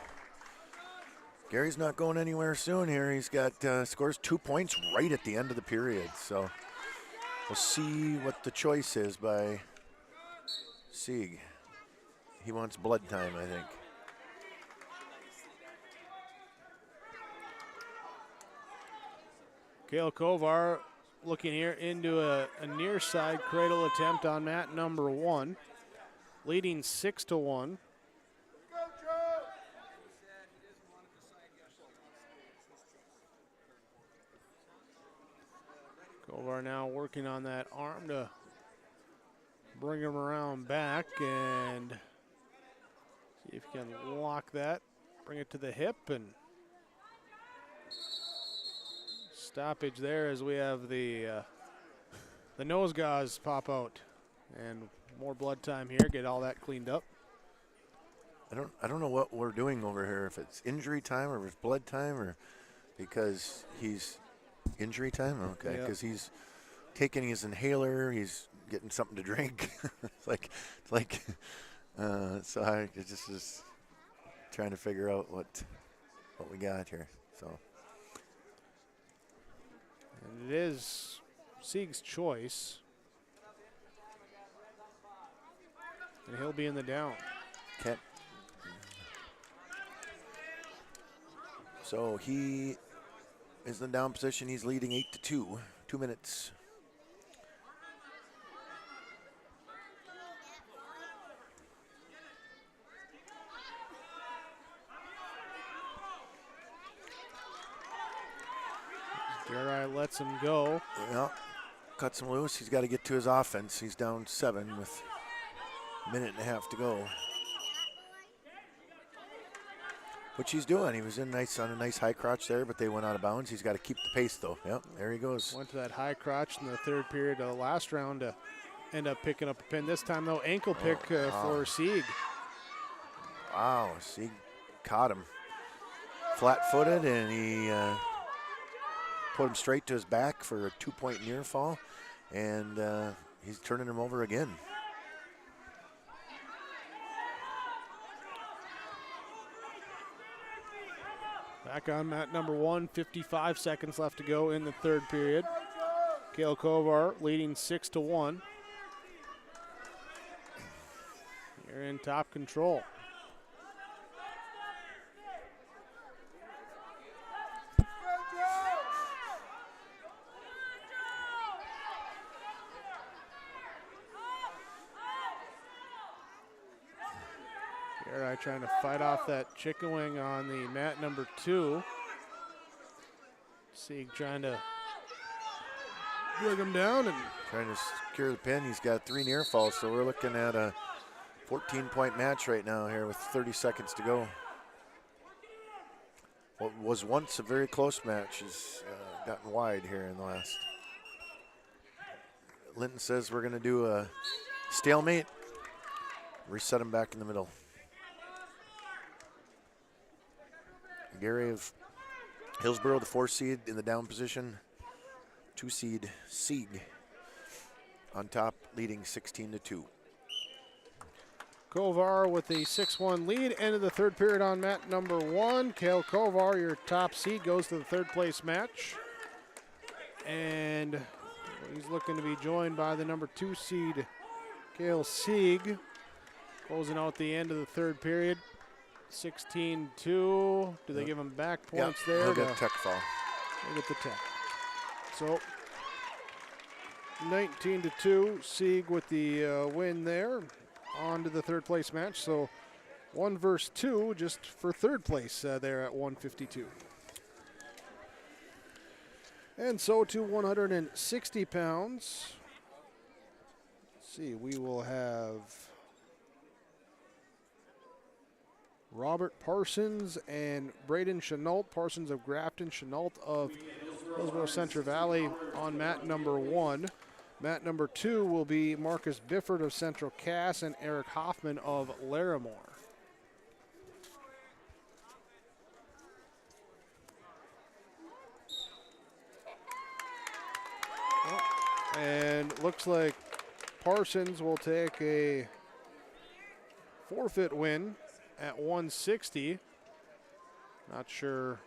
Gary's not going anywhere soon here. He's got scores 2 points right at the end of the period. So we'll see what the choice is by Sieg. He wants blood time, I think. Kale Kovar looking here into a near side cradle attempt on mat number 1, leading 6-1. Kovar now working on that arm to bring him around back and see if he can lock that, bring it to the hip, and stoppage there as we have the nose gauze pop out, and more blood time here. Get all that cleaned up. I don't know what we're doing over here. If it's injury time or if it's blood time, or because he's injury time. Okay, because he's taking his inhaler. He's getting something to drink. So I just is trying to figure out what we got here. So. And it is Sieg's choice. And he'll be in the down. So he is in the down position. He's leading 8-2. 2 minutes. Garay lets him go. Well, cuts him loose. He's got to get to his offense. He's down 7 with a minute and a half to go. Which he's doing. He was in on a nice high crotch there, but they went out of bounds. He's got to keep the pace, though. Yep, there he goes. Went to that high crotch in the third period of the last round to end up picking up a pin. This time, though, ankle pick for Sieg. Wow, Sieg caught him flat-footed, and he put him straight to his back for a 2-point near fall, and he's turning him over again. Back on mat number 1, 55 seconds left to go in the third period. Kale Kovar leading 6-1. You're in top control. Garay trying to fight off that chicken wing on the mat number 2. Sieg trying to bring him down and trying to secure the pin. He's got 3 near falls, so we're looking at a 14-point match right now here with 30 seconds to go. What was once a very close match has gotten wide here in the last. Linton says we're going to do a stalemate. Reset him back in the middle. Gary of Hillsborough, the 4 seed in the down position. 2 seed Sieg on top, leading 16-2. Kovar with the 6-1 lead. End of the third period on mat number 1. Kale Kovar, your top seed, goes to the third place match. And he's looking to be joined by the number 2 seed, Kale Sieg. Closing out the end of the third period. 16-2. Do they give him back points there? He'll get tech foul. He'll get the tech. So 19-2. Sieg with the win there. On to the third place match. So 1 versus 2 just for third place there at 152. And so to 160 pounds. Let's see, we will have Robert Parsons and Braden Chenault. Parsons of Grafton, Chenault of Hillsborough Central Valley on mat number 1. Mat number 2 will be Marcus Bifford of Central Cass and Eric Hoffman of Larimore. And looks like Parsons will take a forfeit win at 160. Not sure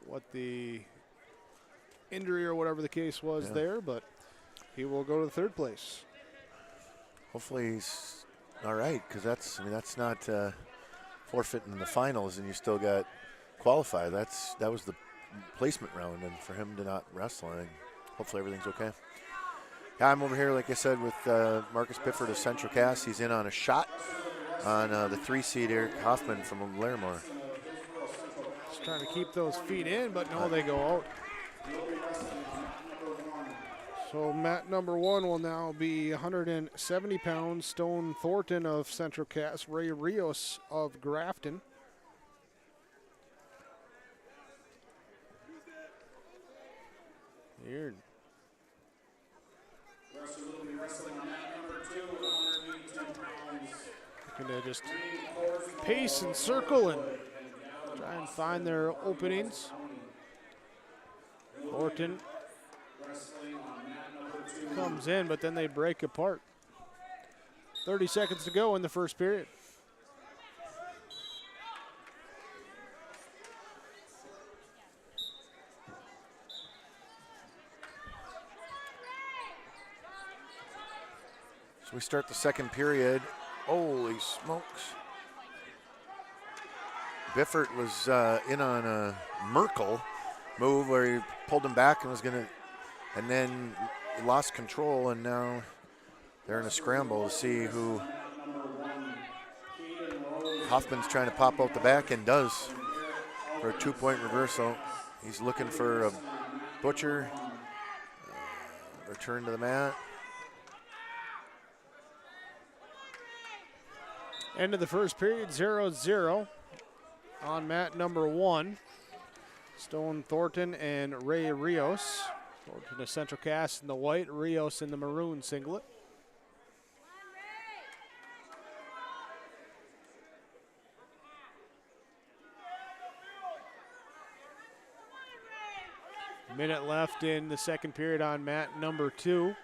what the injury or whatever the case was there, but he will go to third place. Hopefully he's all right, because that's not forfeiting in the finals, and you still got qualified. That was the placement round, and for him to not wrestle, I think hopefully everything's okay. Yeah, I'm over here, like I said, with Marcus Bifford of Central Cass. He's in on a shot on the 3 seed Eric Hoffman from Larimore. Just trying to keep those feet in, but no, they go out. So mat number 1 will now be 170 pounds. Stone Thornton of Central Cass, Ray Rios of Grafton. Here. Looking to just pace and circle and try and find their openings. Thornton comes in, but then they break apart. 30 seconds to go in the first period. So we start the second period. Holy smokes. Bifford was in on a Merkel move where he pulled him back and was going to, and then lost control, and now they're in a scramble to see who. Hoffman's trying to pop out the back and does for a 2-point reversal. He's looking for a butcher. Return to the mat. End of the first period, 0-0 on mat number 1. Stone Thornton and Ray Rios. Thornton the Central Cass in the white, Rios in the maroon singlet. Minute left in the second period on mat number 2.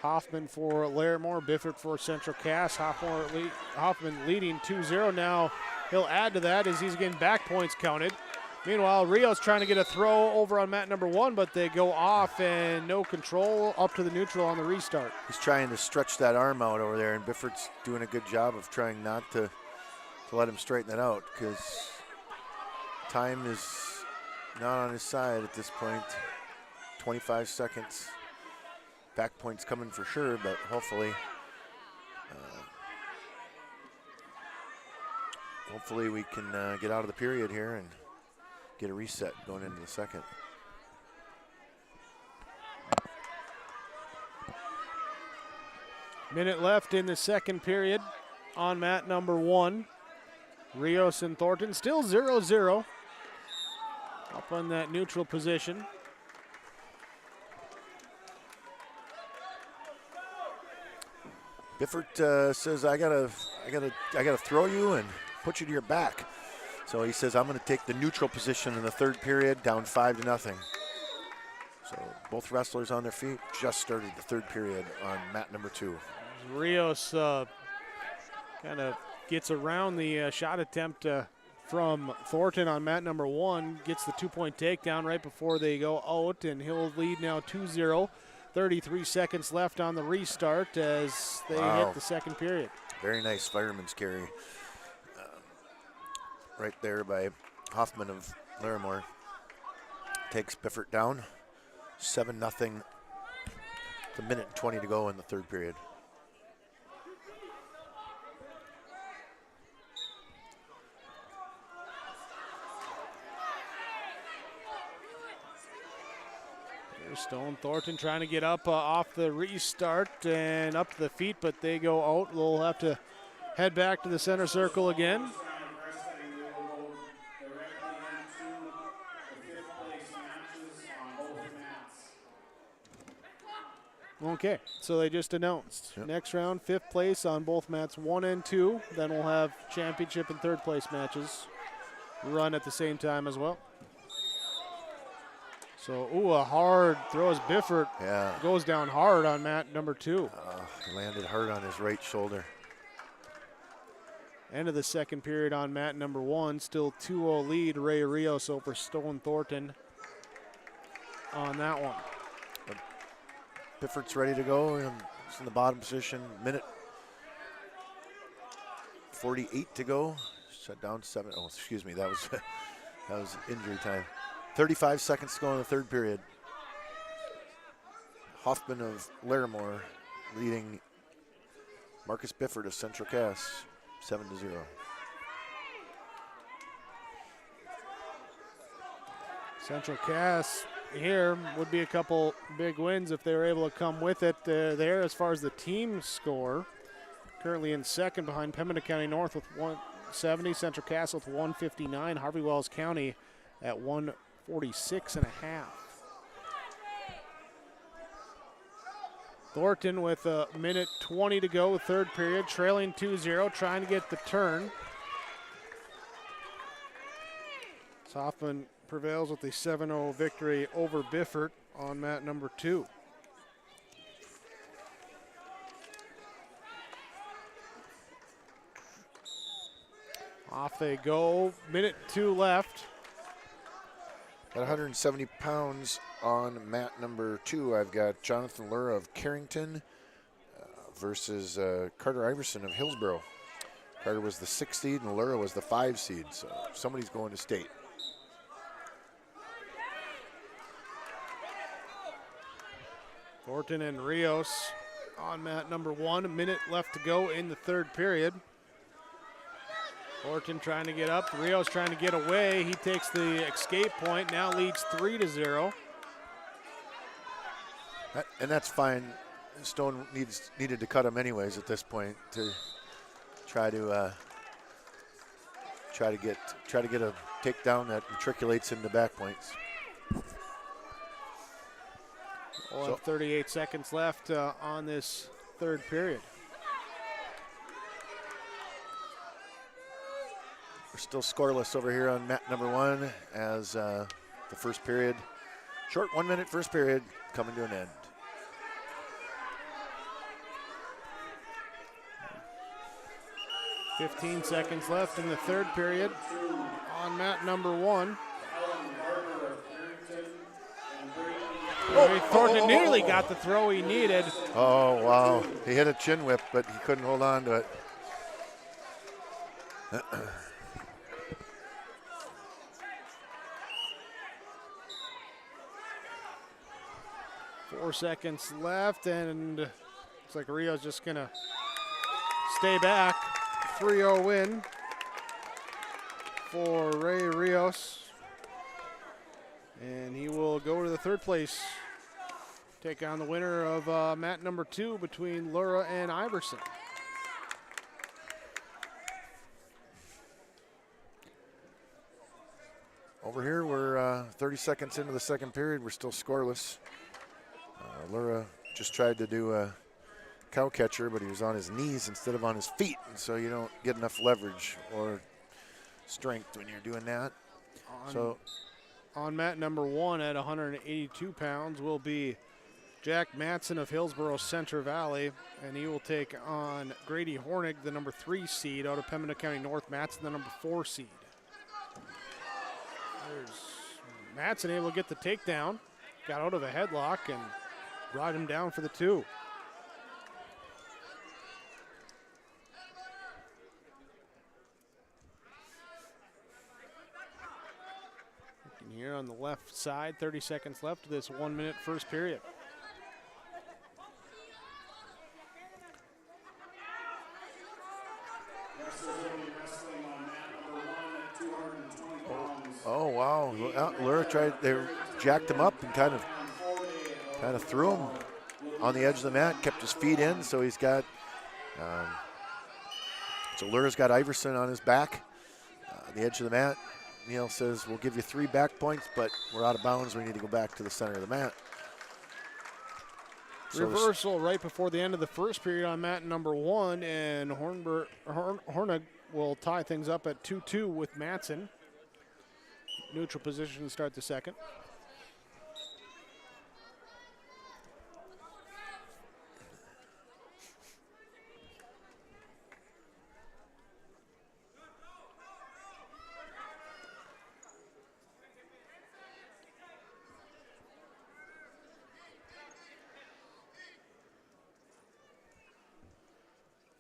Hoffman for Larimore, Bifford for Central Cass. Hoffman leading 2-0 now. He'll add to that as he's getting back points counted. Meanwhile, Rios trying to get a throw over on mat number 1, but they go off and no control up to the neutral on the restart. He's trying to stretch that arm out over there, and Bifford's doing a good job of trying not to let him straighten it out, because time is not on his side at this point. 25 seconds. Back points coming for sure, but hopefully we can get out of the period here and get a reset going into the second. Minute left in the second period on mat number 1. Rios and Thornton still 0-0. Up on that neutral position. Bifford says, I gotta throw you and put you to your back. So he says, I'm going to take the neutral position in the third period, down 5-0. So both wrestlers on their feet. Just started the third period on mat number 2. Rios kind of gets around the shot attempt from Thornton on mat number 1, gets the 2-point takedown right before they go out, and he'll lead now 2-0. 33 seconds left on the restart as they hit the second period. Very nice fireman's carry right there by Hoffman of Larimore. Takes Biffert down. 7-0. It's a minute and 20 to go in the third period. Stone Thornton trying to get up off the restart and up to the feet, but they go out. They'll have to head back to the center circle again. Okay, so they just announced. Next round, 5th place on both mats 1 and 2. Then we'll have championship and 3rd place matches run at the same time as well. So, a hard throw as Biffert goes down hard on mat number 2. Landed hard on his right shoulder. End of the second period on mat number 1. Still 2-0 lead, Ray Rios over Stone Thornton on that one. Biffert's ready to go, and it's in the bottom position. Minute 48 to go. Shut down 7. Oh, excuse me, that was injury time. 35 seconds to go in the third period. Hoffman of Larimore leading Marcus Biffert of Central Cass 7-0. Central Cass here would be a couple big wins if they were able to come with it there as far as the team score. Currently in second behind Pembina County North with 170, Central Cass with 159, Harvey Wells County at 146.5. Thornton with a minute 20 to go, third period, trailing 2-0, trying to get the turn. Hoffman prevails with the 7-0 victory over Biffert on mat number 2. Off they go, minute 2 left. At 170 pounds on mat number 2, I've got Jonathan Lura of Carrington versus Carter Iverson of Hillsborough. Carter was the 6th seed and Lura was the 5 seed, so somebody's going to state. Thornton and Rios on mat number 1. A minute left to go in the third period. Thornton trying to get up. Rios trying to get away. He takes the escape point. Now leads 3-0. And that's fine. Stone needed to cut him anyways at this point to try to get a takedown that matriculates into back points. We'll have 38 seconds left on this third period. We're still scoreless over here on mat number 1 as the first period, short 1 minute first period, coming to an end. .15 seconds left in the third period on mat number 1. Thornton nearly got the throw he needed. Oh, wow. He hit a chin whip, but he couldn't hold on to it. 4 seconds left, and looks like Rio's just going to stay back. 3-0 win for Ray Rios. And he will go to the third place, take on the winner of mat number 2 between Lura and Iverson. Over here, we're 30 seconds into the second period. We're still scoreless. Lura just tried to do a cow catcher, but he was on his knees instead of on his feet, and so you don't get enough leverage or strength when you're doing that. On mat number 1 at 182 pounds will be Jack Matson of Hillsborough Center Valley, and he will take on Grady Hornig, the number 3 seed out of Pembina County North. Matson, the number 4 seed. There's Matson able to get the takedown, got out of a headlock and brought him down for the 2. Here on the left side, 30 seconds left of this 1 minute first period. Oh wow! Lura they jacked him up and kind of threw him on the edge of the mat, kept his feet in, so he's got. So Lura's got Iverson on his back, the edge of the mat. Neil says, we'll give you 3 back points, but we're out of bounds. We need to go back to the center of the mat. So reversal right before the end of the first period on mat number 1, and Hornig will tie things up at 2-2 with Matson. Neutral position to start the second.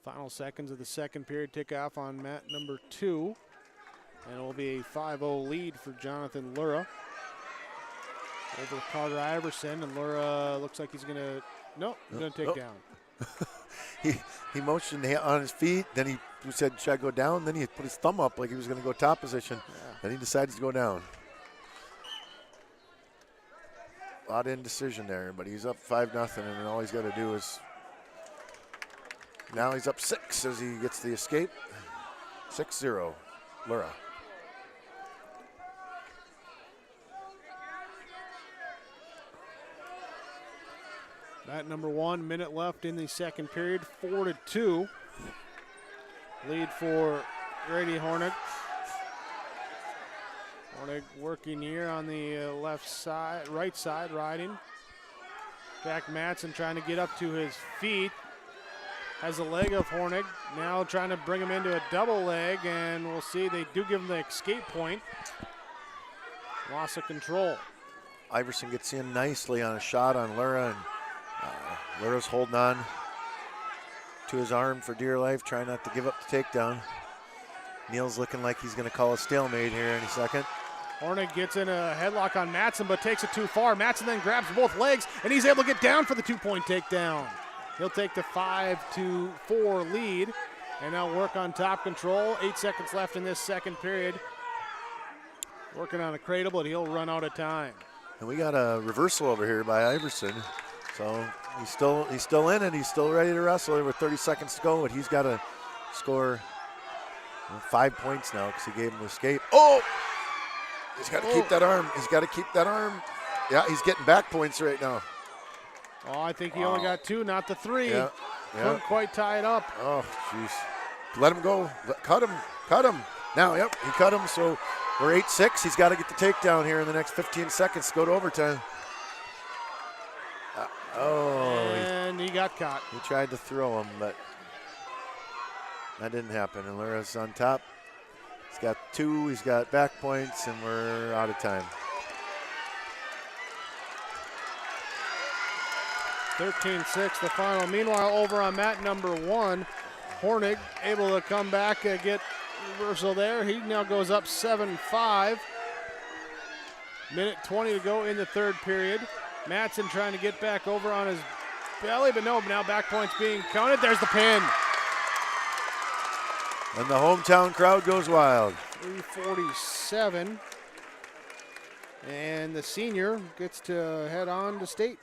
Final seconds of the second period tick off on mat number 2. And it will be a 5-0 lead for Jonathan Lura over Carter Iverson. And Lura looks like he's going to, he's going to take down. he motioned on his feet, then he said, should I go down? Then he put his thumb up like he was going to go top position. Yeah. Then he decided to go down. A lot of indecision there, but he's up 5-0, and all he's got to do is, now he's up 6 as he gets the escape. 6-0, Lura. Mat number 1, minute left in the second period, 4-2. Lead for Grady Hornig. Hornig working here on the left side, right side, riding. Jack Matson trying to get up to his feet. Has the leg of Hornig, now trying to bring him into a double leg, and we'll see, they do give him the escape point. Loss of control. Iverson gets in nicely on a shot on Lura, and Lura's holding on to his arm for dear life, trying not to give up the takedown. Neil's looking like he's going to call a stalemate here any second. Hornig gets in a headlock on Matson, but takes it too far. Matson then grabs both legs, and he's able to get down for the 2-point takedown. He'll take the 5-4 lead, and now work on top control. 8 seconds left in this second period. Working on a cradle, but he'll run out of time. And we got a reversal over here by Iverson. So he's still in it. He's still ready to wrestle with 30 seconds to go, but he's got to score 5 points now because he gave him the escape. Oh! He's got to keep that arm. He's got to keep that arm. Yeah, he's getting back points right now. Oh, I think he only got 2, not the 3. Yeah. Couldn't quite tie it up. Oh, jeez. Let him go. Cut him. Now, yep, he cut him, so we're 8-6. He's got to get the takedown here in the next 15 seconds to go to overtime. And he got caught. He tried to throw him, but that didn't happen. And Lura's on top. He's got 2, he's got back points, and we're out of time. 13-6, the final. Meanwhile, over on mat number 1, Hornig able to come back, get reversal there. He now goes up 7-5. Minute 20 to go in the third period. Matson trying to get back over on his belly, but no, now back points being counted. There's the pin. And the hometown crowd goes wild. 3:47. And the senior gets to head on to state.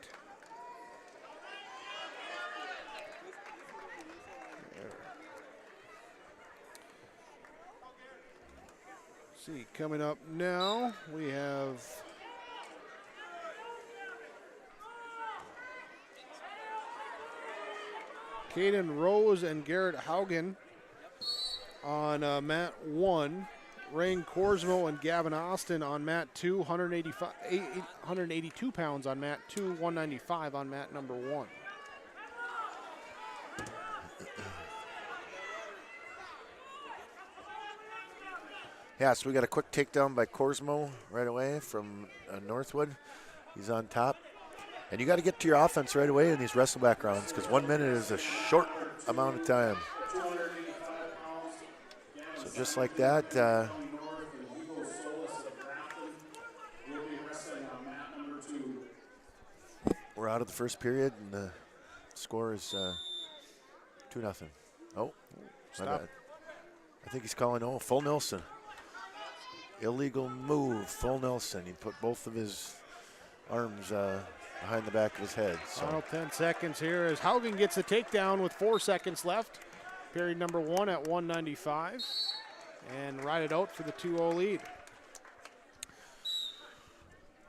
See, coming up now, we have Caden Rose and Garrett Haugen on mat 1. Rain Korsmo and Gavin Austin on mat 2, 182 pounds on mat 2, 195 on mat number 1. Yeah, so we got a quick takedown by Korsmo right away from Northwood. He's on top. And you got to get to your offense right away in these wrestleback rounds because 1 minute is a short amount of time. So just like that, we're out of the first period, and the score is 2-0. Oh, my bad. I think he's calling, full Nelson. Illegal move, full Nelson. He put both of his arms behind the back of his head. So. Final 10 seconds here as Haugen gets a takedown with 4 seconds left. Period number 1 at 195. And ride it out for the 2-0 lead.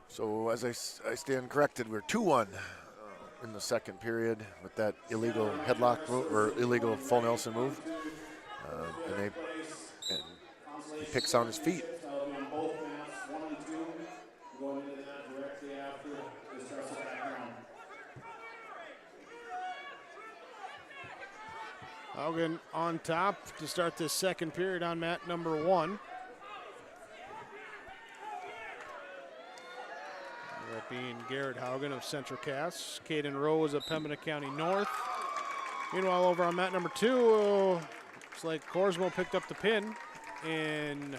So as I stand corrected, we're 2-1 in the second period with that illegal headlock move, or illegal full Nelson move. And he picks on his feet. Haugen on top to start this second period on mat number 1. That being Garrett Haugen of Central Cass, Caden Rose of Pembina County North. Meanwhile, over on mat number 2, looks like Korsmo picked up the pin in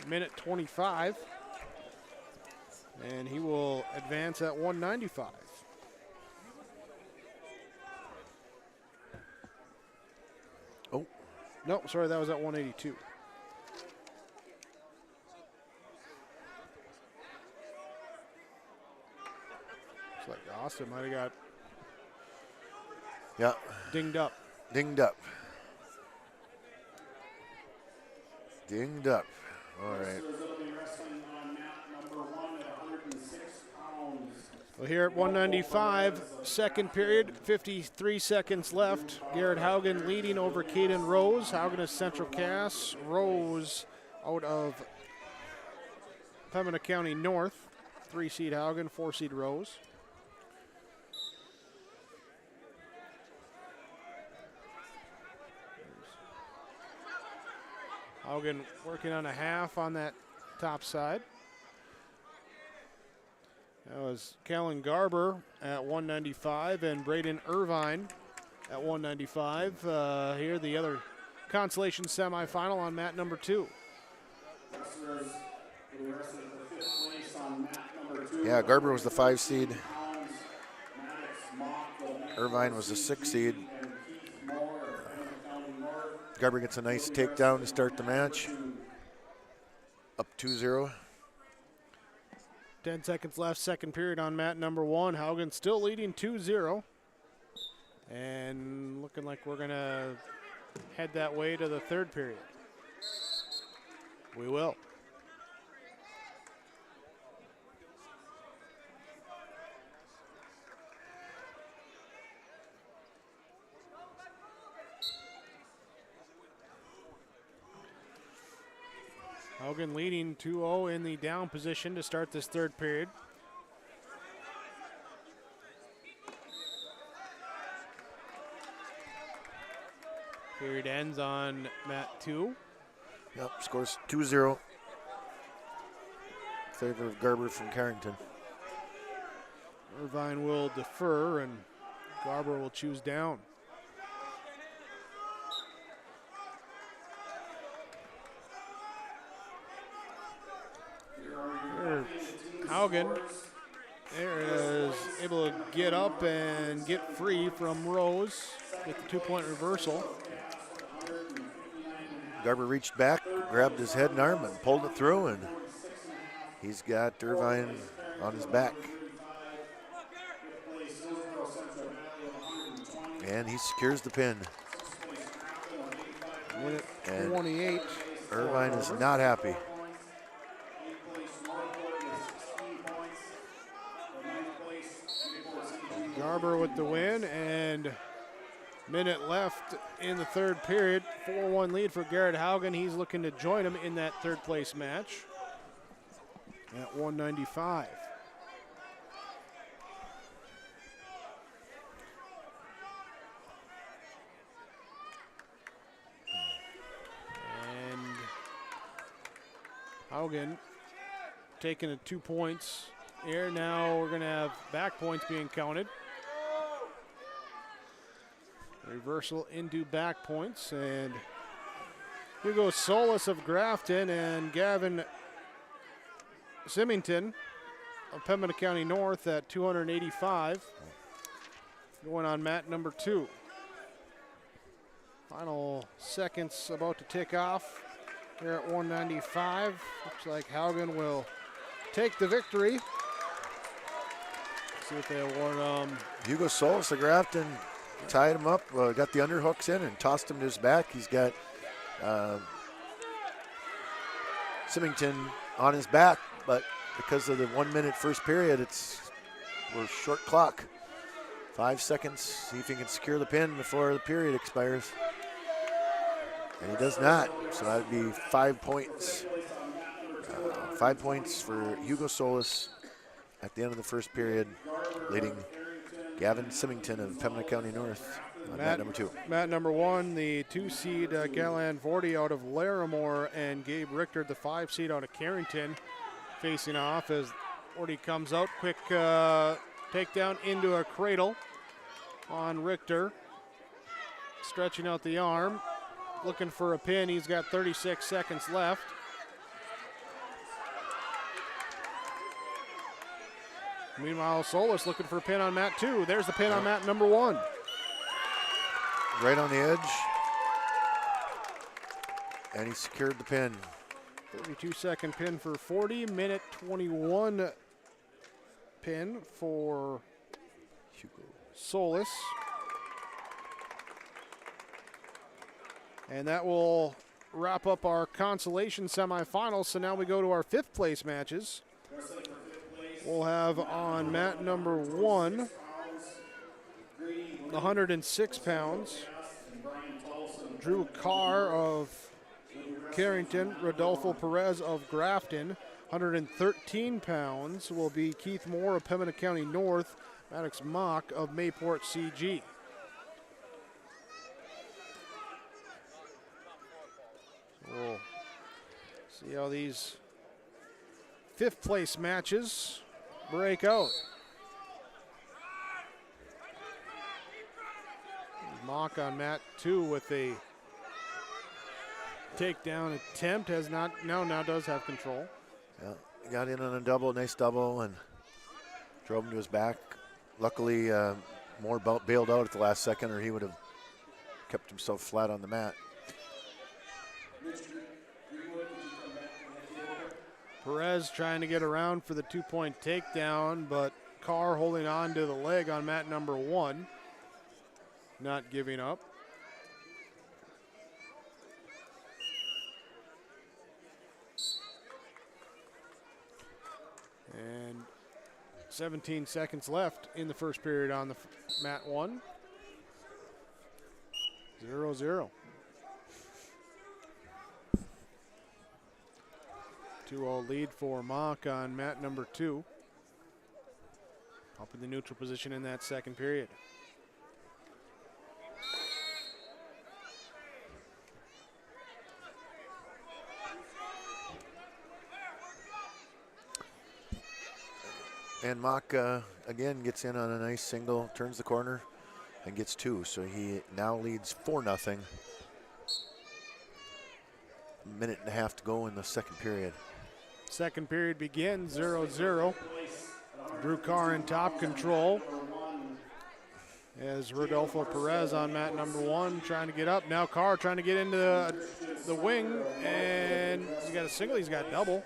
minute 25. And he will advance at 195. Oh. No, sorry, that was at 182. It's like Austin might have got dinged up. Dinged up. Dinged up. All right. Well, here at 195, second period, 53 seconds left. Garrett Haugen leading over Caden Rose. Haugen is Central Cass. Rose out of Pembina County North. 3-seed Haugen, 4-seed Rose. Haugen working on a half on that top side. That was Callan Garber at 195 and Braden Irvine at 195. Here, the other Consolation semifinal on mat number 2. Yeah, Garber was the 5 seed. Irvine was the 6 seed. Garber gets a nice takedown to start the match. Up 2-0. 10 seconds left, second period on mat number 1. Haugen still leading 2-0. And looking like we're going to head that way to the third period. We will. Haugen leading 2-0 in the down position to start this third period. Period ends on mat 2. Yep, scores 2-0. In favor of Garber from Carrington. Irvine will defer and Garber will choose down. Haugen there is able to get up and get free from Rose, get the 2-point reversal. Garber reached back, grabbed his head and arm and pulled it through, and he's got Irvine on his back. And he secures the pin. And 28. Irvine is not happy. Garber with the win, and minute left in the third period. 4-1 lead for Garrett Haugen. He's looking to join him in that third place match at 195. And Haugen taking it 2 points here. Now we're going to have back points being counted. Reversal into back points, and Hugo Solis of Grafton and Gavin Symington of Pembina County North at 285. Going on mat number 2. Final seconds about to tick off here at 195. Looks like Haugen will take the victory. See what they award. Hugo Solis of Grafton tied him up, got the underhooks in and tossed him to his back. He's got Symington on his back, but because of the 1 minute first period, we're short clock. 5 seconds, see if he can secure the pin before the period expires. And he does not, so that would be 5 points. 5 points for Hugo Solis at the end of the first period, leading Gavin Symington of Pembina County North on mat number 2. Mat number 1, the 2 seed Galan Vorty out of Larimore and Gabe Richter, the 5 seed out of Carrington, facing off as Vorty comes out. Quick takedown into a cradle on Richter. Stretching out the arm, looking for a pin. He's got 36 seconds left. Meanwhile, Solis looking for a pin on mat 2. There's the pin on mat number 1. Right on the edge. And he secured the pin. 32-second pin for 40. Minute 21 pin for Hugo Solis. And that will wrap up our consolation semifinals. So now we go to our 5th place matches. We'll have on mat number 1, 106 pounds, Drew Carr of Carrington, Rodolfo Perez of Grafton. 113 pounds will be Keith Moore of Pembina County North, Maddox Mock of Mayport CG. We'll see how these 5th place matches break out. Mock on mat 2 with a takedown attempt, has not now does have control. Yeah, he got in on a double, nice double, and drove him to his back. Luckily, Moore bailed out at the last second, or he would have kept himself flat on the mat. Perez trying to get around for the 2-point takedown, but Carr holding on to the leg on mat number 1, not giving up. And 17 seconds left in the first period on the mat 1. 0-0. 2-0 lead for Mock on mat number 2. Up in the neutral position in that second period. And Mock again gets in on a nice single, turns the corner, and gets 2. So he now leads 4-0. Minute and a half to go in the second period. Second period begins 0-0. Drew Carr in top control as Rodolfo Perez on mat number 1 trying to get up. Now Carr trying to get into the wing, and he's got a single, he's got double.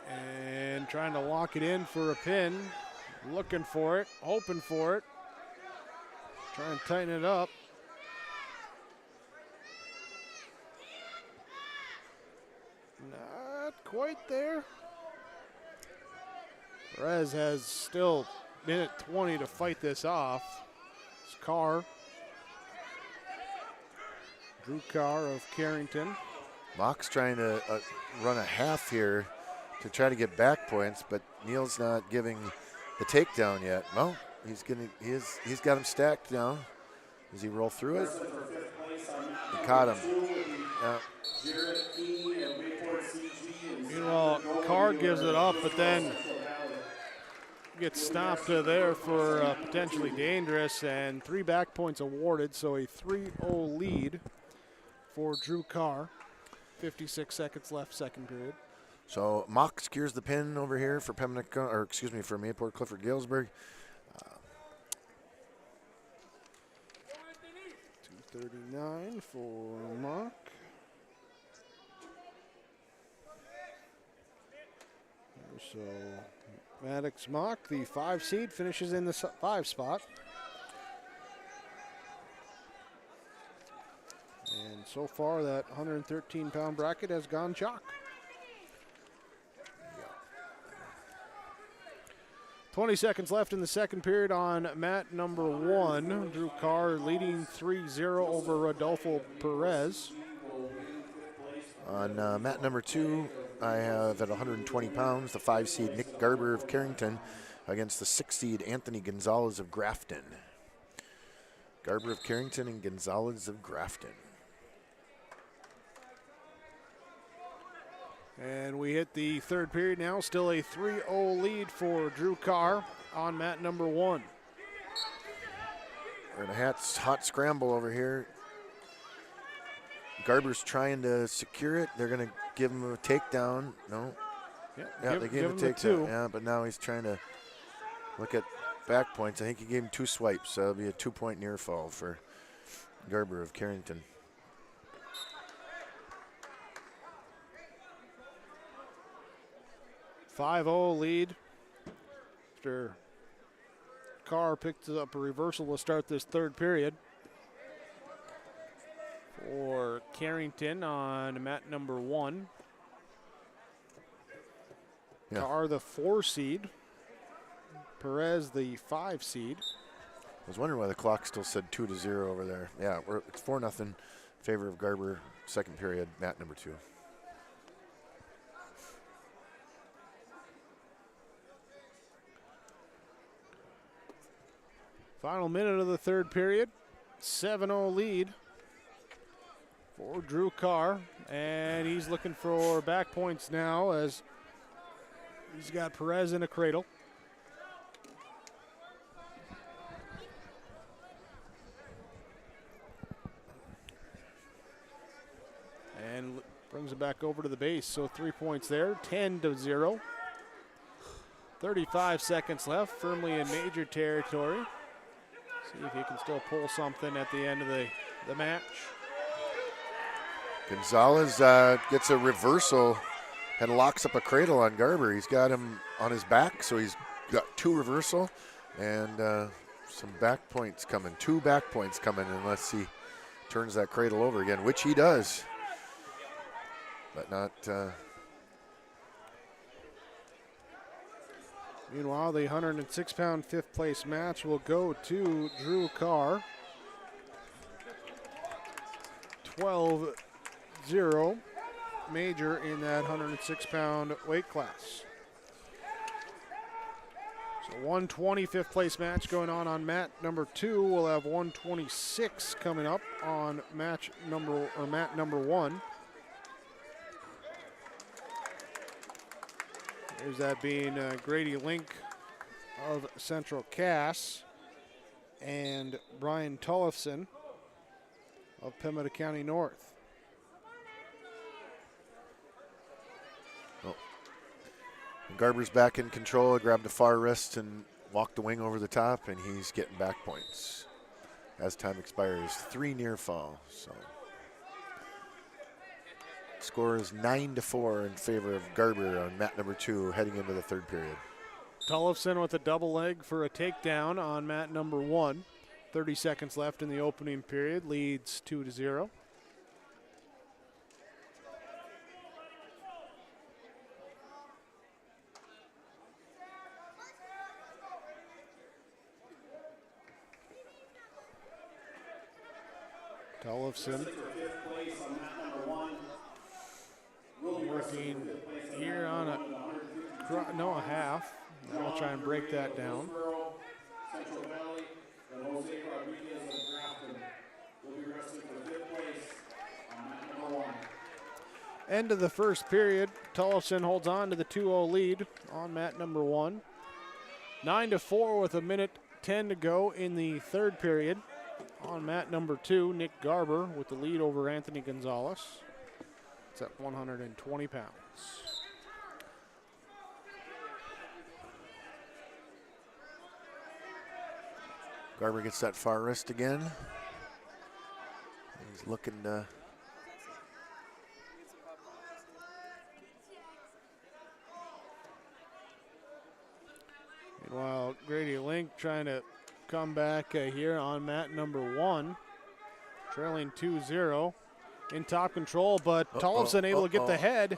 And trying to lock it in for a pin. Looking for it, hoping for it. Trying to tighten it up. Not quite there. Perez has still minute 20 to fight this off. It's Carr Drew Carr of Carrington. Mock's trying to run a half here to try to get back points, but Neal's not giving the takedown yet. Well, he's got him stacked now. Does he roll through it? He caught him. Yeah. Meanwhile, Carr gives it up, but then gets stopped there for potentially dangerous, and 3 back points awarded, so a 3-0 lead for Drew Carr. 56 seconds left, second period. So Mock secures the pin over here for Pembroke, or excuse me, for Mayport Clifford Galesburg. 2:39 for Mock. So Maddox Mock, the 5 seed, finishes in the 5 spot. And so far, that 113-pound bracket has gone chalk. 20 seconds left in the second period on mat number 1. Drew Carr leading 3-0 over Rodolfo Perez. On mat number 2, I have at 120 pounds, the 5 seed Nick Garber of Carrington against the 6 seed Anthony Gonzalez of Grafton. Garber of Carrington and Gonzalez of Grafton. And we hit the third period now. Still a 3-0 lead for Drew Carr on mat number 1. We're in a hot scramble over here. Garber's trying to secure it. They're going to give him a takedown. No. Yeah, they gave him a takedown. Yeah, but now he's trying to look at back points. I think he gave him 2 swipes, so it'll be a 2-point near fall for Garber of Carrington. .5-0 lead after Carr picked up a reversal to start this third period. For Carrington on mat number 1. Yeah. Carr the 4 seed. Perez the 5 seed. I was wondering why the clock still said 2-0 over there. Yeah, it's 4-0 in favor of Garber, second period, mat number 2. Final minute of the third period. 7-0 lead for Drew Carr. And he's looking for back points now as he's got Perez in a cradle. And brings it back over to the base. So 3 points there, 10-0. 35 seconds left, firmly in major territory. See if he can still pull something at the end of the match. Gonzalez gets a reversal and locks up a cradle on Garber. He's got him on his back, so he's got 2 reversal and some back points coming. 2 back points coming unless he turns that cradle over again, which he does. But not... Meanwhile, the 106-pound fifth-place match will go to Drew Carr. 12-0 major in that 106-pound weight class. So 120 fifth-place match going on mat number 2. We'll have 126 coming up on mat number 1. There's that being Grady Link of Central Cass and Brian Tollefson of Pembina County North. Oh. Garber's back in control, grabbed the far wrist and walked the wing over the top, and he's getting back points as time expires. 3 near fall. So score is 9-4 in favor of Garber on mat number 2 heading into the third period. Tollefson with a double leg for a takedown on mat number 1. 30 seconds left in the opening period, leads 2-0. Tollefson Working here on a half. Now we'll try and break that down. Central Valley, and Jose Rodriguez of Grafton will be wrestling for 5th place on mat number 1. End of the first period. Tollefson holds on to the 2-0 lead on mat number 1. 9-4 with 1:10 to go in the third period. On mat number 2, Nick Garber with the lead over Anthony Gonzalez. It's at 120 pounds. Garber gets that far wrist again. He's looking to meanwhile, Grady Link trying to come back here on mat number 1. Trailing 2-0 in top control, but Tollefson able to get the head.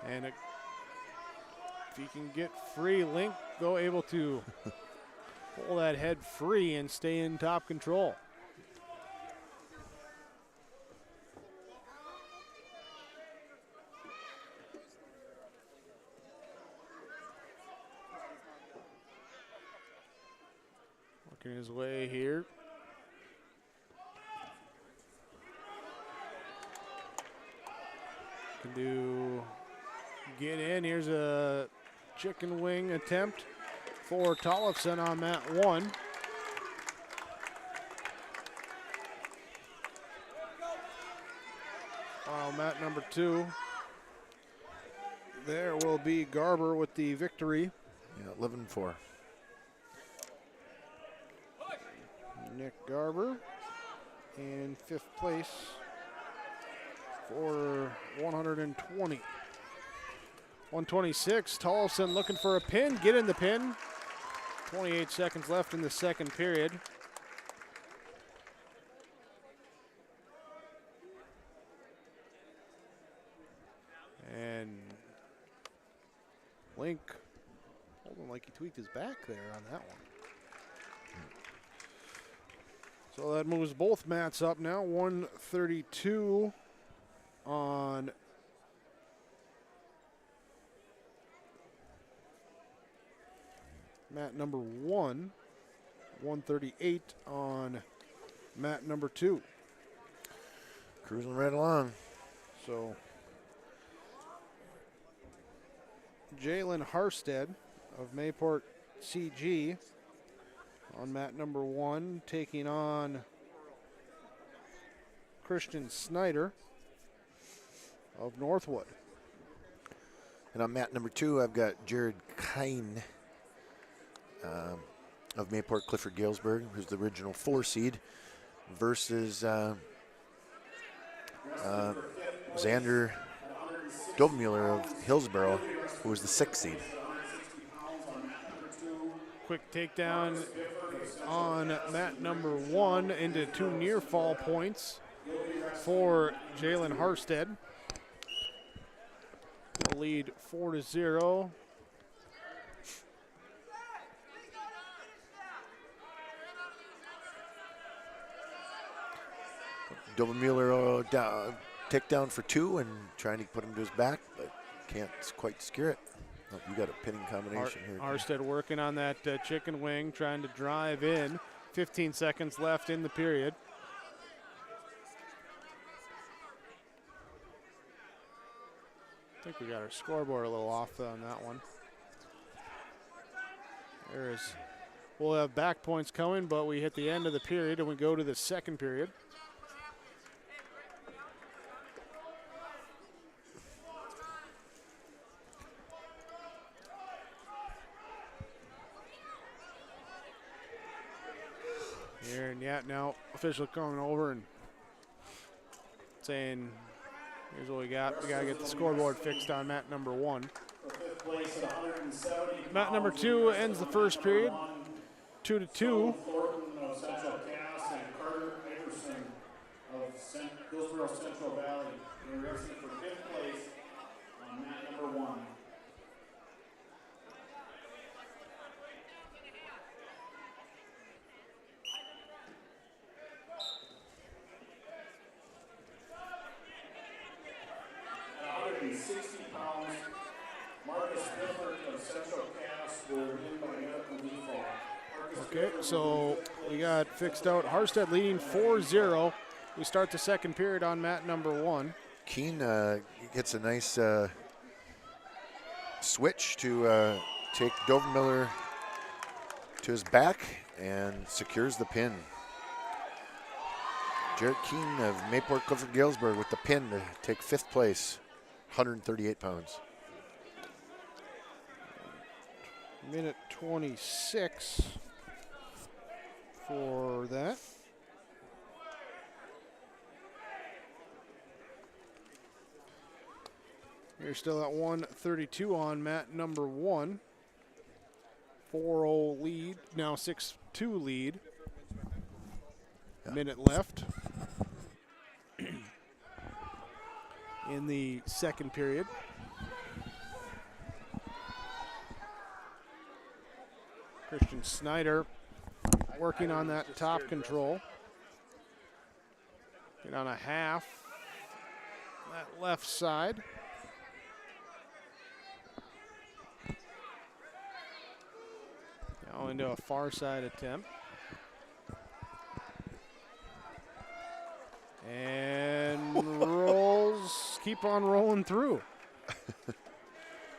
And if he can get free, Link though able to pull that head free and stay in top control. Working his way here. Can do get in. Here's a chicken wing attempt for Tollefson on mat 1. While mat number 2, there will be Garber with the victory. Yeah, 11-4. Nick Garber in 5th place for 120. 126, Tollefson looking for a pin, get in the pin. 28 seconds left in the second period. And Link holding like he tweaked his back there on that one. So that moves both mats up now. 132 on mat number 1. 138 on mat number 2. Cruising right along. So Jalen Harstead of Mayport CG on mat number 1, taking on Christian Snyder of Northwood. And on mat number 2, I've got Jared Kine of Mayport Clifford Galesburg, who's the original 4 seed, versus Xander Dovenmuller of Hillsboro, who was the 6th seed. Quick takedown on mat number 1 into 2 near fall points for Jalen Harstead. The lead 4-0. Dovenmuller takedown for 2 and trying to put him to his back, but can't quite secure it. Oh, you got a pinning combination here. Harstead working on that chicken wing, trying to drive in. 15 seconds left in the period. I think we got our scoreboard a little off on that one. We'll have back points coming, but we hit the end of the period and we go to the second period. Here and yet now official coming over and saying, here's what we got. We got to get the scoreboard fixed on mat number 1. Mat number 2 ends the first period, 2-2. Thornton of Central Cass and Carter Iverson of Hillsboro Central Valley. They're wrestling for 5th place on mat number 1. Okay, so we got fixed out. Harstead leading 4-0. We start the second period on mat number 1. Keene gets a nice switch to take Dovermiller to his back and secures the pin. Jared Keene of Mayport Clifford Galesburg with the pin to take 5th place, 138 pounds. Minute 26 for that. We're still at 132 on mat number 1. 4-0 lead, now 6-2 lead. Minute left in the second period. Christian Snyder working on that top control. Get on a half, that left side. Now into a far side attempt. And rolls, keep on rolling through.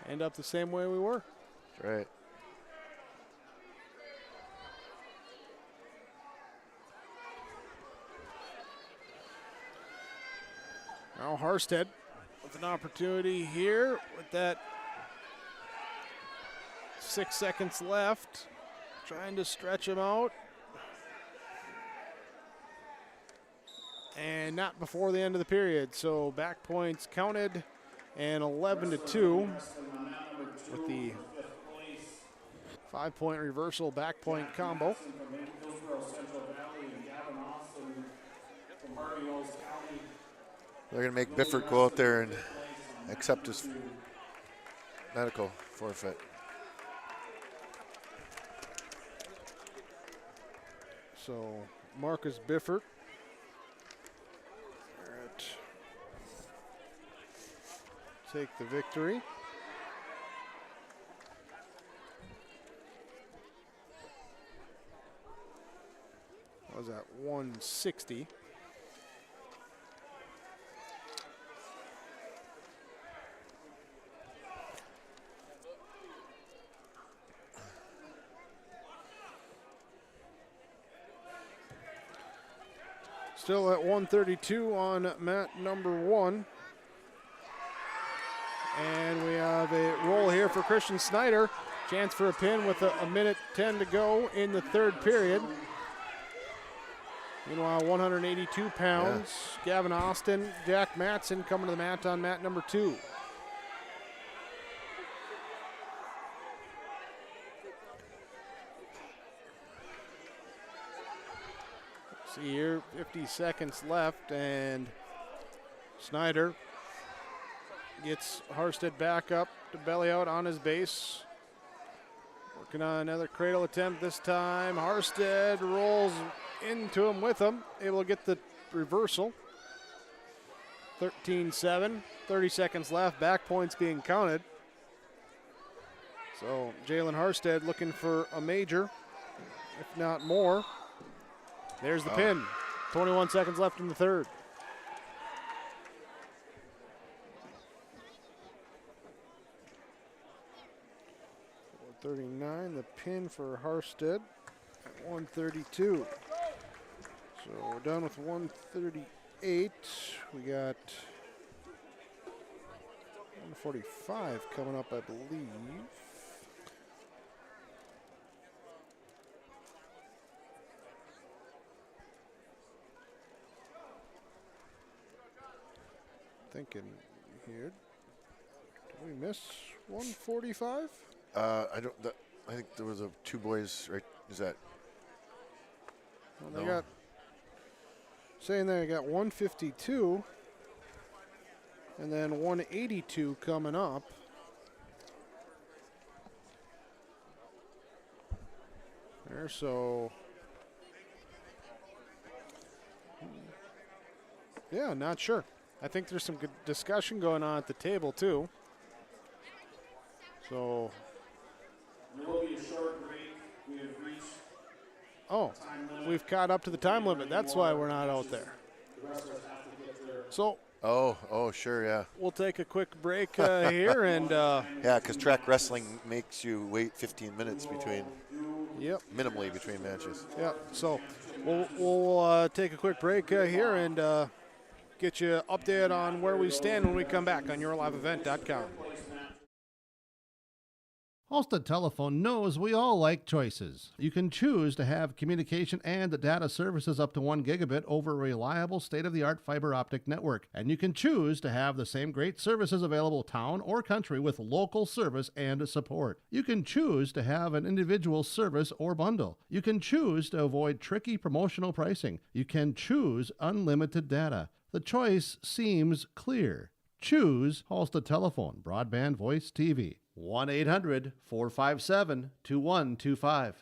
End up the same way we were. That's right. Now Harstead with an opportunity here with that 6 seconds left. Trying to stretch him out. And not before the end of the period. So back points counted and 11-2 with the 5-point reversal back point combo. They're going to make Bifford go out there and accept his medical forfeit. So Marcus Bifford take the victory. That was at 160. Still at 132 on mat number 1. And we have a roll here for Christian Snyder. Chance for a pin with a minute 10 to go in the third period. Meanwhile, 182 pounds. Yeah. Gavin Austin, Jack Matson coming to the mat on mat number 2. See here, 50 seconds left, and Snyder gets Harstead back up to belly out on his base. Working on another cradle attempt this time. Harstead rolls into him with him, able to get the reversal. 13-7, 30 seconds left, back points being counted. So Jalen Harstead looking for a major, if not more. There's the pin. 21 seconds left in the third. 139, the pin for Harstead at 132. So we're done with 138. We got 145 coming up, I believe. Thinking here. Did we miss 145? I don't. I think there was two boys. Right? Is that? Well, they got saying they got 152, and then 182 coming up. There, so yeah, not sure. I think there's some good discussion going on at the table too. So, There will be a short break. We have reached oh, we've caught up to the time limit. That's why we're not out there. the wrestlers have to get their So, Oh, sure, yeah. we'll take a quick break here, and Yeah, because track wrestling makes you wait 15 minutes between, yep, minimally between matches. yeah. So, we'll take a quick break here and get you updated on where we stand when we come back on yourliveevent.com. Halstead Telephone knows we all like choices. You can choose to have communication and data services up to 1 gigabit over a reliable state-of-the-art fiber optic network. And you can choose to have the same great services available town or country with local service and support. You can choose to have an individual service or bundle. You can choose to avoid tricky promotional pricing. You can choose unlimited data. The choice seems clear. Choose Halstead Telephone, broadband voice TV. 1-800-457-2125.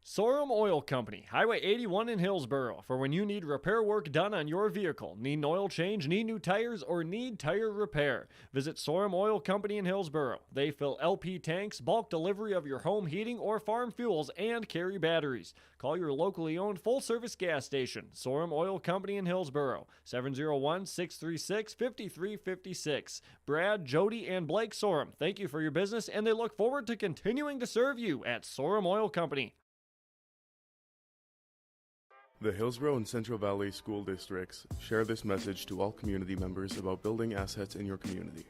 Sorum Oil Company, Highway 81 in Hillsboro. For when you need repair work done on your vehicle, need an oil change, need new tires, or need tire repair, visit Sorum Oil Company in Hillsboro. They fill LP tanks, bulk delivery of your home heating or farm fuels, and carry batteries. Call your locally owned full-service gas station, Sorum Oil Company in Hillsboro, 701-636-5356. Brad, Jody, and Blake Sorum, thank you for your business, and they look forward to continuing to serve you at Sorum Oil Company. The Hillsboro and Central Valley School Districts share this message to all community members about building assets in your community.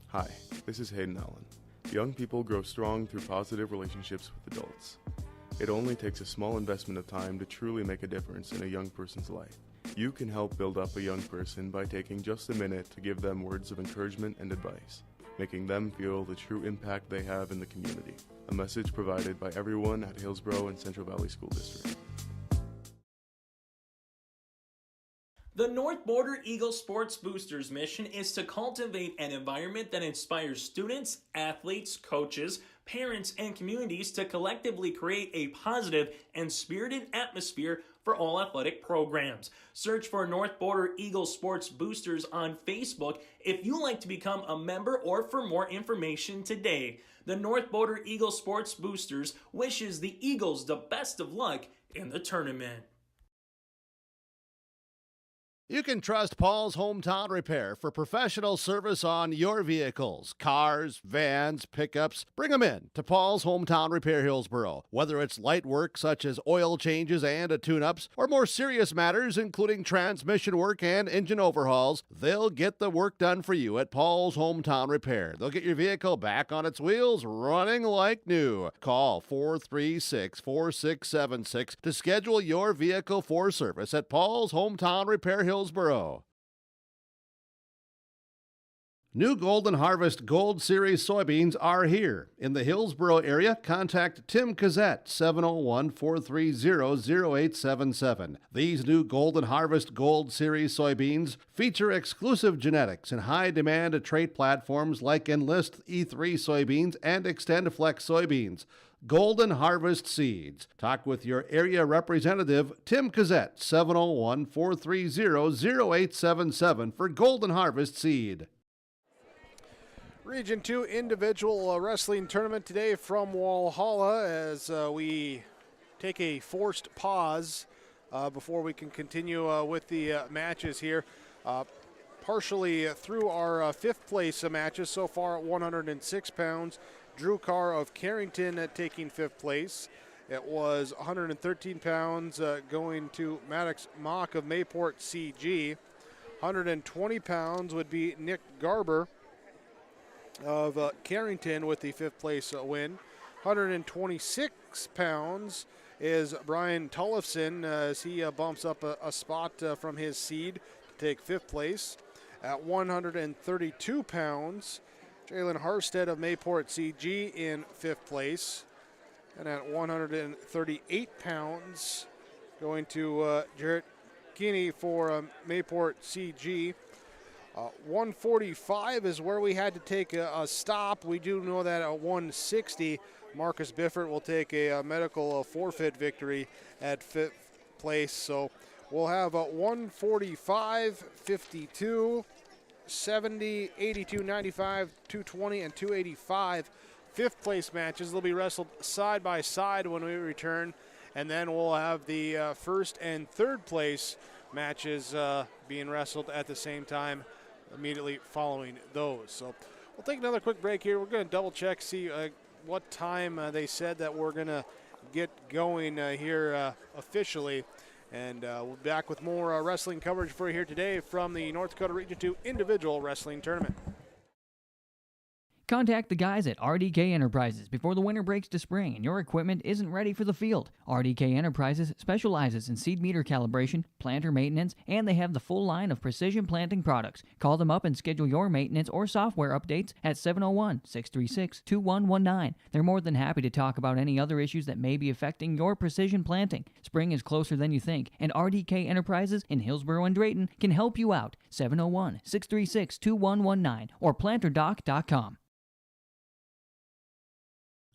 Hi, this is Hayden Allen. Young people grow strong through positive relationships with adults. It only takes a small investment of time to truly make a difference in a young person's life. You can help build up a young person by taking just a minute to give them words of encouragement and advice, making them feel the true impact they have in the community. A message provided by everyone at Hillsboro and Central Valley School District. The North Border Eagle Sports Boosters mission is to cultivate an environment that inspires students, athletes, coaches, parents, and communities to collectively create a positive and spirited atmosphere for all athletic programs. Search for North Border Eagle Sports Boosters on Facebook if you'd like to become a member or for more information today. The North Border Eagle Sports Boosters wishes the Eagles the best of luck in the tournament. You can trust Paul's Hometown Repair for professional service on your vehicles, cars, vans, pickups. Bring them in to Paul's Hometown Repair Hillsboro. Whether it's light work such as oil changes and tune-ups, or more serious matters including transmission work and engine overhauls, they'll get the work done for you at Paul's Hometown Repair. They'll get your vehicle back on its wheels, running like new. Call 436-4676 to schedule your vehicle for service at Paul's Hometown Repair Hillsboro. New Golden Harvest Gold Series soybeans are here. In the Hillsboro area, contact Tim Cassette, 701-430-0877. These new Golden Harvest Gold Series soybeans feature exclusive genetics and high-demand trait platforms like Enlist E3 soybeans and XtendFlex soybeans. Golden Harvest Seeds. Talk with your area representative, Tim Cassette, 701-430-0877 for Golden Harvest Seed. Region 2 individual wrestling tournament today from Walhalla as we take a forced pause before we can continue with the matches here. Partially through our fifth place matches so far at 106 pounds. Drew Carr of Carrington taking fifth place. It was 113 pounds going to Maddox Mock of Mayport CG. 120 pounds would be Nick Garber of Carrington with the fifth place win. 126 pounds is Brian Tullifson as he bumps up a spot from his seed to take fifth place. At 132 pounds, Jalen Harstead of Mayport CG in fifth place. And at 138 pounds, going to Jarrett Keeney for Mayport CG. 145 is where we had to take a stop. We do know that at 160, Marcus Biffert will take a medical forfeit victory at fifth place. So we'll have a 145, 52, 270, 82, 95, 220, and 285 fifth place matches. They'll be wrestled side by side when we return, and then we'll have the first and third place matches being wrestled at the same time immediately following those. So we'll take another quick break here. We're going to double check, see what time they said that we're going to get going here officially. And we'll be back with more wrestling coverage for you here today from the North Dakota Region 2 Individual Wrestling Tournament. Contact the guys at RDK Enterprises before the winter breaks to spring and your equipment isn't ready for the field. RDK Enterprises specializes in seed meter calibration, planter maintenance, and they have the full line of precision planting products. Call them up and schedule your maintenance or software updates at 701-636-2119. They're more than happy to talk about any other issues that may be affecting your precision planting. Spring is closer than you think, and RDK Enterprises in Hillsboro and Drayton can help you out. 701-636-2119 or planterdoc.com.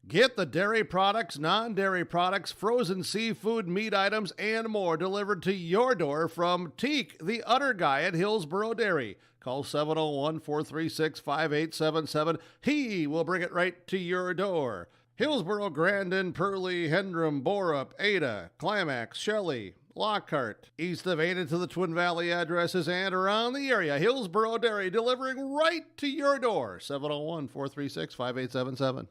Get the dairy products, non-dairy products, frozen seafood, meat items, and more delivered to your door from Teak, the Udder Guy at Hillsboro Dairy. Call 701-436-5877. He will bring it right to your door. Hillsboro, Grandin, Pearlie, Hendrum, Borup, Ada, Climax, Shelley, Lockhart. East of Ada to the Twin Valley addresses and around the area. Hillsboro Dairy delivering right to your door. 701-436-5877.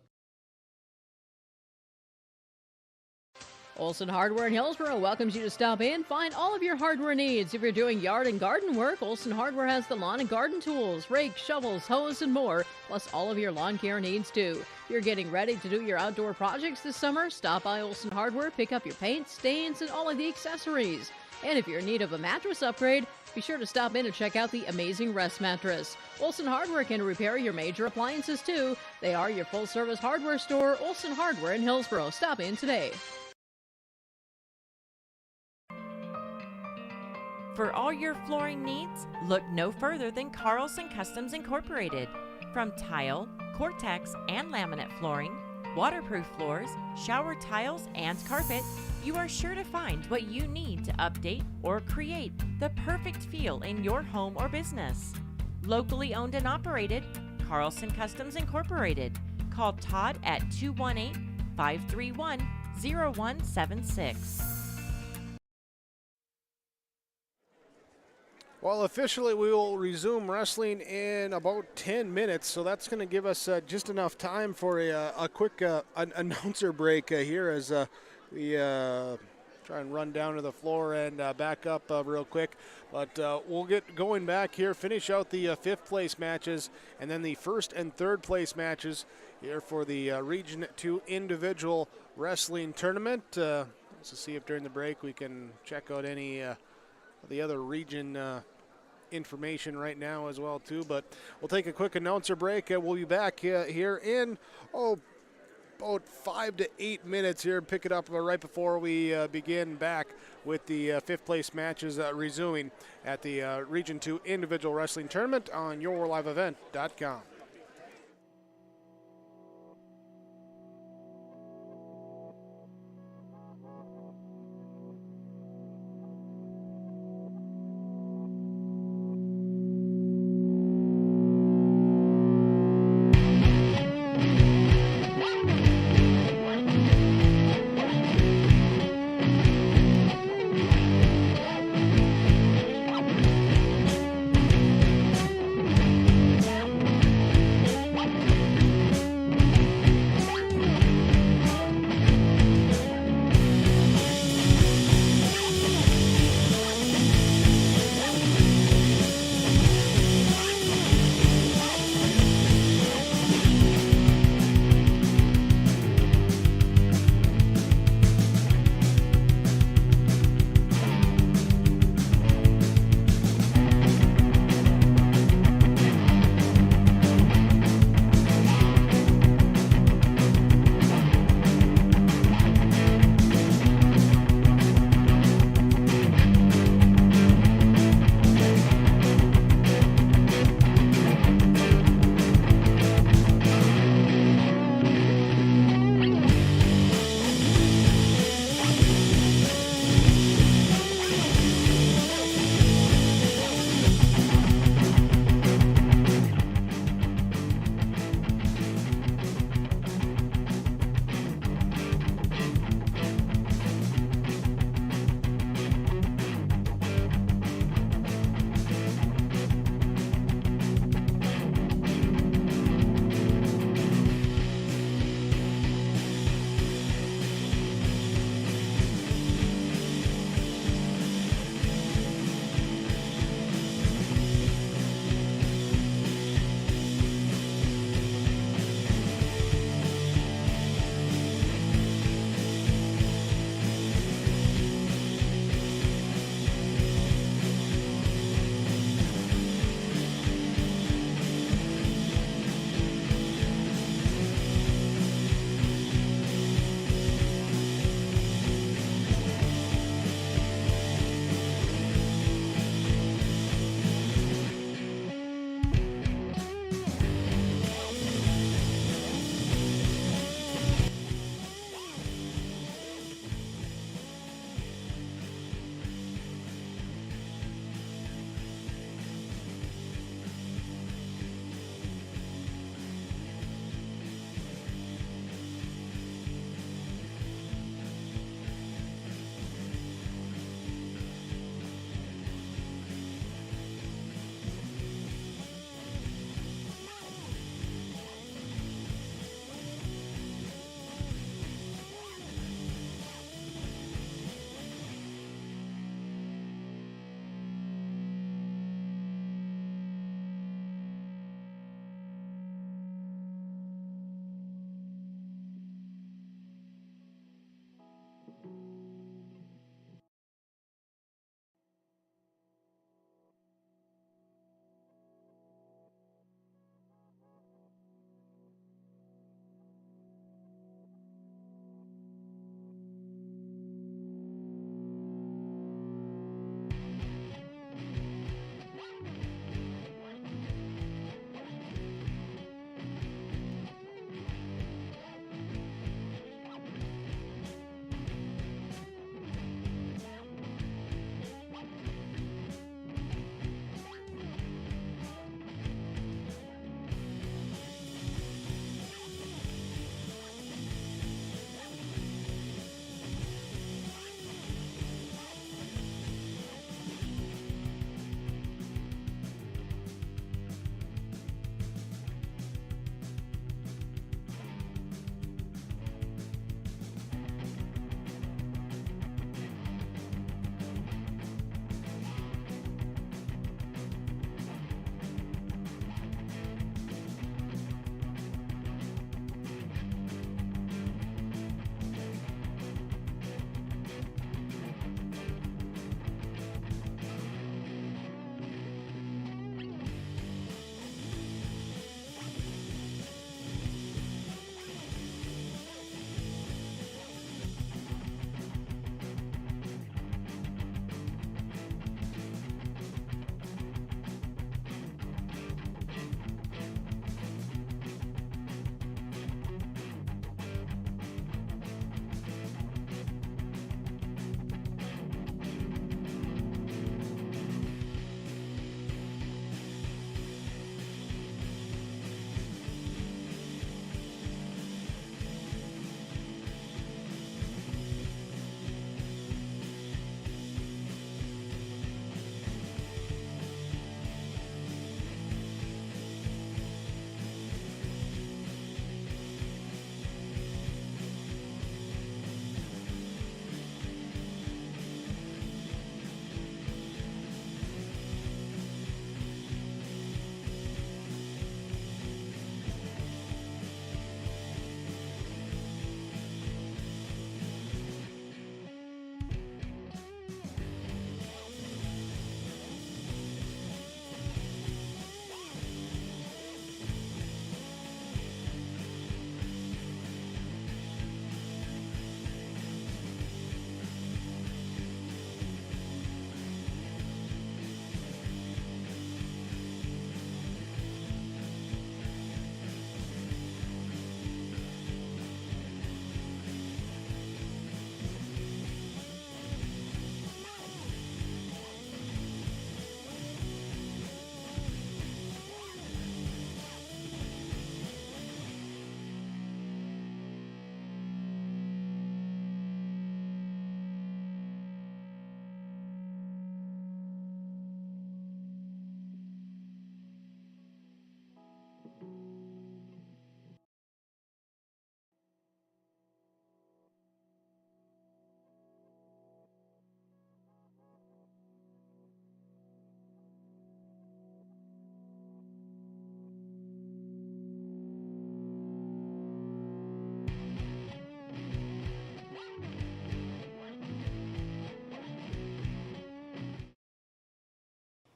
Olson Hardware in Hillsboro welcomes you to stop in, find all of your hardware needs. If you're doing yard and garden work, Olson Hardware has the lawn and garden tools, rakes, shovels, hose, and more, plus all of your lawn care needs too. If you're getting ready to do your outdoor projects this summer, stop by Olson Hardware, pick up your paint, stains, and all of the accessories. And if you're in need of a mattress upgrade, be sure to stop in and check out the amazing Rest Mattress. Olson Hardware can repair your major appliances too. They are your full-service hardware store, Olson Hardware in Hillsboro. Stop in today. For all your flooring needs, look no further than Carlson Customs Incorporated. From tile, Cortex, and laminate flooring, waterproof floors, shower tiles, and carpet, you are sure to find what you need to update or create the perfect feel in your home or business. Locally owned and operated, Carlson Customs Incorporated. Call Todd at 218-531-0176. Well, officially, we will resume wrestling in about 10 minutes, so that's going to give us just enough time for a quick announcer break here as we try and run down to the floor and back up real quick. But we'll get going back here, finish out the fifth place matches, and then the first and third place matches here for the Region 2 Individual Wrestling Tournament. Let's see if during the break we can check out any the other region information right now as well too, but we'll take a quick announcer break and we'll be back here in about 5 to 8 minutes here and pick it up right before we begin back with the fifth place matches resuming at the Region 2 Individual Wrestling Tournament on yourliveevent.com.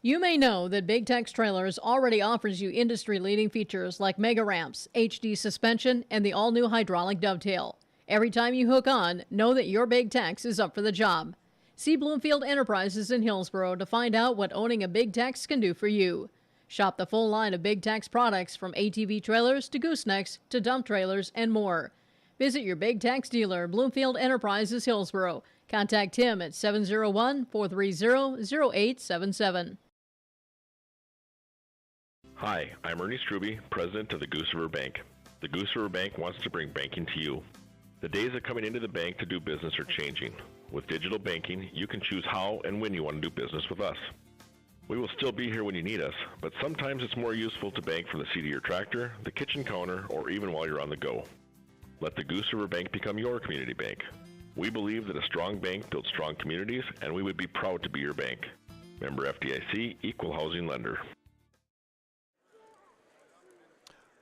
You may know that Big Tex Trailers already offers you industry-leading features like mega ramps, HD suspension, and the all-new hydraulic dovetail. Every time you hook on, know that your Big Tex is up for the job. See Bloomfield Enterprises in Hillsborough to find out what owning a Big Tex can do for you. Shop the full line of Big Tex products from ATV trailers to goosenecks to dump trailers and more. Visit your Big Tex dealer, Bloomfield Enterprises, Hillsborough. Contact him at 701-430-0877. Hi, I'm Ernie Struby, president of the Goose River Bank. The Goose River Bank wants to bring banking to you. The days of coming into the bank to do business are changing. With digital banking, you can choose how and when you want to do business with us. We will still be here when you need us, but sometimes it's more useful to bank from the seat of your tractor, the kitchen counter, or even while you're on the go. Let the Goose River Bank become your community bank. We believe that a strong bank builds strong communities, and we would be proud to be your bank. Member FDIC, Equal Housing Lender.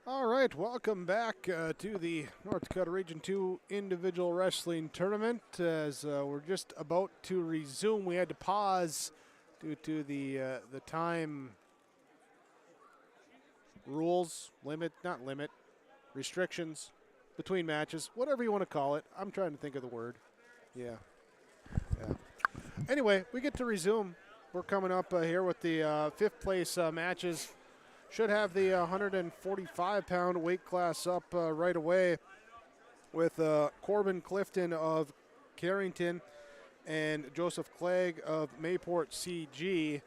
All right, welcome back to the North Dakota Region 2 Individual Wrestling Tournament. As we're just about to resume, we had to pause due to the time rules, restrictions between matches, whatever you want to call it. I'm trying to think of the word. Yeah. Anyway, we get to resume. We're coming up here with the fifth place matches. Should have the 145-pound weight class up right away with Corbin Clifton of Carrington and Joseph Clegg of Mayport CG.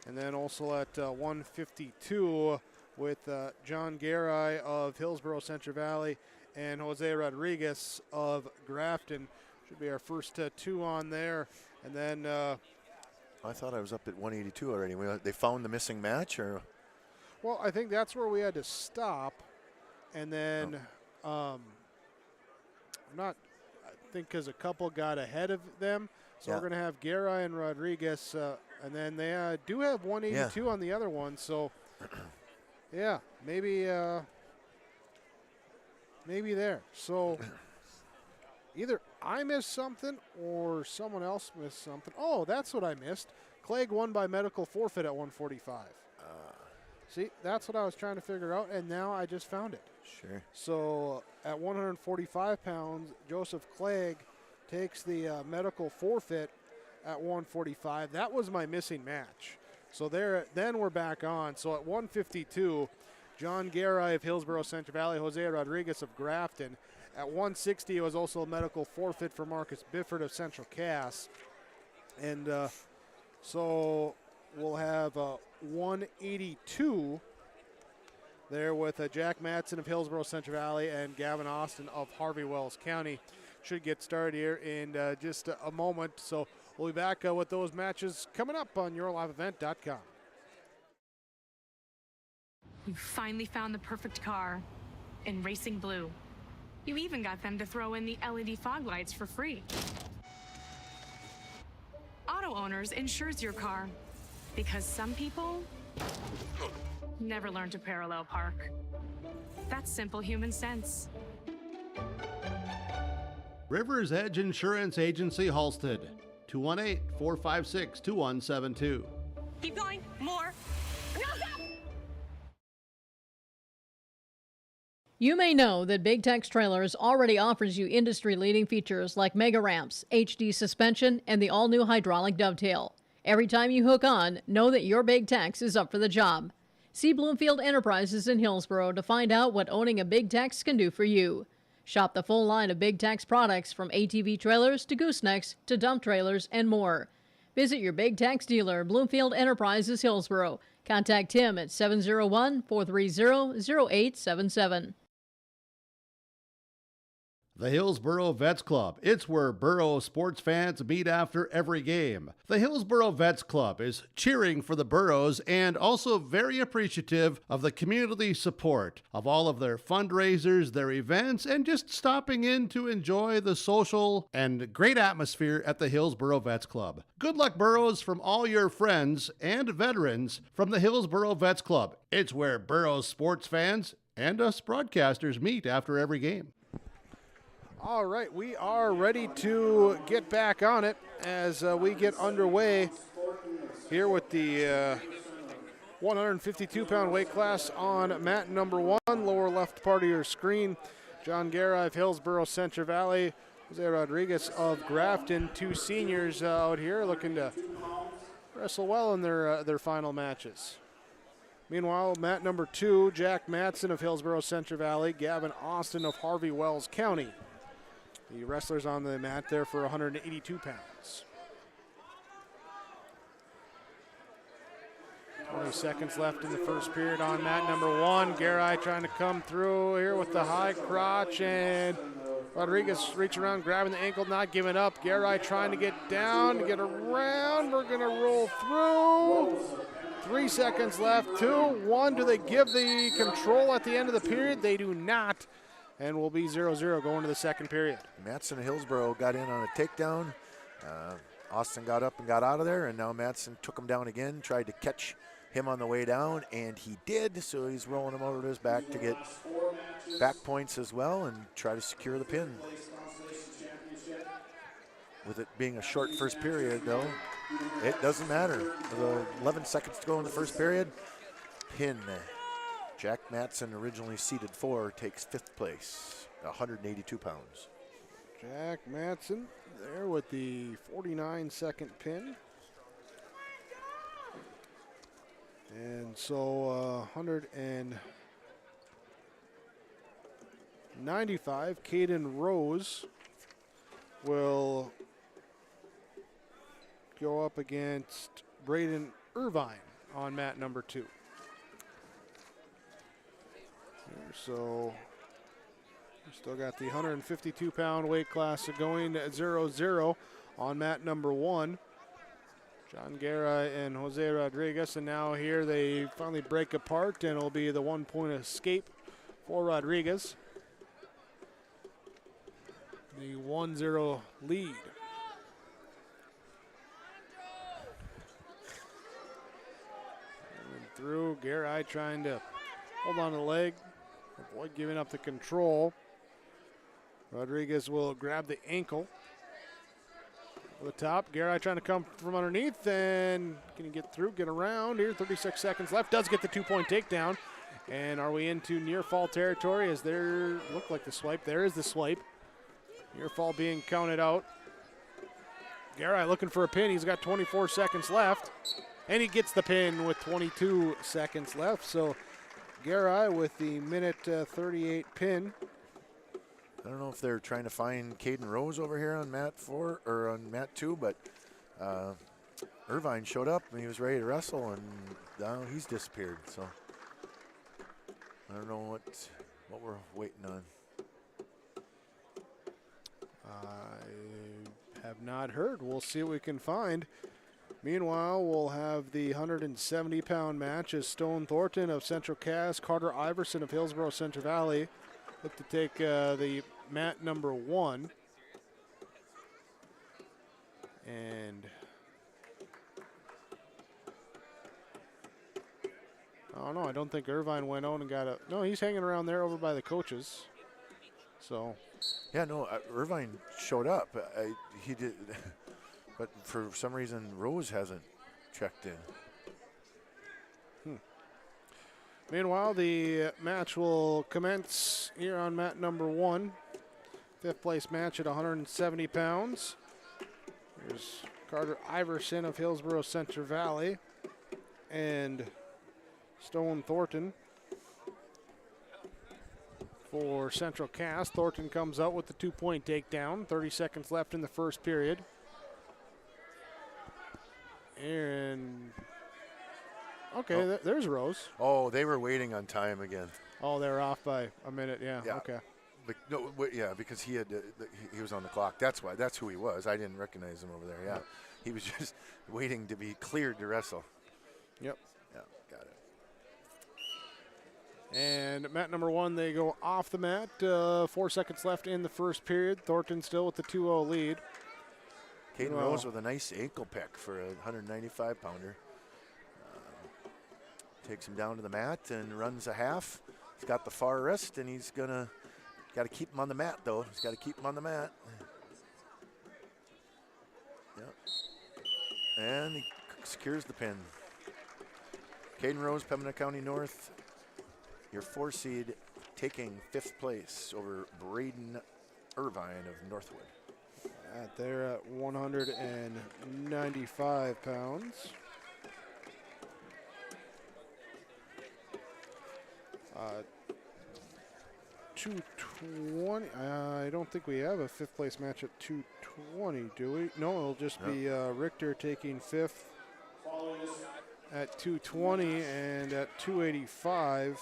And then also at 152 with John Garay of Hillsborough Central Valley and Jose Rodriguez of Grafton. Should be our first two on there. And then... I thought I was up at 182 already. They found the missing match, or... Well, I think that's where we had to stop, and then I think because a couple got ahead of them, so we're going to have Garay and Rodriguez, and then they do have 182 on the other one, so yeah, maybe there. So either I missed something or someone else missed something. Oh, that's what I missed. Clegg won by medical forfeit at 145. See, that's what I was trying to figure out, and now I just found it. Sure. So at 145 pounds, Joseph Clegg takes the medical forfeit at 145. That was my missing match. So then we're back on. So at 152, John Garay of Hillsborough Central Valley, Jose Rodriguez of Grafton. At 160, it was also a medical forfeit for Marcus Bifford of Central Cass. And so we'll have 182 there with Jack Madsen of Hillsborough Central Valley and Gavin Austin of Harvey Wells County. Should get started here in just a moment. So we'll be back with those matches coming up on YourLiveEvent.com. You finally found the perfect car in Racing Blue. You even got them to throw in the LED fog lights for free. Auto Owners insures your car. Because some people never learn to parallel park. That's simple human sense. River's Edge Insurance Agency, Halsted, 218-456-2172. Keep going. More. No, stop! You may know that Big Tex Trailers already offers you industry-leading features like mega ramps, HD suspension, and the all-new hydraulic dovetail. Every time you hook on, know that your Big Tex is up for the job. See Bloomfield Enterprises in Hillsborough to find out what owning a Big Tex can do for you. Shop the full line of Big Tex products from ATV trailers to goosenecks to dump trailers and more. Visit your Big Tex dealer, Bloomfield Enterprises, Hillsborough. Contact him at 701-430-0877. The Hillsborough Vets Club. It's where Borough sports fans meet after every game. The Hillsborough Vets Club is cheering for the Boroughs and also very appreciative of the community support of all of their fundraisers, their events, and just stopping in to enjoy the social and great atmosphere at the Hillsborough Vets Club. Good luck, Boroughs, from all your friends and veterans from the Hillsborough Vets Club. It's where Borough sports fans and us broadcasters meet after every game. All right, we are ready to get back on it as we get underway here with the 152-pound weight class on mat number 1, lower left part of your screen. John Guerra of Hillsborough Central Valley, Jose Rodriguez of Grafton, 2 seniors out here looking to wrestle well in their final matches. Meanwhile, mat number 2, Jack Matson of Hillsborough Central Valley, Gavin Austin of Harvey Wells County. The wrestlers on the mat there for 182 pounds. 20 seconds left in the first period on mat number 1. Garay trying to come through here with the high crotch, and Rodriguez reaching around, grabbing the ankle, not giving up. Garay trying to get down, to get around. We're going to roll through. 3 seconds left, 2-1. Do they give the control at the end of the period? They do not, and will be 0-0 going to the second period. Matson Hillsborough got in on a takedown. Austin got up and got out of there, and now Matson took him down again, tried to catch him on the way down, and he did, so he's rolling him over to his back to get back points as well and try to secure the pin. With it being a short first period, though, it doesn't matter. With 11 seconds to go in the first period, pin. Jack Matson, originally seeded 4, takes 5th place, 182 pounds. Jack Matson there with the 49-second pin. And so 195, Caden Rose will go up against Braden Irvine on mat number 2. So we still got the 152-pound weight class going at 0-0 on mat number 1. John Guerra and Jose Rodriguez, and now here they finally break apart, and it'll be the 1-point escape for Rodriguez. The 1-0 lead. Going through, Guerra trying to hold on to the leg, avoid giving up the control. Rodriguez will grab the ankle. The top, Garay trying to come from underneath, and can he get through, get around here? 36 seconds left, does get the 2-point takedown. And are we into near fall territory? As there, look like the swipe, there is the swipe. Near fall being counted out. Garay looking for a pin, he's got 24 seconds left. And he gets the pin with 22 seconds left. So Garay with the minute 38 pin. I don't know if they're trying to find Caden Rose over here on mat 4 or on mat 2, but Irvine showed up and he was ready to wrestle, and now he's disappeared. So I don't know what we're waiting on. I have not heard. We'll see what we can find. Meanwhile, we'll have the 170-pound match as Stone Thornton of Central Cass, Carter Iverson of Hillsborough Central Valley look to take the mat number 1. And I don't know. I don't think Irvine went out and got a. No, he's hanging around there over by the coaches. So. Yeah, no, Irvine showed up. He did, but for some reason Rose hasn't checked in. Meanwhile, the match will commence here on mat number 1. 5th place match at 170 pounds. There's Carter Iverson of Hillsborough Central Valley and Stone Thornton for Central Cass. Thornton comes out with the 2-point takedown. 30 seconds left in the first period. And okay, there's Rose. Oh, they were waiting on time again. Oh, they were off by a minute. Yeah. Okay. No, yeah, because he was on the clock. That's why. That's who he was. I didn't recognize him over there. Yeah, he was just waiting to be cleared to wrestle. Yep. Yeah, got it. And mat number 1, they go off the mat. 4 seconds left in the first period. Thornton still with the 2-0 lead. Caden Rose with a nice ankle pick for a 195-pounder. Takes him down to the mat and runs a half. He's got the far wrist, and he's got to keep him on the mat, though. He's got to keep him on the mat. Yep. And he secures the pin. Caden Rose, Pembina County North, your 4 seed, taking 5th place over Braden Irvine of Northwood. They're at 195 pounds. 220. I don't think we have a 5th place match at 220, do we? No, it'll just be Richter taking 5th at 220, and at 285,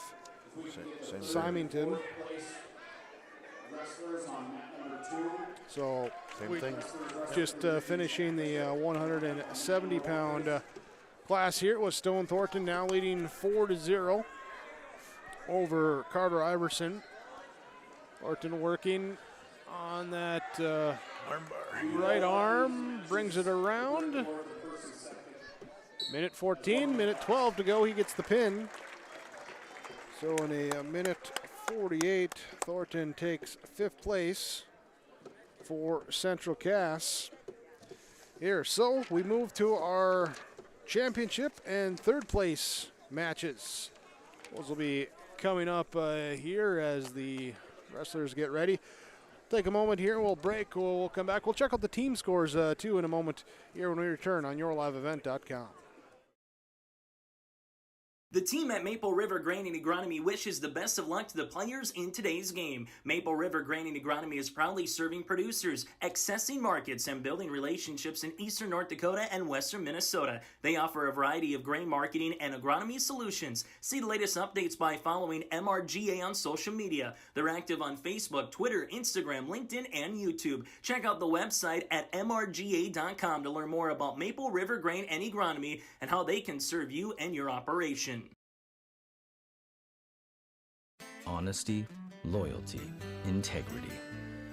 Symington. So Same thing. Just finishing the 170-pound class here was Stone Thornton, now leading 4-0 over Carter Iverson. Thornton working on that right arm, brings it around. Minute 14, minute 12 to go. He gets the pin. So in a minute 48, Thornton takes 5th place for Central Cass here. So we move to our championship and 3rd place matches. Those will be coming up here as the wrestlers get ready. Take a moment here, we'll break, we'll come back. We'll check out the team scores too in a moment here when we return on yourliveevent.com. The team at Maple River Grain and Agronomy wishes the best of luck to the players in today's game. Maple River Grain and Agronomy is proudly serving producers, accessing markets, and building relationships in eastern North Dakota and western Minnesota. They offer a variety of grain marketing and agronomy solutions. See the latest updates by following MRGA on social media. They're active on Facebook, Twitter, Instagram, LinkedIn, and YouTube. Check out the website at mrga.com to learn more about Maple River Grain and Agronomy and how they can serve you and your operation. Honesty, loyalty, integrity.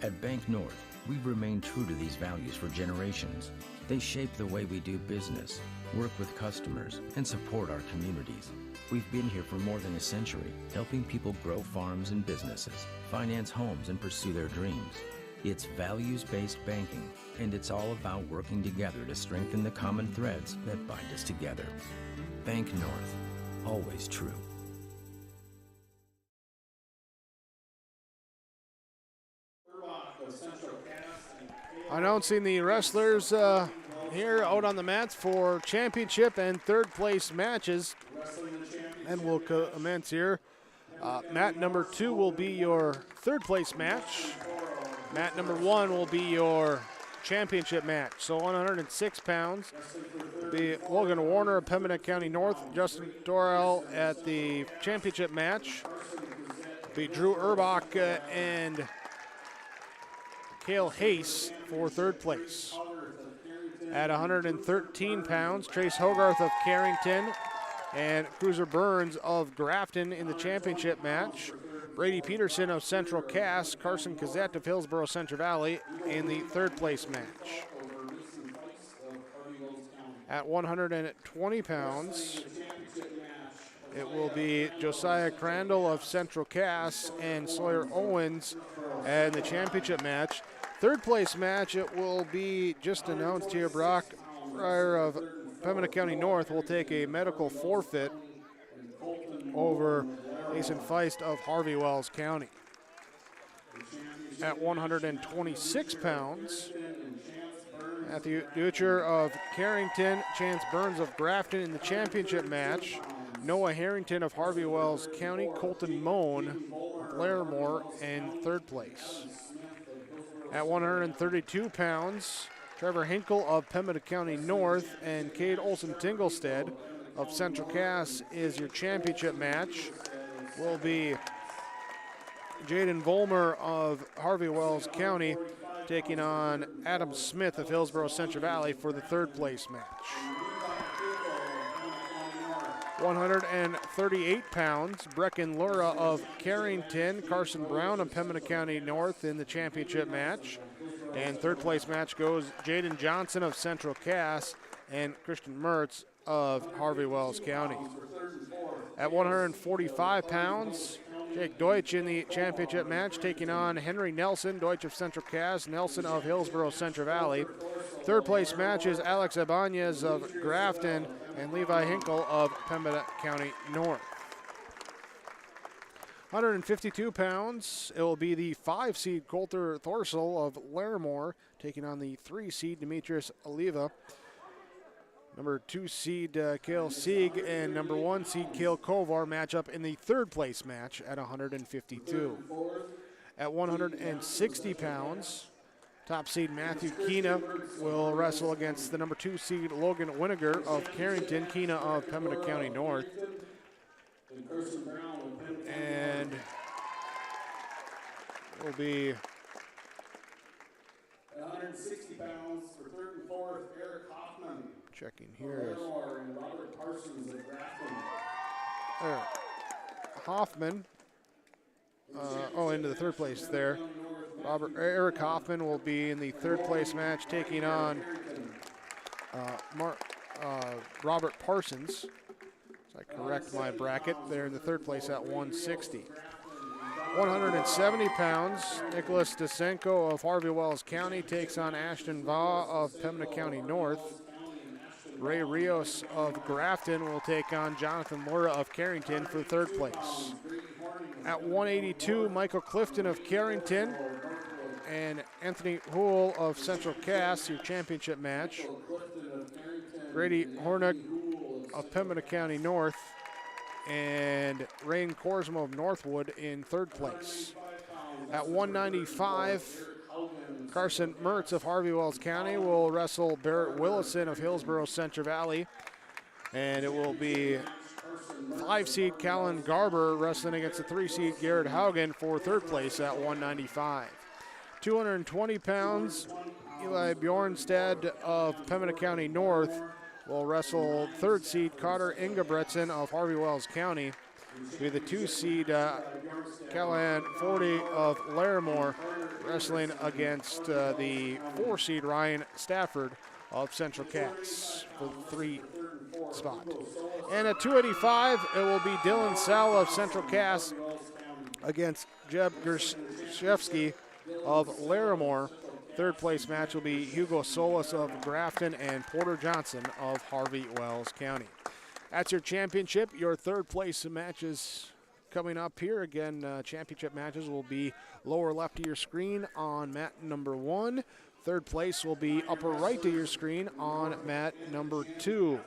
At Bank North, we've remained true to these values for generations. They shape the way we do business, work with customers, and support our communities. We've been here for more than a century, helping people grow farms and businesses, finance homes, and pursue their dreams. It's values-based banking, and it's all about working together to strengthen the common threads that bind us together. Bank North, always true. Announcing the wrestlers here out on the mats for championship and 3rd place matches. And we'll commence here. Mat number 2 will be your 3rd place match. Mat number 1 will be your championship match. So 106 pounds. Be Logan Warner of Pembina County North, Justin Dorrell at the championship match. Be Drew Urbach and Cale Hayes for 3rd place. At 113 pounds, Trace Hogarth of Carrington and Cruiser Burns of Grafton in the championship match. Brady Peterson of Central Cass, Carson Kazette of Hillsborough Central Valley in the 3rd place match. At 120 pounds, it will be Josiah Crandall of Central Cass and Sawyer Owens in the championship match. 3rd place match, it will be just announced here. Brock Fryer of Pembina County North will take a medical forfeit over Mason Feist of Harvey Wells County. At 126 pounds, Matthew Dutcher of Carrington, Chance Burns of Grafton in the championship match. Noah Harrington of Harvey Wells County, Colton Moan, Blairmore in 3rd place. At 132 pounds, Trevor Hinkle of Pembina County North and Cade Olson-Tinglestead of Central Cass is your championship match. Will be Jaden Volmer of Harvey Wells County taking on Adam Smith of Hillsborough Central Valley for the 3rd place match. 138 pounds, Brecken Lura of Carrington, Carson Brown of Pembina County North in the championship match. And 3rd place match goes Jaden Johnson of Central Cass and Christian Mertz of Harvey Wells County. At 145 pounds, Jake Deutsch in the championship match taking on Henry Nelson, Deutsch of Central Cass, Nelson of Hillsborough Central Valley. Third place match is Alex Ibanez of Grafton and Levi Hinkle of Pembina County North. 152 pounds, it will be the 5-seed Coulter Thorsel of Larimore taking on the 3-seed Demetrius Oliva. Number 2-seed Kale Sieg and number 1-seed Kale Kovar match up in the third place match at 152. At 160 pounds, top seed Matthew Keena will wrestle against the number 2-seed Logan Winiger of Carrington, Keena of Pembina County North. And it will be 160 pounds for third and fourth, Eric Hoffman. Checking here. And Robert Parsons of Grafton. Hoffman. Into the third place there. Eric Hoffman will be in the third place match taking on Robert Parsons. So I correct my bracket. They're in the third place at 160. 170 pounds, Nicholas Desenko of Harvey Wells County takes on Ashton Vaugh of Pembina County North. Ray Rios of Grafton will take on Jonathan Lura of Carrington for third place. At 182, Michael Clifton of Carrington and Anthony Houle of Central Cass, your championship match. Grady Hornig of Pembina County North and Rain Korsmo of Northwood in third place. At 195, Carson Mertz of Harvey Wells County will wrestle Barrett Willison of Hillsborough Central Valley. And it will be 5-seed Callan Garber wrestling against the 3-seed Garrett Haugen for third place at 195. 220 pounds, Eli Bjornstad of Pembina County North will wrestle 3rd-seed Carter Ingebretson of Harvey Wells County. Be the 2-seed Callahan Forty of Larimore wrestling against the 4-seed Ryan Stafford of Central Cass for the 3 spot. And at 285, it will be Dylan Sal of Central Cass against Jeb Gershevsky of Larimore. Third place match will be Hugo Solis of Grafton and Porter Johnson of Harvey Wells County. That's your championship. Your third place matches coming up here. Again, championship matches will be lower left of your screen on mat number 1. Third place will be upper right to your screen on mat number 2.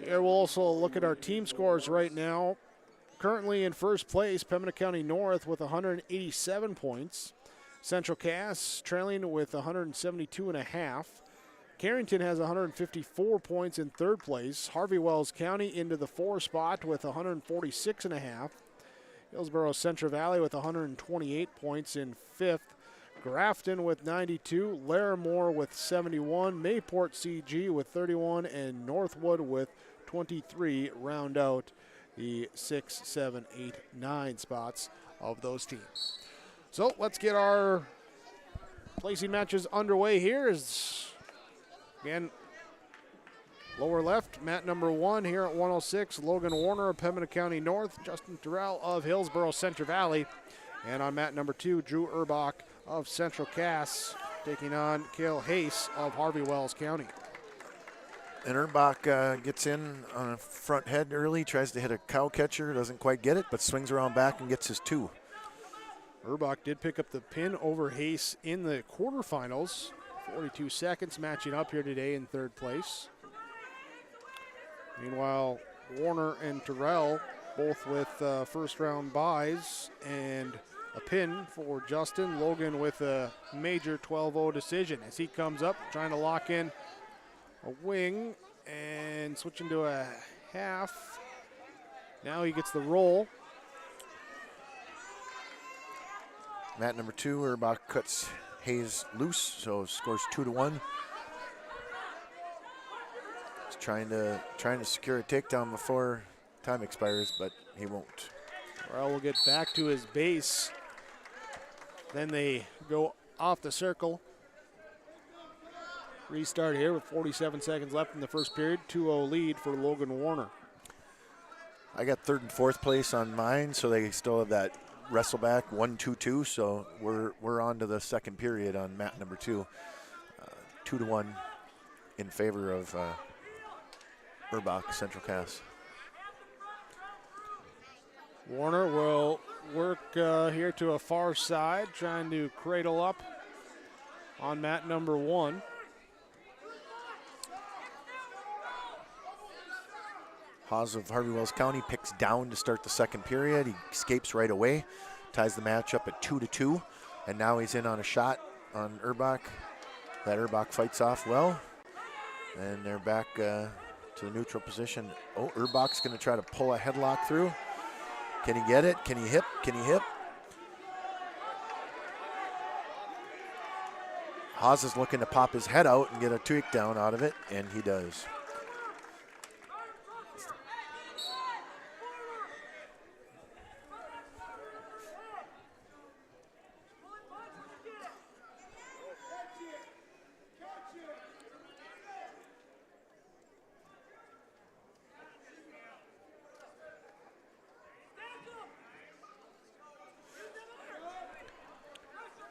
Here we'll also look at our team scores right now. Currently in first place, Pembina County North with 187 points. Central Cass trailing with 172.5. Carrington has 154 points in third place. Harvey Wells County into the 4 spot with 146.5. Hillsborough Central Valley with 128 points in 5th. Grafton with 92. Larimore with 71. Mayport CG with 31. And Northwood with 23 round out the 6, 7, 8, 9 spots of those teams. So let's get our placing matches underway here. Again, lower left, mat number 1 here at 106, Logan Warner of Pembina County North, Justin Terrell of Hillsborough Central Valley. And on mat number 2, Drew Urbach of Central Cass taking on Cale Hayes of Harvey Wells County. And Urbach gets in on a front head early, tries to hit a cow catcher, doesn't quite get it, but swings around back and gets his 2. Urbach did pick up the pin over Hayes in the quarterfinals. 42 seconds matching up here today in third place. Meanwhile, Warner and Terrell both with first round buys and a pin for Justin. Logan with a major 12-0 decision as he comes up trying to lock in a wing and switching to a half. Now he gets the roll. Mat number 2, Urbach cuts Hayes loose, so scores 2-1. He's trying to secure a takedown before time expires, but he won't. Terrell will get back to his base. Then they go off the circle. Restart here with 47 seconds left in the first period. 2-0 lead for Logan Warner. I got 3rd and 4th place on mine, so they still have that wrestle back 1-2-2. So we're on to the second period on mat number 2. 2-1 in favor of Urbach Central Cass. Warner will work here to a far side, trying to cradle up on mat number 1. Haas of Harvey Wells County picks down to start the second period. He escapes right away, ties the match up at 2-2, and now he's in on a shot on Urbach. That Urbach fights off well, and they're back to the neutral position. Oh, Urbach's going to try to pull a headlock through. Can he get it? Can he hip? Can he hip? Haas is looking to pop his head out and get a takedown out of it, and he does.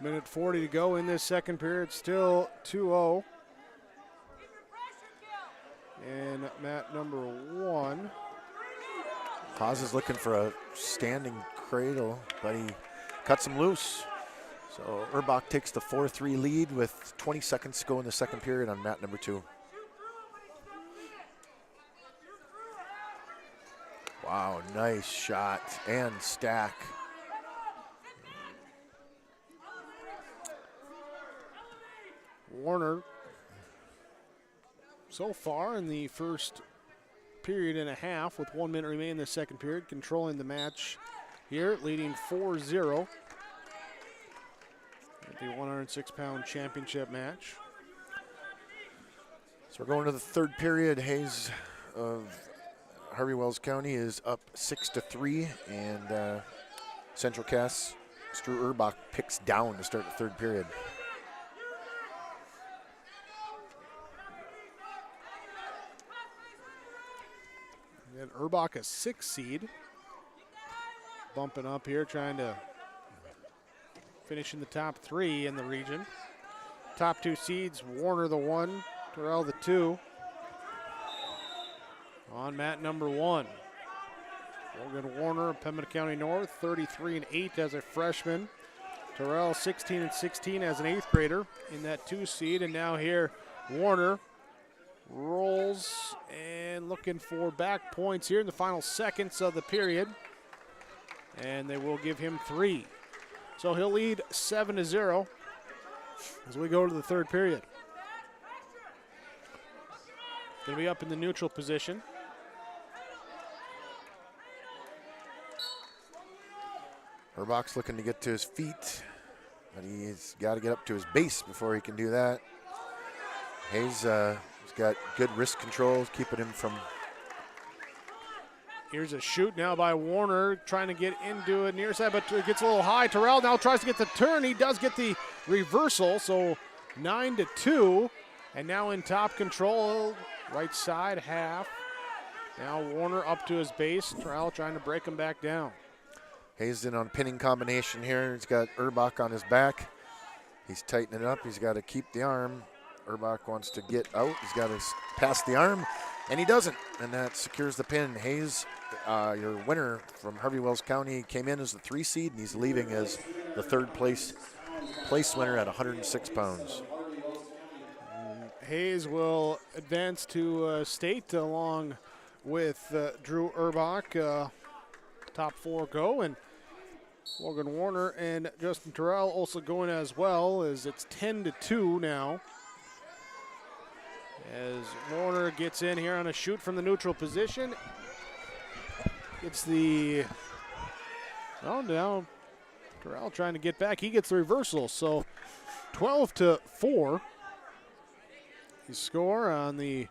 Minute 40 to go in this second period, still 2-0. And mat number 1. Haas is looking for a standing cradle, but he cuts him loose. So Urbach takes the 4-3 lead with 20 seconds to go in the second period on mat number 2. Wow, nice shot and stack. Warner, so far in the first period and a half, with 1 minute remaining in the second period, controlling the match here, leading 4-0 at the 106-pound championship match. So we're going to the third period. Hayes of Harvey Wells County is up 6-3, and Central Cass, Drew Urbach picks down to start the third period. And Urbach a 6 seed, bumping up here, trying to finish in the top 3 in the region. Top 2 seeds, Warner the 1, Terrell the 2. On mat number 1, Logan Warner, Pembina County North, 33-8 as a freshman. Terrell 16-16 as an 8th grader in that 2 seed, and now here Warner rolls and looking for back points here in the final seconds of the period, and they will give him 3. So he'll lead 7-0 as we go to the third period. Going to be up in the neutral position. Urbach's looking to get to his feet, but he's got to get up to his base before he can do that. Hayes he's got good wrist control, keeping him from. Here's a shoot now by Warner, trying to get into it near side, but it gets a little high. Terrell now tries to get the turn. He does get the reversal, so 9-2, and now in top control, right side half. Now Warner up to his base. Terrell trying to break him back down. Hayes in on pinning combination here. He's got Urbach on his back. He's tightening it up. He's got to keep the arm. Urbach wants to get out. He's got to pass the arm, and he doesn't, and that secures the pin. Hayes, your winner from Harvey Wells County, came in as the 3 seed, and he's leaving as the 3rd place winner at 106 pounds. Hayes will advance to state along with Drew Urbach. Top 4 go, and Logan Warner and Justin Terrell also going as well, as it's 10-2 now. As Warner gets in here on a shoot from the neutral position. It's the, oh, now Terrell trying to get back. He gets the reversal, so 12-4. You score on the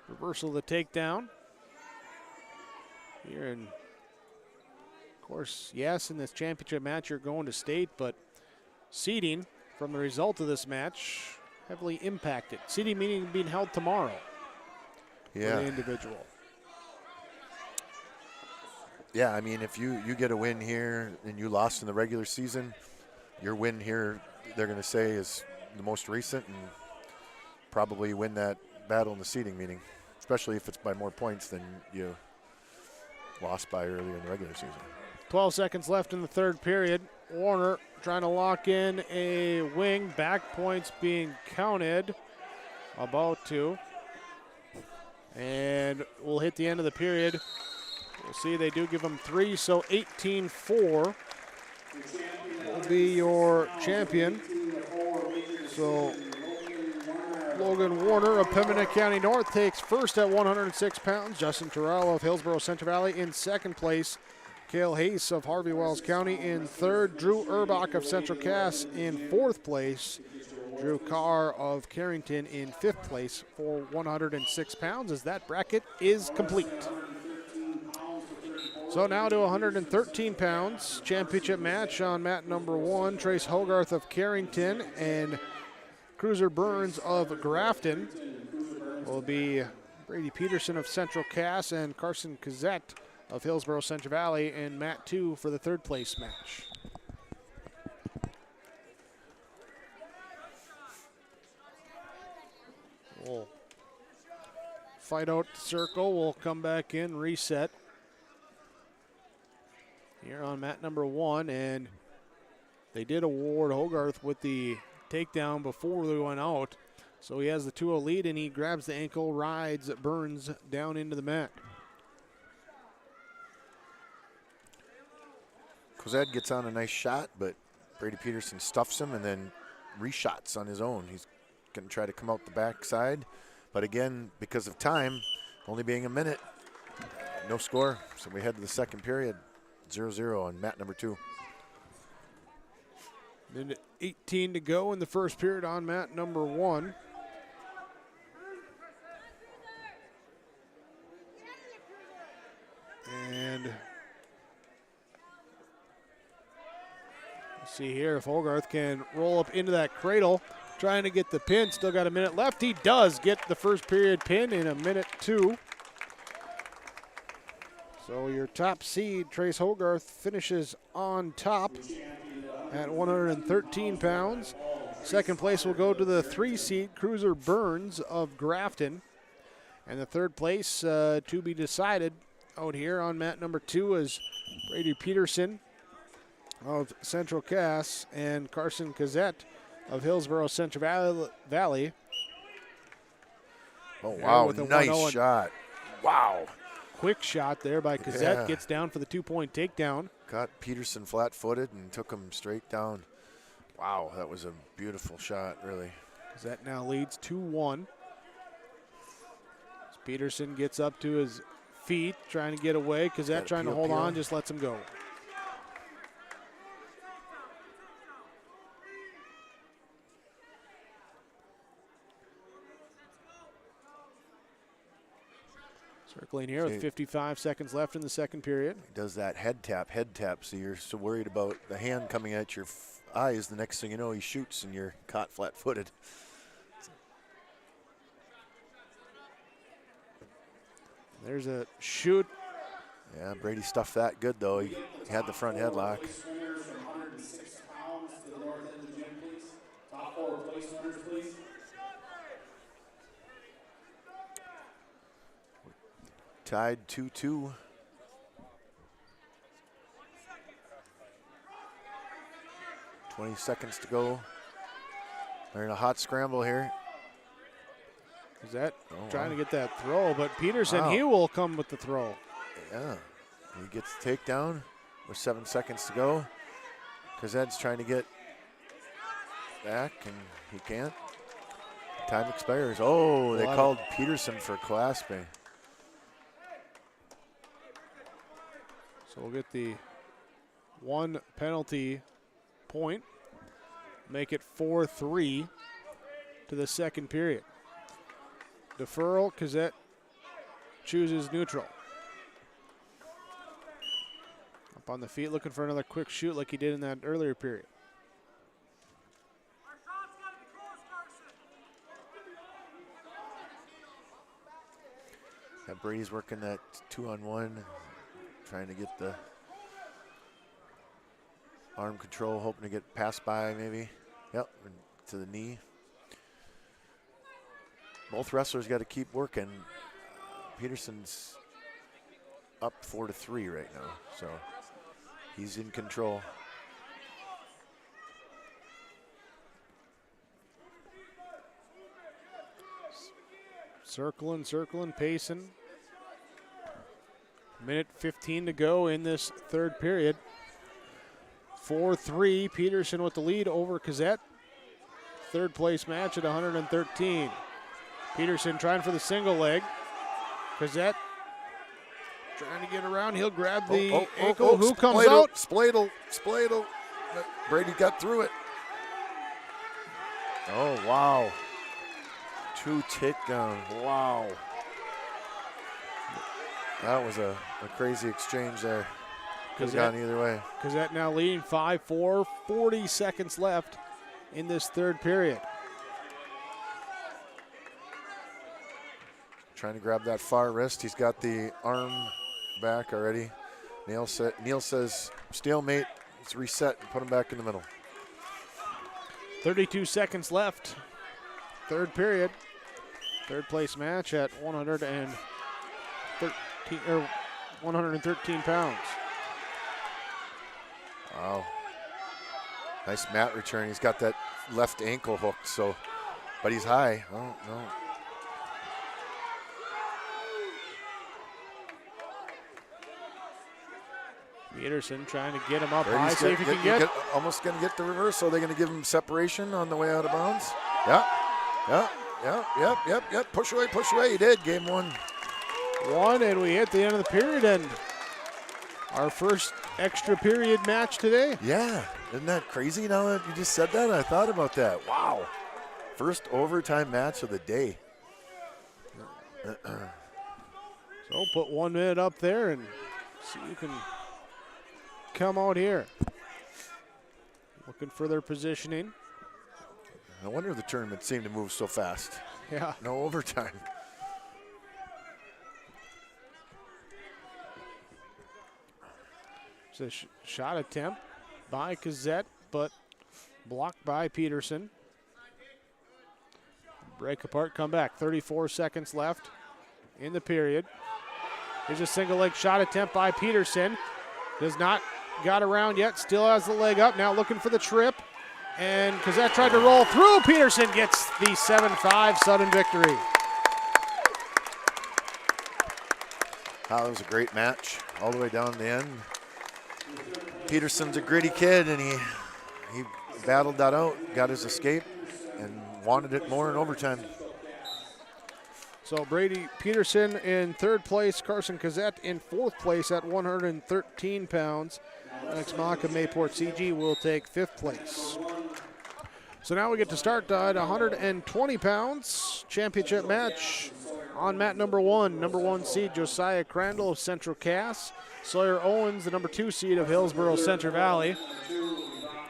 reversal of the takedown. Here in, of course, yes, in this championship match you're going to state, but seeding from the result of this match heavily impacted. Seeding meeting being held tomorrow for the individual. Yeah, I mean, if you get a win here and you lost in the regular season, your win here, they're going to say, is the most recent, and probably win that battle in the seeding meeting, especially if it's by more points than you lost by earlier in the regular season. 12 seconds left in the third period. Warner trying to lock in a wing. Back points being counted. About to. And we'll hit the end of the period. We'll see, they do give them 3, so 18-4 will be your champion. So Logan Warner of Pembina County North takes first at 106 pounds. Justin Terrell of Hillsborough Central Valley in second place. Cale Hayes of Harvey Wells County in third. Drew Urbach of Central Cass in fourth place. Drew Carr of Carrington in fifth place for 106 pounds as that bracket is complete. So now to 113 pounds, championship match on mat number 1. Trace Hogarth of Carrington and Cruiser Burns of Grafton will be Brady Peterson of Central Cass and Carson Kazette of Hillsborough Central Valley in mat 2 for the third place match. We'll fight out the circle. We'll come back in, reset. Here on mat number 1, and they did award Hogarth with the takedown before they went out. So he has the 2-0 lead, and he grabs the ankle, rides Burns down into the mat. Cozad gets on a nice shot, but Brady Peterson stuffs him and then reshots on his own. He's going to try to come out the backside. But again, because of time, only being a minute, no score. So we head to the second period, 0-0 on mat number 2. Minute 18 to go in the first period on mat number 1. And let's see here if Hogarth can roll up into that cradle, trying to get the pin. Still got a minute left. He does get the first period pin in a minute 2. So your top seed, Trace Hogarth, finishes on top at 113 pounds. Second place will go to the 3 seed, Cruiser Burns of Grafton. And the third place to be decided out here on mat number 2 is Brady Peterson of Central Cass and Carson Kazette of Hillsborough Central Valley. Oh, wow, nice shot. Wow. Quick shot there by Kazette, gets down for the 2-point takedown. Got Peterson flat-footed and took him straight down. Wow, that was a beautiful shot, really. Kazette now leads 2-1. As Peterson gets up to his feet, trying to get away. Kazette trying to hold on, just lets him go. Circling here with 55 seconds left in the second period. He does that head tap, so you're so worried about the hand coming at your eyes. The next thing you know, he shoots and you're caught flat-footed. There's a shoot. Yeah, Brady stuffed that good, though. He had the front headlock. Top 4 place winners, please. Tied 2-2. $20 seconds to go. They're in a hot scramble here. Is that trying to get that throw? But Peterson, he will come with the throw. Yeah. He gets the takedown with 7 seconds to go. Kazed's trying to get back, and he can't. Time expires. Oh, they called Peterson for clasping. So we'll get the 1 penalty point, make it 4-3 to the second period. Deferral, Kazette chooses neutral. Up on the feet, looking for another quick shoot like he did in that earlier period. Yeah, Brady's working that 2-on-1. Trying to get the arm control, hoping to get passed by maybe. Yep, to the knee. both wrestlers got to keep working. Peterson's up 4-3 right now, so he's in control. Circling, pacing. Minute 15 to go in this third period. 4-3, Peterson with the lead over Cassette. Third place match at 113. Peterson trying for the single leg. Cassette trying to get around. He'll grab the ankle. Who comes out? Spladle. Brady got through it. Oh, wow. 2 takedown. Wow. That was a crazy exchange there. Could have gone either way. Cassette now leading 5-4, 40 seconds left in this third period. Trying to grab that far wrist. He's got the arm back already. Neil says stalemate. Let's reset and put him back in the middle. 32 seconds left. Third period. Third place match at 113 pounds. Wow. Nice mat return. He's got that left ankle hooked, so, but he's high. Oh, no. Peterson trying to get him up high, see if he can get. Almost going to get the reversal. They're going to give him separation on the way out of bounds. Yep. Push away. He did. Game 1. And we hit the end of the period, and our first extra period match today. Yeah. Isn't that crazy now that you just said that? I thought about that. Wow. First overtime match of the day. So put 1 minute up there and see who can come out here. Looking for their positioning. No wonder the tournament seemed to move so fast. Yeah. No overtime. It's a shot attempt by Cassette, but blocked by Peterson. Break apart, come back. 34 seconds left in the period. Here's a single leg shot attempt by Peterson. Does not got around yet, still has the leg up. Now looking for the trip. And Cassette tried to roll through. Peterson gets the 7-5 sudden victory. That was a great match all the way down to the end. Peterson's a gritty kid, and he battled that out, got his escape, and wanted it more in overtime. So Brady Peterson in third place, Carson Cassette in fourth place at 113 pounds. Next Malaka Mayport CG will take fifth place. So now we get to start at 120 pounds. Championship match on mat number 1. Number 1 seed Josiah Crandall of Central Cass. Sawyer Owens, the number 2 seed of Hillsborough Center Valley.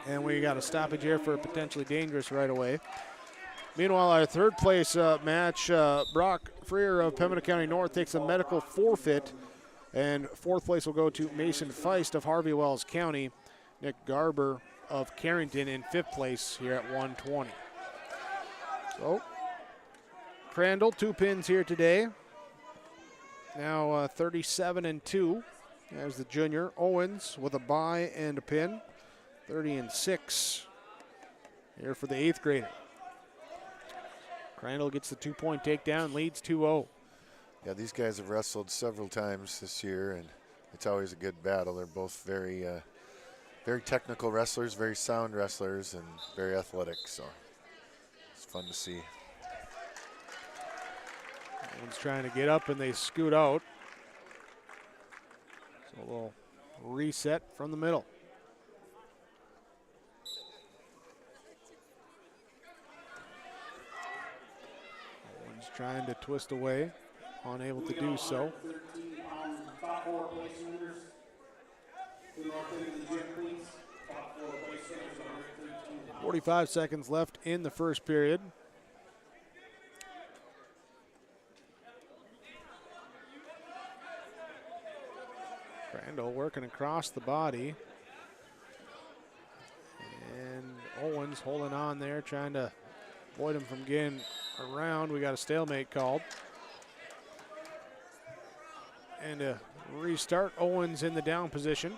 And we got a stoppage here for potentially dangerous right away. Meanwhile, our third place match, Brock Freer of Pembina County North takes a medical forfeit. And fourth place will go to Mason Feist of Harvey Wells County. Nick Garber of Carrington in fifth place here at 120. So, Crandall, 2 pins here today. Now 37-2 as the junior. Owens with a bye and a pin. 30-6 here for the 8th grader. Crandall gets the 2-point takedown, leads 2-0. Yeah, these guys have wrestled several times this year, and it's always a good battle. They're both very technical wrestlers, very sound wrestlers, and very athletic, so it's fun to see. One's trying to get up, and they scoot out. So a little reset from the middle. One's trying to twist away. Unable to do so. 45 seconds left in the first period. Crandall working across the body. And Owens holding on there, trying to avoid him from getting around. We got a stalemate called. And a restart. Owens in the down position.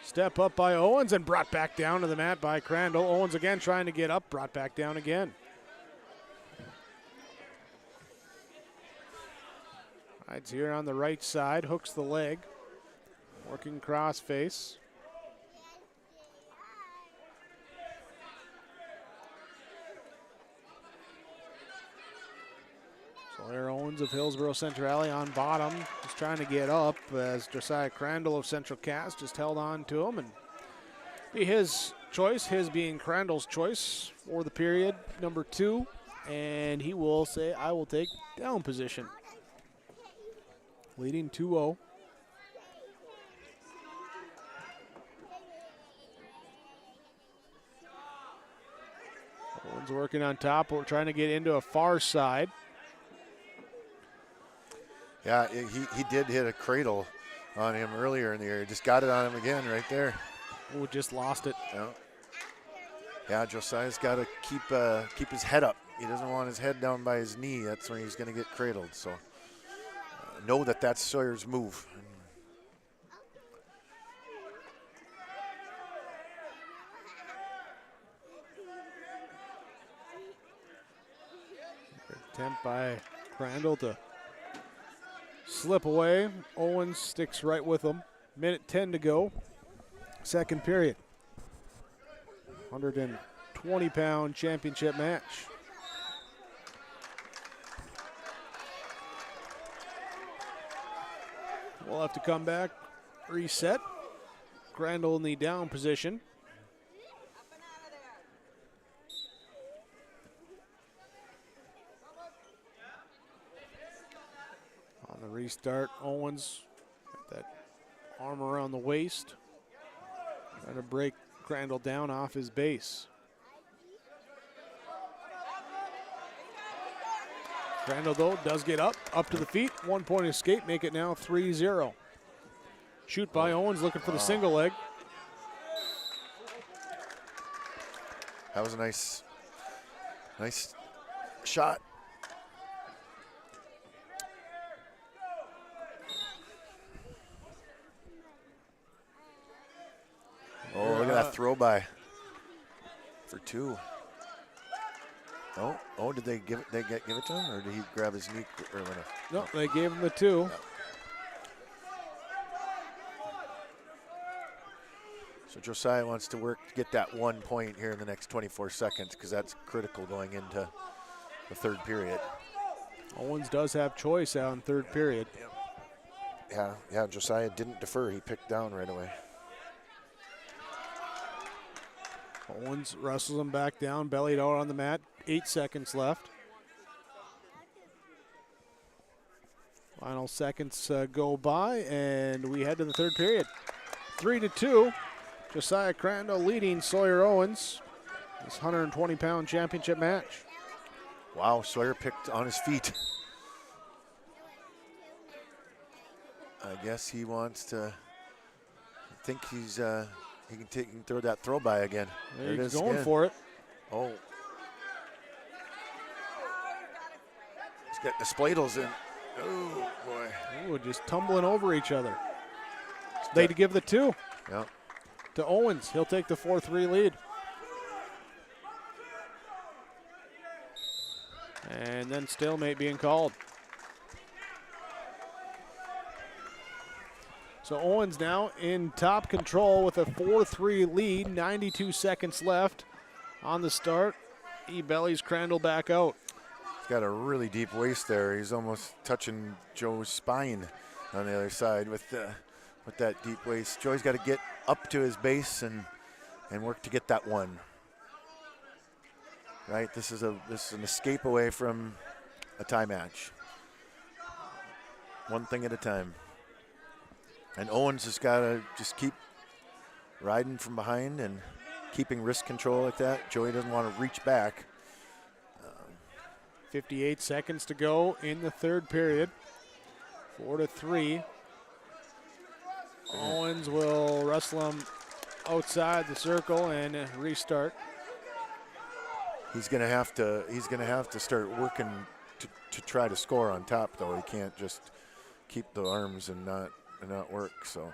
Step up by Owens and brought back down to the mat by Crandall. Owens again trying to get up, brought back down again. Hides here on the right side, hooks the leg. Working cross face. Sawyer Owens of Hillsborough Central Valley on bottom. Just trying to get up as Josiah Crandall of Central Cass just held on to him. And be his choice, his being Crandall's choice for the period number 2. And he will say, I will take down position. Leading 2-0. Owens working on top. We're trying to get into a far side. Yeah, he did hit a cradle on him earlier in the year. Just got it on him again right there. Oh, just lost it. Yeah, Josiah's got to keep his head up. He doesn't want his head down by his knee. That's when he's going to get cradled. So know that that's Sawyer's move. Attempt by Crandall to slip away. Owens sticks right with him. Minute 10 to go. Second period. 120-pound championship match. We'll have to come back, reset. Crandall in the down position. On the restart, Owens got that arm around the waist. Trying to break Crandall down off his base. Crandall, though, does get up to the feet. 1 point escape, make it now 3-0. Shoot by Owens, looking for the single leg. That was a nice shot. Oh, look at that throw by for 2. Oh, did they give it to him, or did he grab his knee early enough? No, they gave him the 2. Yeah. So Josiah wants to work to get that 1 point here in the next 24 seconds because that's critical going into the third period. Owens does have choice out in third period. Yeah, Josiah didn't defer. He picked down right away. Owens wrestles him back down, bellied out on the mat. 8 seconds left. Final seconds go by, and we head to the third period. 3-2. Josiah Crandall leading Sawyer Owens. This 120-pound championship match. Wow, Sawyer picked on his feet. I guess he wants to. I think he's. He can throw that throw by again. There he's going for it. Oh. He's got the spladles in. Oh, boy. Ooh, just tumbling over each other. They give the 2. Yeah. To Owens. He'll take the 4-3 lead. And then stalemate being called. So Owens now in top control with a 4-3 lead. 92 seconds left on the start. He bellies Crandall back out. He's got a really deep waist there. He's almost touching Joe's spine on the other side with that deep waist. Joe's got to get up to his base and work to get that 1. Right, this is an escape away from a tie match. One thing at a time. And Owens has got to just keep riding from behind and keeping wrist control like that. Joey doesn't want to reach back. 58 seconds to go in the third period. 4-3. Owens will wrestle him outside the circle and restart. He's going to have to start working to try to score on top, though. He can't just keep the arms and not work. So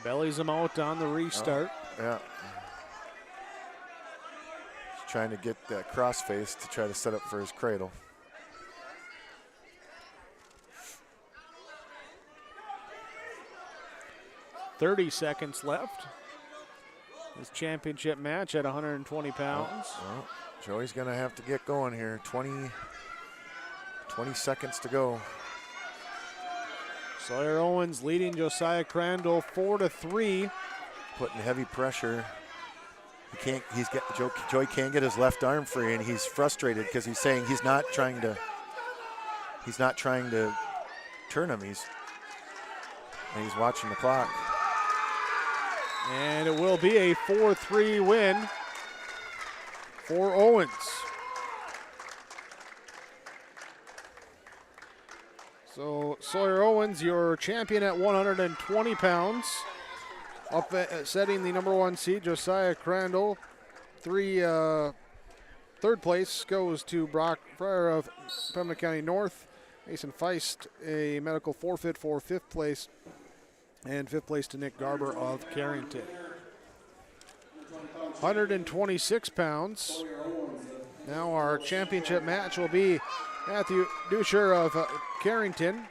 bellies him out on the restart. Yeah. He's trying to get that crossface to try to set up for his cradle. .30 seconds left. This championship match at 120 pounds. Well, Joey's going to have to get going here. 20 seconds to go. Sawyer Owens leading Josiah Crandall 4-3. Putting heavy pressure. Joey can't get his left arm free, and he's frustrated because he's saying he's not trying to turn him. He's watching the clock. And it will be a 4-3 win for Owens. So Sawyer Owens, your champion at 120 pounds, setting the number 1 seed. Josiah Crandall, third place goes to Brock Fryer of Pembina County North. Mason Feist, a medical forfeit for 5th place. And 5th place to Nick Garber of Carrington. 126 pounds. Now our championship match will be Matthew Dusher of Carrington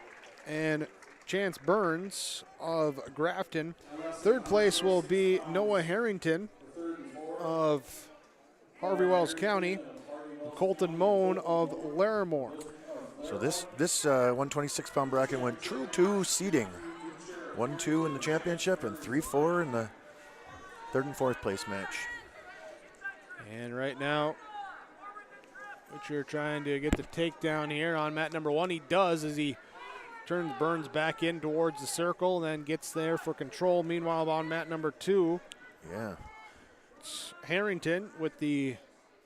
and Chance Burns of Grafton. 3rd place will be Noah Harrington of Harvey Wells County and Colton Moan of Larimore. So this 126-pound bracket went true to seeding. 1-2 in the championship and 3-4 in the 3rd and 4th place match. And right now, Butcher trying to get the takedown here on mat number 1. He does as he turns Burns back in towards the circle, then gets there for control. Meanwhile, on mat number 2, yeah, it's Harrington with the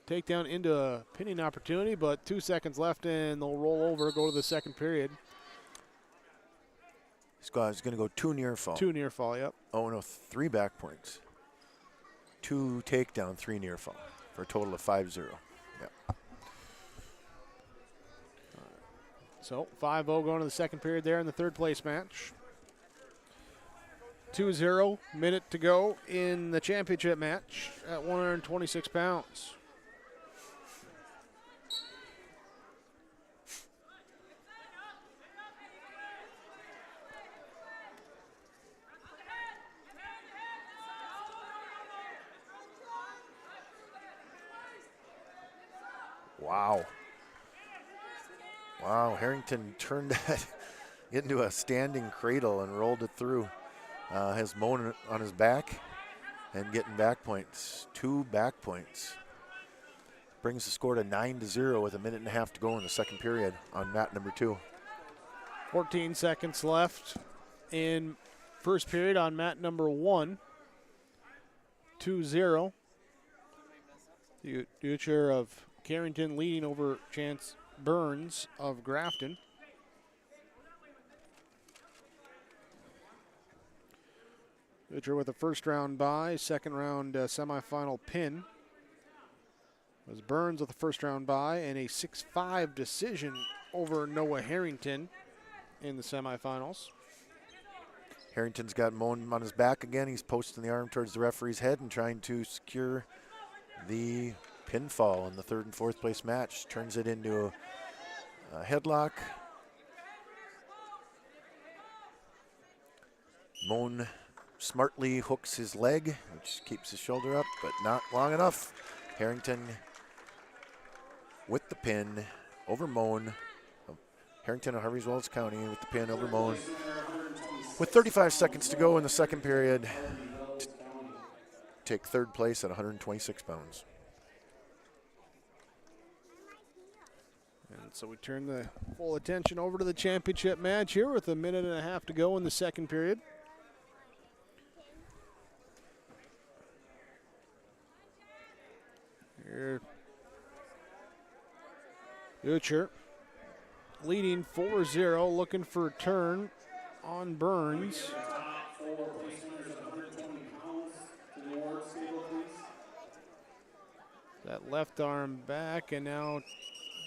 takedown into a pinning opportunity, but 2 seconds left and they'll roll over, go to the second period. He's going to go 2 near fall. 2 near fall, yep. Oh, no, 3 back points. 2 takedown, 3 near fall for a total of 5-0. Yep. So 5-0 going to the second period there in the 3rd place match. 2-0, minute to go in the championship match at 126 pounds. Wow, Harrington turned that into a standing cradle and rolled it through. Has Moan on his back and getting back points. 2 back points. Brings the score to 9-0 with a minute and a half to go in the second period on mat number 2. 14 seconds left in first period on mat number 1. 2-0. The future of Carrington leading over Chance Burns of Grafton. Future with a first round bye, second round semifinal pin. Was Burns with a first round bye and a 6-5 decision over Noah Harrington in the semifinals. Harrington's got Moan on his back again. He's posting the arm towards the referee's head and trying to secure the pinfall in the 3rd and 4th place match. Turns it into a headlock. Moan smartly hooks his leg, which keeps his shoulder up, but not long enough. Harrington with the pin over Moan. Harrington of Harvey Wells County with the pin over Moan. With 35 seconds to go in the second period, take 3rd place at 126 pounds. And so we turn the full attention over to the championship match here with a minute and a half to go in the second period. Here, Dutcher leading 4-0, looking for a turn on Burns. Top 4 place winners of 120 pounds to the awards table, please. That left arm back, and now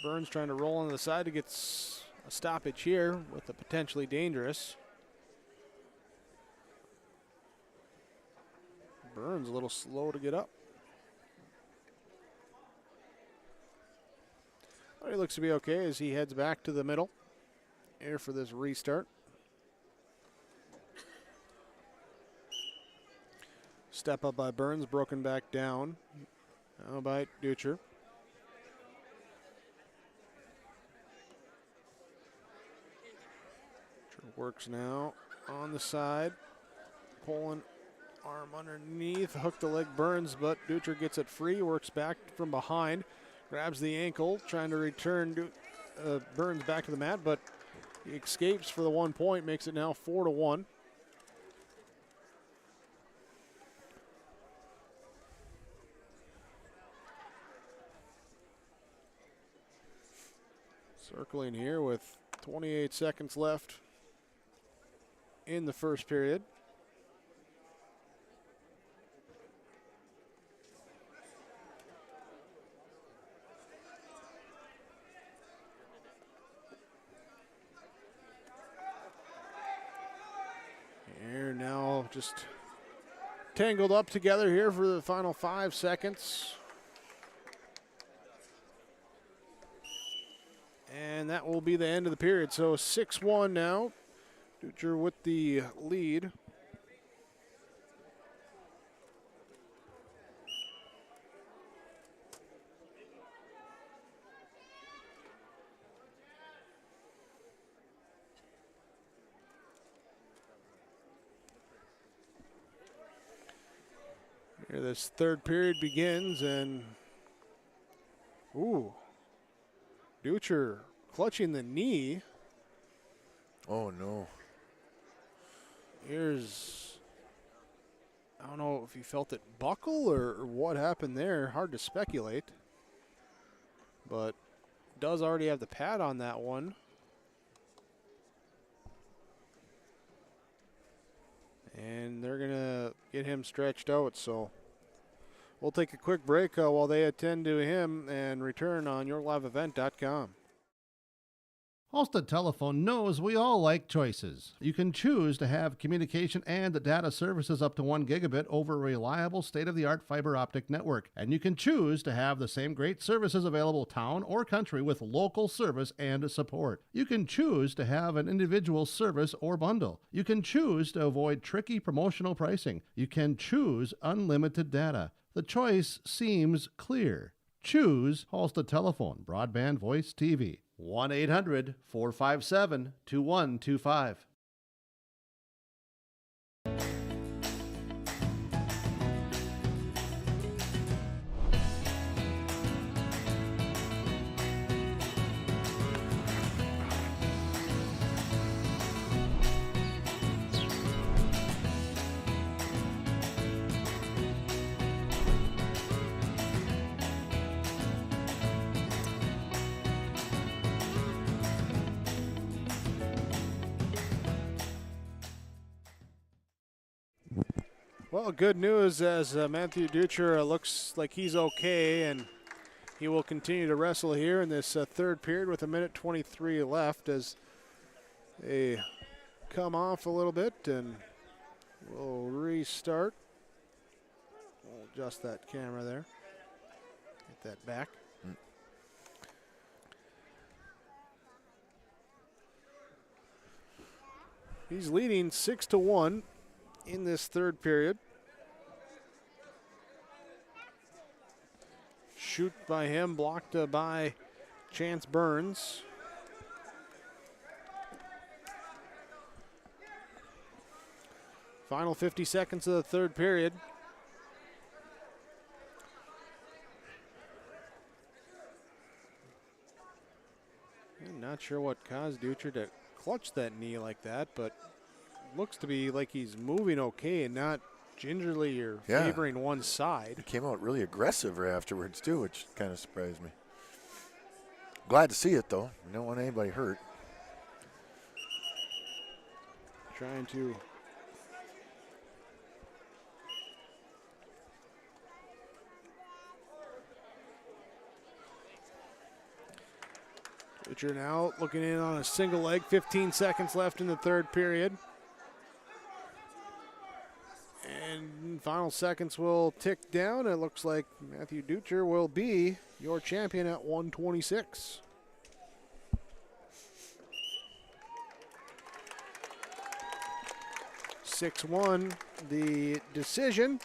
Burns trying to roll on the side to get a stoppage here with the potentially dangerous. Burns a little slow to get up. But he looks to be okay as he heads back to the middle here for this restart. Step up by Burns, broken back down. Now by Dutcher. Works now on the side, pulling arm underneath, hook the leg Burns, but Dutcher gets it free, works back from behind, grabs the ankle, trying to return Burns back to the mat, but he escapes for the 1 point, makes it now 4-1. Circling here with 28 seconds left in the first period. Here now just tangled up together here for the final 5 seconds. And that will be the end of the period. So 6-1 now. Dutcher with the lead. Here this third period begins, and Dutcher clutching the knee. Oh no. I don't know if he felt it buckle or what happened there. Hard to speculate. But does already have the pad on that one. And they're going to get him stretched out. So we'll take a quick break while they attend to him and return on yourliveevent.com. Halstead Telephone knows we all like choices. You can choose to have communication and data services up to 1 gigabit over a reliable state-of-the-art fiber optic network. And you can choose to have the same great services available town or country with local service and support. You can choose to have an individual service or bundle. You can choose to avoid tricky promotional pricing. You can choose unlimited data. The choice seems clear. Choose Halstead Telephone, broadband voice TV. 1-800-457-2125. Well, good news as Matthew Dutcher looks like he's okay, and he will continue to wrestle here in this third period with 1:23 left as they come off a little bit, and we'll restart. We'll adjust that camera there. Get that back. He's leading 6-1 in this third period. Shoot by him, blocked by Chance Burns. Final 50 seconds of the third period. I'm not sure what caused Dutcher to clutch that knee like that, but looks to be like he's moving okay and not gingerly or favoring one side. He came out really aggressive right afterwards too, which kind of surprised me. Glad to see it, though. We don't want anybody hurt. Trying to Butcher now looking in on a single leg. 15 seconds left in the third period. And final seconds will tick down. It looks like Matthew Dutcher will be your champion at 126. (6-1) the decision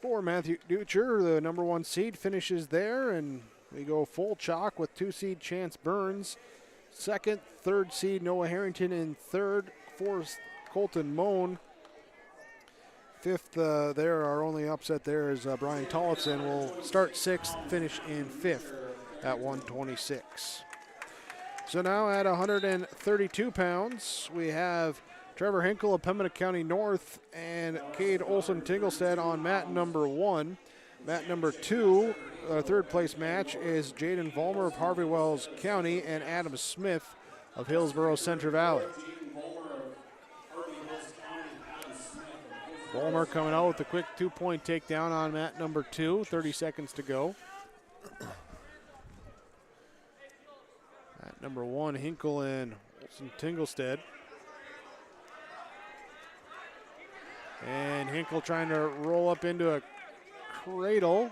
for Matthew Dutcher. The number 1 seed finishes there, and we go full chalk with 2 seed Chance Burns, 2nd, 3rd seed Noah Harrington in 3rd, 4th Colton Moan. 5th there, our only upset there is Brian Tollefson will start 6th, finish in 5th at 126. So now at 132 pounds, we have Trevor Hinkle of Pembina County North and Cade Olson-Tinglestead on mat number 1. Mat number 2, our 3rd place match, is Jaden Vollmer of Harvey Wells County and Adam Smith of Hillsborough Central Valley. Vollmer coming out with a quick 2-point takedown on mat number 2, 30 seconds to go. Mat number 1, Hinkle and Olson-Tinglestead. And Hinkle trying to roll up into a cradle.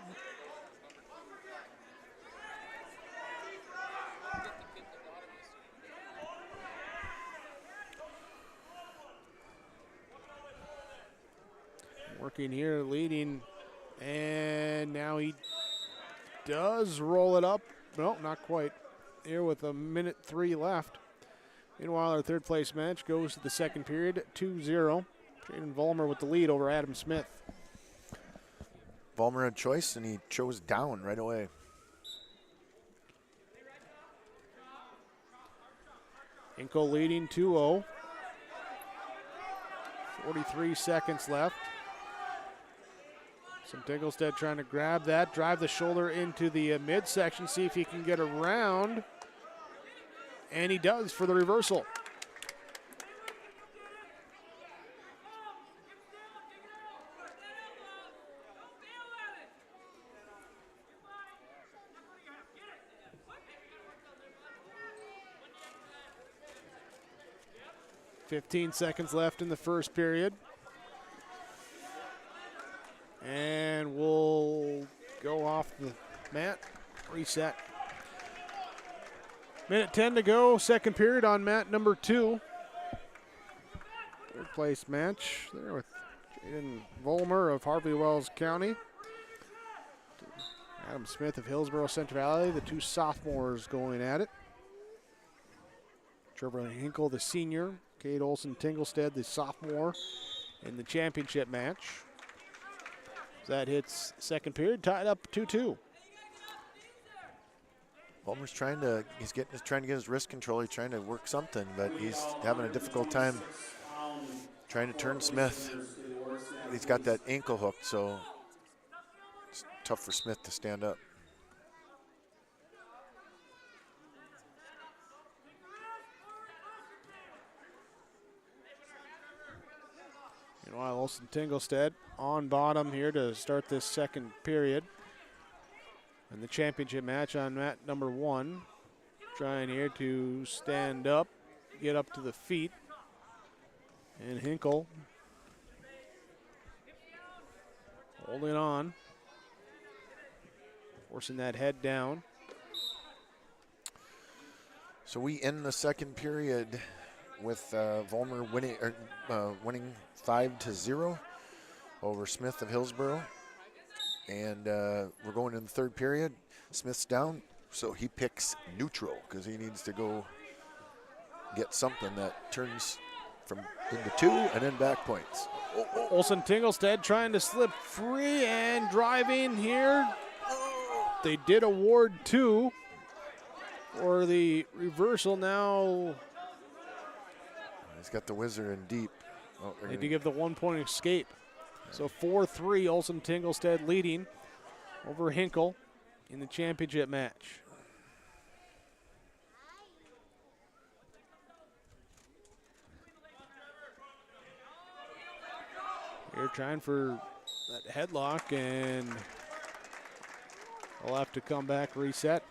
Working here, leading, and now he does roll it up. No, not quite. Here with a minute 3 left. Meanwhile, our 3rd place match goes to the 2nd period, 2-0. Jaden Vollmer with the lead over Adam Smith. Vollmer had choice, and he chose down right away. Hinkle leading 2-0. 43 seconds left. Some Tinglestead trying to grab that, drive the shoulder into the midsection, see if he can get around. And he does for the reversal. .15 seconds left in the first period. And we'll go off the mat, reset. Minute 10 to go, 2nd period on mat number 2. 3rd place match there with Jaden Vollmer of Harvey Wells County. Adam Smith of Hillsborough Central Valley, the 2 sophomores going at it. Trevor Hinkle, the senior. Cade Olson-Tinglestead, the sophomore, in the championship match. That hits 2nd period, tied up 2-2. Vollmer's trying to get his wrist control. He's trying to work something, but he's having a difficult time trying to turn Smith. He's got that ankle hooked, so it's tough for Smith to stand up. Meanwhile, Olson-Tinglestead on bottom here to start this 2nd period. And the championship match on mat number 1. Trying here to stand up, get up to the feet. And Hinkle holding on, forcing that head down. So we end the 2nd period with Vollmer winning 5-0 over Smith of Hillsborough. And we're going in the 3rd period. Smith's down, so he picks neutral because he needs to go get something that turns from into 2 and then back points. Olson-Tinglestead trying to slip free and driving here. They did award 2 for the reversal. Now he's got the whizzer in deep. Oh, need to give the 1-point escape. So 4-3, Olson-Tinglestead leading over Hinkle in the championship match. Here trying for that headlock, and they'll have to come back, reset.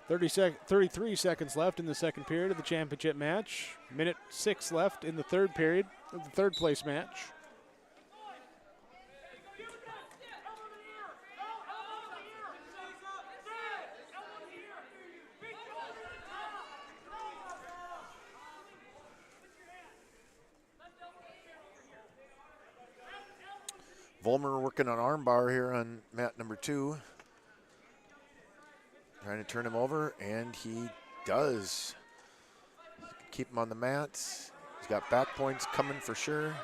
33 seconds left in the second period of the championship match. Minute 6 left in the third period of the third place match. Volmer working on armbar here on mat number 2. Trying to turn him over, and he does. Keep him on the mat. He's got back points coming for sure.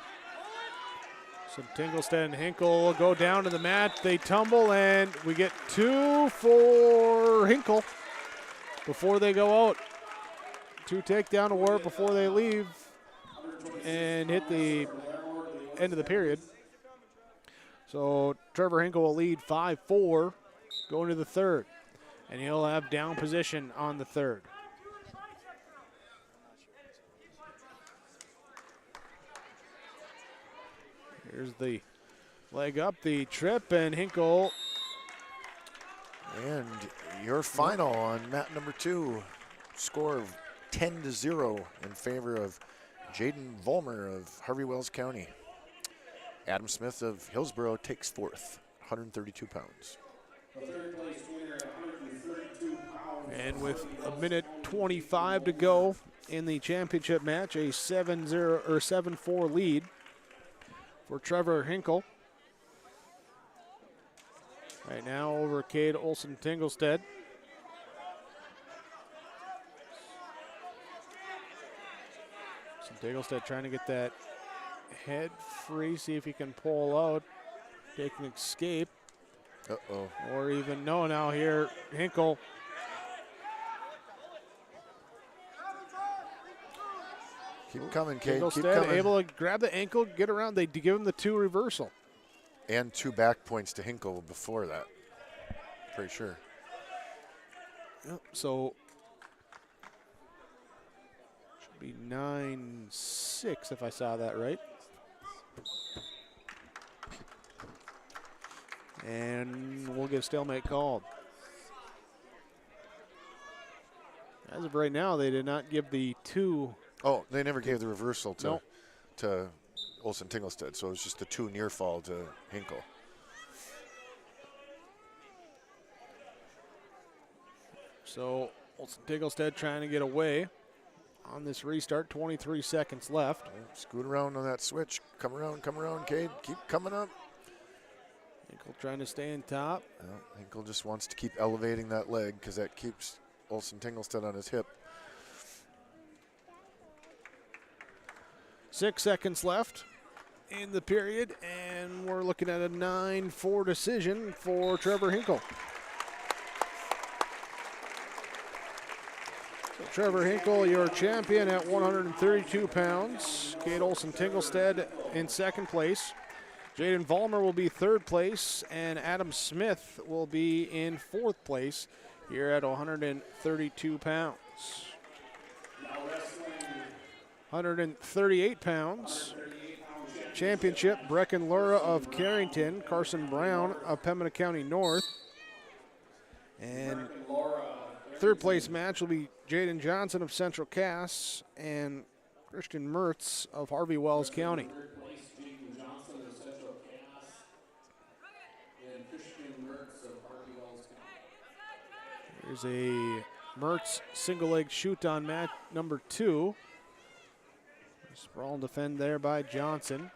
So Tinglestead and Hinkle go down to the mat. They tumble, and we get 2 for Hinkle before they go out. 2 takedown award before they leave and hit the end of the period. So Trevor Hinkle will lead 5-4 going to the third, and he'll have down position on the third. Here's the leg up, the trip, and Hinkle. And your final on mat number 2, score of 10-0 in favor of Jaden Volmer of Harvey Wells County. Adam Smith of Hillsborough takes fourth, 132 pounds. And with a minute 25 to go in the championship match, a 7-0 or 7-4 lead for Trevor Hinkle. Right now over Cade Olsen-Tinglestead. Tinglestead trying to get that head free, see if he can pull out, take an escape. Uh-oh. Or even no, now here, Hinkle. Keep coming, Cade. Keep Tinglestead coming. able to grab the ankle, get around. They give him the 2 reversal. And 2 back points to Hinkle before that. Pretty sure. Yep, so should be 9-6 if I saw that right. And we'll get a stalemate called. As of right now, they did not give the 2. Oh, they never gave the reversal to Nope. to Olsen-Tinglestead, so it was just the 2 near fall to Hinkle. So Olsen-Tinglestead trying to get away on this restart. 23 seconds left. Scoot around on that switch. Come around, Cade. Keep coming up. Hinkle trying to stay in top. Well, Hinkle just wants to keep elevating that leg because that keeps Olsen-Tinglestead on his hip. 6 seconds left in the period, and we're looking at a 9-4 decision for Trevor Hinkle. So Trevor Hinkle, your champion at 132 pounds. Cade Olsen-Tinglestead in second place. Jaden Vollmer will be third place, and Adam Smith will be in fourth place here at 132 pounds. 138 pounds. Championship, Brecken Lura of Carrington, Carson Brown of Pembina County North. And third place match will be Jaden Johnson of Central Cass and Christian Mertz of Harvey Wells County. Here's a Mertz single leg shoot on mat number 2. Sprawl and defend there by Johnson.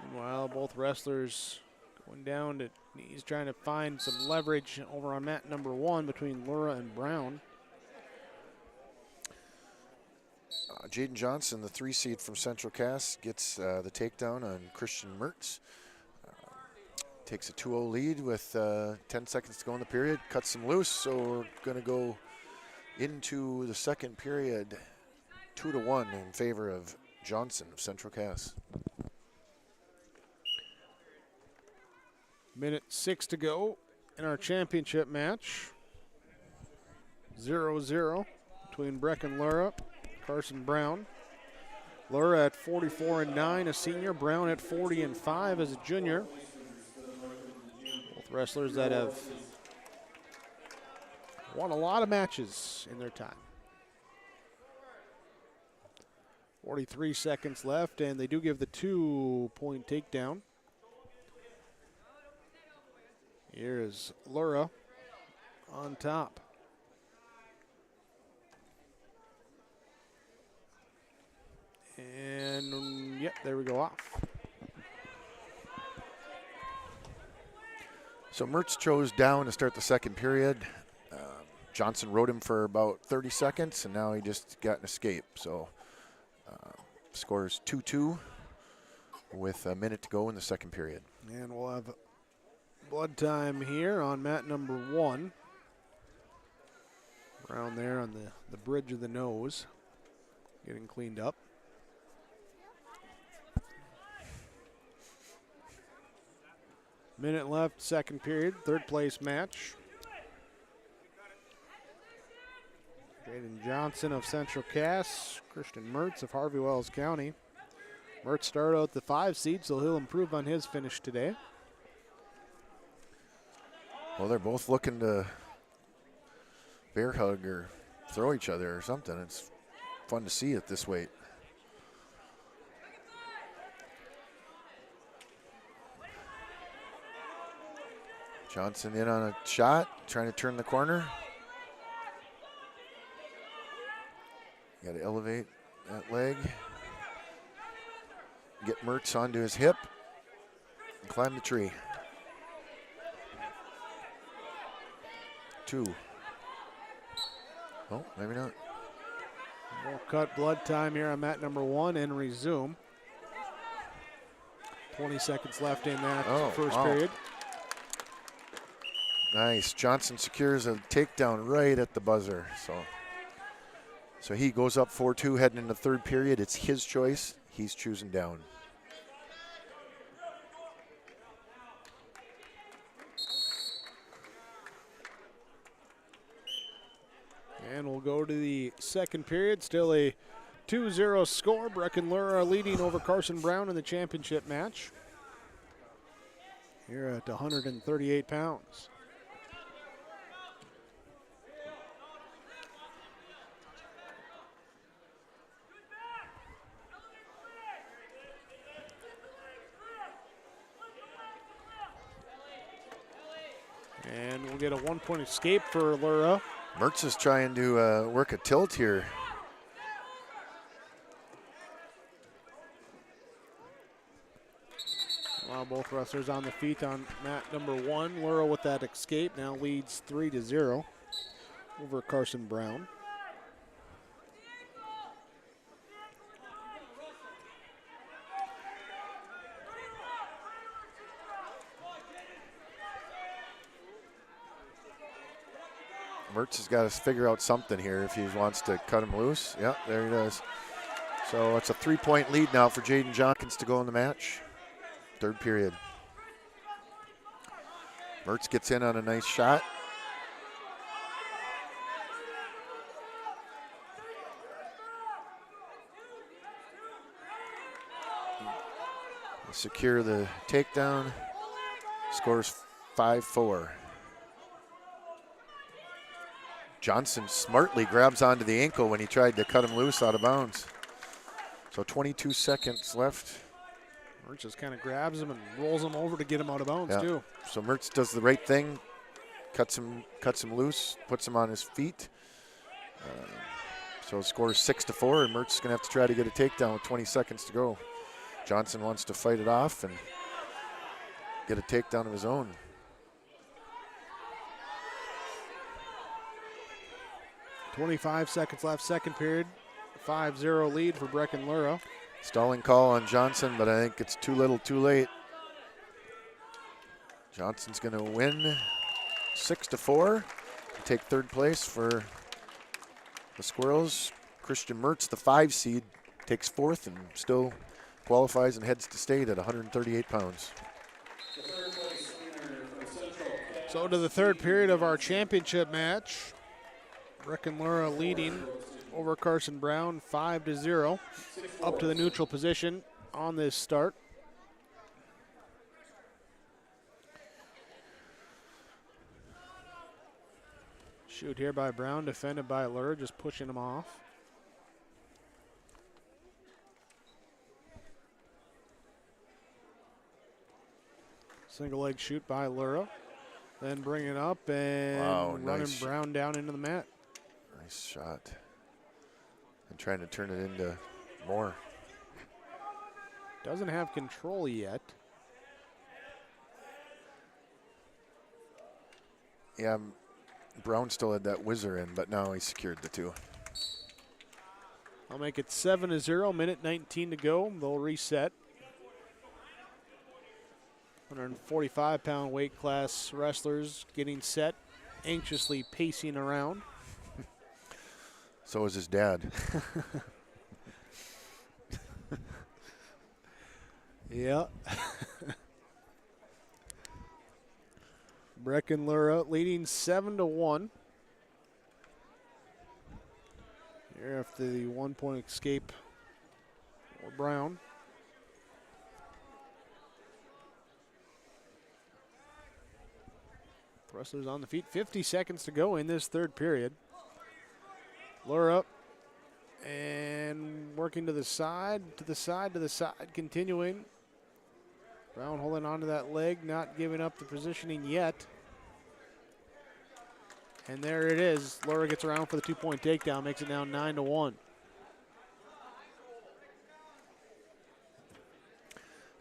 Meanwhile, both wrestlers going down to knees, trying to find some leverage over on mat number 1 between Lura and Brown. Jaden Johnson, the 3 seed from Central Cass, gets the takedown on Christian Mertz. Takes a 2-0 lead with 10 seconds to go in the period. Cuts him loose, so we're going to go into the second period 2-1 in favor of Johnson of Central Cass. Minute 6 to go in our championship match. 0-0 between Brecken Lura, Carson Brown. Lura at 44-9, a senior. Brown at 40-5 as a junior. Both wrestlers that have won a lot of matches in their time. 43 seconds left, and they do give the 2-point takedown. Here is Lura on top. And, yep, there we go off. So Mertz chose down to start the second period. Johnson rode him for about 30 seconds, and now he just got an escape. So scores 2-2 with a minute to go in the second period. And we'll have blood time here on mat number 1. Around there on the bridge of the nose, getting cleaned up. Minute left, second period, third place match. Jaden Johnson of Central Cass, Christian Mertz of Harvey Wells County. Mertz started out the 5 seed, so he'll improve on his finish today. Well, they're both looking to bear hug or throw each other or something. It's fun to see at this weight. Johnson in on a shot, trying to turn the corner. Got to elevate that leg. Get Mertz onto his hip and climb the tree. 2. Oh, maybe not. We'll cut blood time here on mat number 1 and resume. 20 seconds left in that first period. Nice. Johnson secures a takedown right at the buzzer. So he goes up 4-2 heading into the third period. It's his choice. He's choosing down. And we'll go to the second period. Still a 2-0 score. Breckenlura leading over Carson Brown in the championship match. Here at 138 pounds. And we'll get a 1-point escape for Lura. Mertz is trying to work a tilt here. Well, both wrestlers on the feet on mat number 1. Lura with that escape now leads 3-0 over Carson Brown. Mertz has got to figure out something here if he wants to cut him loose. Yep, there he does. So it's a 3-point lead now for Jaden Jonkins to go in the match. Third period. Mertz gets in on a nice shot. Secure the takedown. Scores 5-4. Johnson smartly grabs onto the ankle when he tried to cut him loose out of bounds. So 22 seconds left. Mertz just kind of grabs him and rolls him over to get him out of bounds, too. So Mertz does the right thing, cuts him loose, puts him on his feet. So it scores 6-4, and Mertz is going to have to try to get a takedown with 20 seconds to go. Johnson wants to fight it off and get a takedown of his own. .25 seconds left, second period. 5-0 lead for Breckenlura. Stalling call on Johnson, but I think it's too little too late. Johnson's going to win 6-4, take third place for the Squirrels. Christian Mertz, the 5 seed, takes fourth and still qualifies and heads to state at 138 pounds. So to the third period of our championship match. Breckenlura leading over Carson Brown, 5-0. Up to the neutral position on this start. Shoot here by Brown, defended by Lur, just pushing him off. Single leg shoot by Lura. Then bring it up and running nice. Brown down into the mat. Nice shot. And trying to turn it into more. Doesn't have control yet. Yeah, Brown still had that whizzer in, but now he secured the two. I'll make it 7-0, minute 19 to go. They'll reset. 145-pound weight class wrestlers getting set, anxiously pacing around. So is his dad. Yeah. Breckenlura leading 7-1. Here after the 1-point escape for Brown. Wrestlers on the feet. 50 seconds to go in this third period. Lure up and working to the side, continuing. Brown holding onto that leg, not giving up the positioning yet. And there it is. Lura gets around for the 2-point takedown, makes it now 9-1.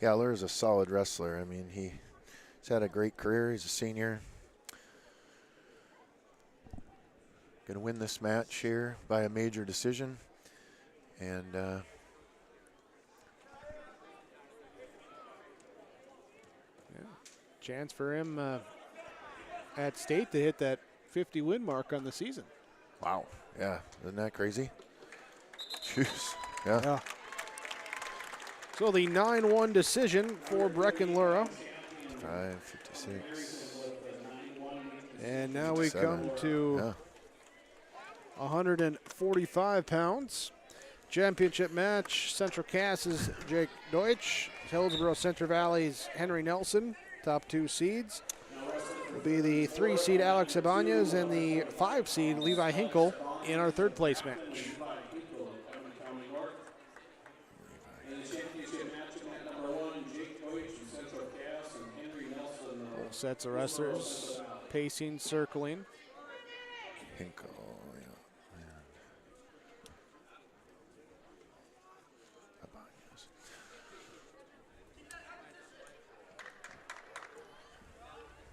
Yeah, Lura's a solid wrestler. I mean, he's had a great career. He's a senior. Going to win this match here by a major decision. And chance for him at state to hit that 50-win mark on the season. Wow. Yeah. Isn't that crazy? Jeez. Yeah. So the 9-1 decision for Breckenlura. 5:56. And now we come to 145 pounds. Championship match. Central Cass's Jake Deutsch. Hillsborough Central Valley's Henry Nelson. Top 2 seeds will be the 3-seed Alex Ibanez and the 5-seed Levi Hinkle in our third place match. Both sets of wrestlers pacing, circling. Hinkle,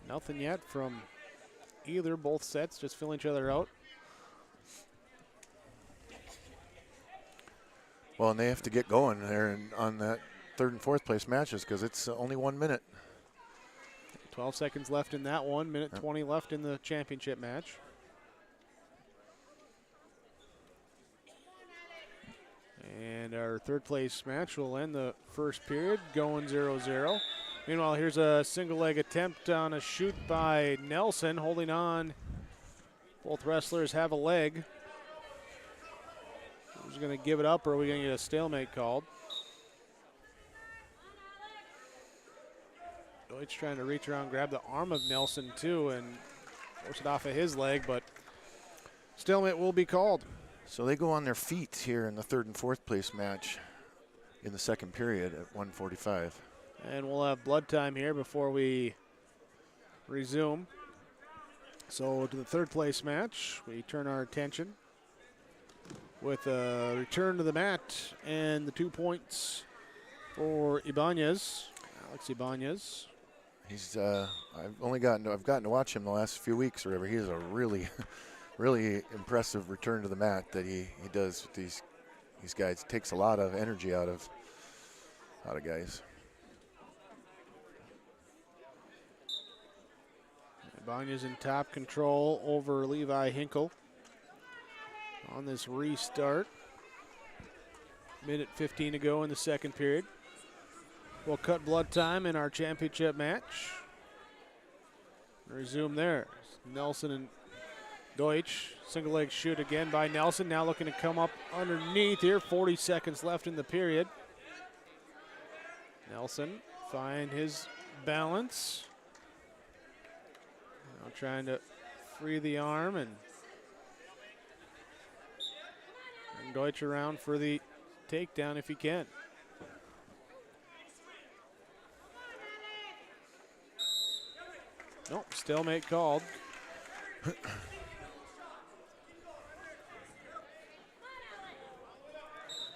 Nothing yet from either. Both sets just filling each other out. Well, and they have to get going there on that third and fourth place matches because it's only 1 minute. 12 seconds left in that one. Minute 20 left in the championship match. And our third place match will end the first period, going 0-0. Meanwhile, here's a single leg attempt on a shoot by Nelson, holding on. Both wrestlers have a leg. Who's going to give it up, or are we going to get a stalemate called? Deutsch trying to reach around, grab the arm of Nelson too, and force it off of his leg, but stalemate will be called. So they go on their feet here in the third and fourth place match in the second period at 1:45. And we'll have blood time here before we resume. So to the third place match, we turn our attention with a return to the mat and the 2 points for Ibanez, Alex Ibanez. He's I've gotten to watch him the last few weeks or whatever. He has a really really impressive return to the mat that he does with these guys. It takes a lot of energy out of guys. Ibanez in top control over Levi Hinkle on this restart. Minute 15 to go in the second period. We'll cut blood time in our championship match. Resume there. Nelson and Deutsch, single leg shoot again by Nelson. Now looking to come up underneath here. 40 seconds left in the period. Nelson find his balance. Now trying to free the arm and bring Deutsch around for the takedown if he can. Nope, stalemate called.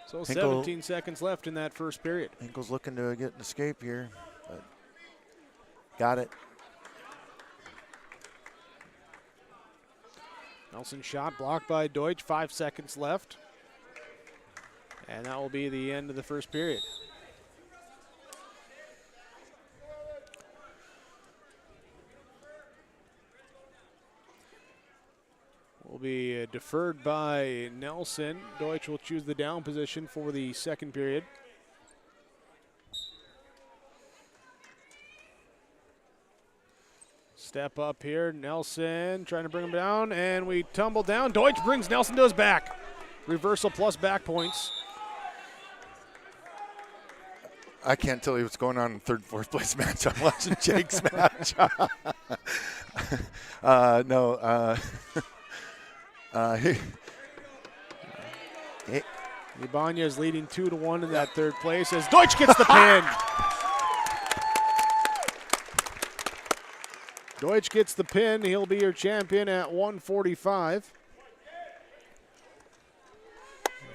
So 17 seconds left in that first period. Hinkle's looking to get an escape here, but got it. Nelson shot blocked by Deutsch, 5 seconds left. And that will be the end of the first period. Will be deferred by Nelson. Deutsch will choose the down position for the second period. Step up here, Nelson trying to bring him down, and we tumble down. Deutsch brings Nelson to his back. Reversal plus back points. I can't tell you what's going on in third, fourth place match. I'm watching Jake's match. Ibanez leading 2-1 in that third place as Deutsch gets the pin. Deutsch gets the pin. He'll be your champion at 145.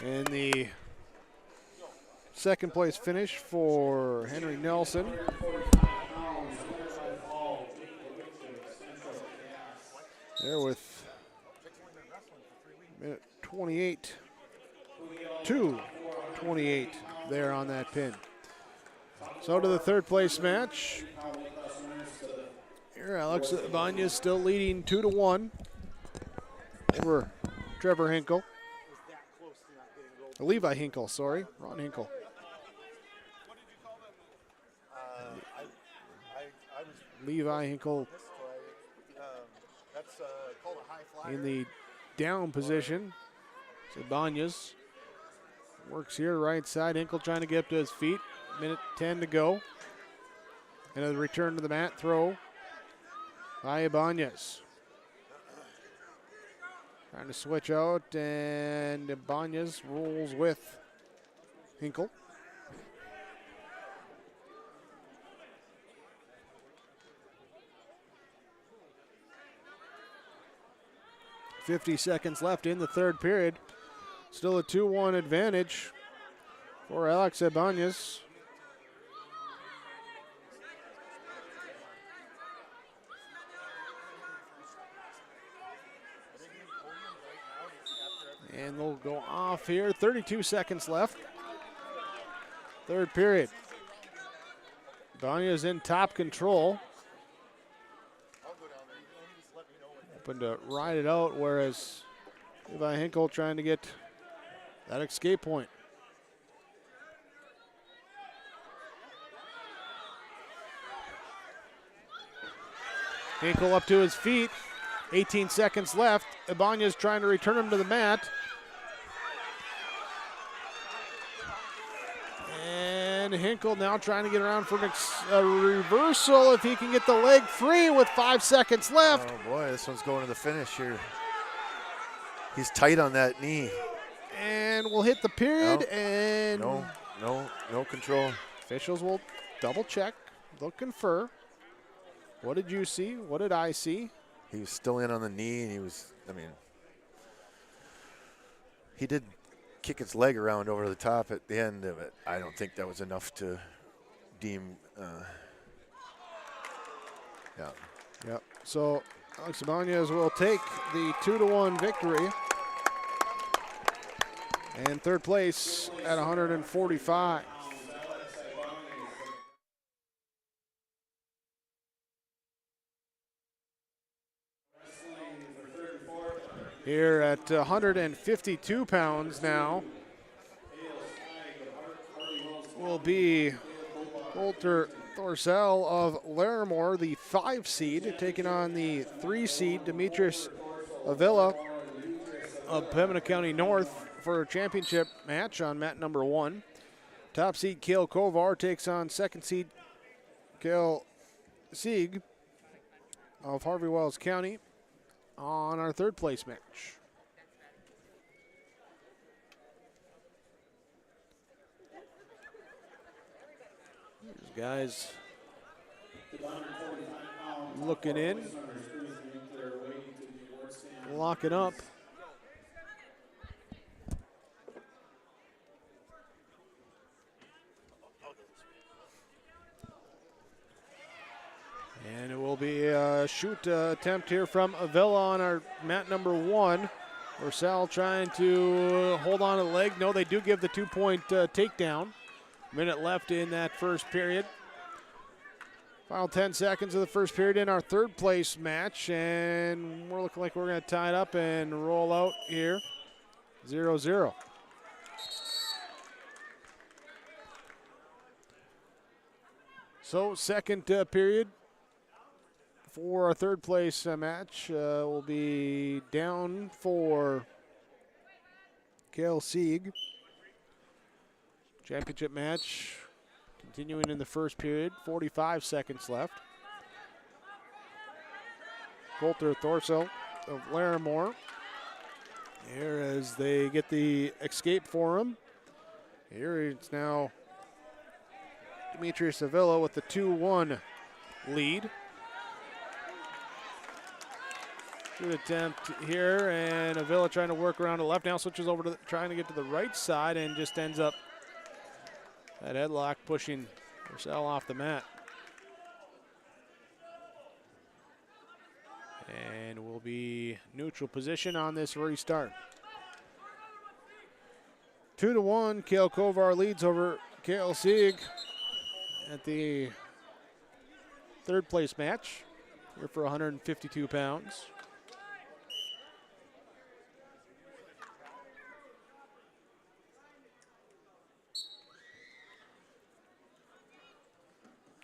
And the second place finish for Henry Nelson. There with minute 28 to 28 there on that pin. So to the third place match. Here Alex Ibanez still leading 2-1 over Trevor Hinkle. Levi Hinkle, sorry. Ron Hinkle. Levi Hinkle in the down position. So Ibanez works here, right side. Hinkle trying to get up to his feet. Minute 10 to go. And a return to the mat throw by Ibanez. Trying to switch out, and Ibanez rolls with Hinkle. .50 seconds left in the third period. Still a 2-1 advantage for Alex Ibanez. And they'll go off here. 32 seconds left. Third period. Ibanez in top control. Hoping to ride it out, whereas Levi Hinkle trying to get that escape point. Hinkle up to his feet. 18 seconds left. Ibanez trying to return him to the mat. And Hinkle now trying to get around for a reversal if he can get the leg free with 5 seconds left. Oh boy, this one's going to the finish here. He's tight on that knee. And we'll hit the period and no control. Officials will double check. They'll confer. What did you see? What did I see? He was still in on the knee, and he did kick his leg around over the top at the end of it. I don't think that was enough to deem, Yep. So Alex Ibanez will take the 2-1 victory. And third place at 145. Here at 152 pounds now will be Walter Thorsell of Larimore, the 5 seed, taking on the 3 seed Demetrius Avila of Pembina County North for a championship match on mat number 1. Top seed Kale Kovar takes on second seed Kale Sieg of Harvey Wells County on our third place match. These guys looking in, locking up. And it will be a shoot attempt here from Avila on our mat number 1. Rorsell trying to hold on to the leg. No, they do give the 2-point takedown. Minute left in that first period. Final 10 seconds of the first period in our third place match, and we're looking like we're going to tie it up and roll out here. 0-0. So second period for our third place match will be down for Kale Sieg. Championship match continuing in the first period, 45 seconds left. Coulter Thorsell of Larimore here as they get the escape for him. Here it's now Demetrius Avila with the 2-1 lead. Good attempt here, and Avila trying to work around the left. Now switches over to trying to get to the right side and just ends up that headlock pushing Rorsell off the mat. And will be neutral position on this restart. 2-1, Kale Kovar leads over Kale Sieg at the third place match here for 152 pounds.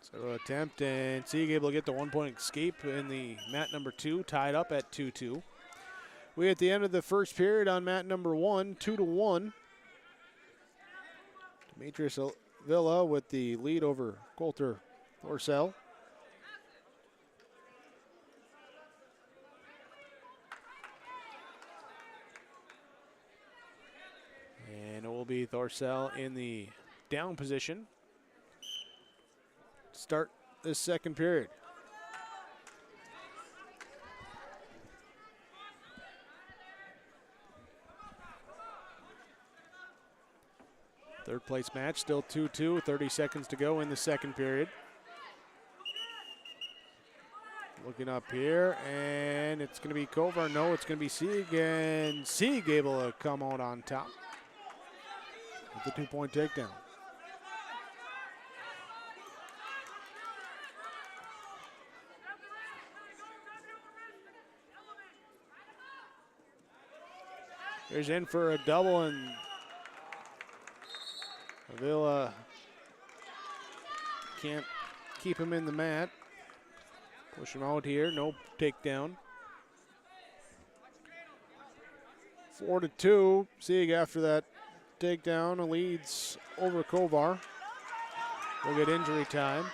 So attempt, and Sieg able to get the 1-point escape in the mat number 2, tied up at 2-2. We at the end of the first period on mat number 1, 2-1. Demetrius Avila with the lead over Coulter Thorsell. And it will be Thorsell in the down position. Start this second period. Third place match, still 2-2, 30 seconds to go in the second period. Looking up here, and it's going to be Kovar. No, it's going to be Sieg, and Sieg able to come out on top with the 2-point takedown. Here's in for a double, and Avila can't keep him in the mat. Push him out here, no takedown. 4-2, Sieg after that takedown leads over Kovar. We'll get injury time.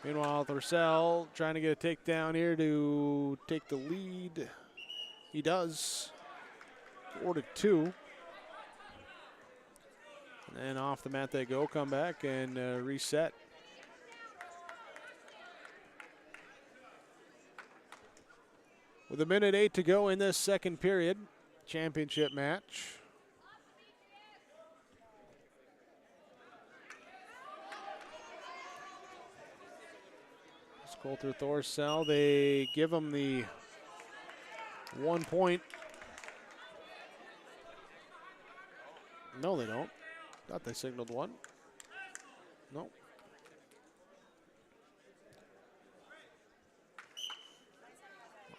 Meanwhile, Thorsell trying to get a takedown here to take the lead. He does. 4-2. And then off the mat they go, come back and reset. With 1:08 to go in this second period, championship match. Coulter Thorsell, they give him the 1 point. No, they don't. Thought they signaled one. Nope.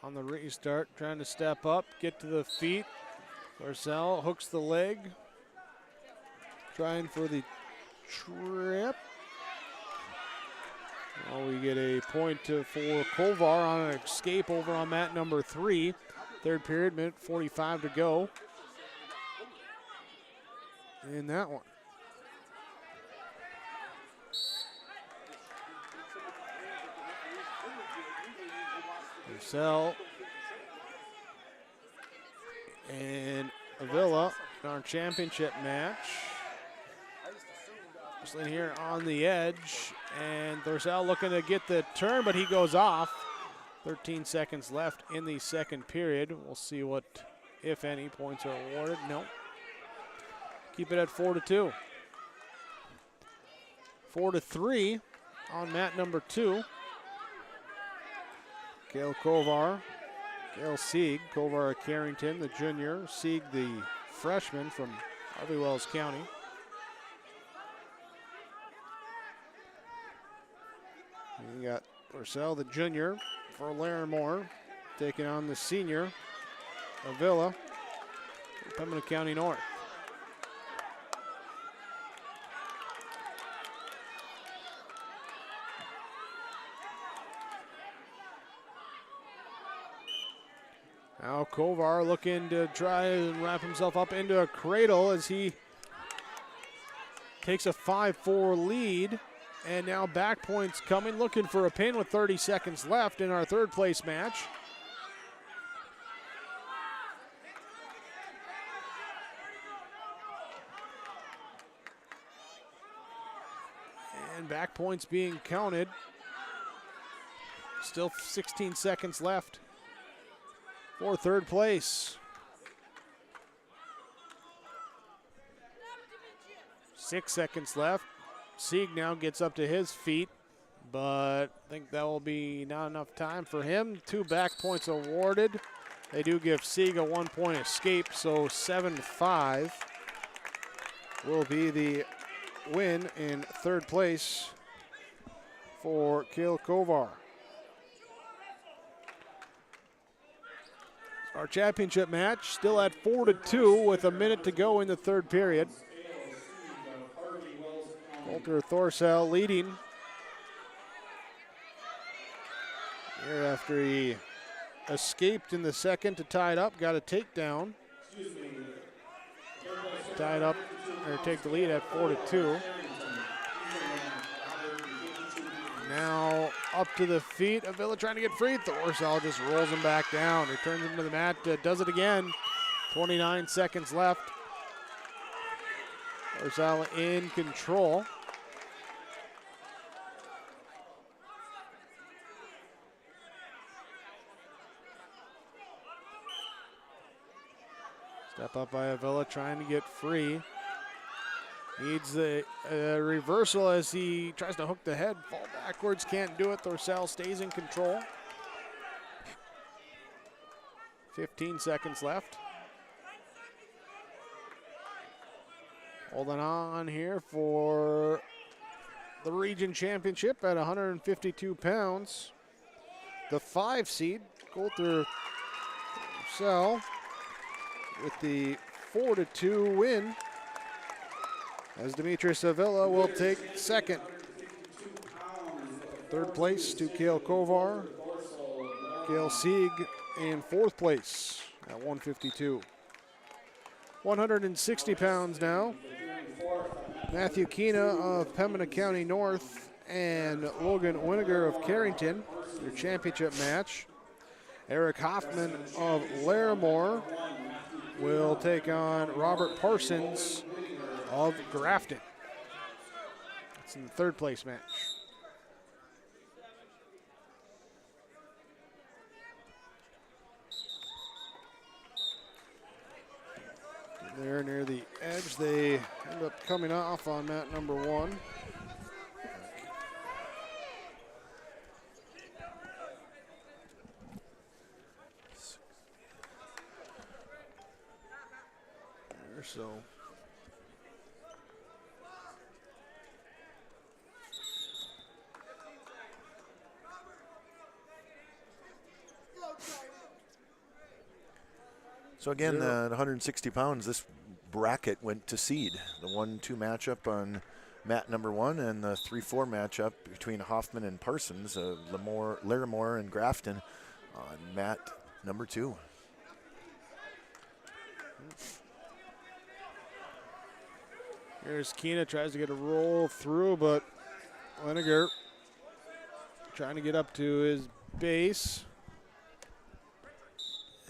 On the restart, trying to step up, get to the feet. Thorsell hooks the leg. Trying for the trip. Well, we get a point for Kovar on an escape over on mat number 3. Third period, minute 45 to go in that one. Purcell and Avila in our championship match. Wrestling here on the edge, and Purcell looking to get the turn, but he goes off. 13 seconds left in the second period. We'll see what, if any, points are awarded. No. Keep it at 4-2. 4-3 on mat number 2. Gail Kovar, Gail Sieg, Kovar of Carrington, the junior. Sieg, the freshman from Harvey Wells County. You got Purcell, the junior, for Larimore, taking on the senior, Avila, Pembina County North. Now Kovar looking to try and wrap himself up into a cradle as he takes a 5-4 lead. And now back points coming, looking for a pin with 30 seconds left in our third place match. And back points being counted. Still 16 seconds left for third place. 6 seconds left. Sieg now gets up to his feet, but I think that will be not enough time for him. 2 back points awarded. They do give Sieg a 1-point escape, so 7-5 will be the win in third place for Kale Kovar. Our championship match still at 4-2 with a minute to go in the third period. Walter Thorsell leading here after he escaped in the second to tie it up, got a takedown. Tied up, or take the lead at 4-2. Now up to the feet. Avila trying to get free. Thorsell just rolls him back down. Returns him to the mat. Does it again. 29 seconds left. Thorsell in control. Step up by Avila trying to get free. Needs the reversal as he tries to hook the head. Fall backwards, can't do it. Thorsell stays in control. 15 seconds left. Holding on here for the region championship at 152 pounds. The 5 seed, Coulter Thorsell, with the 4-2 win, as Demetrius Avila will take second. Third place to Kale Kovar. Gail Sieg in fourth place at 152. 160 pounds now. Matthew Keena of Pembina County North and Logan Winiger of Carrington, their championship match. Eric Hoffman of Larimore will take on Robert Parsons of Grafton. It's in the third place match. There near the edge, they end up coming off on mat number 1. There, so. So again, at 160 pounds, this bracket went to seed. The 1-2 matchup on mat number 1 and the 3-4 matchup between Hoffman and Parsons, Larimore and Grafton on mat number 2. Here's Keena, tries to get a roll through, but Winiger trying to get up to his base.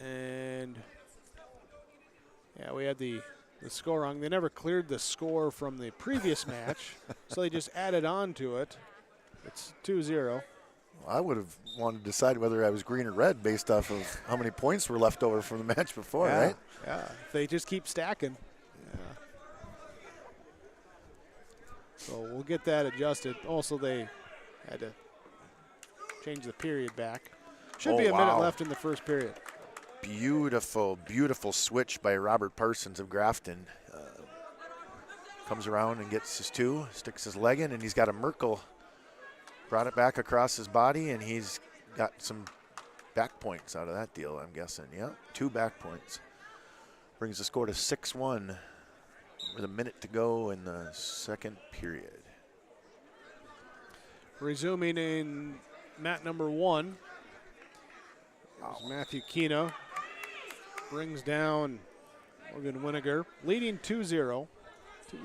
And yeah, we had the score wrong. They never cleared the score from the previous match, so they just added on to it. It's 2-0. I would have wanted to decide whether I was green or red based off of how many points were left over from the match before, Yeah, right? yeah. If they just keep stacking. Yeah. So we'll get that adjusted. Also, they had to change the period back. Should be a minute left in the first period. Beautiful, beautiful switch by Robert Parsons of Grafton. Comes around and gets his two, sticks his leg in, and he's got a Merkel. Brought it back across his body, and he's got some back points out of that deal, I'm guessing. Yeah, 2 back points. Brings the score to 6-1 with a minute to go in the second period. Resuming in mat number 1. Matthew Keena brings down Logan Winiger, leading 2-0.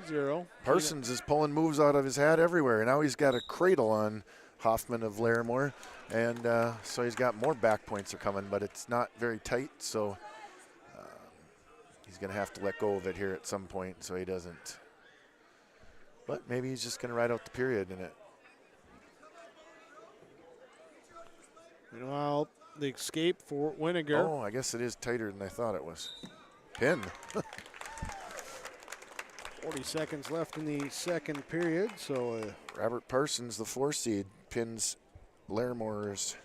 2-0. Parsons is pulling moves out of his hat everywhere. Now he's got a cradle on Hoffman of Larimore, and so he's got more back points are coming, but it's not very tight, so he's going to have to let go of it here at some point so he doesn't. But maybe he's just going to ride out the period in it. Meanwhile, the escape for Winiger. Oh, I guess it is tighter than I thought it was. Pin. 40 seconds left in the second period, so Robert Parsons, the 4 seed, pins Larimore's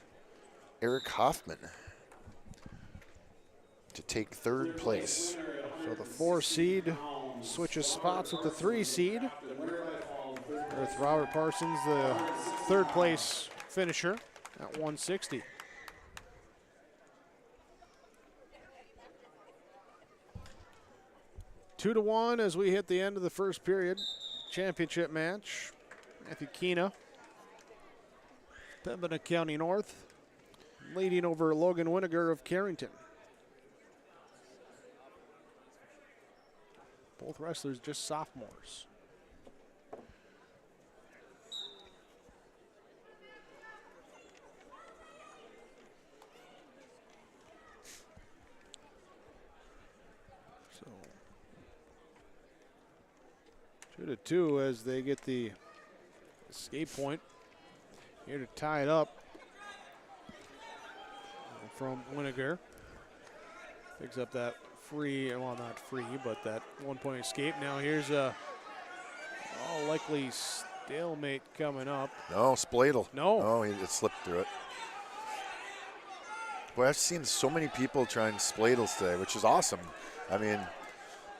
Eric Hoffman to take 3rd place. So the 4 seed switches spots with the 3 seed, with Robert Parsons, the 3rd place finisher at 160. Two to 1 as we hit the end of the first period. Championship match. Matthew Keena, Pembina County North, leading over Logan Winiger of Carrington. Both wrestlers just sophomores. So 2-2 as they get the escape point. Here to tie it up from Winiger. Picks up that free, well, not free, but that 1-point escape. Now here's a likely stalemate coming up. No, Spladle. No. Oh, he just slipped through it. Boy, I've seen so many people trying Spladles today, which is awesome. I mean,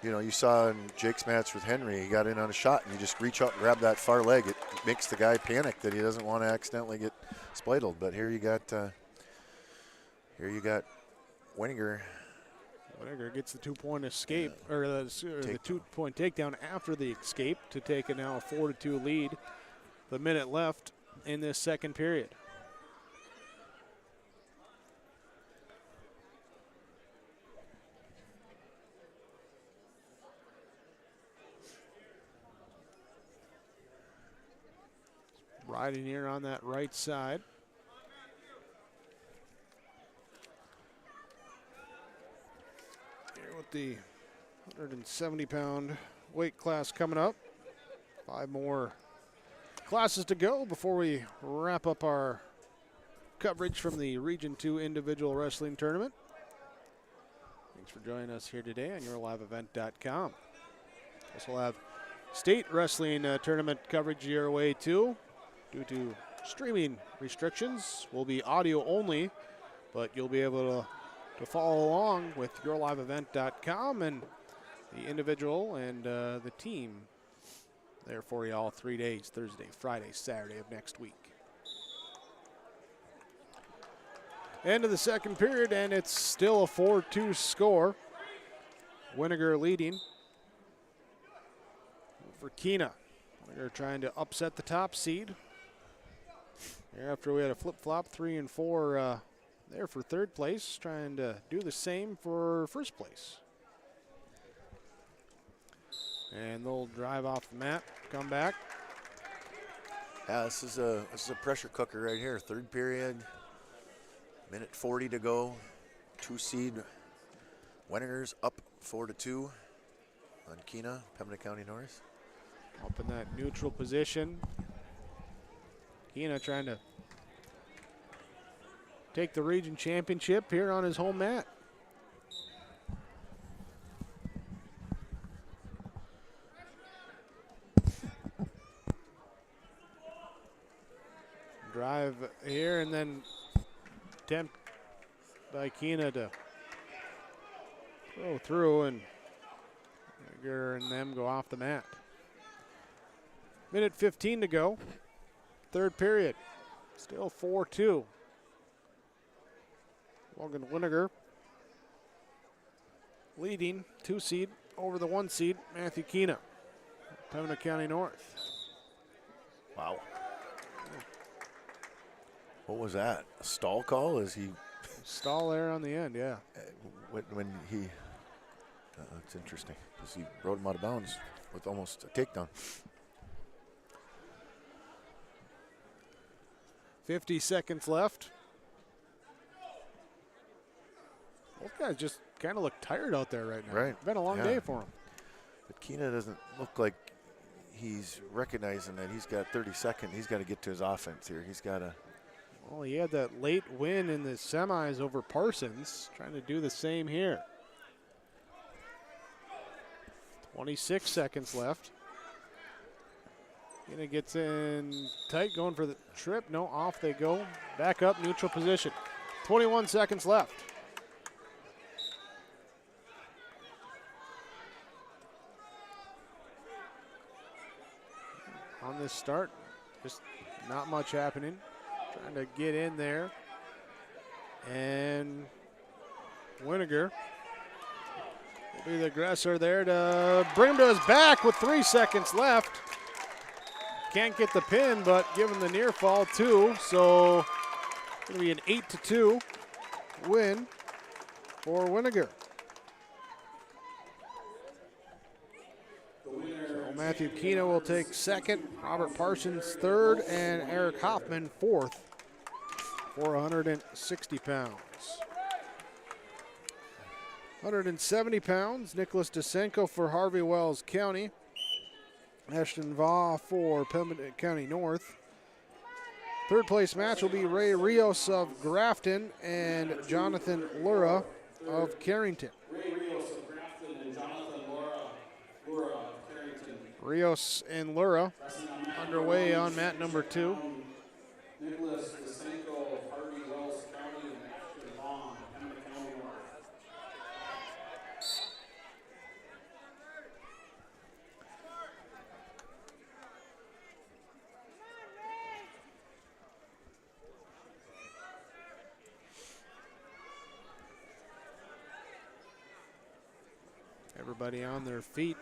you know, you saw in Jake's match with Henry, he got in on a shot, and you just reach up and grab that far leg. It makes the guy panic that he doesn't want to accidentally get spladled. But here you got Winiger. Winiger gets the 2-point escape, or the 2-point takedown after the escape to take a now 4-2 lead. The minute left in this second period. Riding here on that right side. Here with the 170-pound weight class coming up. 5 more classes to go before we wrap up our coverage from the Region 2 Individual Wrestling Tournament. Thanks for joining us here today on YourLiveEvent.com. Also have state wrestling tournament coverage your way too. Due to streaming restrictions, will be audio only, but you'll be able to follow along with YourLiveEvent.com and the individual and the team there for you all 3 days, Thursday, Friday, Saturday of next week. End of the second period, and it's still a 4-2 score. Winiger leading for Keena. Winiger trying to upset the top seed. After we had a flip-flop, 3 and 4 there for 3rd place, trying to do the same for 1st place. And they'll drive off the mat, come back. Yeah, this is a pressure cooker right here. Third period, minute 40 to go. 2-seed Winners up 4-2 on Keena, Pembina County North. Up in that neutral position. Keena trying to take the region championship here on his home mat. Drive here and then attempt by Keena to throw through, and Edgar and them go off the mat. Minute 15 to go. Third period. Still 4-2. Logan Winiger leading 2-seed over the 1-seed Matthew Keena, Pembina County North. Wow. What was that? A stall call? Is he stall there on the end? Yeah. When he, it's interesting because he rode him out of bounds with almost a takedown. 50 seconds left. Both guys just kind of look tired out there right now. Right. It's been a long day for him. But Keena doesn't look like he's recognizing that he's got 30 seconds. He's got to get to his offense here. He's got to. Well, he had that late win in the semis over Parsons. Trying to do the same here. 26 seconds left. Keena gets in tight, going for the trip. No, off they go. Back up, neutral position. 21 seconds left. On this start, just not much happening. Trying to get in there. And Winiger will be the aggressor there to bring him to his back with 3 seconds left. Can't get the pin, but give him the near fall too. So it's going to be an 8-2 win for Winiger. So Matthew Keena will take second, Robert Parsons third, and Eric Hoffman fourth for 160 pounds. 170 pounds, Nicholas Desenko for Harvey Wells County. Ashton Vaugh for Pembina County North. Third place match will be Ray Rios of Grafton and Jonathan Lura of Carrington. Ray Rios of Grafton and Jonathan Lura of Carrington. Rios and Lura underway on mat number 2. Nicholas Desenko of Harvey Wells County and Ashton Vaugh, Pembina County North. Everybody on their feet,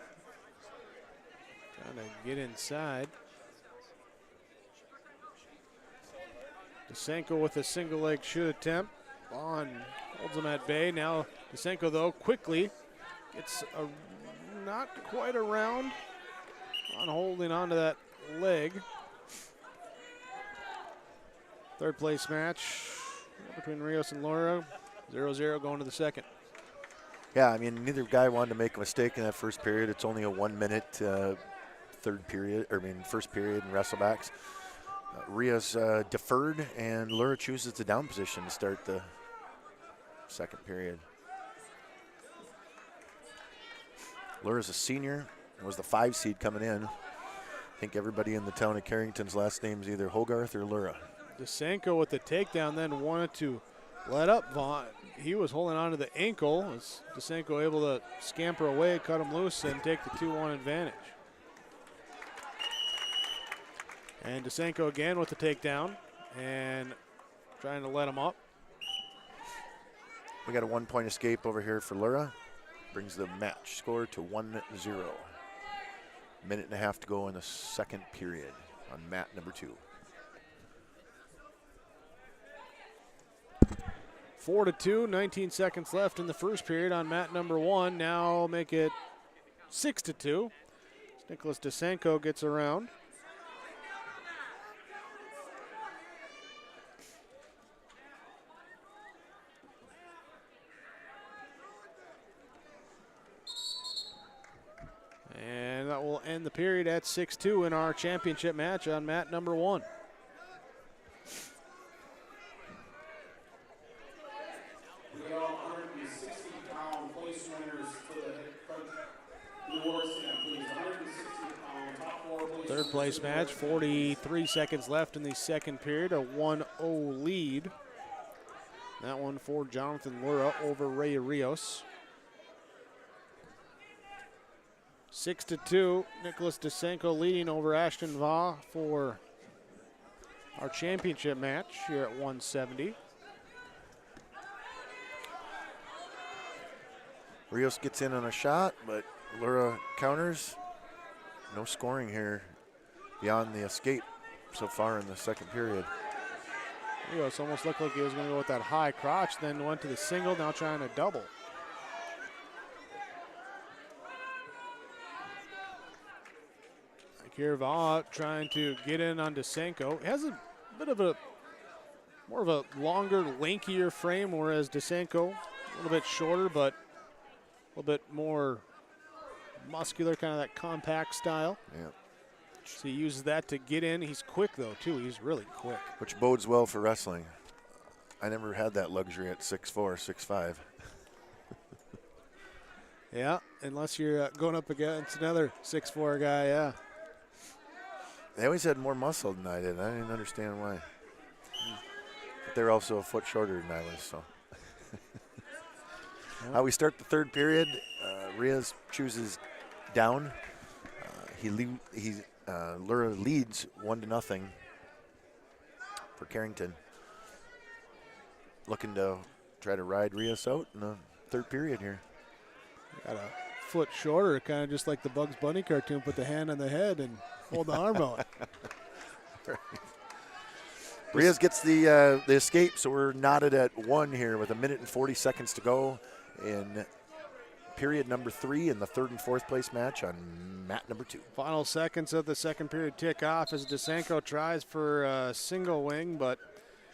trying to get inside. Desenko with a single leg shoot attempt. Vaughn holds him at bay. Now Desenko, though, quickly gets not quite around on holding onto that leg. Third place match between Rios and Laura. 0-0 going to the second. Yeah, I mean, neither guy wanted to make a mistake in that first period. It's only a 1 minute first period in wrestlebacks. Rios deferred, and Lura chooses the down position to start the second period. Lura's a senior and was the 5 seed coming in. I think everybody in the town of Carrington's last name is either Hogarth or Lura. Desenko with the takedown, then wanted to let up Vaughn. He was holding on to the ankle. As Desenko able to scamper away, cut him loose, and take the 2-1 advantage. And Desenko again with the takedown and trying to let him up. We got a 1-point escape over here for Lura. Brings the match score to 1-0. Minute and a half to go in the second period on mat number 2. 4-2, 19 seconds left in the first period on mat number 1. Now make it 6-2. Nicholas Desenko gets around. And that will end the period at 6-2 in our championship match on mat number 1. We go 160-pound place winners to the awards stand, please. 160-pound top 4 place Third place match, 43 seconds left in the second period, a 1-0 lead. That one for Jonathan Lura over Ray Rios. 6-2, Nicholas Desenko leading over Ashton Vaugh for our championship match here at 170. Rios gets in on a shot, but Lura counters. No scoring here beyond the escape so far in the second period. Rios almost looked like he was going to go with that high crotch, then went to the single, now trying to double. Here, Vaugh trying to get in on Desenko. He has a bit of more of a longer, lankier frame, whereas Desenko a little bit shorter, but a little bit more muscular, kind of that compact style. Yeah. So he uses that to get in. He's quick, though, too. He's really quick. Which bodes well for wrestling. I never had that luxury at 6'4", 6'5". Yeah, unless you're going up against another 6'4" guy, yeah. They always had more muscle than I did. I didn't understand why. But they're also a foot shorter than I was, so. We start the third period. Rios chooses down. Lura leads 1-0 for Carrington. Looking to try to ride Rios out in the third period here. Got a foot shorter, kind of just like the Bugs Bunny cartoon, put the hand on the head and hold the arm out. Right. Rios gets the escape, so we're knotted at 1 here with 1 minute and 40 seconds to go in period number 3 in the third and fourth place match on mat number 2. Final seconds of the second period tick off as Desenko tries for a single wing, but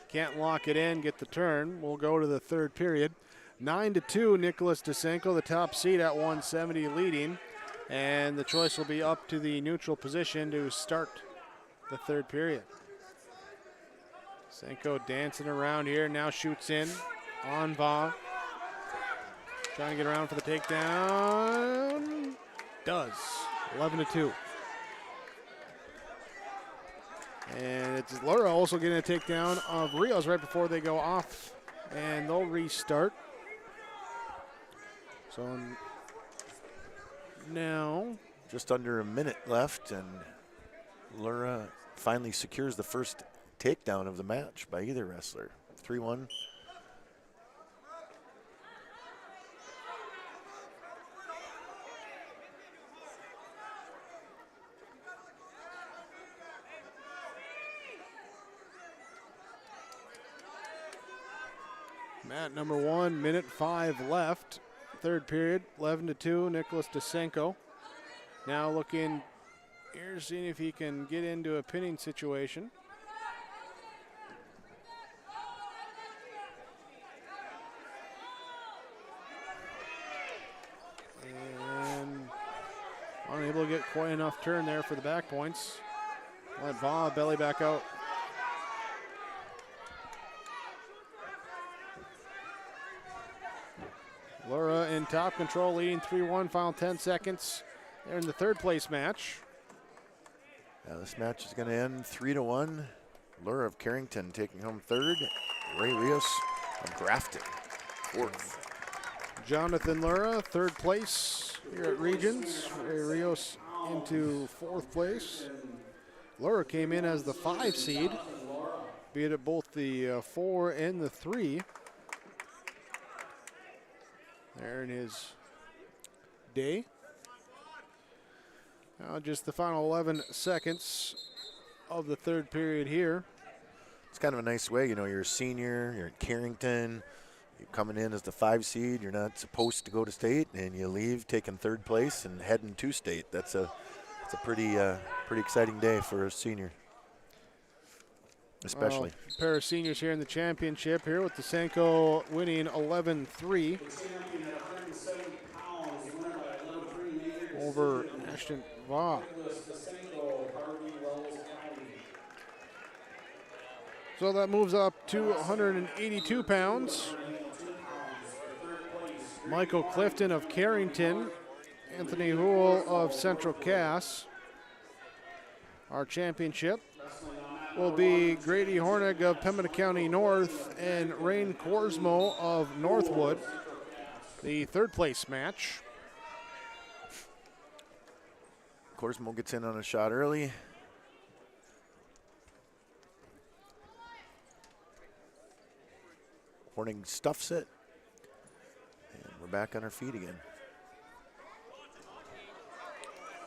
can't lock it in, get the turn. We'll go to the third period. 9-2, Nicholas Desenko, the top seed at 170 leading. And the choice will be up to the neutral position to start the third period. Desenko dancing around here, now shoots in on Vaugh. Trying to get around for the takedown. Does. 11-2. And it's Lura also getting a takedown of Rios right before they go off. And they'll restart. So now, just under a minute left, and Lura finally secures the first takedown of the match by either wrestler. 3-1. Mat number 1, minute 5 left. Third period, 11-2, Nicholas Desenko. Now looking here, seeing if he can get into a pinning situation. And unable to get quite enough turn there for the back points. Let Vaugh belly back out. Lura in top control, leading 3-1, final 10 seconds. They're in the third place match. Now this match is going to end 3-1. Lura of Carrington taking home third. Ray Rios of Grafton, fourth. Jonathan Lura, third place here at Regions. Ray Rios into fourth place. Lura came in as the 5 seed, be it at both the 4 and the 3. There in his day. Now just the final 11 seconds of the third period here. It's kind of a nice way, you know, you're a senior, you're at Carrington, you're coming in as the 5 seed, you're not supposed to go to state, and you leave taking third place and heading to state. That's a a pretty exciting day for a senior, especially. A pair of seniors here in the championship here with Desenko winning 11-3 over Ashton Vaugh. So that moves up to 182 pounds. Michael Clifton of Carrington, Anthony Houle of Central Cass. Our championship will be Grady Hornig of Pembina County North and Rain Korsmo of Northwood. The third place match. Korsmo gets in on a shot early. Horning stuffs it. And we're back on our feet again.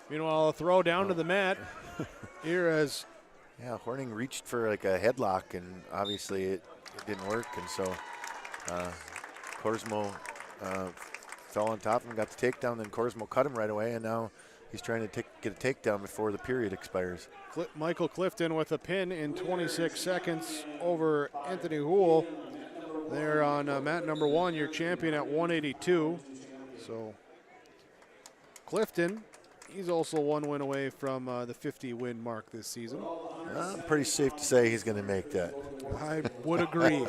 Meanwhile, a throw down to the mat here as... Yeah, Horning reached for like a headlock, and obviously it didn't work. And so Korsmo fell on top of him, got the takedown, then Korsmo cut him right away, and now he's trying to get a takedown before the period expires. Michael Clifton with a pin in 26 seconds over Anthony Houle. There on mat number 1, your champion at 182. So Clifton, he's also one win away from the 50-win mark this season. Pretty safe to say he's going to make that. I would agree.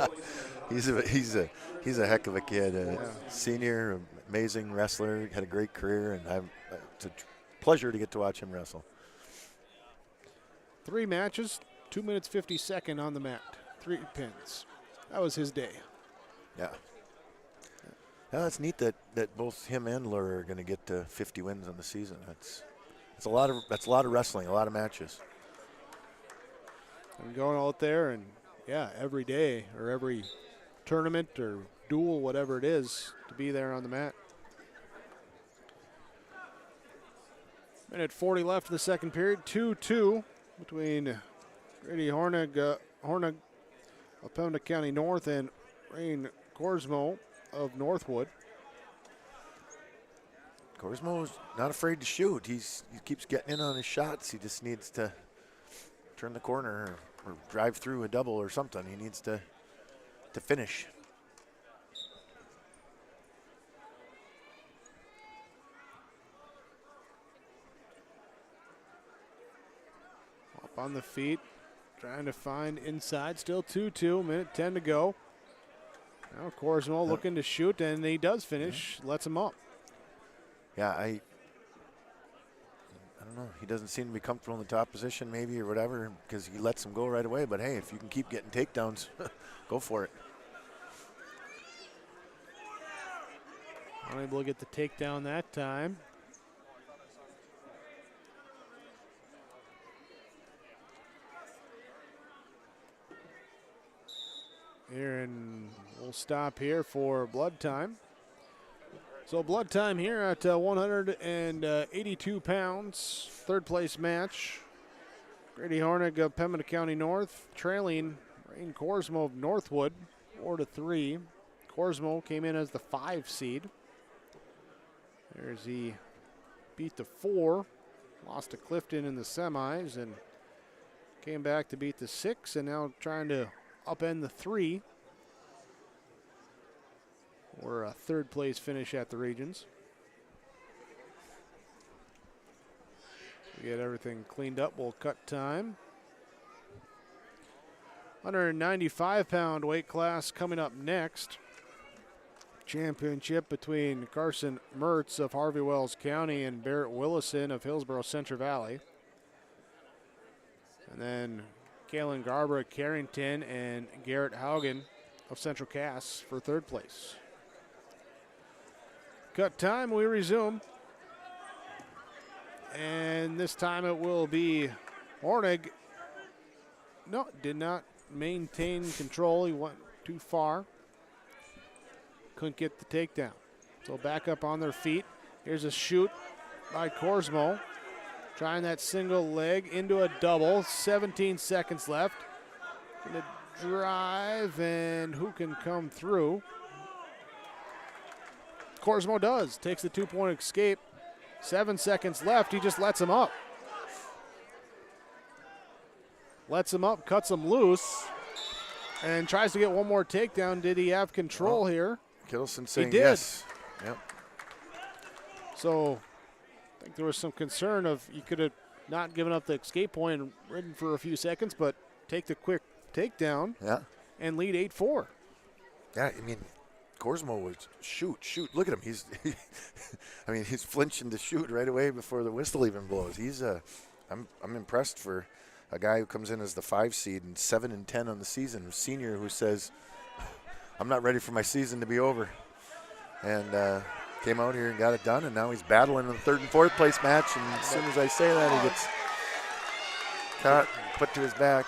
He's a heck of a kid, senior, amazing wrestler, had a great career, and it's a pleasure to get to watch him wrestle. 3 matches, 2 minutes 52 on the mat, 3 pins. That was his day. Yeah. Yeah, it's neat that both him and Lure are going to get to 50 wins on the season. That's a lot of wrestling, a lot of matches. And going out there and every day or every tournament or duel, whatever it is, to be there on the mat. Minute 40 left in the second period. 2-2 between Grady Hornig of Pembina County North and Rain Korsmo of Northwood. Korsmo's not afraid to shoot. He keeps getting in on his shots. He just needs to turn the corner or drive through a double or something. He needs to finish. Up on the feet, trying to find inside. Still 2-2, minute 10 to go. Now Korsmo looking to shoot, and he does finish. Lets him up. Yeah, I don't know. He doesn't seem to be comfortable in the top position maybe or whatever because he lets him go right away. But, hey, if you can keep getting takedowns, go for it. Unable to get the takedown that time. Here, and we'll stop here for blood time. So blood time here at 182 pounds, third place match. Grady Hornig of Pembina County North trailing Rain Korsmo of Northwood 4-3. Korsmo came in as the 5 seed. There's he beat the 4, lost to Clifton in the semis, and came back to beat the 6, and now trying to upend the 3. Or a third place finish at the regions. We get everything cleaned up. We'll cut time. 195-pound weight class coming up next. Championship between Carson Mertz of Harvey Wells County and Barrett Willison of Hillsborough Central Valley. And then Kalen Garber of Carrington and Garrett Haugen of Central Cass for third place. Cut time, we resume. And this time it will be Hornig. No, did not maintain control. He went too far. Couldn't get the takedown. So back up on their feet. Here's a shoot by Korsmo. Trying that single leg into a double. 17 seconds left. Gonna drive, and who can come through? Korsmo does. Takes the 2-point escape. 7 seconds left. He just lets him up. lets him up, cuts him loose, and tries to get one more takedown. Did he have control here? Kittleson saying he did. yes. Yep. So I think there was some concern of you could have not given up the escape point and ridden for a few seconds, but take the quick takedown and lead 8-4. Yeah, I mean, Korsmo was shoot. Look at him. He's he's flinching to shoot right away before the whistle even blows. He's I'm impressed for a guy who comes in as the 5 seed and 7-10 on the season, a senior who says, I'm not ready for my season to be over. And came out here and got it done, and now he's battling in the 3rd and 4th place match, and as soon as I say that, he gets caught, put to his back.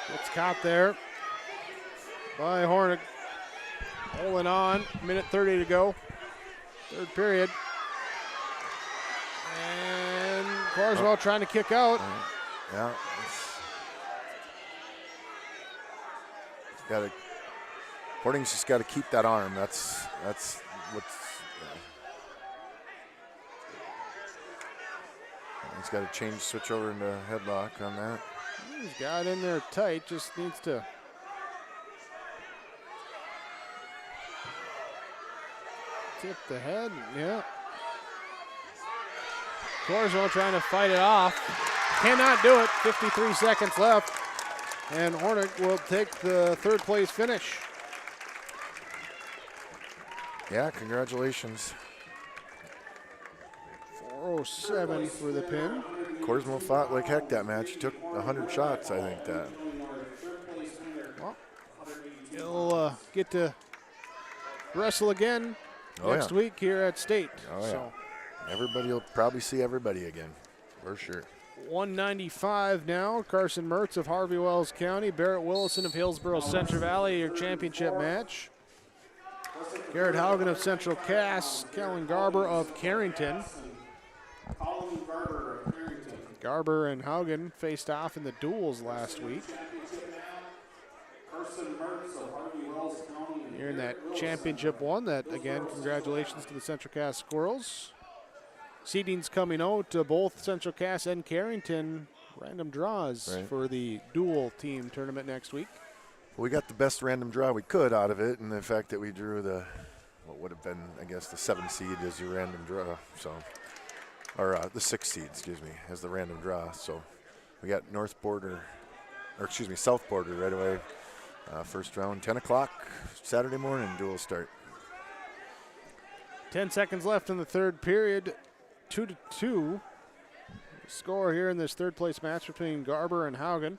Gets caught there by Hornig. Holding on, minute 30 to go. 3rd period. And Carswell trying to kick out. Yeah. Got to. Horning's just got to keep that arm. That's what's. He's got to switch over into headlock on that. He's got in there tight. Just needs to. Tip the head. Yeah. Carswell trying to fight it off. Cannot do it. 53 seconds left. And Hornig will take the 3rd place finish. Yeah, congratulations. 407 for the pin. Korsmo fought like heck that match. He took 100 shots, I think, that. Well, he'll get to wrestle again next week here at State. Oh, yeah. So Everybody will probably see everybody again, for sure. 195 now. Carson Mertz of Harvey Wells County, Barrett Willison of Hillsborough Central Valley, your championship match. Garrett Haugen of Central Cass, Kellen Garber of Carrington. Garber and Haugen faced off in the duels last week. Here in that championship one, that again, congratulations to the Central Cass Squirrels. Seeding's coming out to both Central Cass and Carrington. Random draws for the dual team tournament next week. Well, we got the best random draw we could out of it, and the fact that we drew what would have been, I guess, the 7th seed as your random draw. So, or the 6th seed, excuse me, as the random draw. So we got South Border right away. First round, 10 o'clock, Saturday morning, dual start. 10 seconds left in the 3rd period. 2-2. Score here in this 3rd place match between Garber and Haugen.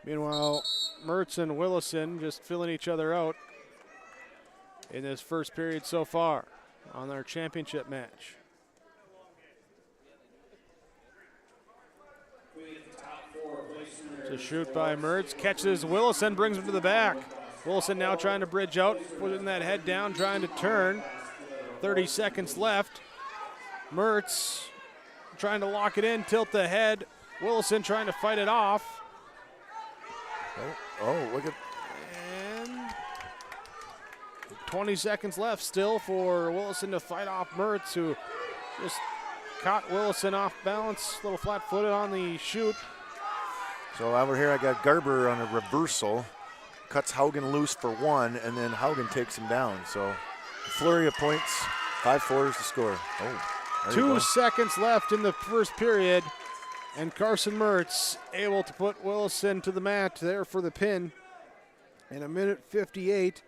Meanwhile, Mertz and Willison just filling each other out in this 1st period so far on our championship match. It's a shoot by Mertz, catches Willison, brings him to the back. Willison now trying to bridge out, putting that head down, trying to turn. 30 seconds left. Mertz trying to lock it in, tilt the head. Willison trying to fight it off. Oh, look at. And 20 seconds left still for Willison to fight off Mertz, who just caught Willison off balance, a little flat-footed on the shoot. So over here I got Garber on a reversal, cuts Haugen loose for 1, and then Haugen takes him down. So a flurry of points, 5-4 is the score. Oh, 2 seconds left in the 1st period, and Carson Mertz able to put Willison to the mat there for the pin. In a minute 58,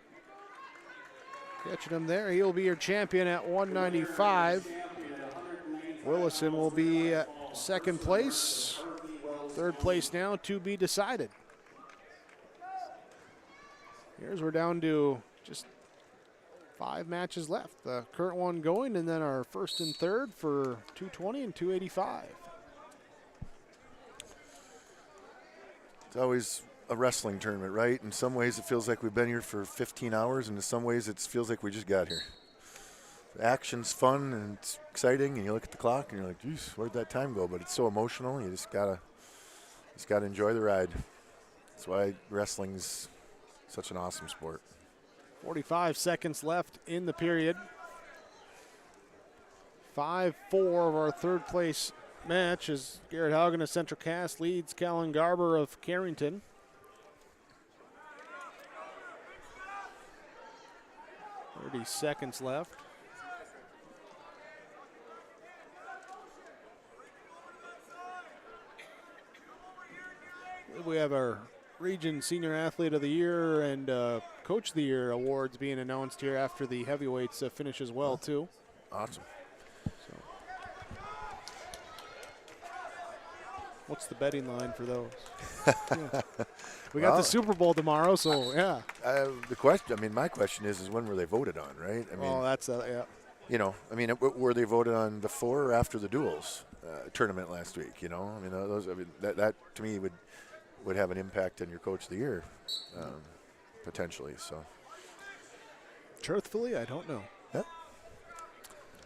catching him there, he'll be your champion at 195. Willison will be 2nd place. 3rd place now to be decided. Here's we're down to just 5 matches left. The current one going, and then our 1st and 3rd for 220 and 285. It's always a wrestling tournament, right? In some ways it feels like we've been here for 15 hours, and in some ways it feels like we just got here. The action's fun and it's exciting, and you look at the clock and you're like, geez, where'd that time go? But it's so emotional, you just gotta enjoy the ride. That's why wrestling's such an awesome sport. 45 seconds left in the period. 5-4 of our 3rd place match as Garrett Haugen of Central Cass leads Callan Garber of Carrington. "30 seconds left. We have our Region Senior Athlete of the Year and Coach of the Year awards being announced here after the heavyweights finish as well, too. Awesome. So, what's the betting line for those? Yeah. We got the Super Bowl tomorrow, so yeah. My question is when were they voted on, right? I mean, that's yeah. You know, I mean, were they voted on before or after the duels tournament last week? You know, I mean, that to me would have an impact on your Coach of the Year, potentially. So, truthfully, I don't know. Yep.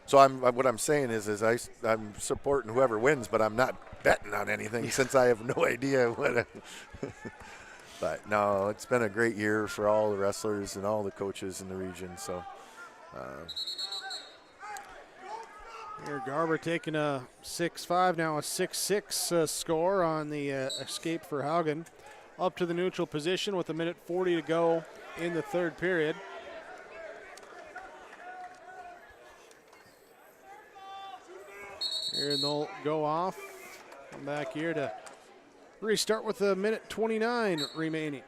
So what I'm saying is I'm supporting whoever wins, but I'm not betting on anything since I have no idea what. But no, it's been a great year for all the wrestlers and all the coaches in the region. So. Here, Garber taking a 6-5, now a 6-6 score on the escape for Haugen. Up to the neutral position with 1:40 to go in the third period. Here they'll go off. Come back here to restart with 1:29 remaining.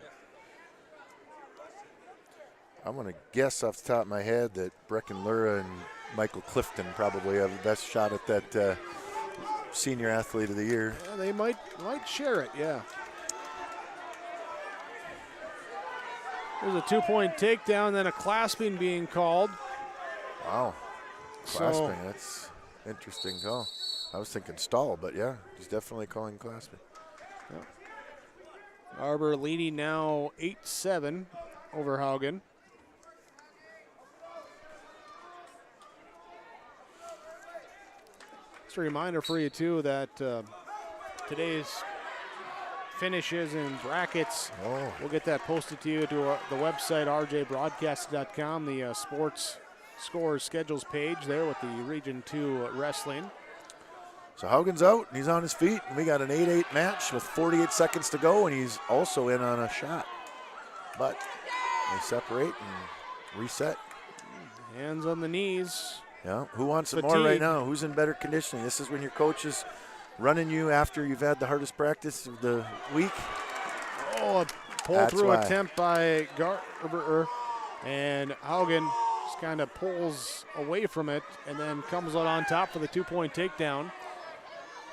I'm going to guess off the top of my head that Brecken Lura and Michael Clifton probably have the best shot at that Senior Athlete of the Year. Yeah, they might share it, yeah. There's a 2-point takedown, then a clasping being called. Wow. Clasping, that's interesting call. I was thinking stall, but yeah, he's definitely calling clasping. Yeah. Garber leading now 8-7 over Haugen. A reminder for you too that today's finishes and brackets, we'll get that posted to you to the website rjbroadcast.com, the sports scores schedules page there with the Region 2 wrestling. So Haugen's out and he's on his feet, and we got an 8-8 match with 48 seconds to go, and he's also in on a shot, but they separate and reset. Hands on the knees. Yeah, who wants it more right now? Who's in better conditioning? This is when your coach is running you after you've had the hardest practice of the week. Oh, a pull-through attempt by Garber, and Haugen just kind of pulls away from it and then comes out on top for the 2-point takedown.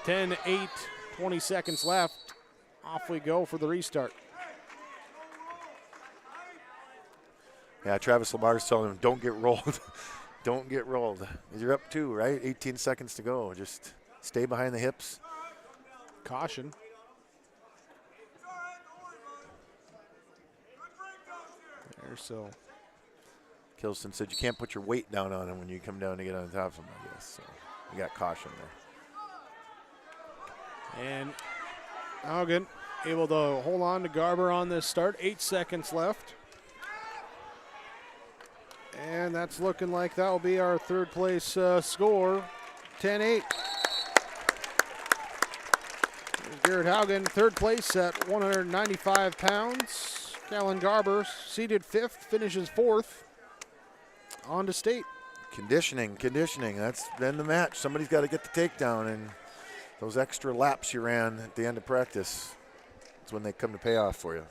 10-8, 20 seconds left. Off we go for the restart. Yeah, Travis Lamar's telling him, don't get rolled. Don't get rolled. You're up 2, right? 18 seconds to go. Just stay behind the hips. Caution. There, so. Kilston said you can't put your weight down on him when you come down to get on top of him, I guess. So you got caution there. And Haugen able to hold on to Garber on this start. 8 seconds left. And that's looking like that will be our third place score, 10-8. Garrett Haugen, third place at 195 pounds. Callan Garber, seated 5th, finishes 4th. On to state. Conditioning. That's been the match. Somebody's got to get the takedown, and those extra laps you ran at the end of practice, that's when they come to pay off for you.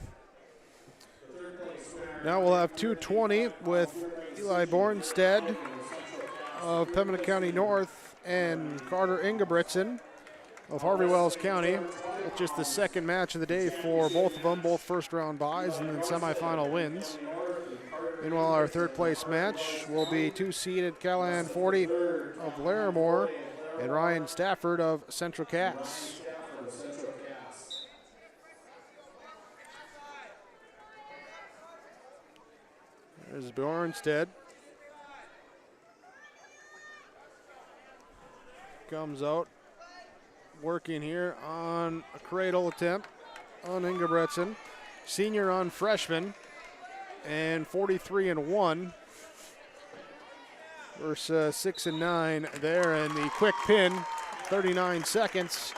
Now we'll have 220 with Eli Bornstead of Pembina County North and Carter Ingebrigtsen of Harvey Wells County. It's just the second match of the day for both of them, both first-round buys and then semifinal wins. Meanwhile, our third-place match will be 2-seeded Callahan 40 of Larimore and Ryan Stafford of Central Cass. There's Bjornstead. Comes out, working here on a cradle attempt on Ingebrigtsen. Senior on freshman, and 43-1 versus 6-9 there, and the quick pin 39 seconds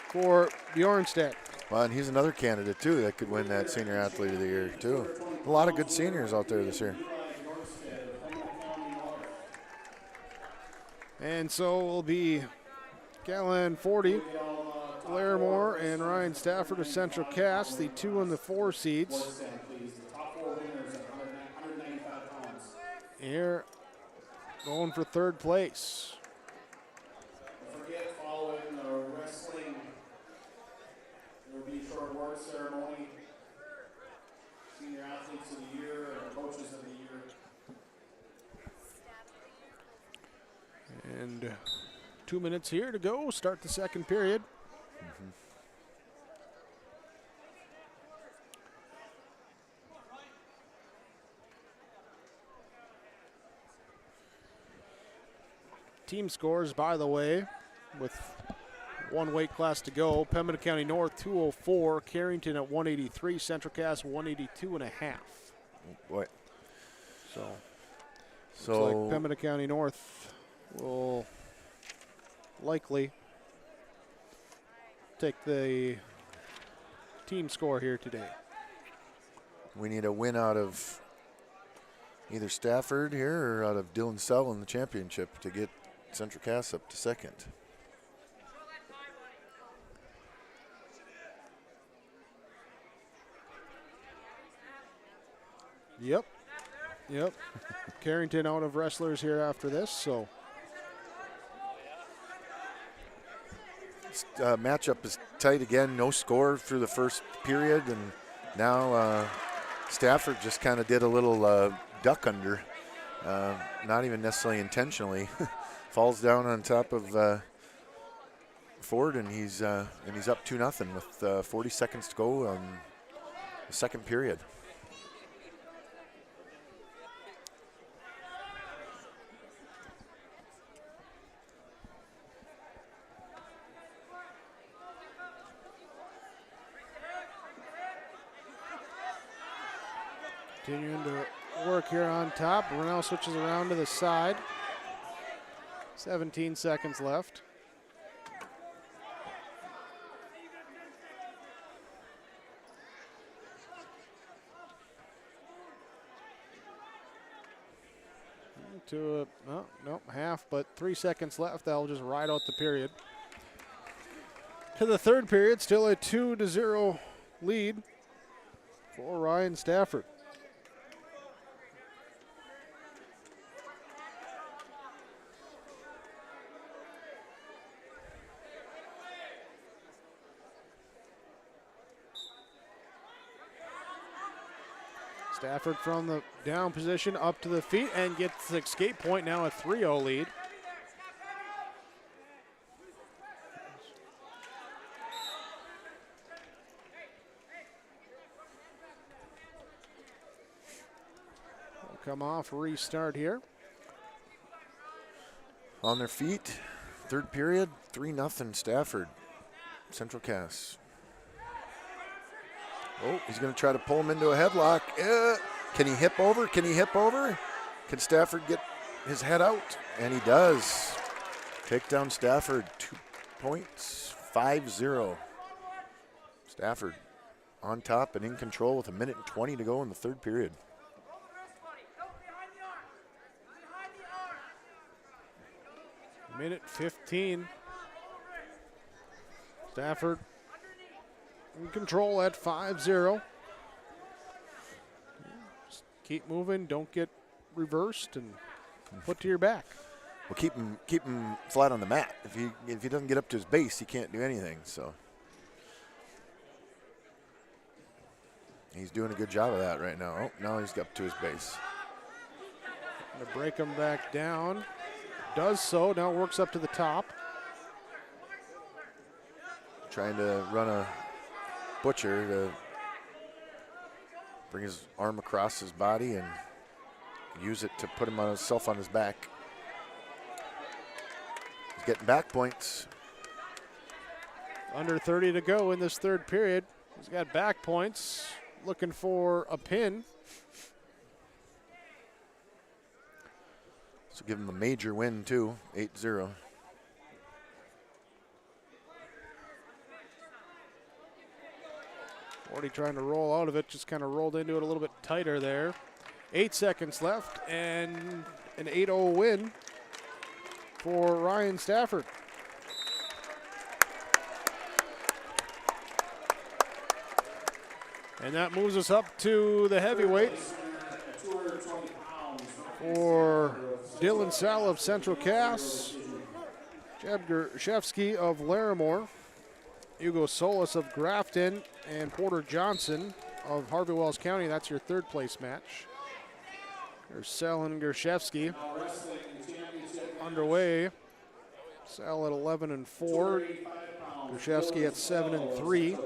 for Bjornstad. Well, and he's another candidate, too, that could win that Senior Athlete of the Year, too. A lot of good seniors out there this year. And so it will be Callahan 40, Larimore, and Ryan Stafford of Central Cass, the 2 and the 4 seeds. Here, going for third place. Don't forget, following the wrestling, there will be a short award ceremony. Senior Athletes of the Year and Coaches of the Year. And 2 minutes here to go. Start the second period. Team scores, by the way, with one weight class to go. Pembina County North 204, Carrington at 183, Central Cass 182 and a half. Boy. So looks like Pembina County North will likely take the team score here today. We need a win out of either Stafford here or out of Dillon Sell in the championship to get Central Cass up to second. Yep. Carrington out of wrestlers here after this, so. Matchup is tight again, no score through the first period, and now Stafford just kind of did a little duck under, not even necessarily intentionally. Falls down on top of Ford, and he's up 2-0 with 40 seconds to go on the second period. Continuing to work here on top. Brunel switches around to the side. 17 seconds left. Half, but 3 seconds left. That'll just ride out the period. To the third period, still a 2-0 lead for Ryan Stafford. Stafford from the down position up to the feet and gets the escape point, now a 3-0 lead. We'll come off, restart here. On their feet, third period, 3-0 Stafford, Central Cass. Oh, he's going to try to pull him into a headlock. Can he hip over? Can Stafford get his head out? And he does. Take down Stafford, 2 points, 5-0. Stafford on top and in control with 1:20 to go in the third period. Minute 15. Stafford in control at 5-0. Just keep moving, don't get reversed and put to your back. Well, keep him flat on the mat. If he doesn't get up to his base, he can't do anything. So he's doing a good job of that right now. Oh, now he's up to his base. Gonna break him back down. Does so, now works up to the top. Trying to run a butcher to bring his arm across his body and use it to put himself on his back. He's getting back points. Under 30 to go in this third period. He's got back points, looking for a pin. So give him a major win too, 8-0. Cody trying to roll out of it, just kind of rolled into it a little bit tighter there. 8 seconds left, and an 8-0 win for Ryan Stafford. And that moves us up to the heavyweight for Dylan Sal of Central Cass, Jeb Gershevsky of Larimore, Hugo Solis of Grafton, and Porter Johnson of Harvey Wells County. That's your third place match. Sal and Gershevsky underway. Sal at 11-4, Gershevsky at 7-3.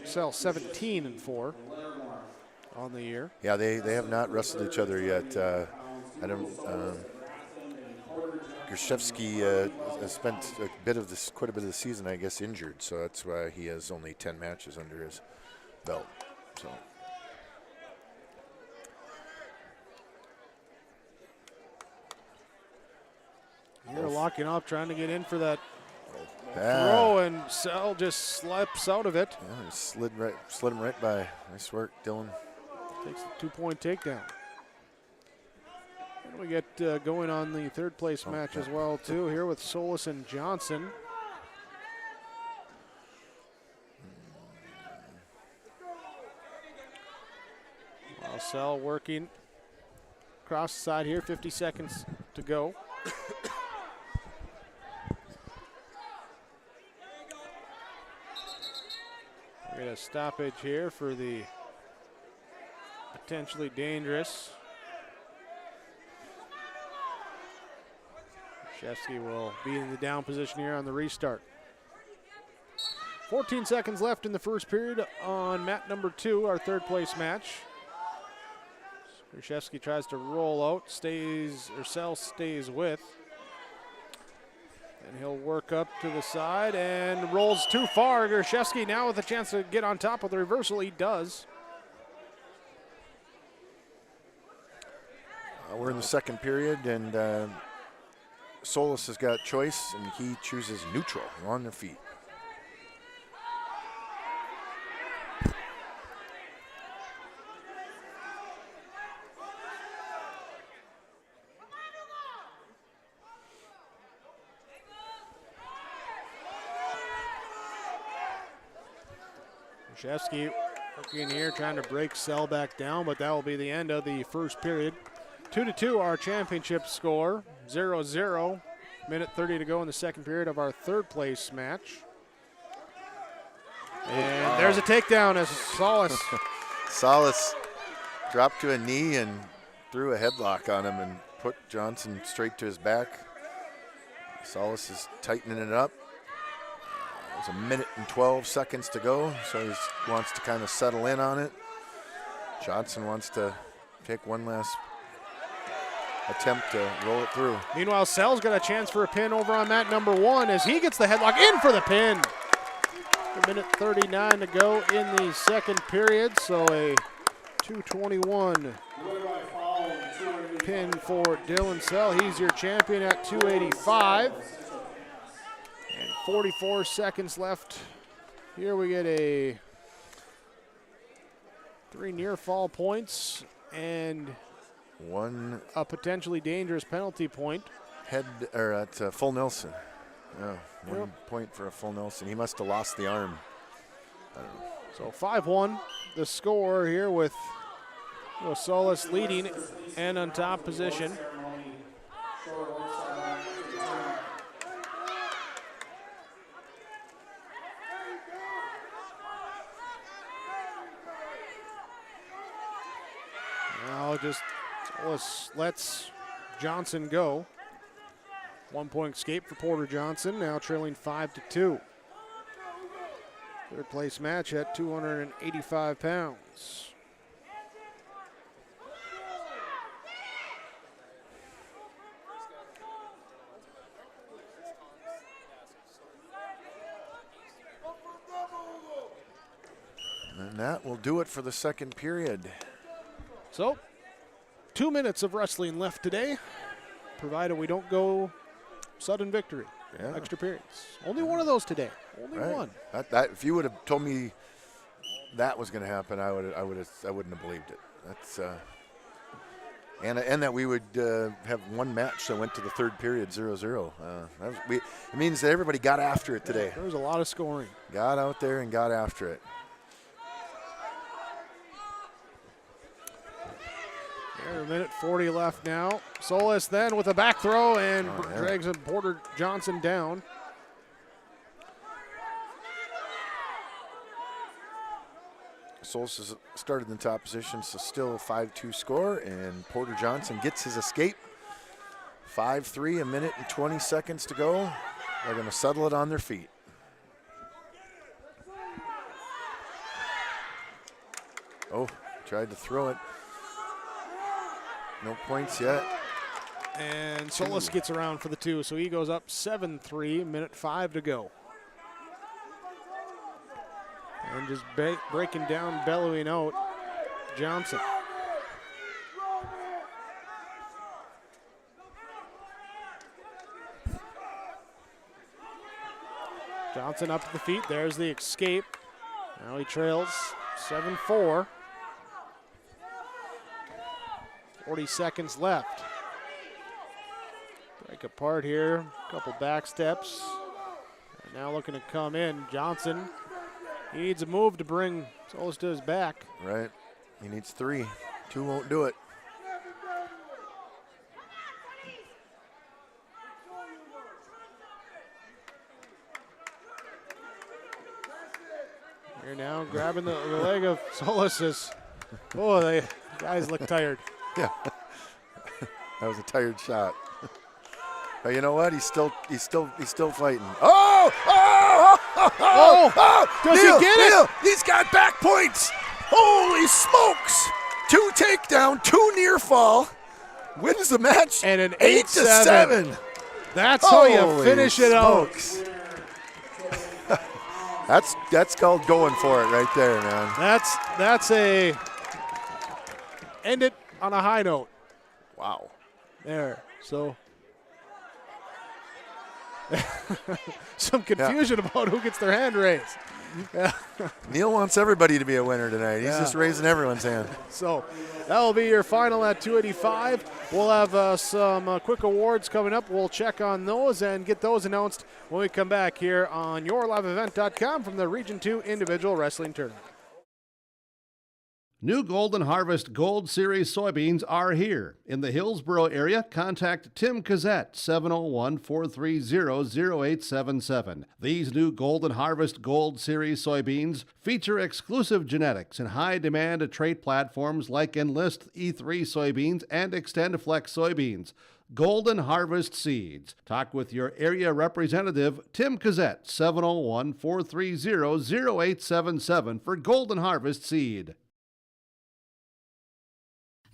Sal 17-4 on the year. Yeah, they have not wrestled each other yet. Gershevsky has spent quite a bit of the season, I guess, injured, so that's why he has only 10 matches under his belt. So. Here locking up, trying to get in for that throw, and Sal just slips out of it. Yeah, he slid him right by. Nice work, Dylan. Takes the 2-point takedown. And we get going on the third place match as well, too, here with Solis and Johnson. While Sal working across the side here, 50 seconds to go. We get a stoppage here for the potentially dangerous. Shevsky will be in the down position here on the restart. 14 seconds left in the first period on mat number 2, our third place match. Gershevsky tries to roll out, Sal stays with. And he'll work up to the side and rolls too far. Gershevsky now with a chance to get on top of the reversal. He does. We're in the second period, and Solis has got choice, and he chooses neutral on the feet. Gershevsky working here, trying to break Sal back down, but that will be the end of the first period. 2-2 our championship score, 0-0. Minute 30 to go in the second period of our third place match. And there's a takedown as Solis. Solis dropped to a knee and threw a headlock on him and put Johnson straight to his back. Solis is tightening it up. There's a minute and 12 seconds to go, so he wants to kind of settle in on it. Johnson wants to take one last attempt to roll it through. Meanwhile, Sal's got a chance for a pin over on mat number 1 as he gets the headlock in for the pin. A minute 39 to go in the second period, so a 2:21 pin for Dylan Sal. He's your champion at 285. And 44 seconds left. Here we get 3 near fall points and a potentially dangerous penalty point. At full Nelson. Yeah, 1 point for a full Nelson. He must have lost the arm. So 5-1 the score here with Solis leading and on top position. Now just Solis lets Johnson go. 1 point escape for Porter Johnson, now trailing 5-2. Third place match at 285 pounds. And that will do it for the second period. So, 2 minutes of wrestling left today, provided we don't go sudden victory. Yeah. Extra periods. Only one of those today. Only one. If you would have told me that was going to happen, I wouldn't have believed it. That's and that we would have one match that went to the third period 0-0. It means that everybody got after it today. There was a lot of scoring. Got out there and got after it. There, a minute 40 left now. Solis then with a back throw and drags Porter Johnson down. Solis has started in the top position, so still a 5-2 score, and Porter Johnson gets his escape. 5-3, a minute and 20 seconds to go. They're going to settle it on their feet. Oh, tried to throw it. No points yet. And Solis gets around for the 2, so he goes up 7-3, minute 5 to go. And just breaking down, bellowing out, Johnson. Johnson up to the feet. There's the escape. Now he trails 7-4. 40 seconds left. Break apart here. A couple back steps. And now looking to come in. Johnson. He needs a move to bring Solis to his back. Right. He needs 3. 2 won't do it. Here now grabbing the leg of Solis. Oh, the guys look tired. Yeah. That was a tired shot. But you know what? He's still fighting. Oh! Oh! Oh! Oh! Oh! Does he get it? He's got back points. Holy smokes! 2 takedown, 2 near fall. Wins the match. And an 8-7. That's how you finish it out. That's called going for it right there, man. That's a end it on a high note. Wow. There. So some confusion about who gets their hand raised. Yeah. Neil wants everybody to be a winner tonight. He's just raising everyone's hand. So that will be your final at 285. We'll have some quick awards coming up. We'll check on those and get those announced when we come back here on yourliveevent.com from the Region 2 Individual Wrestling Tournament. New Golden Harvest Gold Series soybeans are here. In the Hillsboro area, contact Tim Cassette, 701-430-0877. These new Golden Harvest Gold Series soybeans feature exclusive genetics and high-demand trait platforms like Enlist E3 soybeans and XtendFlex soybeans. Golden Harvest Seeds. Talk with your area representative, Tim Cassette, 701-430-0877 for Golden Harvest Seed.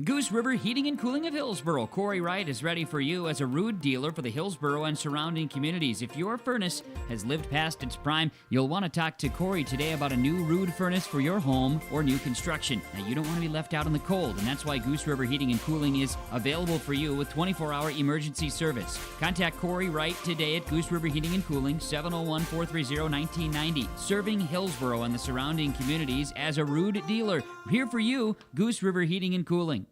Goose River Heating and Cooling of Hillsboro. Corey Wright is ready for you as a Ruud dealer for the Hillsboro and surrounding communities. If your furnace has lived past its prime, you'll want to talk to Corey today about a new Ruud furnace for your home or new construction. Now, you don't want to be left out in the cold, and that's why Goose River Heating and Cooling is available for you with 24-hour emergency service. Contact Corey Wright today at Goose River Heating and Cooling, 701-430-1990. Serving Hillsboro and the surrounding communities as a Ruud dealer. Here for you, Goose River Heating and Cooling.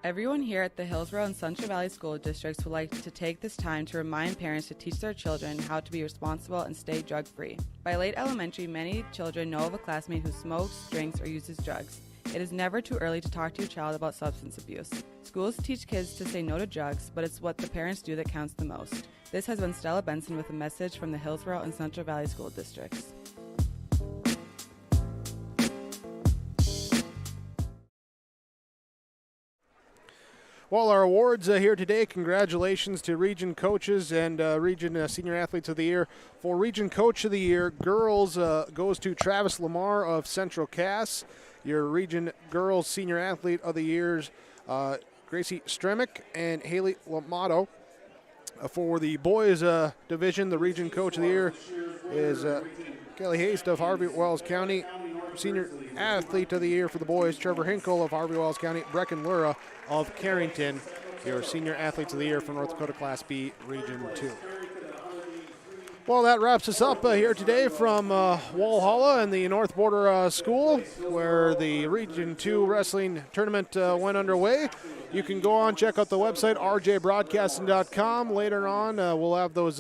Everyone here at the Hillsboro and Central Valley School Districts would like to take this time to remind parents to teach their children how to be responsible and stay drug-free. By late elementary, many children know of a classmate who smokes, drinks, or uses drugs. It is never too early to talk to your child about substance abuse. Schools teach kids to say no to drugs, but it's what the parents do that counts the most. This has been Stella Benson with a message from the Hillsboro and Central Valley School Districts. Well, our awards here today, congratulations to Region Coaches and Region Senior Athletes of the Year. For Region Coach of the Year, girls goes to Travis Lamar of Central Cass. Your Region Girls Senior Athlete of the Years, Gracie Stremick and Haley Lamato. For the boys division, the Region Coach of the Year is Kelly Haste of Harvey Wells County. Senior Athlete of the Year for the boys, Trevor Hinkle of Harvey Wells County, Brecken Lura of Carrington. Your Senior Athletes of the Year for North Dakota Class B, Region 2. Well, that wraps us up here today from Walhalla and the North Border School, where the Region 2 Wrestling Tournament went underway. You can go on, check out the website, rjbroadcasting.com. Later on, we'll have those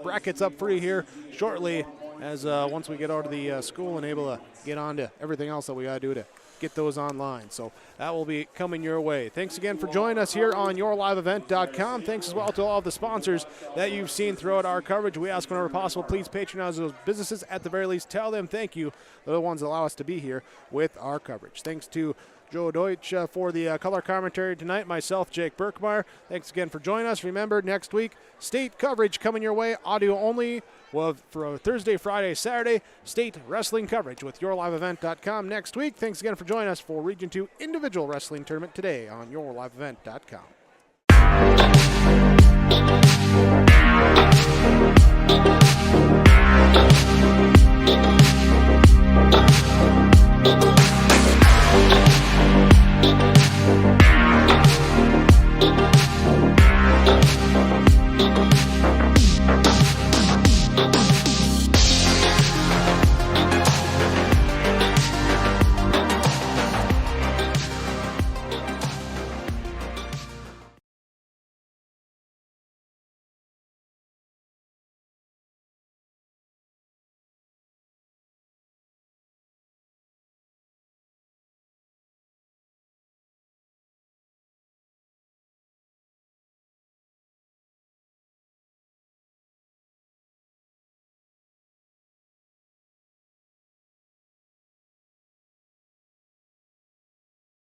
brackets up for you here shortly, as once we get out of the school and able to get on to everything else that we got to do to get those online. So that will be coming your way. Thanks again for joining us here on yourliveevent.com. Thanks as well to all of the sponsors that you've seen throughout our coverage. We ask whenever possible, please patronize those businesses. At the very least, tell them thank you. They're the ones that allow us to be here with our coverage. Thanks to Joe Deutsch for the color commentary tonight. Myself, Jake Berkmeyer. Thanks again for joining us. Remember, next week, state coverage coming your way, audio only. Well, for Thursday, Friday, Saturday, state wrestling coverage with yourliveevent.com next week. Thanks again for joining us for Region 2 Individual Wrestling Tournament today on yourliveevent.com.